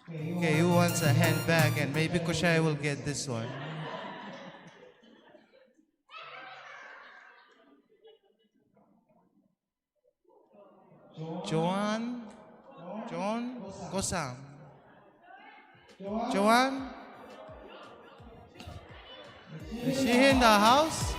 Okay, who wants a handbag? And maybe Kosrae will get this one. John Kosam. Joanne? Is she in the house?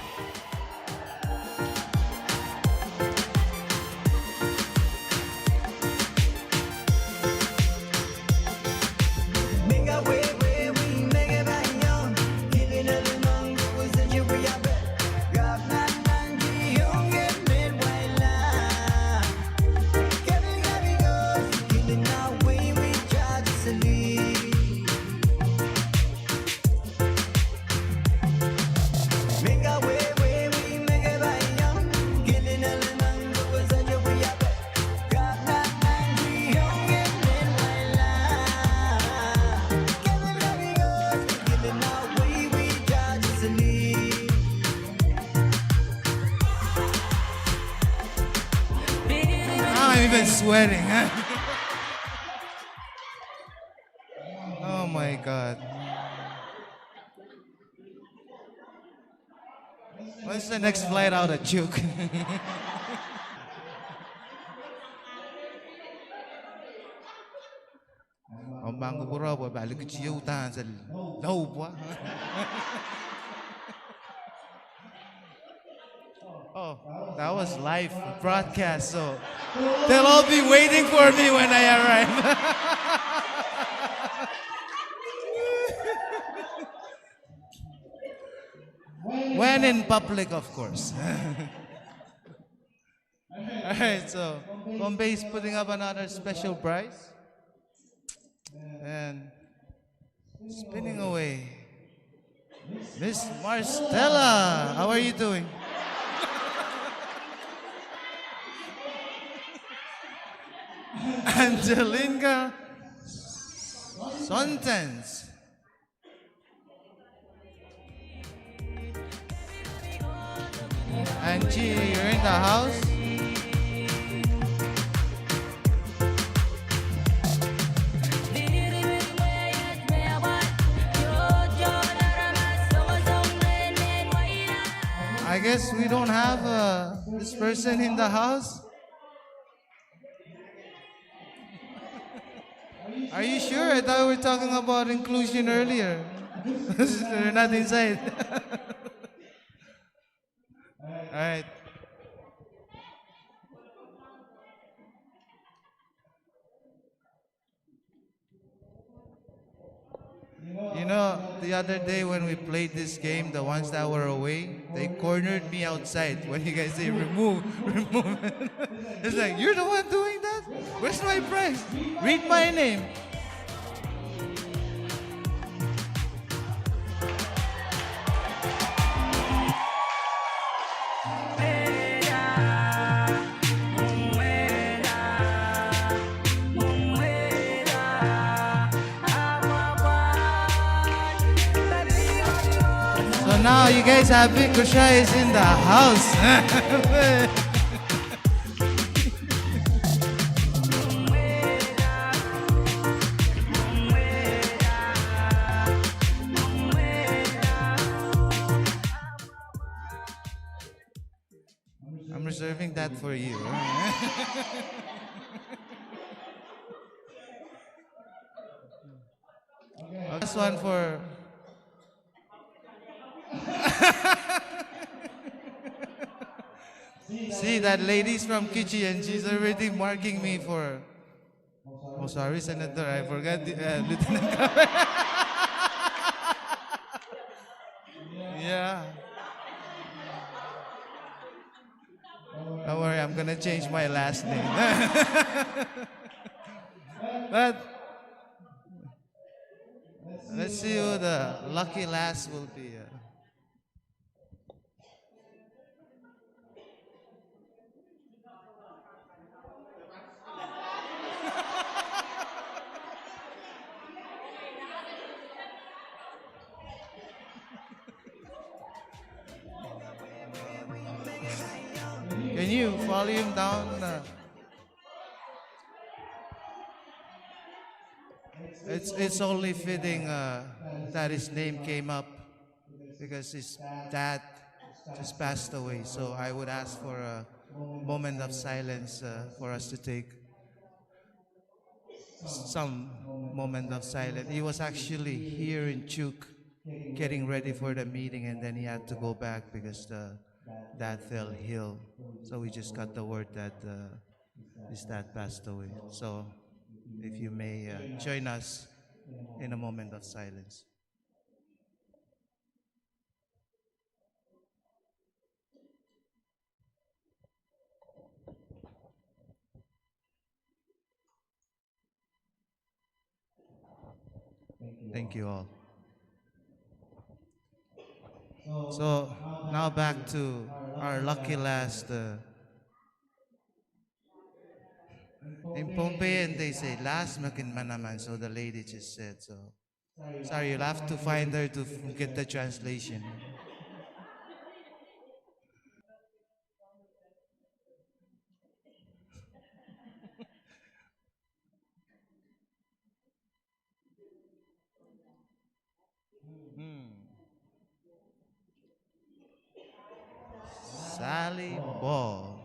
I'm even sweating. Oh my God. When's the next flight out of Chuuk? Oh, that was live broadcast, so they'll all be waiting for me when I arrive. When in public, of course. All right, so Pohnpei is putting up another special prize. And spinning away. Miss Marstella, how are you doing? Angelinka Sontens. Angie, you're in the house? I guess we don't have this person in the house. Are you sure? I thought we were talking about inclusion earlier. They're not inside. All right. You know, the other day when we played this game, the ones that were away, they cornered me outside when you guys say remove, remove. It's like, you're the one doing that? Where's my prize? Read my name. So now you guys have big Kosrae is in the house. I'm reserving that for you. This one for... See, that lady's from KIEKI and she's already marking me for... Oh, sorry, Senator, I forgot the Lieutenant Governor. Yeah. Don't worry, I'm gonna change my last name. But let's see who the lucky last will be. Can you volume down? It's only fitting that his name came up because his dad just passed away. So I would ask for a moment of silence for us to take. some moment of silence. He was actually here in Chuuk getting ready for the meeting, and then he had to go back because the dad fell ill. So we just got the word that his dad passed away. So if you may join us in a moment of silence. Thank you all. So now back to our lucky last. In Pohnpei, and they say last makin manaman. So the lady just said so. Sorry, you'll have to find her to get the translation. Sally Ball.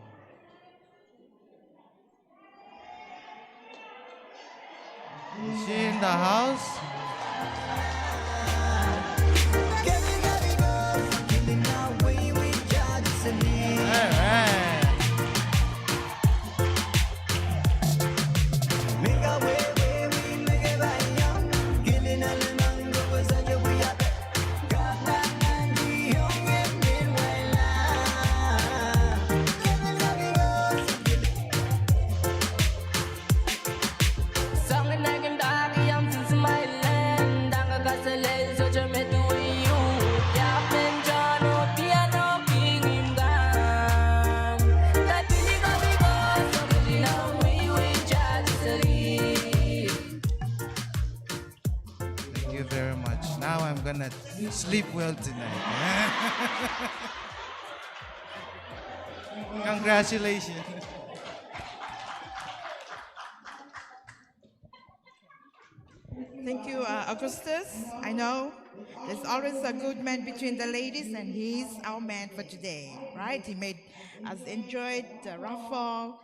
Is she in the house? All right. Thank you very much. Now I'm gonna sleep well tonight. Congratulations. Thank you, Augustus. I know there's always a good man between the ladies, and he's our man for today, right? He made us enjoy the raffle,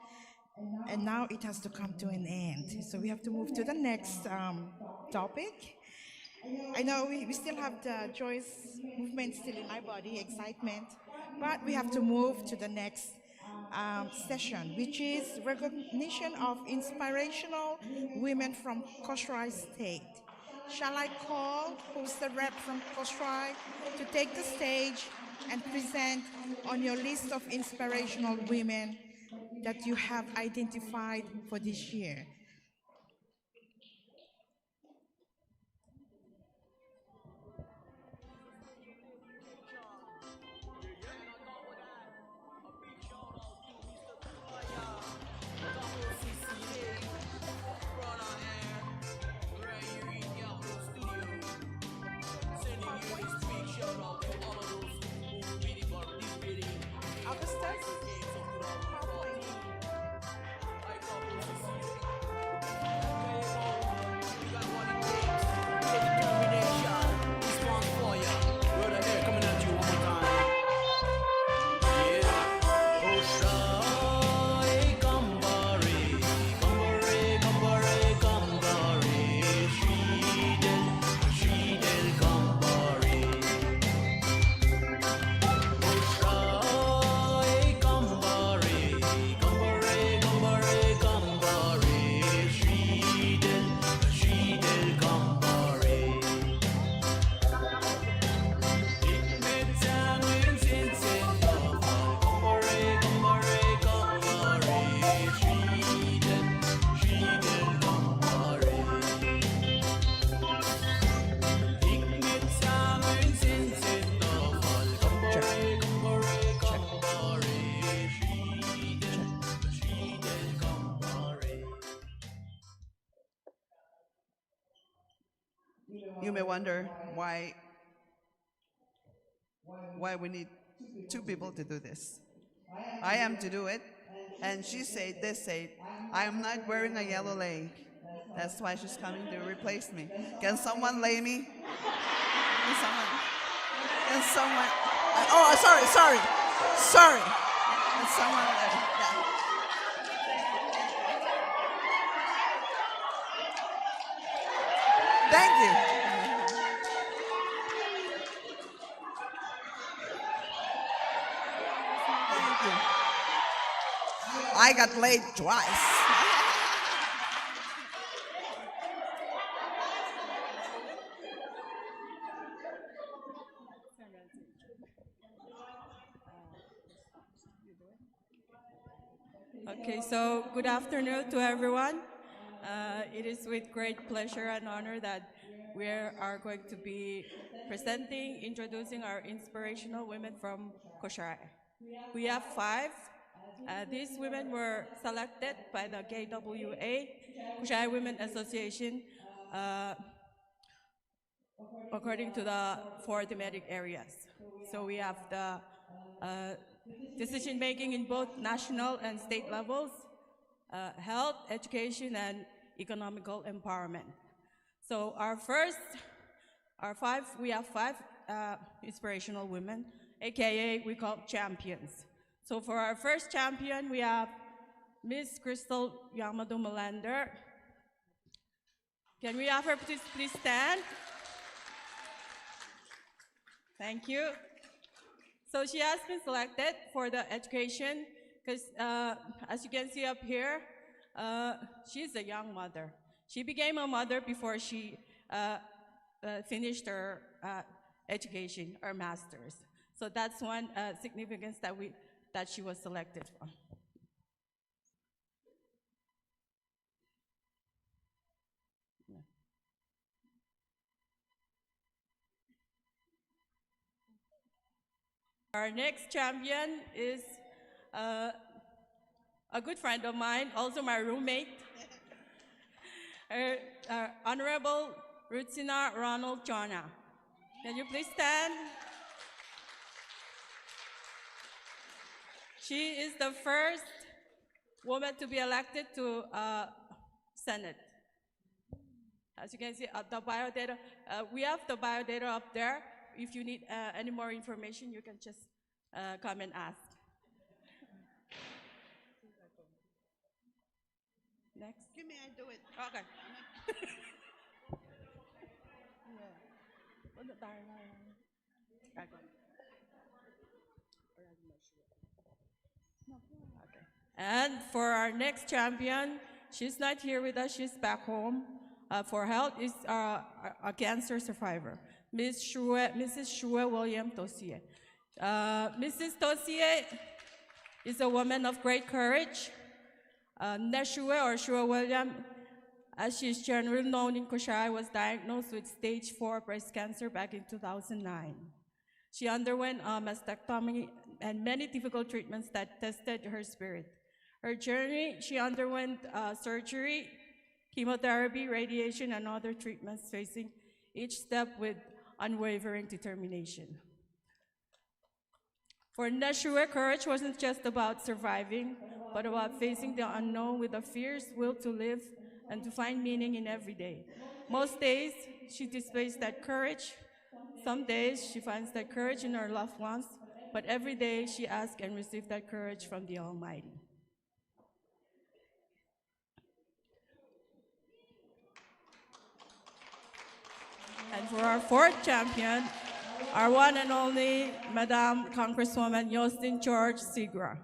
and now it has to come to an end. So we have to move to the next topic. I know we still have the joyous movement still in my body, excitement, but we have to move to the next session, which is recognition of inspirational women from Kosrae State. Shall I call who's the rep from Kosrae to take the stage and present on your list of inspirational women that you have identified for this year? You may wonder why we need two people to do this. I am to do it, and she said, they said, I am not wearing a yellow leg. That's why she's coming to replace me. Can someone lay me? Can someone, oh, sorry. Can someone lay me? I got laid twice. Okay, so good afternoon to everyone. It is with great pleasure and honor that we are going to be introducing our inspirational women from Kosrae. We have 5. These women were selected by the KWA, Kosrae Women Association, according to the 4 thematic areas. So we have the decision making in both national and state levels, health, education, and economical empowerment. So we have 5 inspirational women, AKA we call champions. So for our first champion, we have Miss Crystal Yamado Melander. Can we have her please stand? Thank you. So she has been selected for the education because, as you can see up here, she's a young mother. She became a mother before she finished her education, her master's. So that's one significance that she was selected for. Our next champion is a good friend of mine, also my roommate, Honorable Rutsina Ronald Jona. Can you please stand? She is the first woman to be elected to Senate. As you can see, the biodata, we have the biodata up there. If you need any more information, you can just come and ask. Next. Give me, I do it. Okay. And for our next champion, she's not here with us, she's back home. For health is a cancer survivor, Mrs. Shue William Tosie. Mrs. Tosie is a woman of great courage. Neshue or Shue William, as she is generally known in Kosrae, was diagnosed with stage 4 breast cancer back in 2009. She underwent a mastectomy and many difficult treatments that tested her spirit. Her journey, she underwent surgery, chemotherapy, radiation, and other treatments, facing each step with unwavering determination. For Neshue, courage wasn't just about surviving, but about facing the unknown with a fierce will to live and to find meaning in every day. Most days, she displays that courage. Some days, she finds that courage in her loved ones, but every day, she asks and receives that courage from the Almighty. And for our 4th champion, our one and only Madam Congresswoman Yostin George Sigra.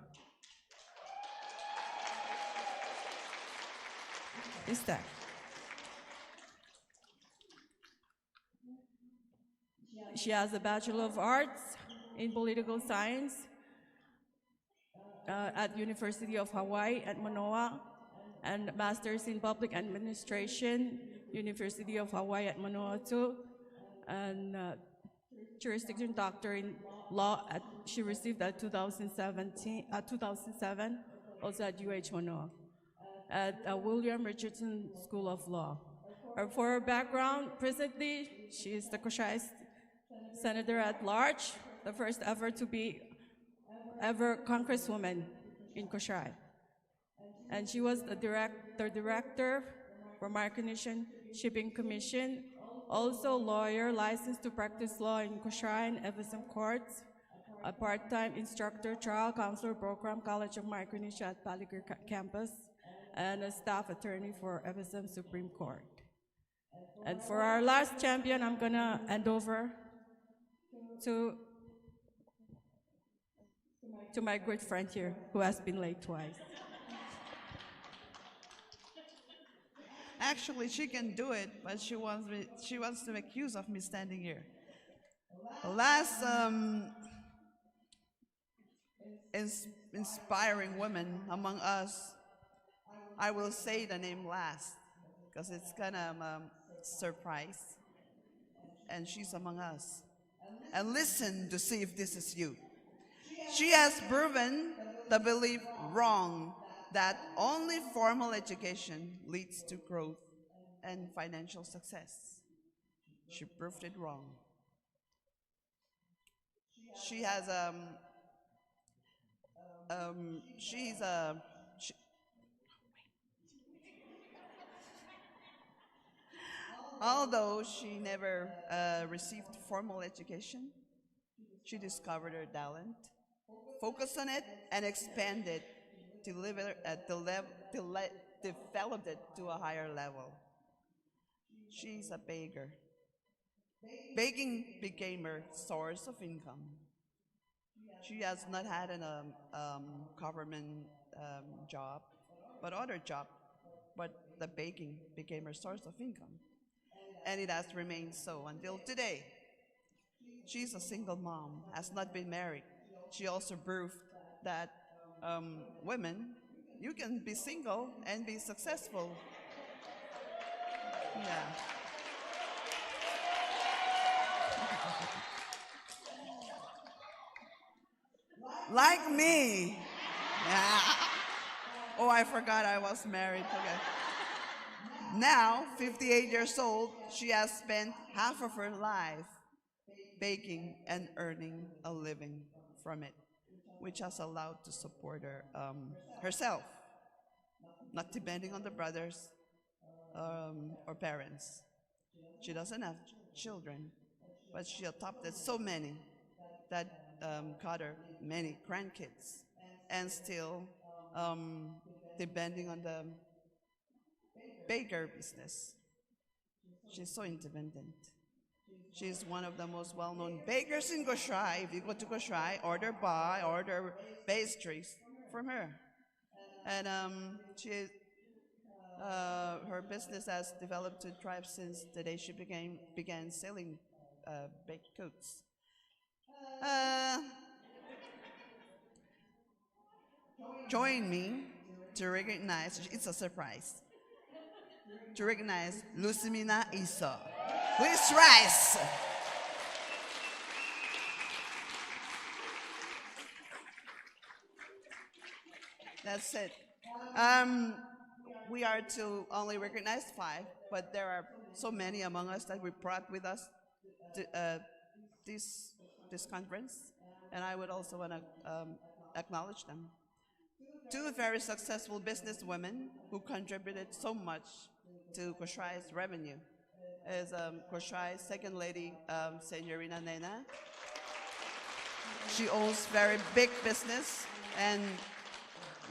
Is that? She has a Bachelor of Arts in Political Science at University of Hawaii at Manoa, and Master's in Public Administration, University of Hawaii at Manoa too, and jurisdiction doctor in law. She received at 2007, also at UH Manoa, at William Richardson School of Law. For her background, presently, she is the Kosrae Senator at Large, the first ever to be Congresswoman in Kosrae. And she was the director for Micronesia Shipping Commission, also lawyer licensed to practice law in Kosrae and FSM courts, a part-time instructor, trial counselor program, College of Micronesia at Paligir campus, and a staff attorney for FSM Supreme Court. And for our last champion, I'm gonna hand over to my good friend here, who has been late twice. Actually, she can do it, but she wants to make use of me standing here. The last inspiring woman among us, I will say the name last because it's kind of a surprise. And she's among us. And listen to see if this is you. She has proven the belief wrong that only formal education leads to growth and financial success. She proved it wrong. She has although she never received formal education, she discovered her talent, focused on it, and expanded to developed it to a higher level. She's a baker. Baking became her source of income. She has not had a government job, but other job, but the baking became her source of income. And it has remained so until today. She's a single mom, has not been married. She also proved that women, you can be single and be successful. Yeah. Like me. Yeah. Oh, I forgot I was married. Okay. Now, 58 years old, she has spent half of her life baking and earning a living from it, which has allowed to support her herself, not depending on the brothers or parents. She doesn't have children, but she adopted so many that got her many grandkids, and still depending on the baker business. She's so independent. She's one of the most well-known bakers in Kosrae. If you go to Kosrae, order pastries from her. And her business has developed to thrive since the day she began selling baked goods. Join me to recognize, it's a surprise, to recognize Lucimina Isa, who is rice. That's it. We are to only recognize 5, but there are so many among us that we brought with us to, this conference, and I would also want to acknowledge them. 2 very successful businesswomen who contributed so much to Kosrae's revenue is Kosrae's second lady, Senorina Nena. She owns very big business, and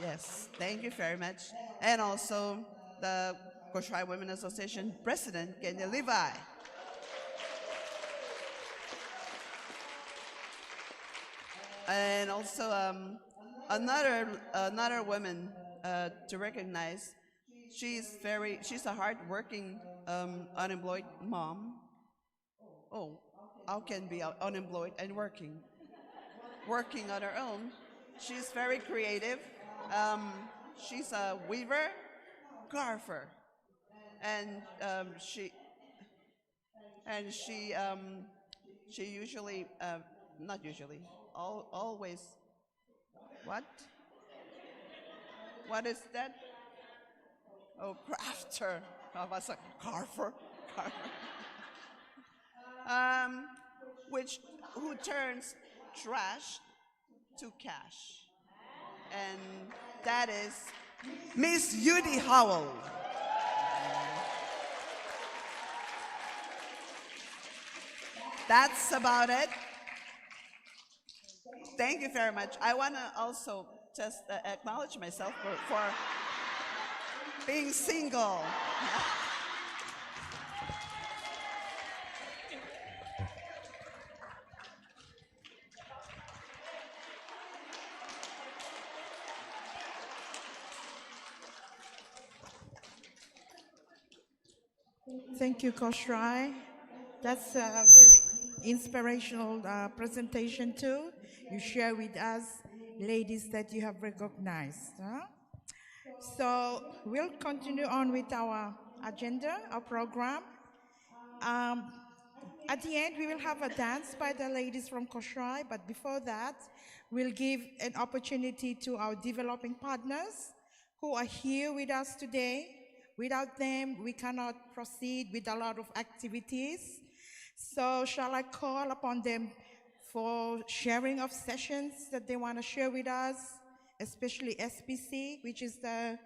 yes, thank you very much. And also the Kosrae Women Association President, Kenya Levi. And also another woman to recognize. She's a hardworking unemployed mom. Oh, how can be unemployed and working? Working on her own. She's very creative. She's a weaver, carver, and she usually, not usually, always. What? What is that? Oh, crafter. I was a carver. Who turns trash to cash. And that is Miss Judy Howell. That's about it. Thank you very much. I want to also just acknowledge myself for being single. Thank you, Kosrae. That's a very inspirational presentation too. You share with us, ladies, that you have recognized. Huh? So we'll continue on with our agenda, our program. Um, at the end, we will have a dance by the ladies from Kosrae, but before that, we'll give an opportunity to our developing partners who are here with us today. Without them, we cannot proceed with a lot of activities. So shall I call upon them for sharing of sessions that they want to share with us, especially SPC, which is the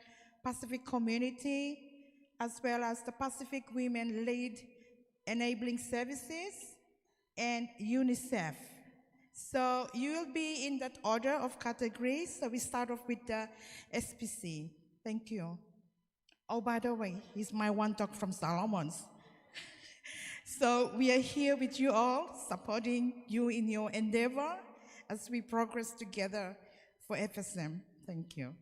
Pacific Community, as well as the Pacific Women Lead Enabling Services and UNICEF. So you will be in that order of categories. So we start off with the SPC. Thank you. Oh, by the way, he's my one talk from Solomon's. So we are here with you all, supporting you in your endeavor as we progress together for FSM. Thank you.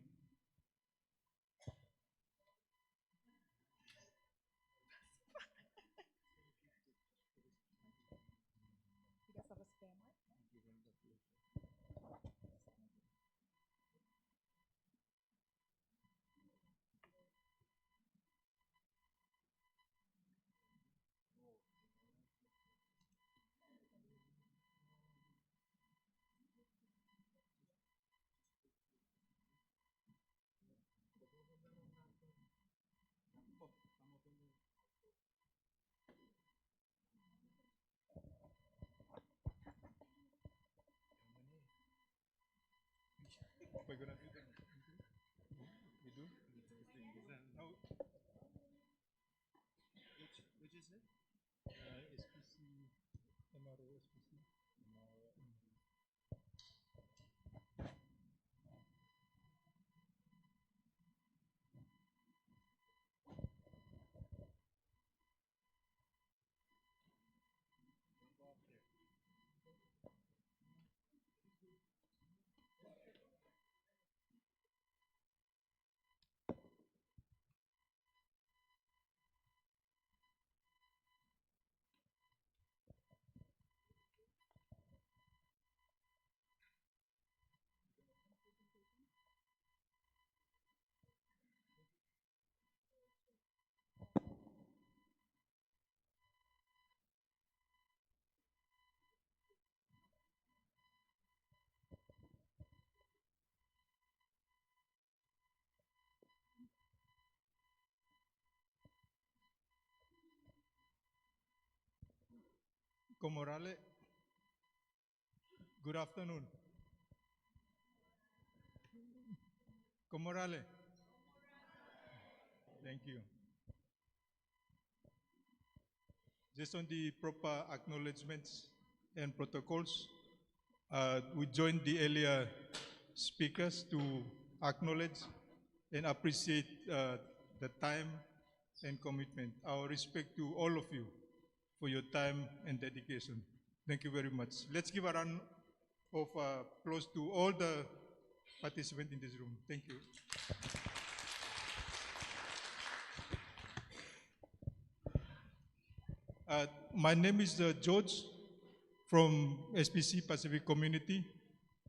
We're gonna do them. We do? No. Which is it? SPC, MRO, SPC. Komorale, good afternoon. Komorale. Thank you. Just on the proper acknowledgements and protocols, we join the earlier speakers to acknowledge and appreciate the time and commitment. Our respect to all of you for your time and dedication. Thank you very much. Let's give a round of applause to all the participants in this room. Thank you. My name is George from SPC Pacific Community.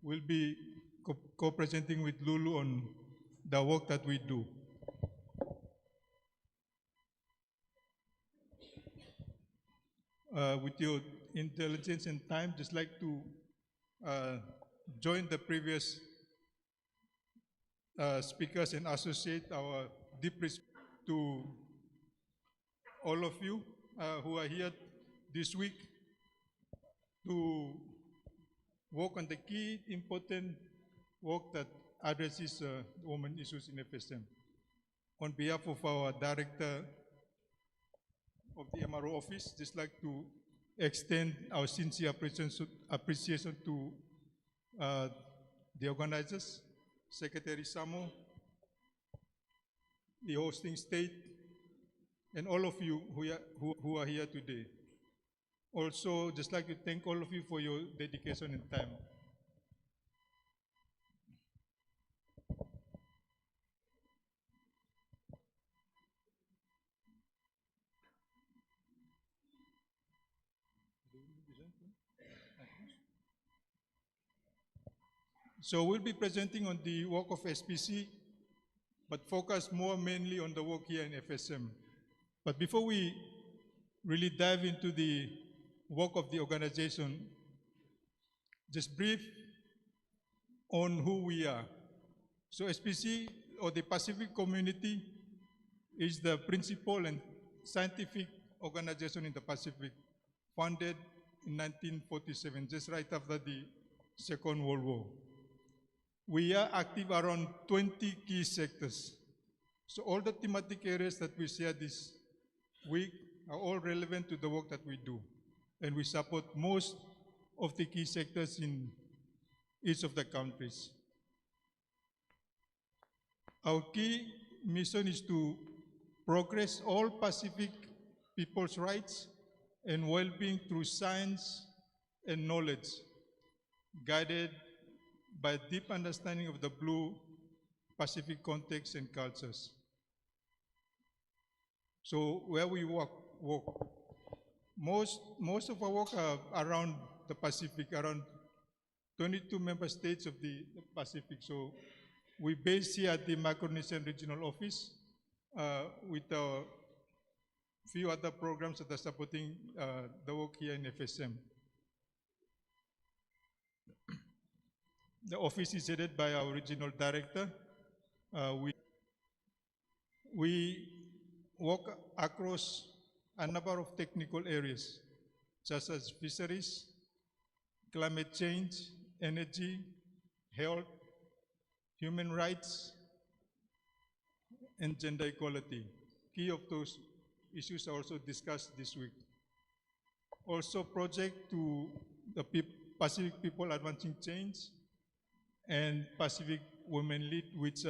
We'll be co-presenting with Lulu on the work that we do. With your intelligence and time, just like to join the previous speakers and associate our deep respect to all of you who are here this week to work on the key important work that addresses women issues in FSM. On behalf of our director of the MRO office, just like to extend our sincere appreciation to the organizers, Secretary Samo, the hosting state, and all of you who are here today. Also, just like to thank all of you for your dedication and time. So we'll be presenting on the work of SPC, but focus more mainly on the work here in FSM. But before we really dive into the work of the organization, just brief on who we are. So SPC, or the Pacific Community, is the principal and scientific organization in the Pacific, founded in 1947, just right after the Second World War. We are active around 20 key sectors. So all the thematic areas that we share this week are all relevant to the work that we do. And we support most of the key sectors in each of the countries. Our key mission is to progress all Pacific people's rights and well-being through science and knowledge, guided by a deep understanding of the Blue Pacific context and cultures. So where we work, most of our work are around the Pacific, around 22 member states of the Pacific. So we base here at the Micronesian Regional Office with a few other programs that are supporting the work here in FSM. The office is headed by our regional director. We work across a number of technical areas, such as fisheries, climate change, energy, health, human rights, and gender equality. Key of those issues are also discussed this week. Also, project to the Pacific People Advancing Change and Pacific Women Lead, which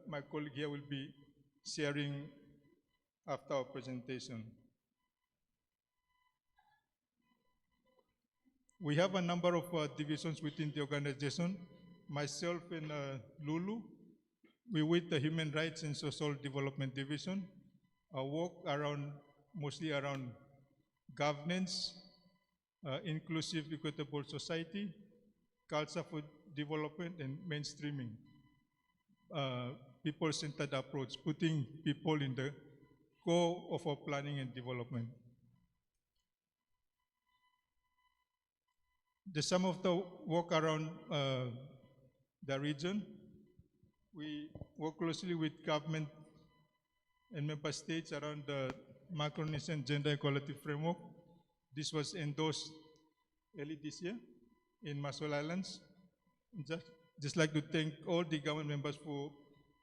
my colleague here will be sharing after our presentation. We have a number of divisions within the organization. Myself and Lulu, we with the Human Rights and Social Development Division. Our work mostly around governance, inclusive, equitable society, culture for development, and mainstreaming. People-centered approach, putting people in the core of our planning and development. Some of the work around the region, we work closely with government and member states around the Micronesian Gender Equality Framework. This was endorsed early this year in Marshall Islands. Just like to thank all the government members for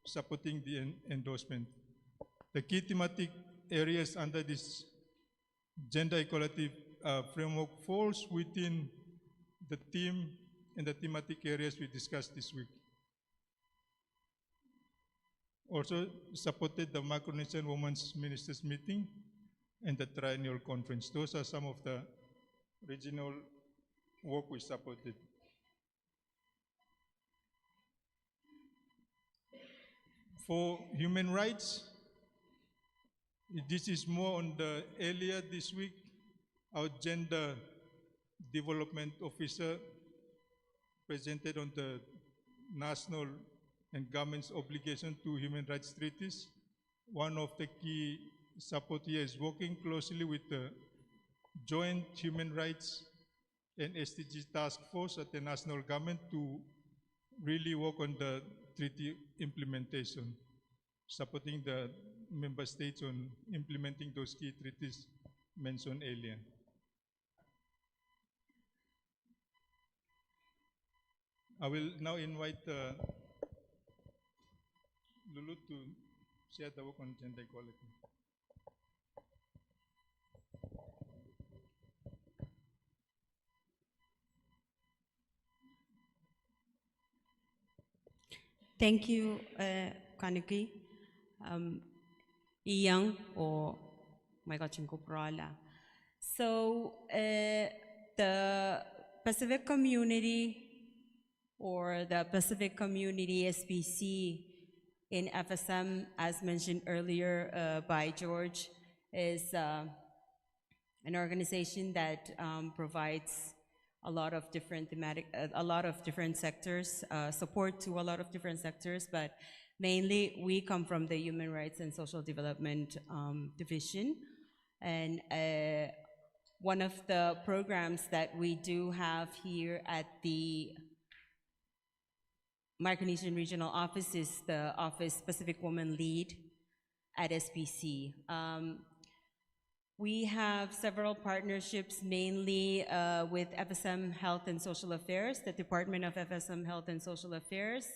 supporting the endorsement. The key thematic areas under this gender equality framework falls within the theme and the thematic areas we discussed this week. Also supported the Micronesian Women's Ministers Meeting and the Triennial Conference. Those are some of the regional work we supported. For human rights, this is more on the earlier this week, our gender development officer presented on the national and government's obligation to human rights treaties. One of the key support here is working closely with the Joint Human Rights and SDG Task Force at the national government to really work on the treaty implementation, supporting the member states on implementing those key treaties mentioned earlier. I will now invite Lulu to share the work on gender equality. Thank you, Kaniki. Iyang or my God, So the Pacific community or the Pacific Community SPC in FSM, as mentioned earlier by George, is an organization that provides a lot of different sectors, support to a lot of different sectors, but mainly we come from the Human Rights and Social Development Division. And one of the programs that we do have here at the Micronesian Regional Office is the Office Pacific Women Lead at SPC. We have several partnerships, mainly with FSM Health and Social Affairs, the Department of FSM Health and Social Affairs,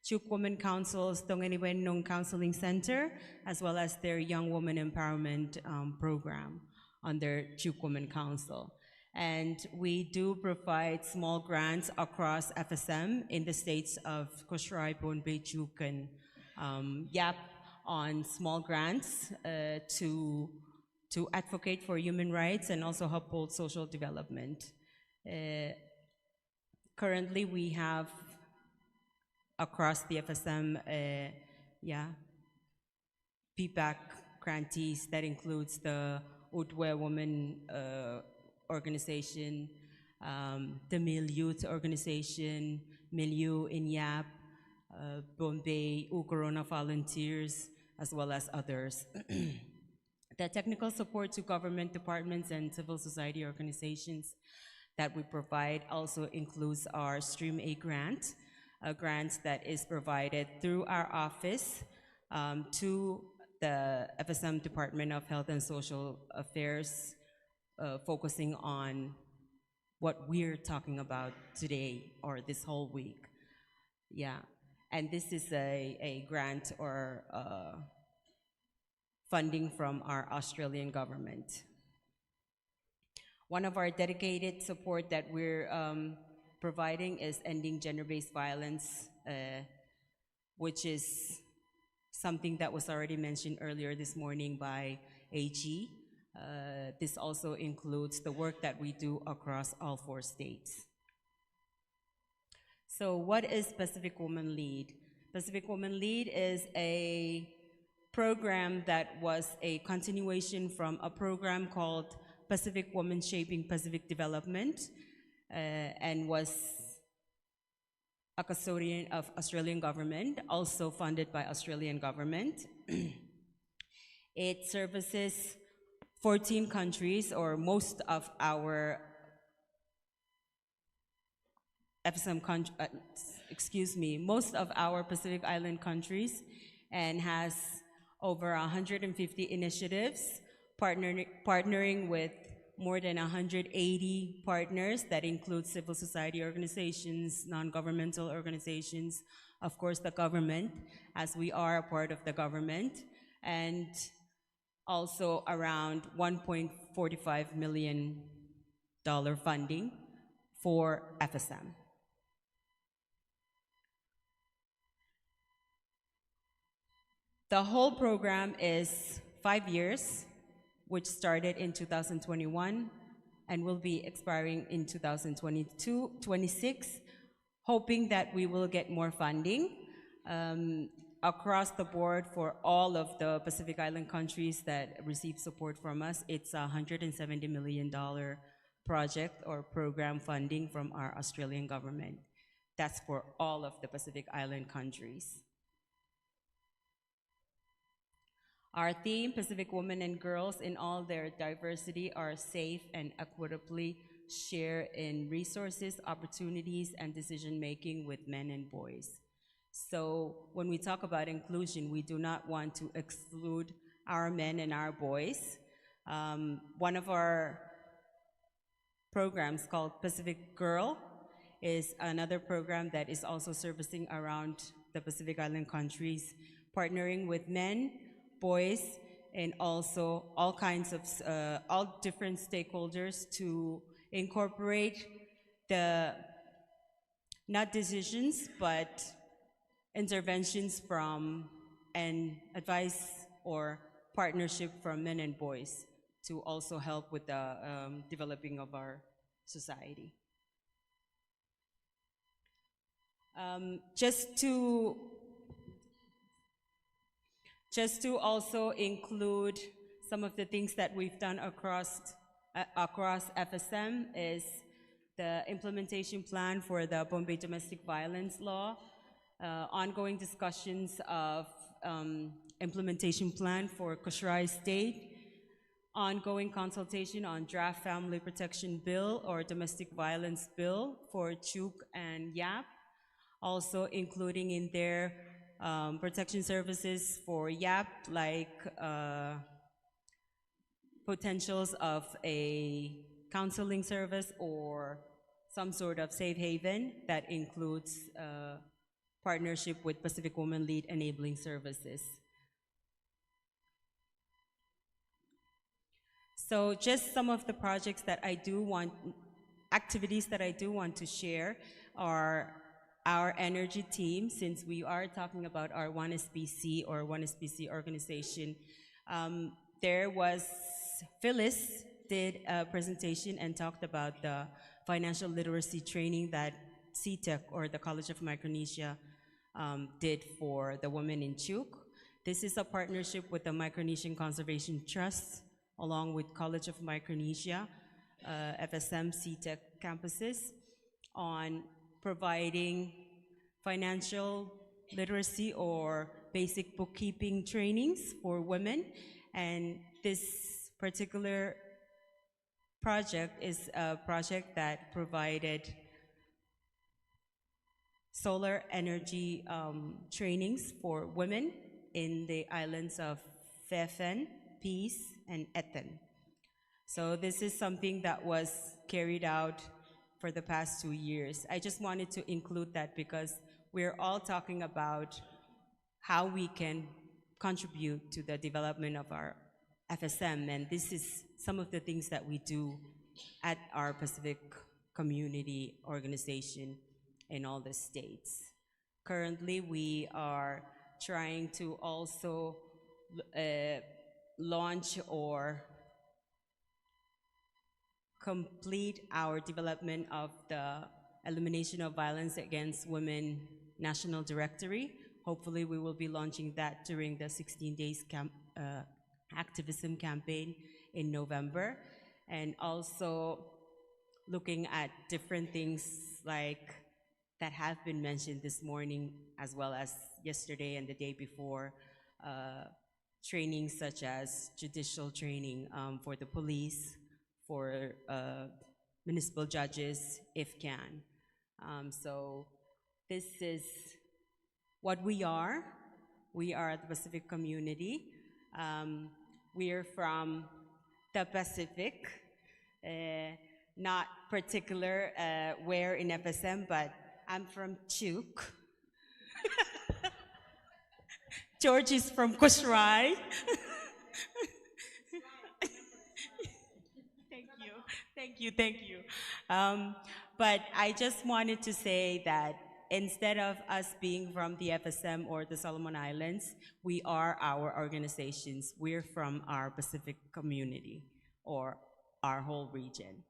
Chuuk Women Council's Tongeniwen Nung Counseling Center, as well as their Young Woman Empowerment Program under Chuuk Women Council. And we do provide small grants across FSM in the states of Kosrae, Pohnpei, Chuuk, and Yap on small grants to advocate for human rights and also uphold social development. Currently, we have across the FSM, PPAC grantees that includes the Utwe Women Organization, the Mil Youth Organization, Milieu in Yap, Bombay, Corona Volunteers, as well as others. The technical support to government departments and civil society organizations that we provide also includes our Stream A grant, a grant that is provided through our office to the FSM Department of Health and Social Affairs, focusing on what we're talking about today or this whole week. Yeah, and this is a grant or funding from our Australian government. One of our dedicated support that we're providing is ending gender-based violence, which is something that was already mentioned earlier this morning by AG. This also includes the work that we do across all 4 states. So what is Pacific Women Lead? Pacific Women Lead is a program that was a continuation from a program called Pacific Women Shaping Pacific Development, and was a custodian of Australian government, also funded by Australian government. It services 14 countries, or most of our most of our Pacific Island countries, and has over 150 initiatives, partnering with more than 180 partners that include civil society organizations, non-governmental organizations, of course the government, as we are a part of the government, and also around $1.45 million funding for FSM. The whole program is 5 years, which started in 2021 and will be expiring in 2026, hoping that we will get more funding across the board for all of the Pacific Island countries that receive support from us. It's a $170 million project or program funding from our Australian government. That's for all of the Pacific Island countries. Our theme, Pacific Women and Girls in all their diversity, are safe and equitably share in resources, opportunities, and decision-making with men and boys. So when we talk about inclusion, we do not want to exclude our men and our boys. One of our programs called Pacific Girl is another program that is also servicing around the Pacific Island countries, partnering with men, boys, and also all kinds of, all different stakeholders to incorporate the, not decisions, but interventions from and advice or partnership from men and boys to also help with the developing of our society. Just to also include some of the things that we've done across across FSM is the implementation plan for the Pohnpei domestic violence law, ongoing discussions of implementation plan for Kosrae state, ongoing consultation on draft family protection bill or domestic violence bill for Chuuk and Yap, also including in their protection services for Yap, like potentials of a counseling service or some sort of safe haven that includes partnership with Pacific Women Lead Enabling Services. So just some of the projects that I do want, activities that I do want to share are our energy team, since we are talking about our 1SPC or 1SPC organization. There was, Phyllis did a presentation and talked about the financial literacy training that CTEC or the College of Micronesia did for the women in Chuuk. This is a partnership with the Micronesian Conservation Trust along with College of Micronesia, FSM, CTEC campuses on providing financial literacy or basic bookkeeping trainings for women. And this particular project is a project that provided solar energy trainings for women in the islands of Phefen, Peace, and Eten. So this is something that was carried out for the past 2 years. I just wanted to include that because we're all talking about how we can contribute to the development of our FSM, and this is some of the things that we do at our Pacific Community Organization in all the states. Currently, we are trying to also launch or complete our development of the Elimination of Violence Against Women National Directory. Hopefully we will be launching that during the 16 days activism campaign in November, and also looking at different things like that have been mentioned this morning as well as yesterday and the day before, trainings such as judicial training for the police, for municipal judges, if can. So this is what we are. We are the Pacific Community. We are from the Pacific, not particular where in FSM, but I'm from Chuuk. George is from Kosrae. Thank you. But I just wanted to say that instead of us being from the FSM or the Solomon Islands, we are our organizations. We're from our Pacific community or our whole region.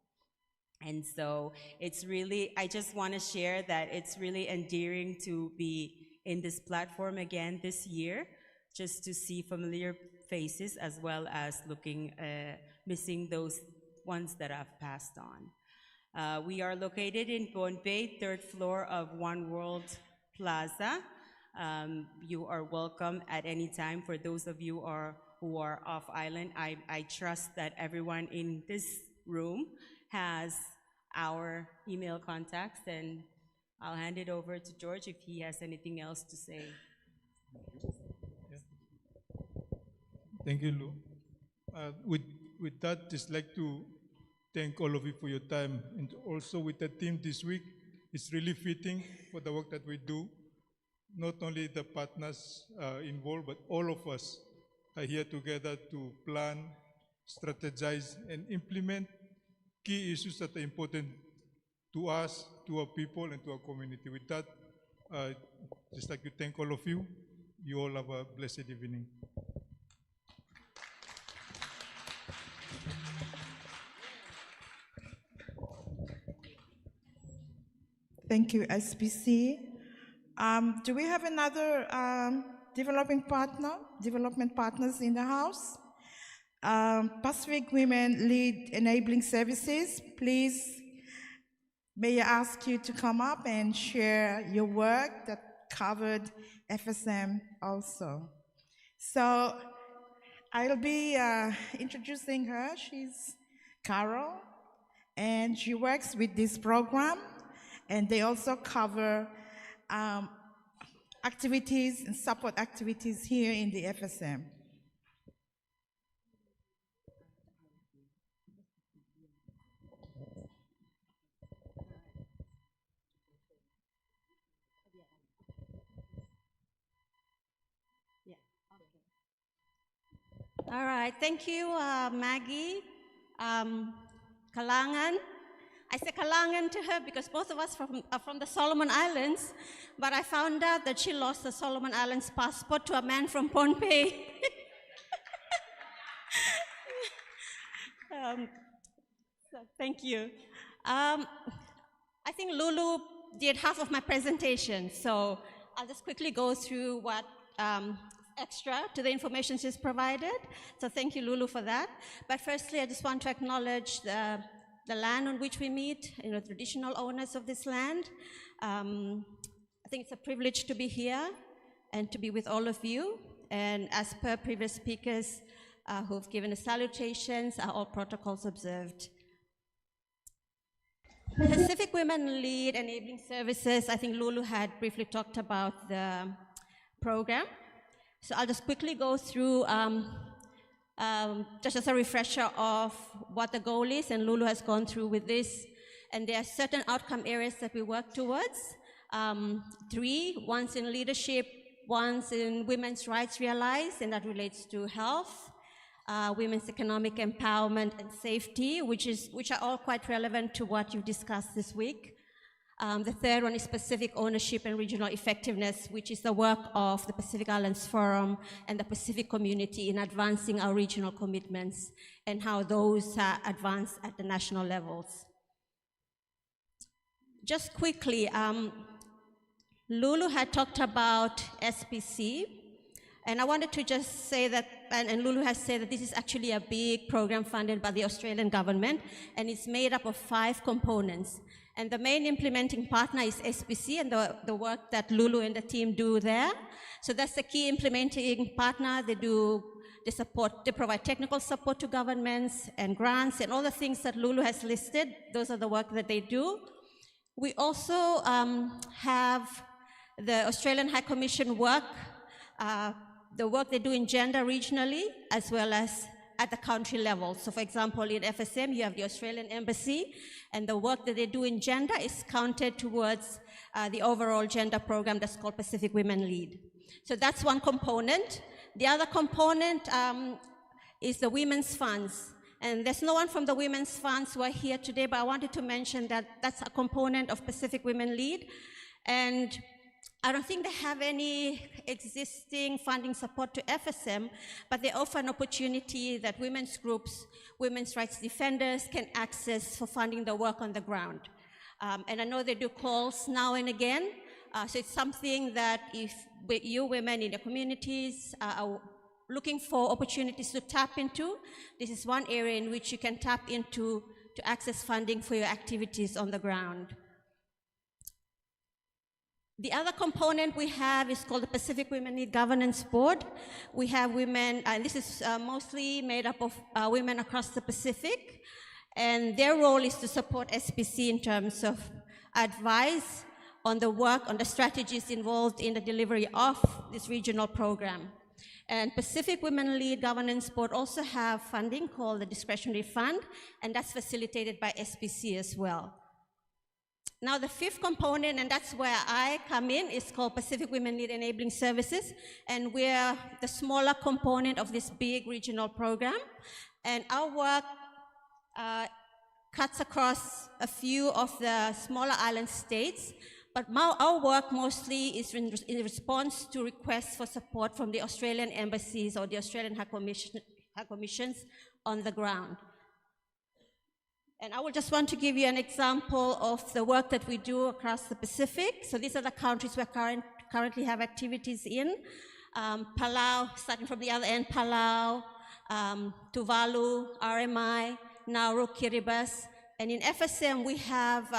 And so it's really, I just want to share that it's really endearing to be in this platform again this year, just to see familiar faces as well as missing those ones that have passed on. We are located in Pohnpei, 3rd floor of One World Plaza. You are welcome at any time. For those of you who are off island, I trust that everyone in this room has our email contacts, and I'll hand it over to George if he has anything else to say. Thank you, Lou. With that, just like to thank all of you for your time, and also with the team this week. It's really fitting for the work that we do. Not only the partners involved, but all of us are here together to plan, strategize, and implement key issues that are important to us, to our people, and to our community. With that, just like to thank all of you. You all have a blessed evening. Thank you, SPC. Do we have another development partners in the house? Pacific Women Lead Enabling Services, please, may I ask you to come up and share your work that covered FSM also. So I'll be introducing her. She's Carol, and she works with this program, and they also cover activities and support activities here in the FSM. All right, thank you, Maggie. Kalangan. I say Kalangan to her because both of us are from the Solomon Islands, but I found out that she lost the Solomon Islands passport to a man from Pohnpei. So thank you. I think Lulu did half of my presentation, so I'll just quickly go through what extra to the information she's provided. So thank you, Lulu, for that. But firstly, I just want to acknowledge the land on which we meet, traditional owners of this land. I think it's a privilege to be here and to be with all of you. And as per previous speakers who've given us salutations, are all protocols observed. Pacific Women Lead Enabling Services, I think Lulu had briefly talked about the program. So I'll just quickly go through just as a refresher of what the goal is, and Lulu has gone through with this. And there are certain outcome areas that we work towards. 3, one's in leadership, one's in women's rights realized, and that relates to health, women's economic empowerment and safety, which are all quite relevant to what you've discussed this week. The third one is Pacific ownership and regional effectiveness, which is the work of the Pacific Islands Forum and the Pacific community in advancing our regional commitments and how those are advanced at the national levels. Just quickly, Lulu had talked about SPC, and I wanted to just say that, and Lulu has said that this is actually a big program funded by the Australian government, and it's made up of 5 components. And the main implementing partner is SPC and the work that Lulu and the team do there. So that's the key implementing partner. They provide technical support to governments and grants and all the things that Lulu has listed. Those are the work that they do. We also have the Australian High Commission work, the work they do in gender regionally, as well as at the country level. So for example, in FSM, you have the Australian Embassy, and the work that they do in gender is counted towards the overall gender program that's called Pacific Women Lead. So that's one component. The other component is the women's funds. And there's no one from the women's funds who are here today, but I wanted to mention that that's a component of Pacific Women Lead. And I don't think they have any existing funding support to FSM, but they offer an opportunity that women's groups, women's rights defenders can access for funding the work on the ground. And I know they do calls now and again, so it's something that if you women in the communities are looking for opportunities to tap into, this is one area in which you can tap into to access funding for your activities on the ground. The other component we have is called the Pacific Women Lead Governance Board. We have women, and this is mostly made up of women across the Pacific, and their role is to support SPC in terms of advice on the work, on the strategies involved in the delivery of this regional program. And Pacific Women Lead Governance Board also have funding called the Discretionary Fund, and that's facilitated by SPC as well. Now the 5th component, and that's where I come in, is called Pacific Women Lead Enabling Services, and we're the smaller component of this big regional program. And our work cuts across a few of the smaller island states, but our work mostly is in response to requests for support from the Australian embassies or the Australian High Commissions on the ground. And I will just want to give you an example of the work that we do across the Pacific. So these are the countries we currently have activities in. Palau, starting from the other end, Palau, Tuvalu, RMI, Nauru, Kiribati. And in FSM, we have,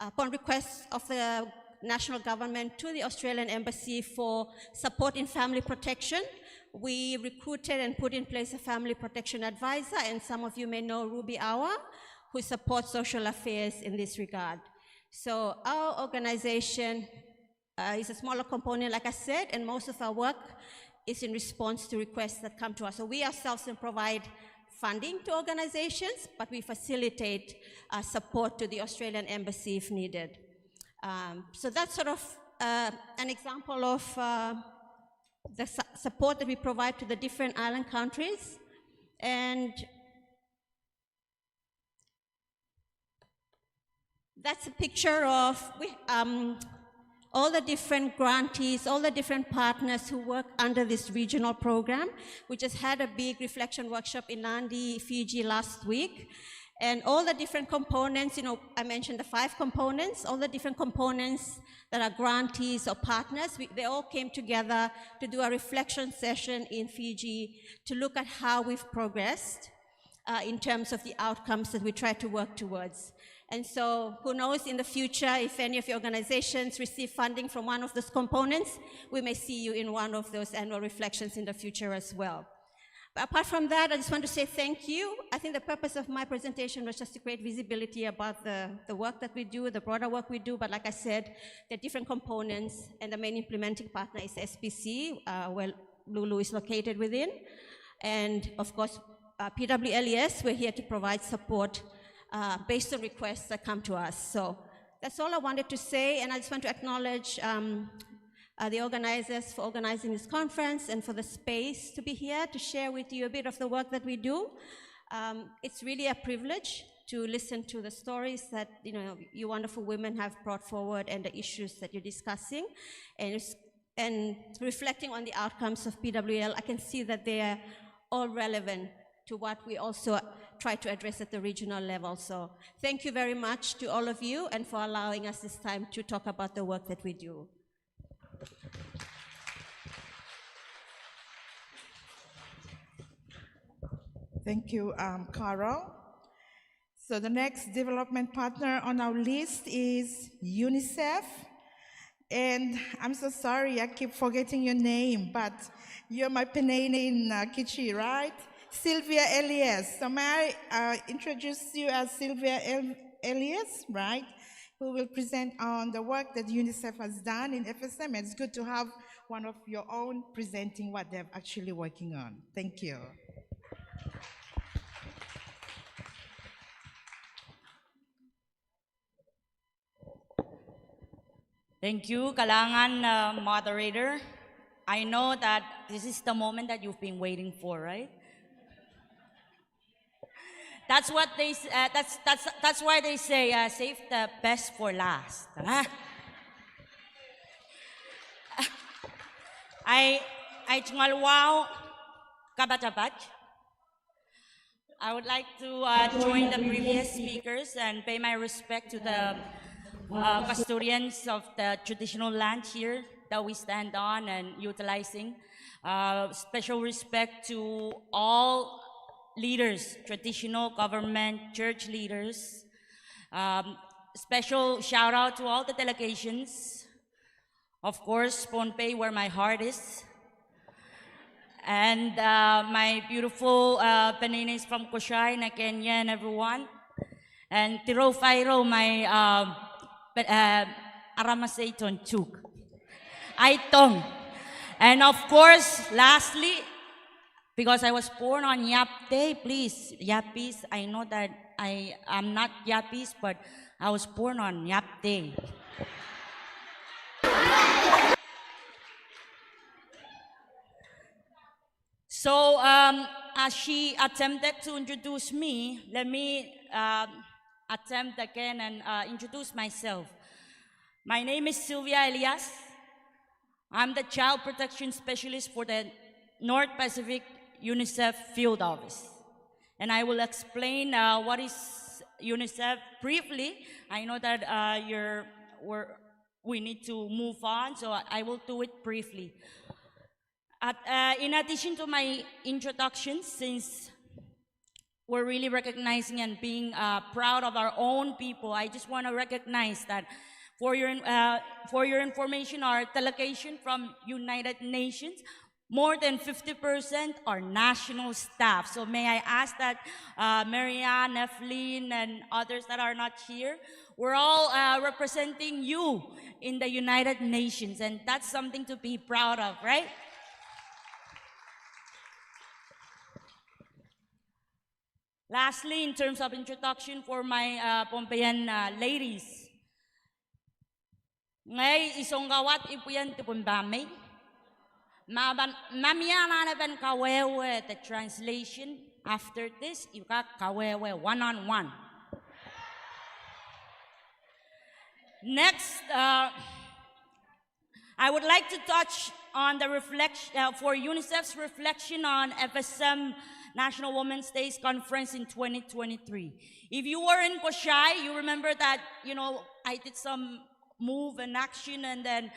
upon request of the national government to the Australian Embassy for support in family protection, we recruited and put in place a family protection advisor, and some of you may know Ruby Awa, who supports social affairs in this regard. So our organization is a smaller component, like I said, and most of our work is in response to requests that come to us. So we ourselves can provide funding to organizations, but we facilitate support to the Australian Embassy if needed. So that's sort of an example of the support that we provide to the different island countries. And that's a picture of all the different grantees, all the different partners who work under this regional program. We just had a big reflection workshop in Nadi, Fiji last week. And all the different components, you know, I mentioned the 5 components, all the different components that are grantees or partners, they all came together to do a reflection session in Fiji to look at how we've progressed in terms of the outcomes that we try to work towards. And so who knows, in the future, if any of your organizations receive funding from one of those components, we may see you in one of those annual reflections in the future as well. But apart from that, I just want to say thank you. I think the purpose of my presentation was just to create visibility about the work that we do, the broader work we do. But like I said, there are different components, and the main implementing partner is SPC, where Lulu is located within. And of course, PWLES, we're here to provide support based on requests that come to us. So that's all I wanted to say, and I just want to acknowledge the organizers for organizing this conference and for the space to be here to share with you a bit of the work that we do. It's really a privilege to listen to the stories that you wonderful women have brought forward and the issues that you're discussing. And reflecting on the outcomes of PWL, I can see that they are all relevant to what we also try to address at the regional level. So thank you very much to all of you and for allowing us this time to talk about the work that we do. Thank you, Carol. So the next development partner on our list is UNICEF. And I'm so sorry, I keep forgetting your name, but you're my Penene in Kichi, right? Sylvia Elias. So may I introduce you as Sylvia Elias, right? Who will present on the work that UNICEF has done in FSM. It's good to have one of your own presenting what they're actually working on. Thank you. Thank you, Kalangan moderator. I know that this is the moment that you've been waiting for, right? That's what they. That's why they say save the best for last. I Chingalwao Kabatabach. I would like to join the previous speakers and pay my respect to the custodians of the traditional land here that we stand on and utilizing. Special respect to all leaders, traditional government, church leaders. Special shout out to all the delegations. Of course, Pohnpei, where my heart is. And my beautiful Penenes from Kosrae, na Kenya, and everyone. And Tiro Fairo, my Aramaseiton Chuuk. Aitong. And of course, lastly, because I was born on Yap Day, please, Yappies, I know that I am not Yappies, but I was born on Yap Day. So as she attempted to introduce me, let me attempt again and introduce myself. My name is Sylvia Elias. I'm the Child Protection Specialist for the North Pacific UNICEF Field Office. And I will explain what is UNICEF briefly. I know that we need to move on, so I will do it briefly. In addition to my introduction, since we're really recognizing and being proud of our own people, I just want to recognize that for your information, our delegation from United Nations, more than 50% are national staff. So may I ask that Marianne, Evelyn, and others that are not here, we're all representing you in the United Nations, and that's something to be proud of, right? Lastly, in terms of introduction for my Pohnpeian ladies, ngay isong gawat ipuyan tipumbamay, mamiyana na ban kawewe the translation after this, ika kawewe one-on-one. Next, I would like to touch on the reflection for UNICEF's reflection on FSM National Women's Days Conference in 2023. If you were in Kosrae, you remember that, I did some move and action, and then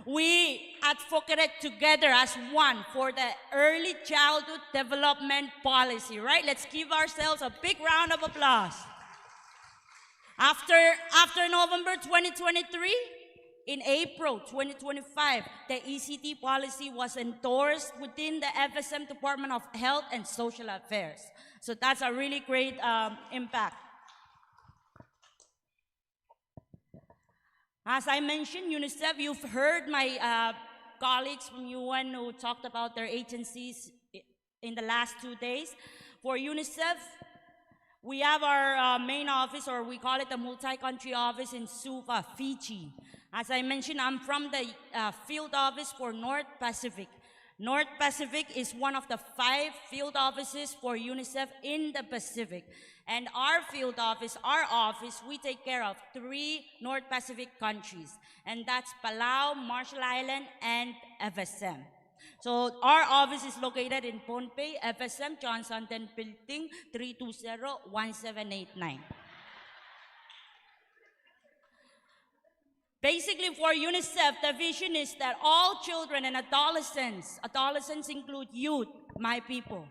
we advocated together as one for the early childhood development policy, right? Let's give ourselves a big round of applause. After November 2023, in April 2025, the ECD policy was endorsed within the FSM Department of Health and Social Affairs. So that's a really great impact. As I mentioned, UNICEF, you've heard my colleagues from UN who talked about their agencies in the last 2 days. For UNICEF, we have our main office, or we call it the multi-country office in Suva, Fiji. As I mentioned, I'm from the field office for North Pacific. North Pacific is one of the 5 field offices for UNICEF in the Pacific. And our field office, we take care of 3 North Pacific countries. And that's Palau, Marshall Island, and FSM. So our office is located in Pohnpei, FSM, Johnson, Building, 320-1789. Basically, for UNICEF, the vision is that all children and adolescents include youth, my people,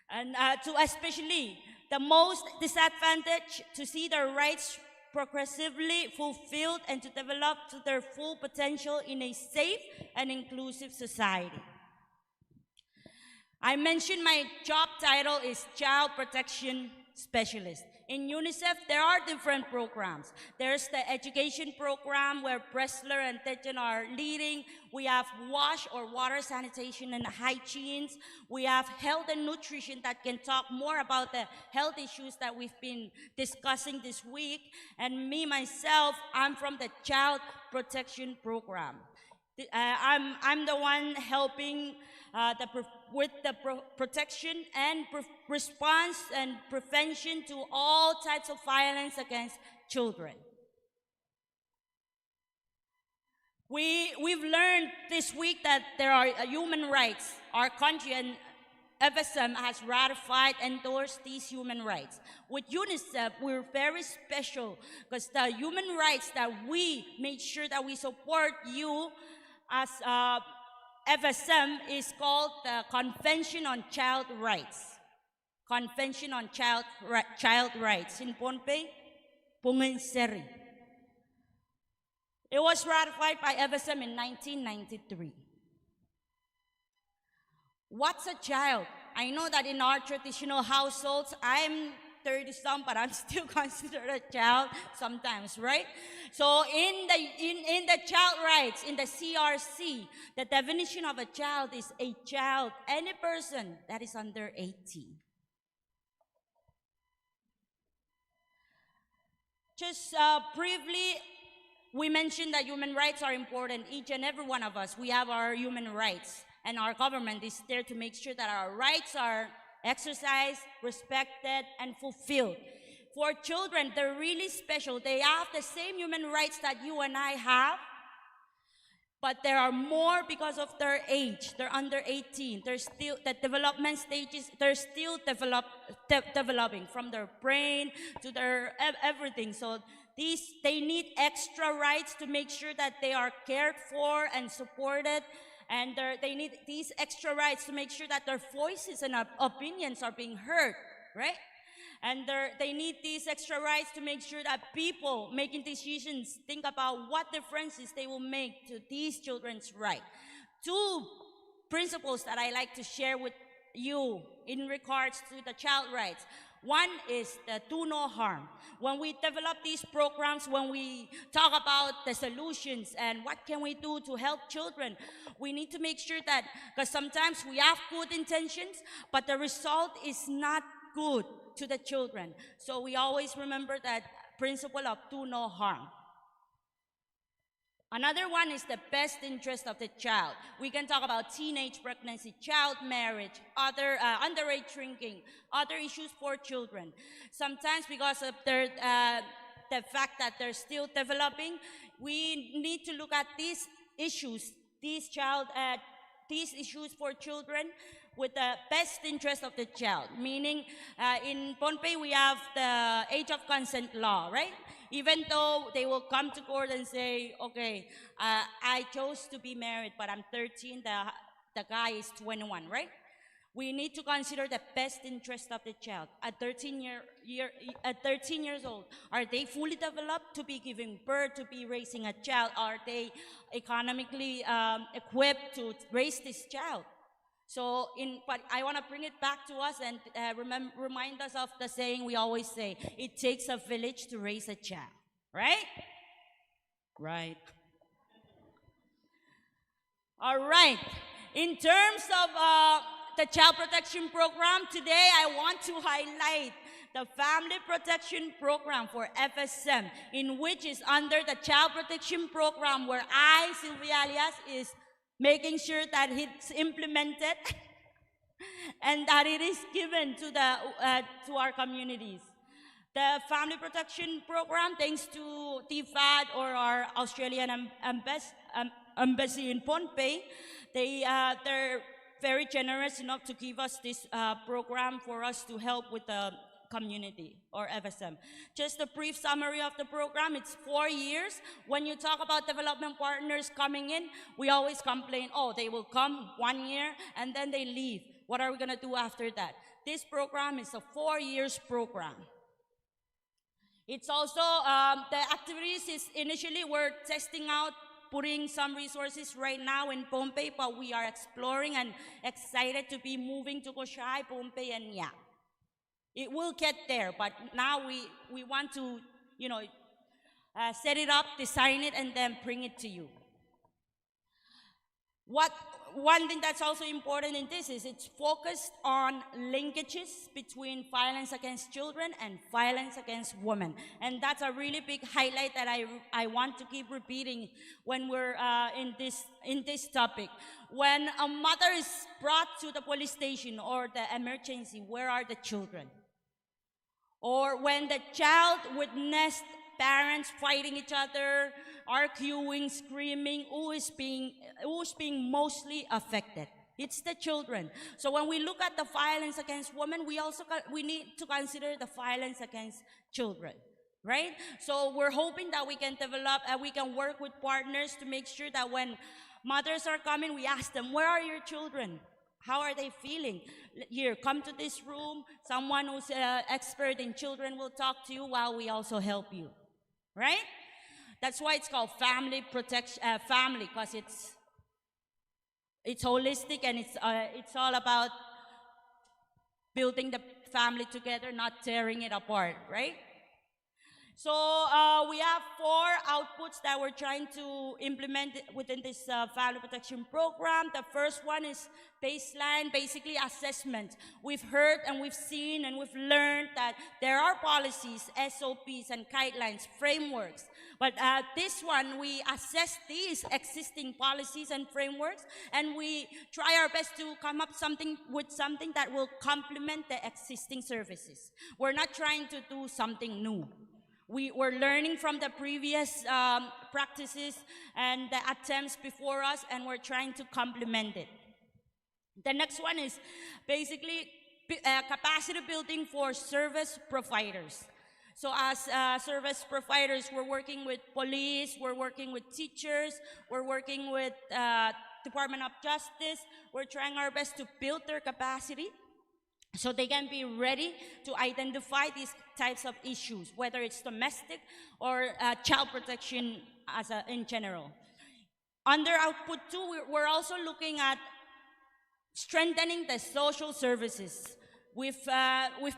and to especially the most disadvantaged, to see their rights progressively fulfilled and to develop to their full potential in a safe and inclusive society. I mentioned my job title is Child Protection Specialist. In UNICEF, there are different programs. There's the education program where Pressler and Tejan are leading. We have WASH, or water, sanitation, and hygiene. We have health and nutrition that can talk more about the health issues that we've been discussing this week. And me, myself, I'm from the Child Protection Program. I'm the one helping with the protection and response and prevention to all types of violence against children. We've learned this week that there are human rights. Our country and FSM has ratified and endorsed these human rights. With UNICEF, we're very special because the human rights that we made sure that we support you as FSM is called the Convention on Child Rights. Convention on Child Rights in Pohnpei, Punganseri. It was ratified by FSM in 1993. What's a child? I know that in our traditional households, I'm 30-some, but I'm still considered a child sometimes, right? So in the child rights, in the CRC, the definition of a child is a child, any person that is under 18. Just briefly, we mentioned that human rights are important. Each and every one of us, we have our human rights, and our government is there to make sure that our rights are exercised, respected, and fulfilled. For children, they're really special. They have the same human rights that you and I have, but there are more because of their age. They're under 18. They're still, the development stages, they're still developing from their brain to their everything. So they need extra rights to make sure that they are cared for and supported And they need these extra rights to make sure that their voices and opinions are being heard, right? And they need these extra rights to make sure that people making decisions think about what differences they will make to these children's rights. Two principles that I like to share with you in regards to the child rights. One is the do no harm. When we develop these programs, when we talk about the solutions and what can we do to help children, we need to make sure that, because sometimes we have good intentions, but the result is not good to the children. So we always remember that principle of do no harm. Another one is the best interest of the child. We can talk about teenage pregnancy, child marriage, other underage drinking, other issues for children. Sometimes because of the fact that they're still developing, we need to look at these issues, these issues for children with the best interest of the child. Meaning, in Pohnpei, we have the age of consent law, right? Even though they will come to court and say, okay, I chose to be married, but I'm 13, the guy is 21, right? We need to consider the best interest of the child. At 13 years old, are they fully developed to be giving birth, to be raising a child? Are they economically equipped to raise this child? So, but I want to bring it back to us and remind us of the saying we always say, it takes a village to raise a child, right? Right. All right. In terms of the child protection program, today I want to highlight the Family Protection Program for FSM, in which is under the Child Protection Program, where I, Sylvia Alias, is making sure that it's implemented and that it is given to our communities. The Family Protection Program, thanks to TFAD or our Australian embassy in Pohnpei, they're very generous enough to give us this program for us to help with the community or FSM. Just a brief summary of the program. It's 4 years. When you talk about development partners coming in, we always complain, oh, they will come 1 year and then they leave. What are we going to do after that? This program is a 4 years program. It's also, the activities is initially we're testing out, putting some resources right now in Pohnpei, but we are exploring and excited to be moving to Kosrae, Pohnpei, and Yap. It will get there, but now we want to, set it up, design it, and then bring it to you. One thing that's also important in this is it's focused on linkages between violence against children and violence against women. And that's a really big highlight that I want to keep repeating when we're in this topic. When a mother is brought to the police station or the emergency, where are the children? Or when the child witnessed parents fighting each other, arguing, screaming, who is being mostly affected? It's the children. So when we look at the violence against women, we need to consider the violence against children, right? So we're hoping that we can develop, we can work with partners to make sure that when mothers are coming, we ask them, where are your children? How are they feeling? Here, come to this room. Someone who's an expert in children will talk to you while we also help you, right? That's why it's called family protection, family, because it's holistic and it's all about building the family together, not tearing it apart, right? So we have 4 outputs that we're trying to implement within this family protection program. The first one is baseline, basically assessment. We've heard and we've seen and we've learned that there are policies, SOPs and guidelines, frameworks. But this one, we assess these existing policies and frameworks and we try our best to come up with something that will complement the existing services. We're not trying to do something new. We were learning from the previous practices and the attempts before us, and we're trying to complement it. The next one is basically capacity building for service providers. So as service providers, we're working with police, we're working with teachers, we're working with Department of Justice. We're trying our best to build their capacity so they can be ready to identify these types of issues, whether it's domestic or child protection in general. Under Output 2, we're also looking at strengthening the social services. We've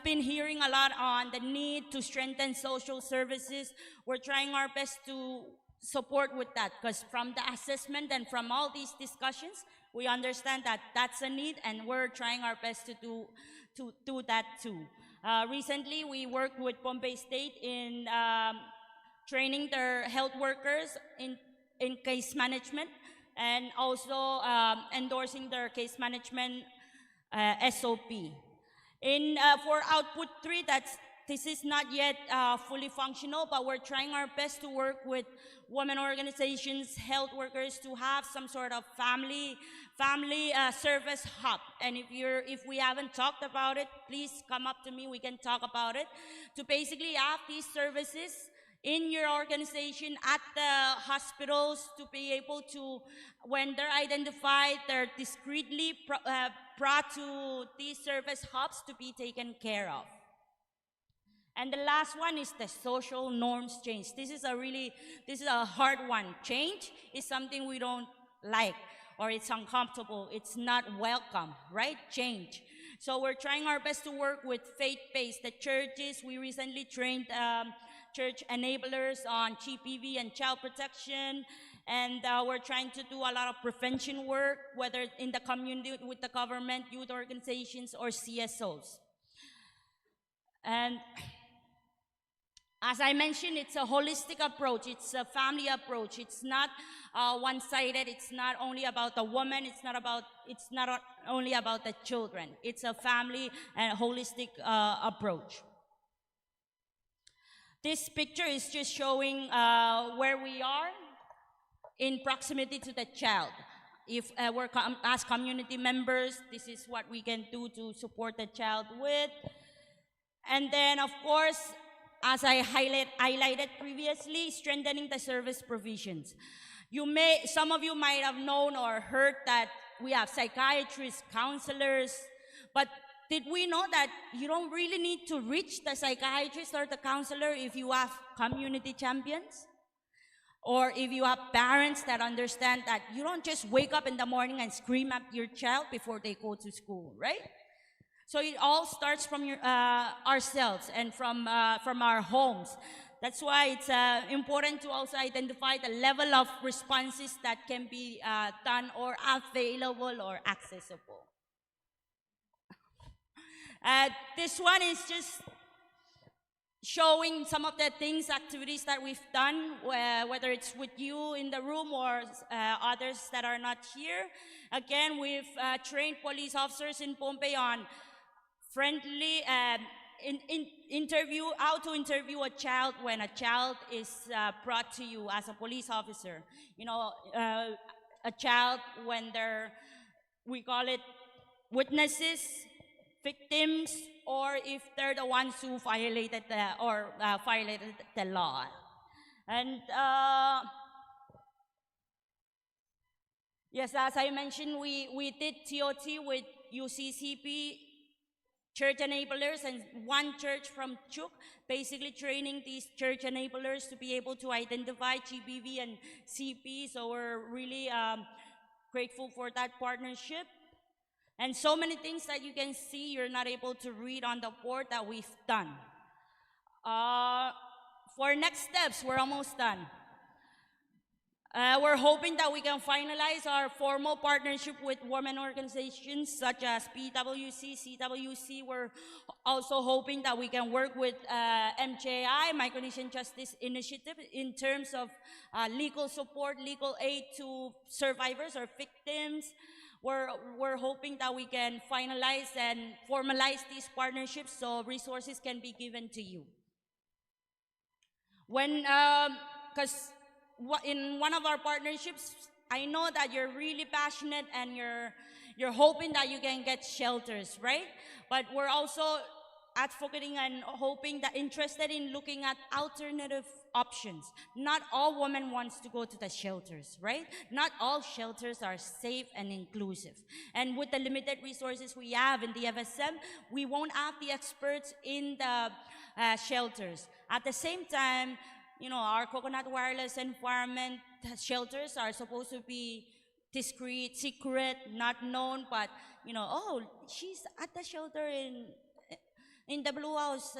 been hearing a lot on the need to strengthen social services. We're trying our best to support with that, because from the assessment and from all these discussions, we understand that that's a need, and we're trying our best to do that too. Recently, we worked with Pohnpei State in training their health workers in case management, and also endorsing their case management SOP. For Output 3, this is not yet fully functional, but we're trying our best to work with women organizations, health workers, to have some sort of family service hub. And if we haven't talked about it, please come up to me, we can talk about it, to basically have these services in your organization, at the hospitals, to be able to, when they're identified, they're discreetly brought to these service hubs to be taken care of. And the last one is the social norms change. This is a hard one. Change is something we don't like, or it's uncomfortable, it's not welcome, right? Change. So we're trying our best to work with faith-based, the churches. We recently trained church enablers on GPV and child protection, and we're trying to do a lot of prevention work, whether in the community, with the government, youth organizations, or CSOs. And as I mentioned, it's a holistic approach, it's a family approach, it's not one-sided, it's not only about the woman, it's not only about the children, it's a family and holistic approach. This picture is just showing where we are in proximity to the child. If we're as community members, this is what we can do to support the child with. And then, of course, as I highlighted previously, strengthening the service provisions. Some of you might have known or heard that we have psychiatrists, counselors, but did we know that you don't really need to reach the psychiatrist or the counselor if you have community champions? Or if you have parents that understand that you don't just wake up in the morning and scream at your child before they go to school, right? So it all starts from ourselves and from our homes. That's why it's important to also identify the level of responses that can be done or available or accessible. This one is just showing some of the activities that we've done, whether it's with you in the room or others that are not here. Again, we've trained police officers in Pohnpei on friendly how to interview a child when a child is brought to you as a police officer. You know, a child when we call it witnesses, victims, or if they're the ones who violated the law. And yes, as I mentioned, we did TOT with UCCP church enablers and one church from Chuuk, basically training these church enablers to be able to identify GBV and CP. So we're really grateful for that partnership. And so many things that you can see, you're not able to read on the board that we've done. For next steps, we're almost done. We're hoping that we can finalize our formal partnership with women organizations such as PWC, CWC. We're also hoping that we can work with MJI, Micronesian Justice Initiative, in terms of legal support, legal aid to survivors or victims. We're hoping that we can finalize and formalize these partnerships so resources can be given to you. Because in one of our partnerships, I know that you're really passionate and you're hoping that you can get shelters, right? But we're also advocating and hoping that interested in looking at alternative options. Not all women wants to go to the shelters, right? Not all shelters are safe and inclusive. And with the limited resources we have in the FSM, we won't have the experts in the shelters. At the same time, you know, our coconut wireless environment shelters are supposed to be discreet, secret, not known, but, you know, oh, she's at the shelter in the Blue House,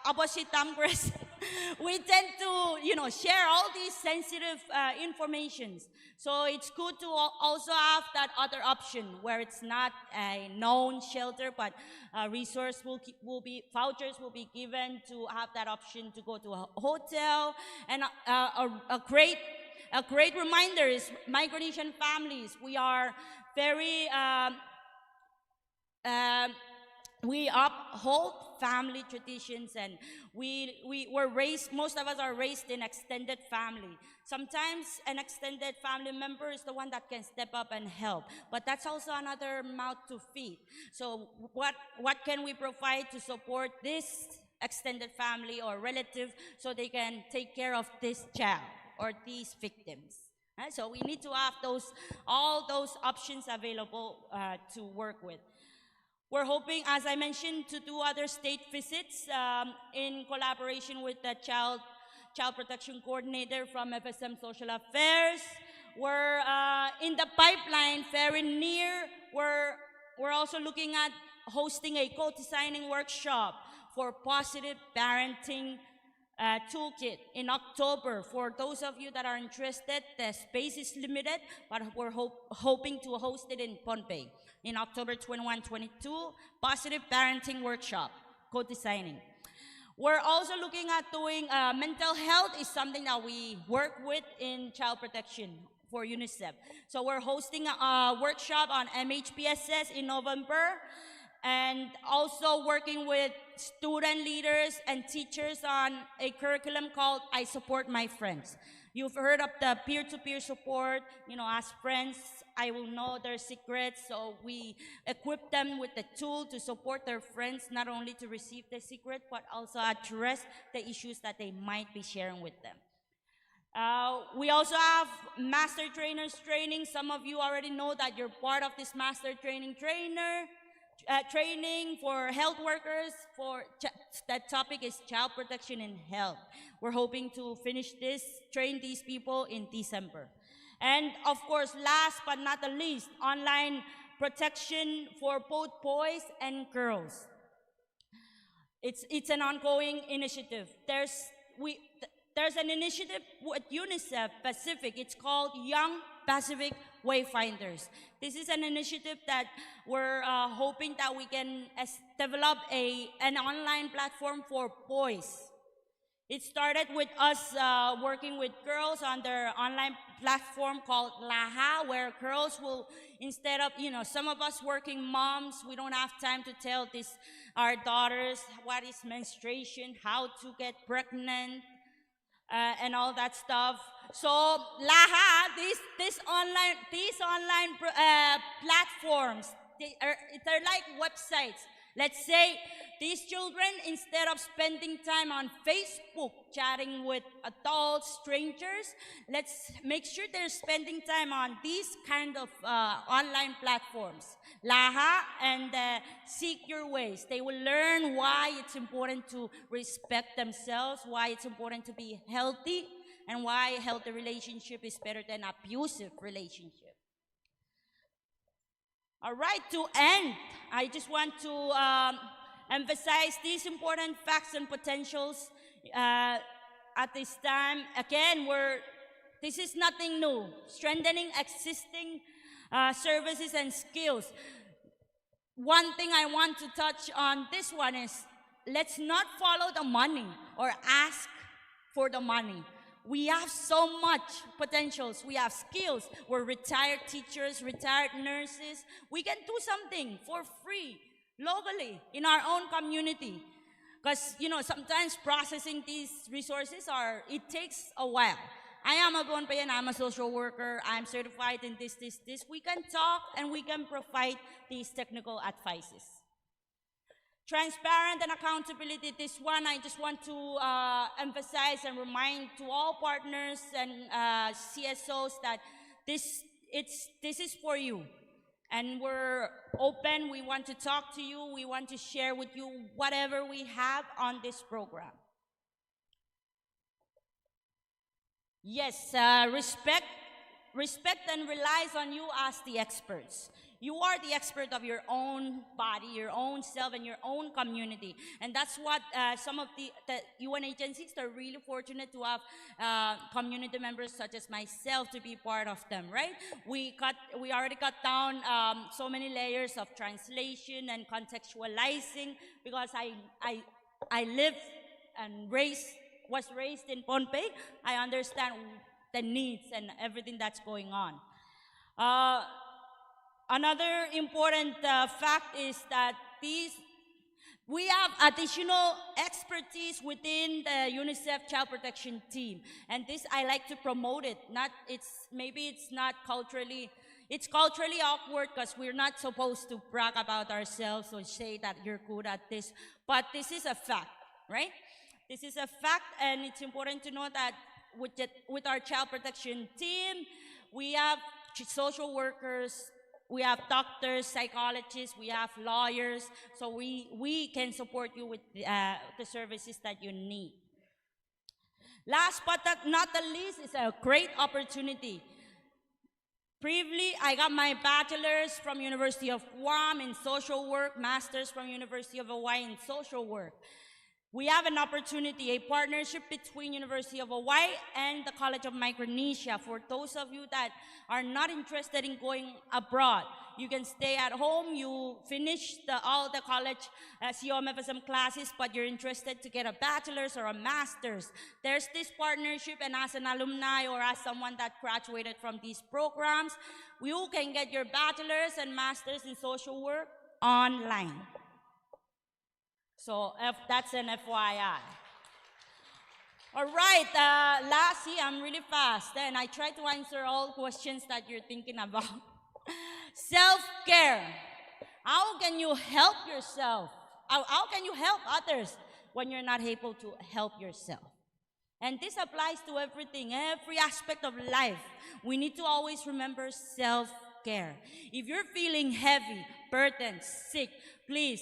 opposite Tamcrest. We tend to, you know, share all these sensitive informations. So it's good to also have that other option where it's not a known shelter, but vouchers will be given to have that option to go to a hotel. And a great reminder is Micronesian families. We are very we uphold family traditions, and we were raised, most of us are raised in extended family. Sometimes an extended family member is the one that can step up and help, but that's also another mouth to feed. So what can we provide to support this extended family or relative so they can take care of this child or these victims? So we need to have all those options available to work with. We're hoping, as I mentioned, to do other state visits in collaboration with the Child Protection Coordinator from FSM Social Affairs. We're in the pipeline, very near. We're also looking at hosting a co-designing workshop for positive parenting toolkit in October. For those of you that are interested, the space is limited, but we're hoping to host it in Pohnpei in October 21, 22, positive parenting workshop, co-designing. We're also looking at doing mental health is something that we work with in child protection for UNICEF. So we're hosting a workshop on MHPSS in November, and also working with student leaders and teachers on a curriculum called I Support My Friends. You've heard of the peer-to-peer support. You know, as friends, I will know their secrets, so we equip them with the tool to support their friends, not only to receive the secret, but also address the issues that they might be sharing with them. We also have master trainers training. Some of you already know that you're part of this master training for health workers. That topic is child protection and health. We're hoping to finish this, train these people in December. And of course, last but not the least, online protection for both boys and girls. It's an ongoing initiative. There's an initiative with UNICEF Pacific. It's called Young Pacific Wayfinders. This is an initiative that we're hoping that we can develop an online platform for boys. It started with us working with girls on their online platform called Laha, where girls will, instead of, you know, some of us working moms, we don't have time to tell our daughters what is menstruation, how to get pregnant, and all that stuff. So Laha, these online platforms, they're like websites. Let's say these children, instead of spending time on Facebook chatting with adults, strangers, let's make sure they're spending time on these kind of online platforms, Laha and Seek Your Ways. They will learn why it's important to respect themselves, why it's important to be healthy, and why a healthy relationship is better than abusive relationship. All right, to end, I just want to emphasize these important facts and potentials at this time. Again, this is nothing new. Strengthening existing services and skills. One thing I want to touch on this one is, let's not follow the money or ask for the money. We have so much potentials. We have skills. We're retired teachers, retired nurses. We can do something for free, locally, in our own community. Because, you know, sometimes processing these resources it takes a while. I am a Pohnpei and I'm a social worker. I'm certified in this. We can talk and we can provide these technical advices. Transparent and accountability, this one I just want to emphasize and remind to all partners and CSOs that this is for you. And we're open, we want to talk to you, we want to share with you whatever we have on this program. Yes, respect and relies on you as the experts. You are the expert of your own body, your own self, and your own community. And that's what some of the UN agencies are really fortunate to have community members such as myself to be part of them, right? We already cut down so many layers of translation and contextualizing because I live and was raised in Pohnpei. I understand the needs and everything that's going on. Another important fact is that we have additional expertise within the UNICEF Child Protection Team, and this I like to promote it. Maybe it's not culturally. It's culturally awkward because we're not supposed to brag about ourselves or say that you're good at this, but this is a fact, right? This is a fact, and it's important to know that with our child protection team, we have social workers, we have doctors, psychologists, we have lawyers, so we can support you with the services that you need. Last but not the least is a great opportunity. Previously, I got my bachelor's from University of Guam in social work, master's from University of Hawaii in social work. We have an opportunity, a partnership between University of Hawaii and the College of Micronesia. For those of you that are not interested in going abroad, you can stay at home, you finish all the college COM FSM classes, but you're interested to get a bachelor's or a master's. There's this partnership, and as an alumni or as someone that graduated from these programs, you can get your bachelor's and master's in social work online. So that's an FYI. All right, lastly, I'm really fast, and I try to answer all questions that you're thinking about. Self-care. How can you help yourself? How can you help others when you're not able to help yourself? And this applies to everything, every aspect of life. We need to always remember self-care. If you're feeling heavy, burdened, sick, please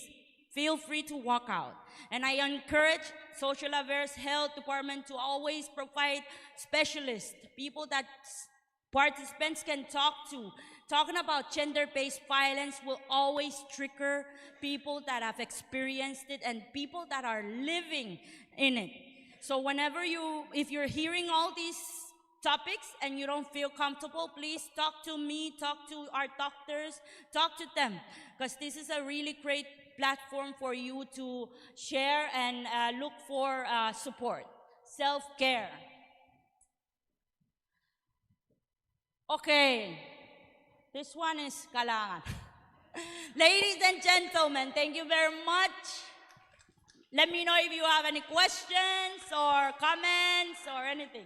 feel free to walk out. And I encourage social affairs health department to always provide specialists, people that participants can talk to. Talking about gender-based violence will always trigger people that have experienced it and people that are living in it. So if you're hearing all these topics and you don't feel comfortable, please talk to me, talk to our doctors, talk to them, because this is a really great platform for you to share and look for support. Self-care. Okay, this one is kailangan. Ladies and gentlemen, thank you very much. Let me know if you have any questions or comments or anything.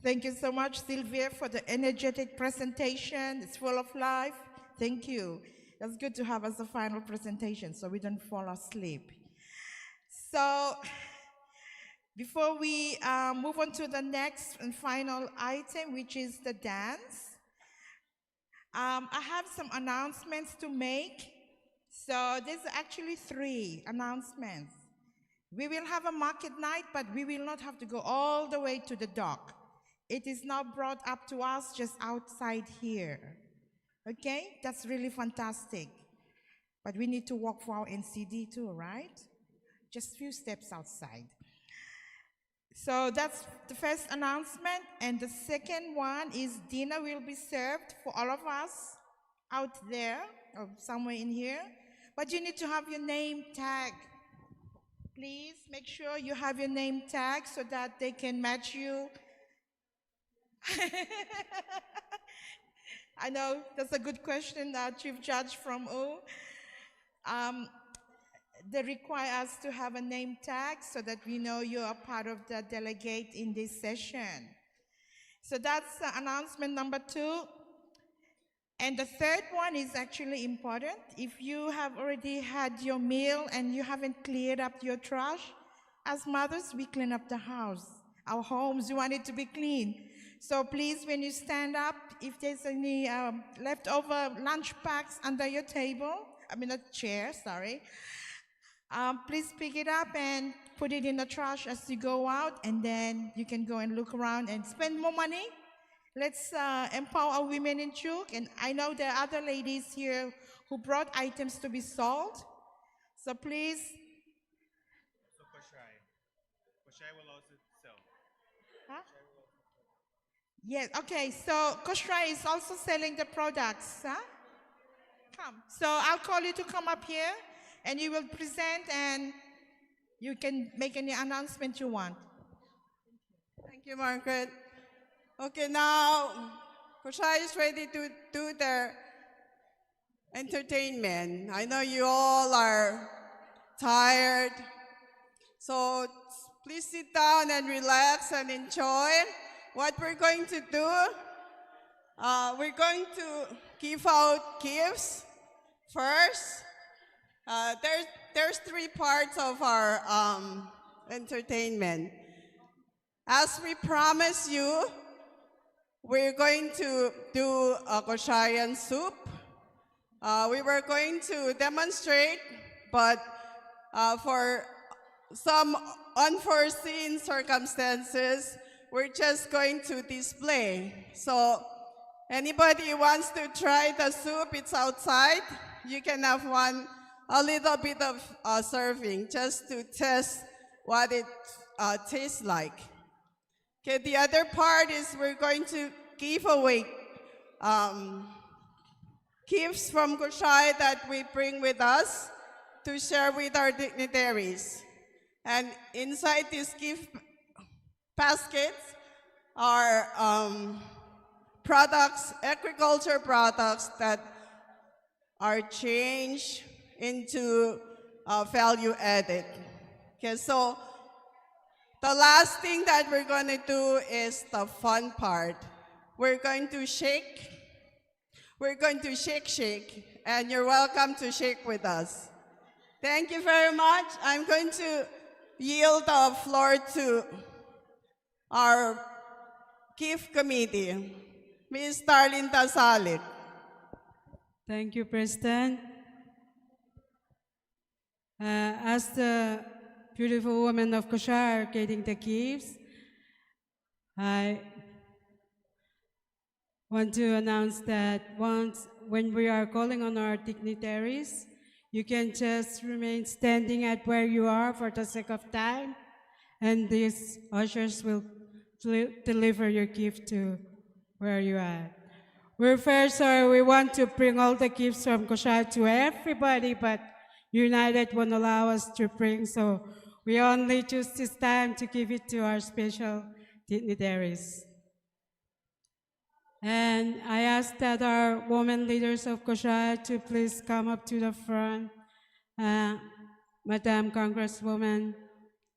Thank you so much, Sylvia, for the energetic presentation. It's full of life. Thank you. It's good to have as a final presentation so we don't fall asleep. So before we move on to the next and final item, which is the dance, I have some announcements to make. So there's actually 3 announcements. We will have a market night, but we will not have to go all the way to the dock. It is now brought up to us just outside here. Okay? That's really fantastic. But we need to walk for our NCD too, right? Just a few steps outside. So that's the first announcement. And the second one is dinner will be served for all of us out there or somewhere in here. But you need to have your name tag. Please make sure you have your name tag so that they can match you. I know that's a good question, Chief Judge from U. They require us to have a name tag so that we know you are part of the delegate in this session. So that's announcement number 2. And the third one is actually important. If you have already had your meal and you haven't cleared up your trash, as mothers, we clean up the house. Our homes, we want it to be clean. So please, when you stand up, if there's any leftover lunch packs under your table, a chair, sorry, please pick it up and put it in the trash as you go out, and then you can go and look around and spend more money. Let's empower our women in Chuuk, and I know there are other ladies here who brought items to be sold. So please. So Kosrae will also sell. Huh? Yes, okay, so Kosrae is also selling the products, huh? Come. So I'll call you to come up here, and you will present, and you can make any announcement you want. Thank you, Margaret. Okay, now Kosrae is ready to do their entertainment. I know you all are tired, so please sit down and relax and enjoy. What we're going to do, we're going to give out gifts first. There's three parts of our entertainment. As we promised you, we're going to do a Kosraean soup. We were going to demonstrate, but for some unforeseen circumstances, we're just going to display. So anybody who wants to try the soup, it's outside. You can have a little bit of serving just to test what it tastes like. Okay, the other part is we're going to give away gifts from Kosrae that we bring with us to share with our dignitaries. And inside these gift baskets are products, agriculture products that are changed into value added. Okay, so the last thing that we're going to do is the fun part. We're going to shake. We're going to shake, and you're welcome to shake with us. Thank you very much. I'm going to yield the floor to our gift committee, Ms. Darlene Tasalit. Thank you, President. As the beautiful women of Kosrae are getting the gifts, I want to announce that when we are calling on our dignitaries, you can just remain standing at where you are for the sake of time, and these ushers will deliver your gift to where you are. We're very sorry, we want to bring all the gifts from Kosrae to everybody, but United won't allow us to bring, so we only choose this time to give it to our special dignitaries. And I ask that our women leaders of Kosrae to please come up to the front. Madam Congresswoman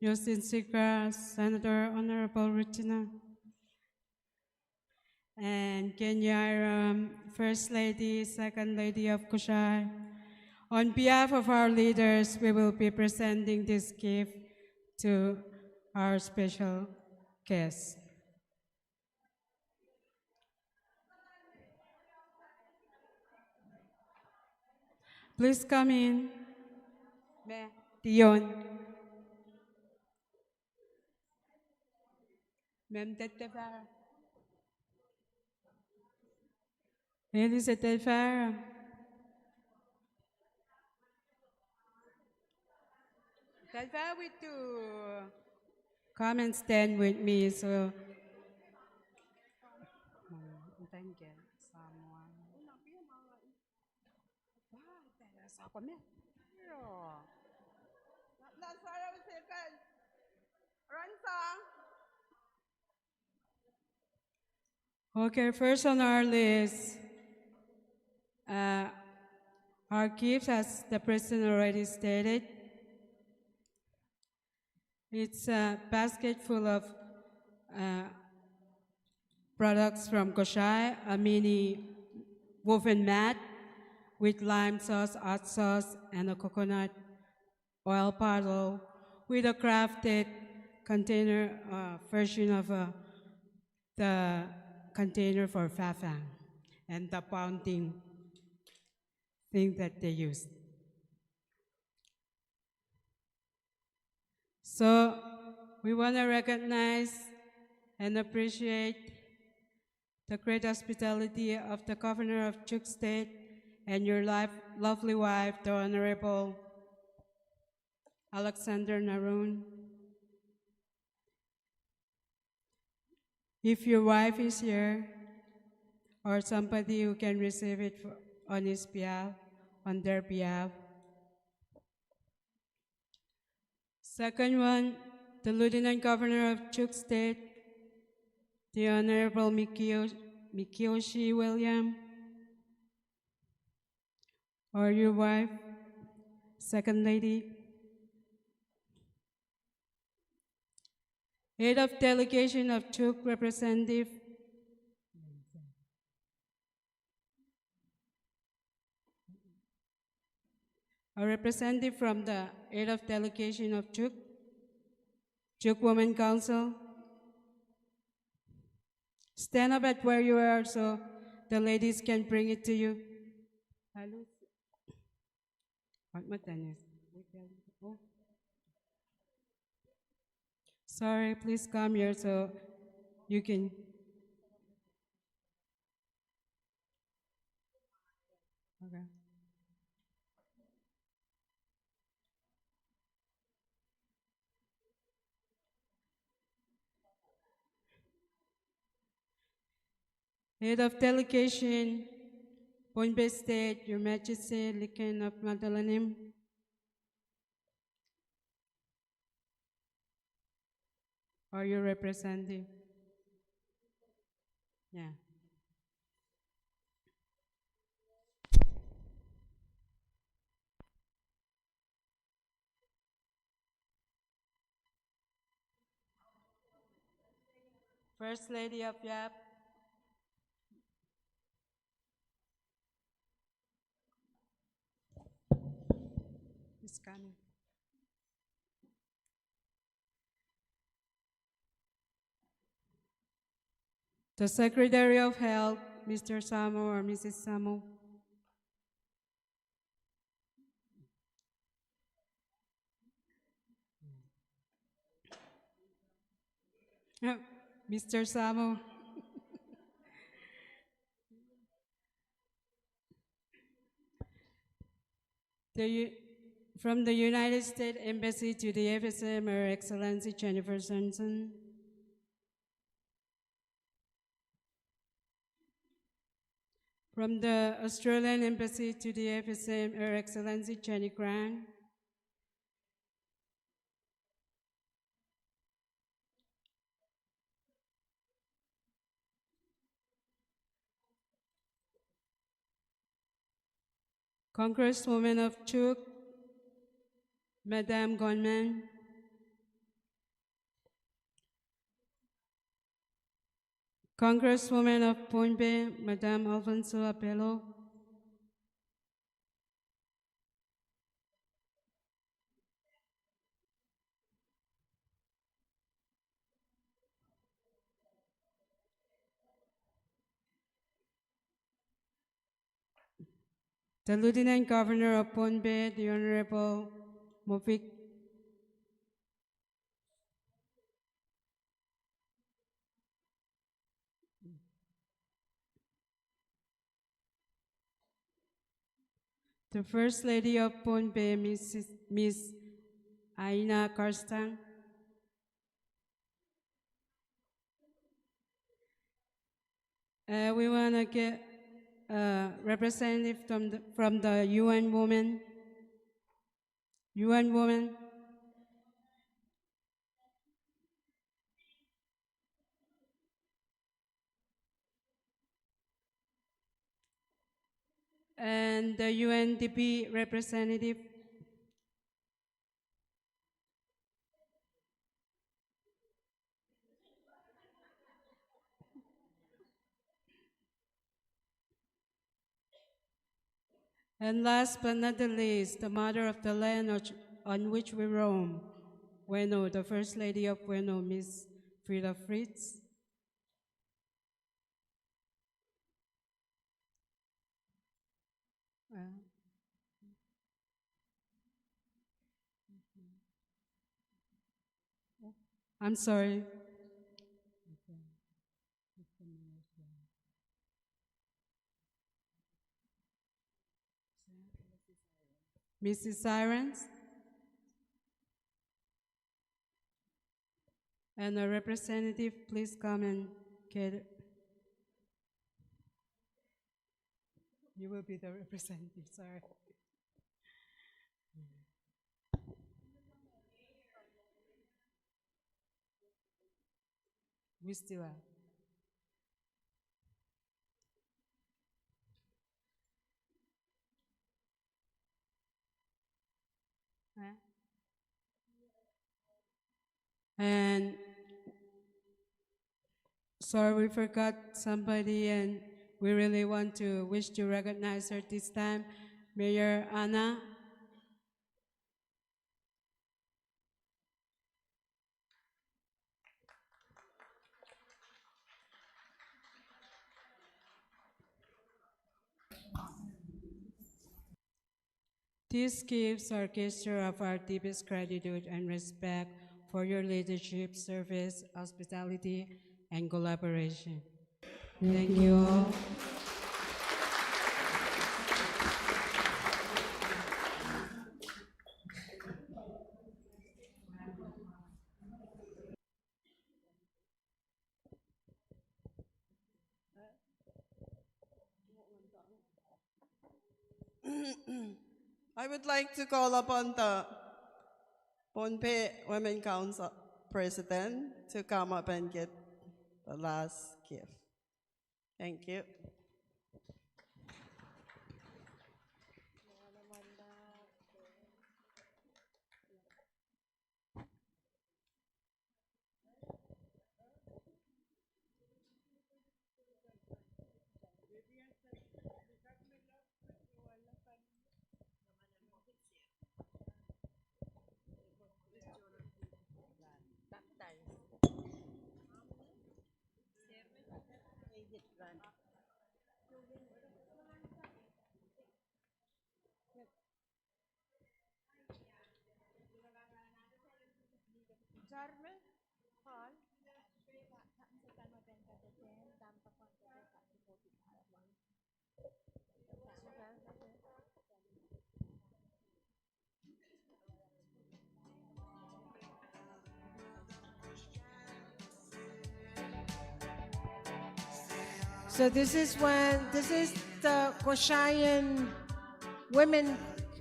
Justin Sigras, Senator Honorable Rutina, and Kenya First Lady, Second Lady of Kosrae. On behalf of our leaders, we will be presenting this gift to our special guests. Please come in. Dion. Ma'am Tetefara. Ladies at Tetefara. Tetefara with you. Come and stand with me, so. Thank you. Okay, first on our list, our gifts, as the President already stated, it's a basket full of products from Kosrae, a mini woven mat with lime sauce, hot sauce, and a coconut oil paddle with a crafted container version of the container for fafang and the pounding thing that they use. So we want to recognize and appreciate the great hospitality of the Governor of Chuuk State and your lovely wife, the Honorable Alexander Narun. If your wife is here, or somebody who can receive it on his behalf, on their behalf. Second one, the Lieutenant Governor of Chuuk State, the Honorable Mikioshi William, or your wife, Second Lady. Head of Delegation of Chuuk Representative, a representative from the Head of Delegation of Chuuk, Chuuk Women Council. Stand up at where you are so the ladies can bring it to you. Sorry, please come here so you can. Okay. Head of Delegation, Pohnpei State, Your Majesty, Liken of Madalanim. Or your representative? Yeah. First Lady of Yap. Is coming. The Secretary of Health, Mr. Samo or Mrs. Samo. Mr. Samo. From the United States Embassy to the FSM, Her Excellency Jennifer Johnson. From the Australian Embassy to the FSM, Her Excellency Jenny Grant. Congresswoman of Chuuk, Madame Gonman. Congresswoman of Pohnpei, Madame Alfonso Apelo. The Lieutenant Governor of Pohnpei, the Honorable Mofik. The First Lady of Pohnpei, Miss Aina Karstang. We want to get a representative from the UN Women. UN Women. And the UNDP representative. And last but not the least, the mother of the land on which we roam, Bueno, the First Lady of Bueno, Miss Frida Fritz. I'm sorry. Mrs. Sirens? And a representative, please come and get. You will be the representative, sorry. We still are. And sorry, we forgot somebody, and we really want to wish to recognize her this time. Mayor Anna. This gives our gesture of our deepest gratitude and respect for your leadership, service, hospitality, and collaboration. Thank you all. I would like to call upon the Pohnpei Women Council President to come up and get the last gift. Thank you. So this is the Kosraean women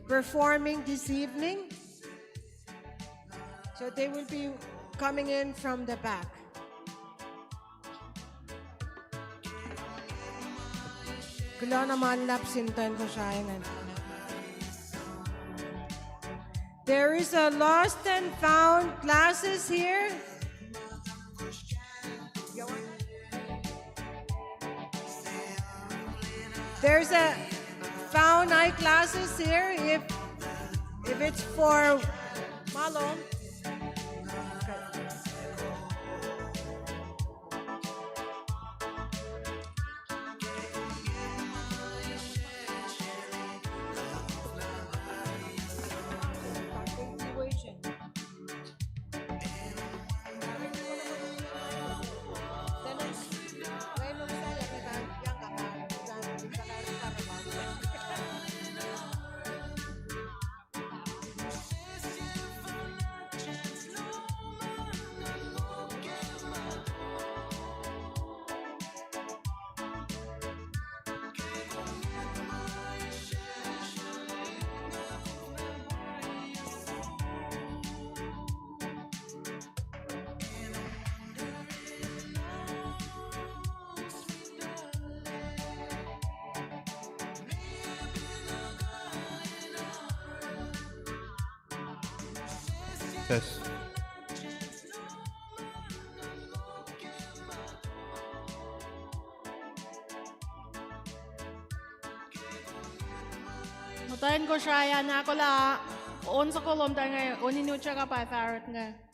performing this evening. So they will be coming in from the back. Kula naman lapsintan Kosraean. There is a lost and found classes here. There's a found eyeglasses here if it's for Malong. Yes. Mutahin ko siya na ako la. On sa kolom tayo ngayon. Oninucha ka pa, Farrot nga.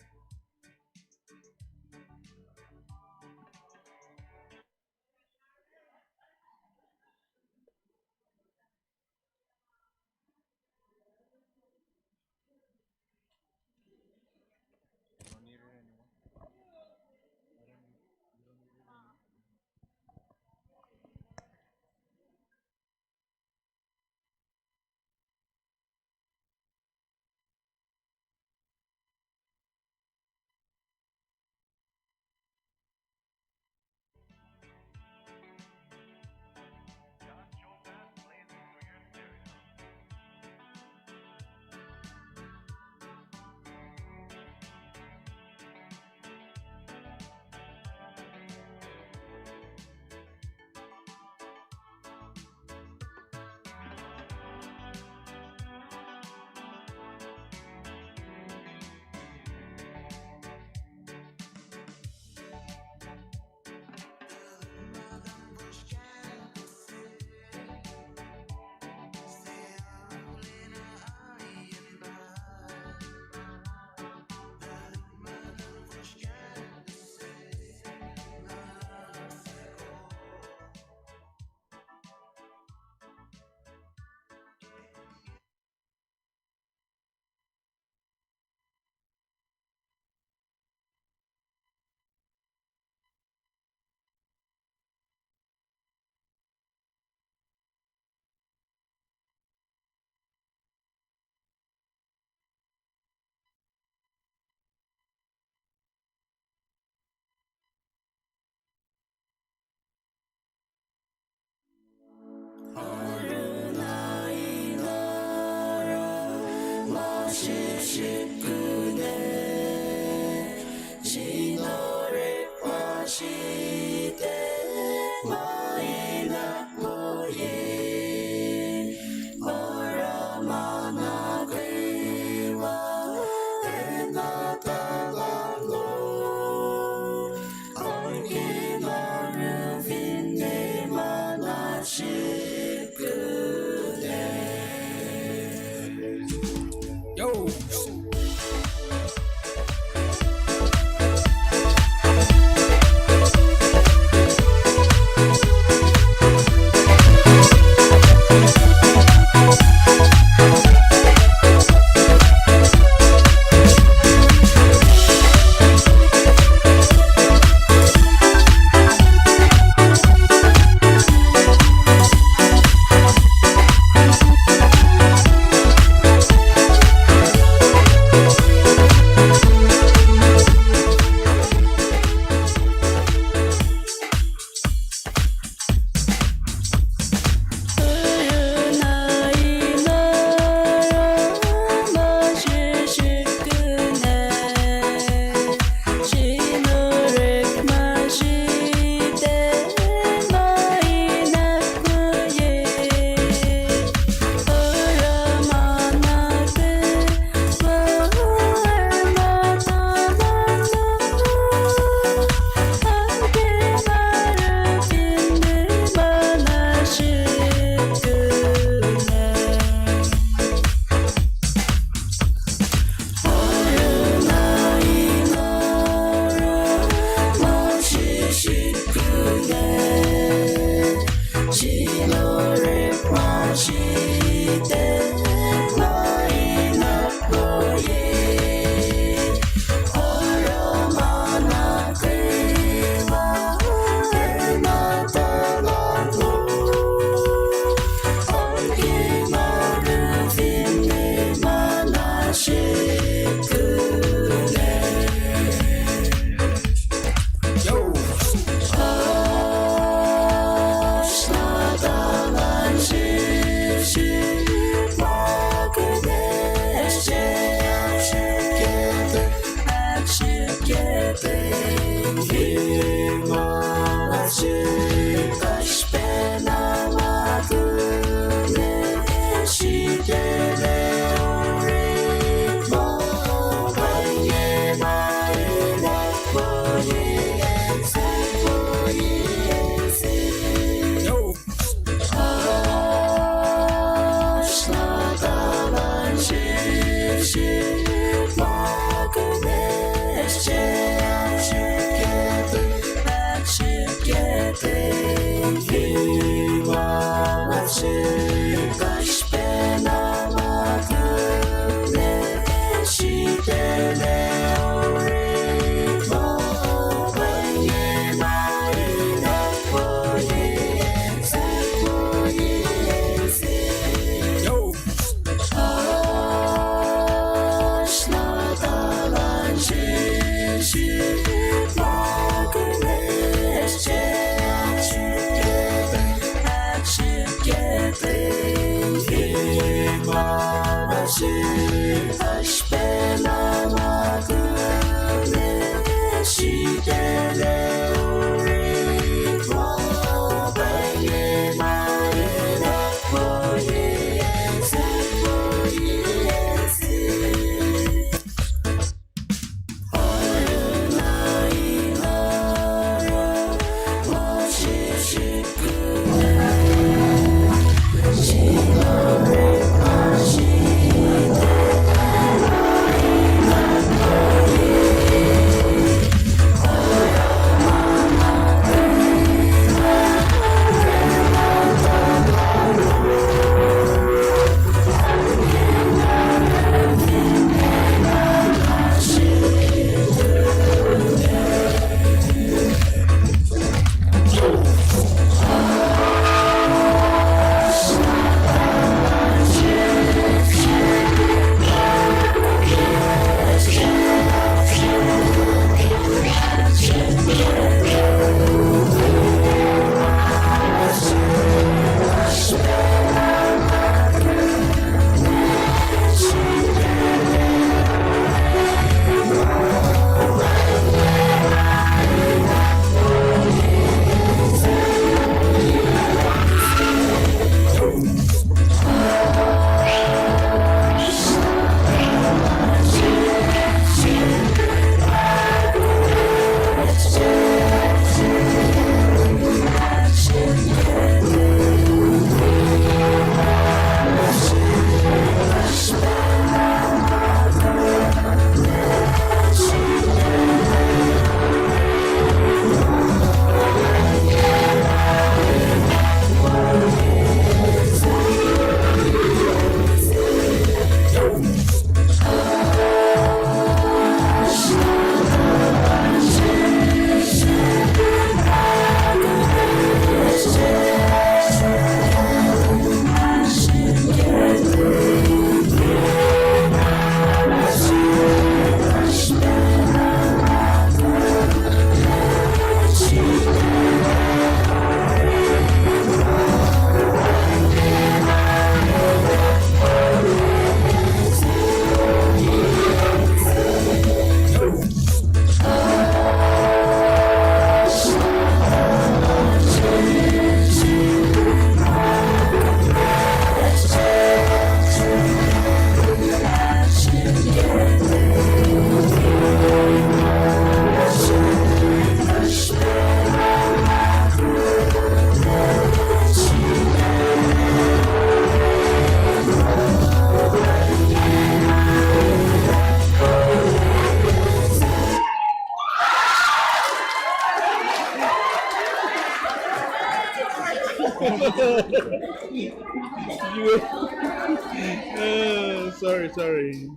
Sorry.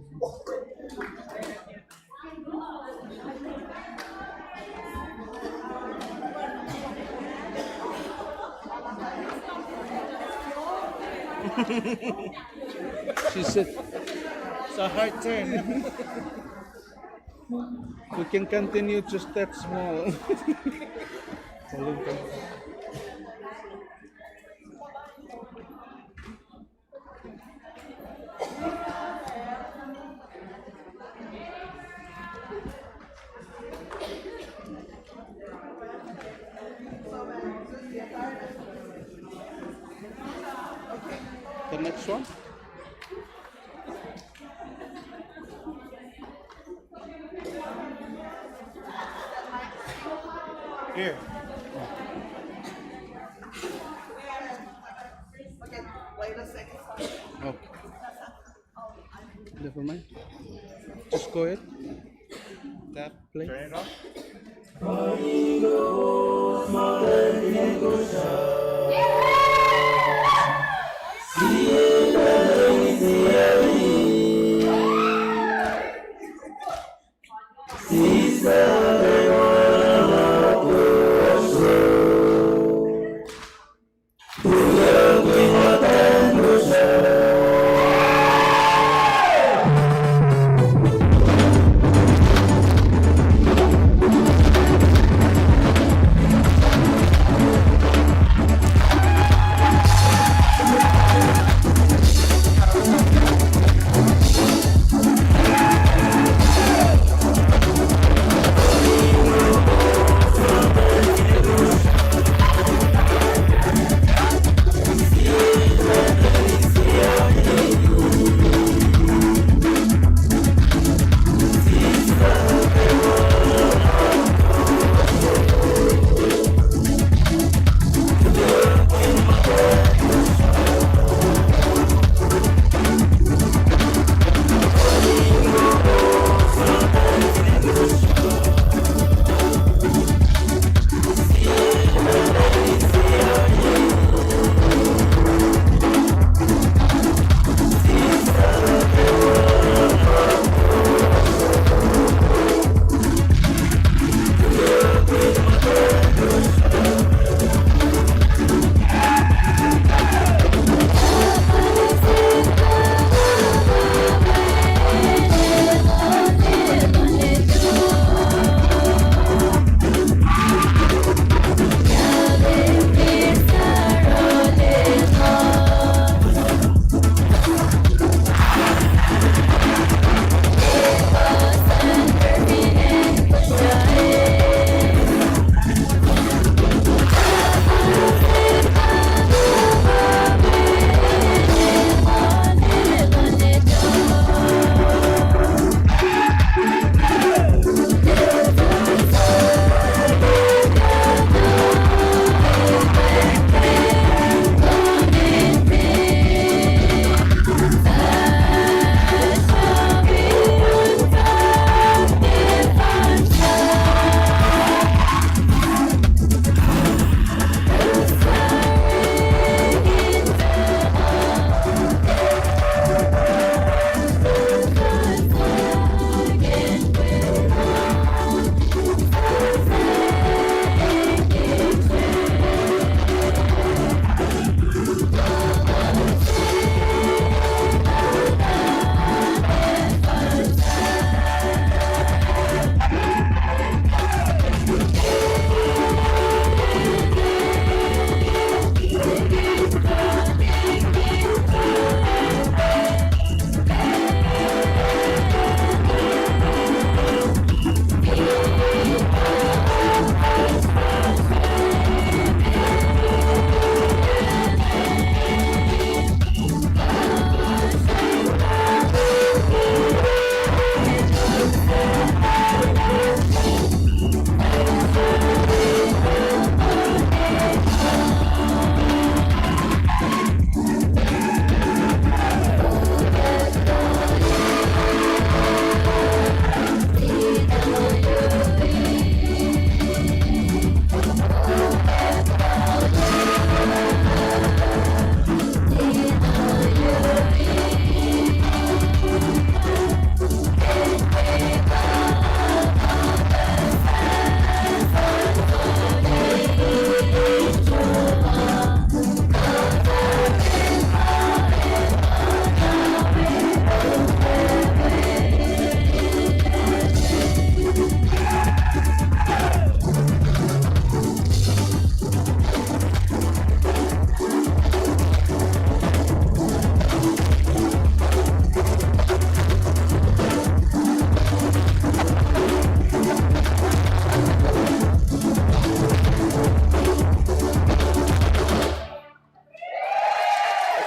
She said, it's a hard turn. We can continue to start small. The next one. Here. Okay, wait a second. Okay. Never mind. Just go ahead. Tap play. Turn it off.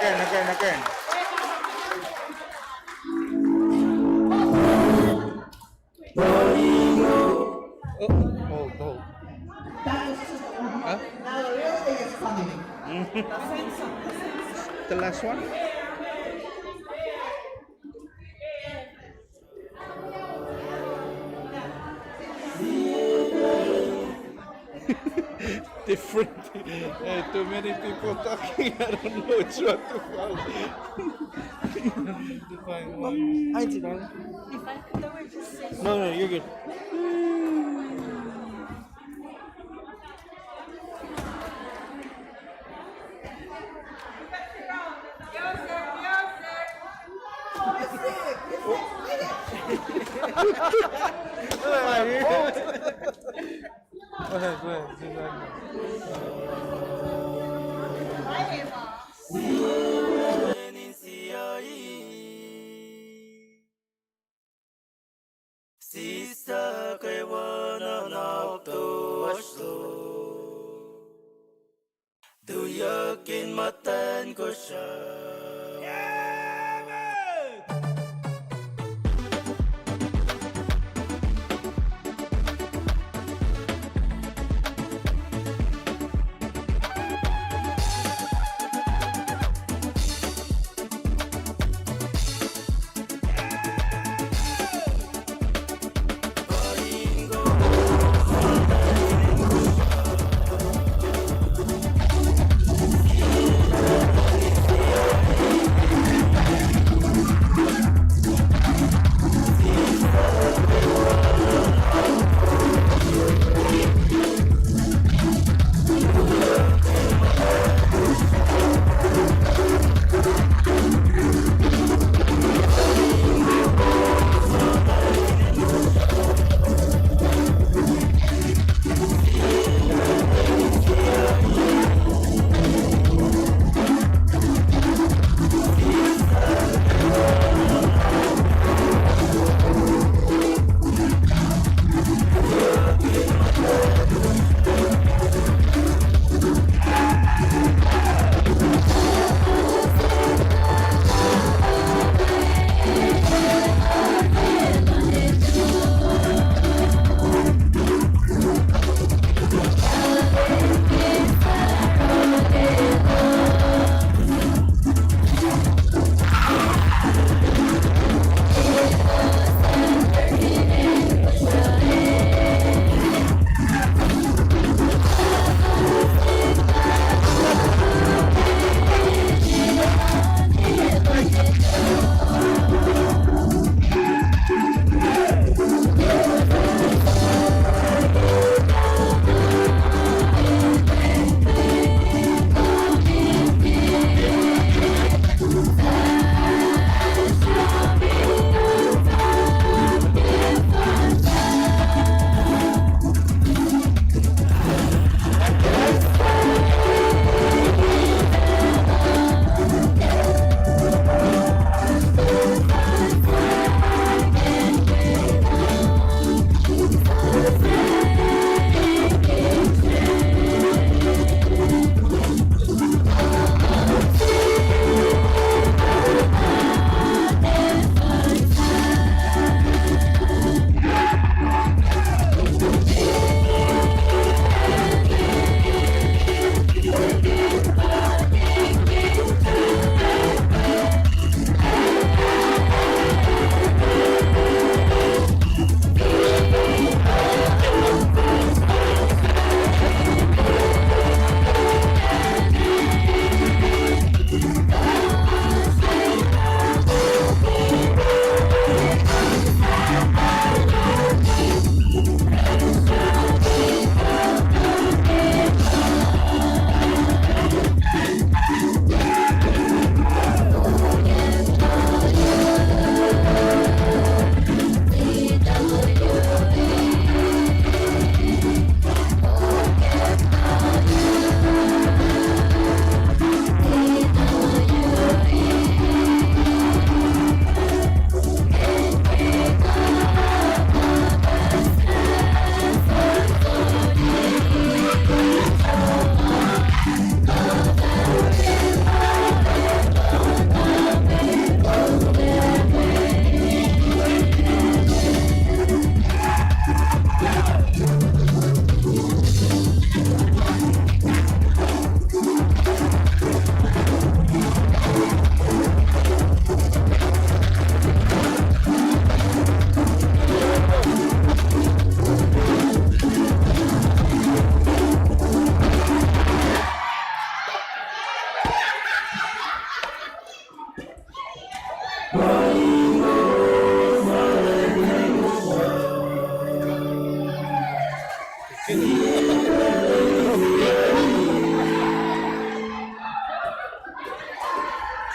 Again. Oh. Huh? The last one? Different. Too many people talking. I don't know which one to follow. No, you're good. Go Sisa kay wana naktuwaslo Duyakin matan ko siya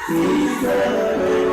Sisa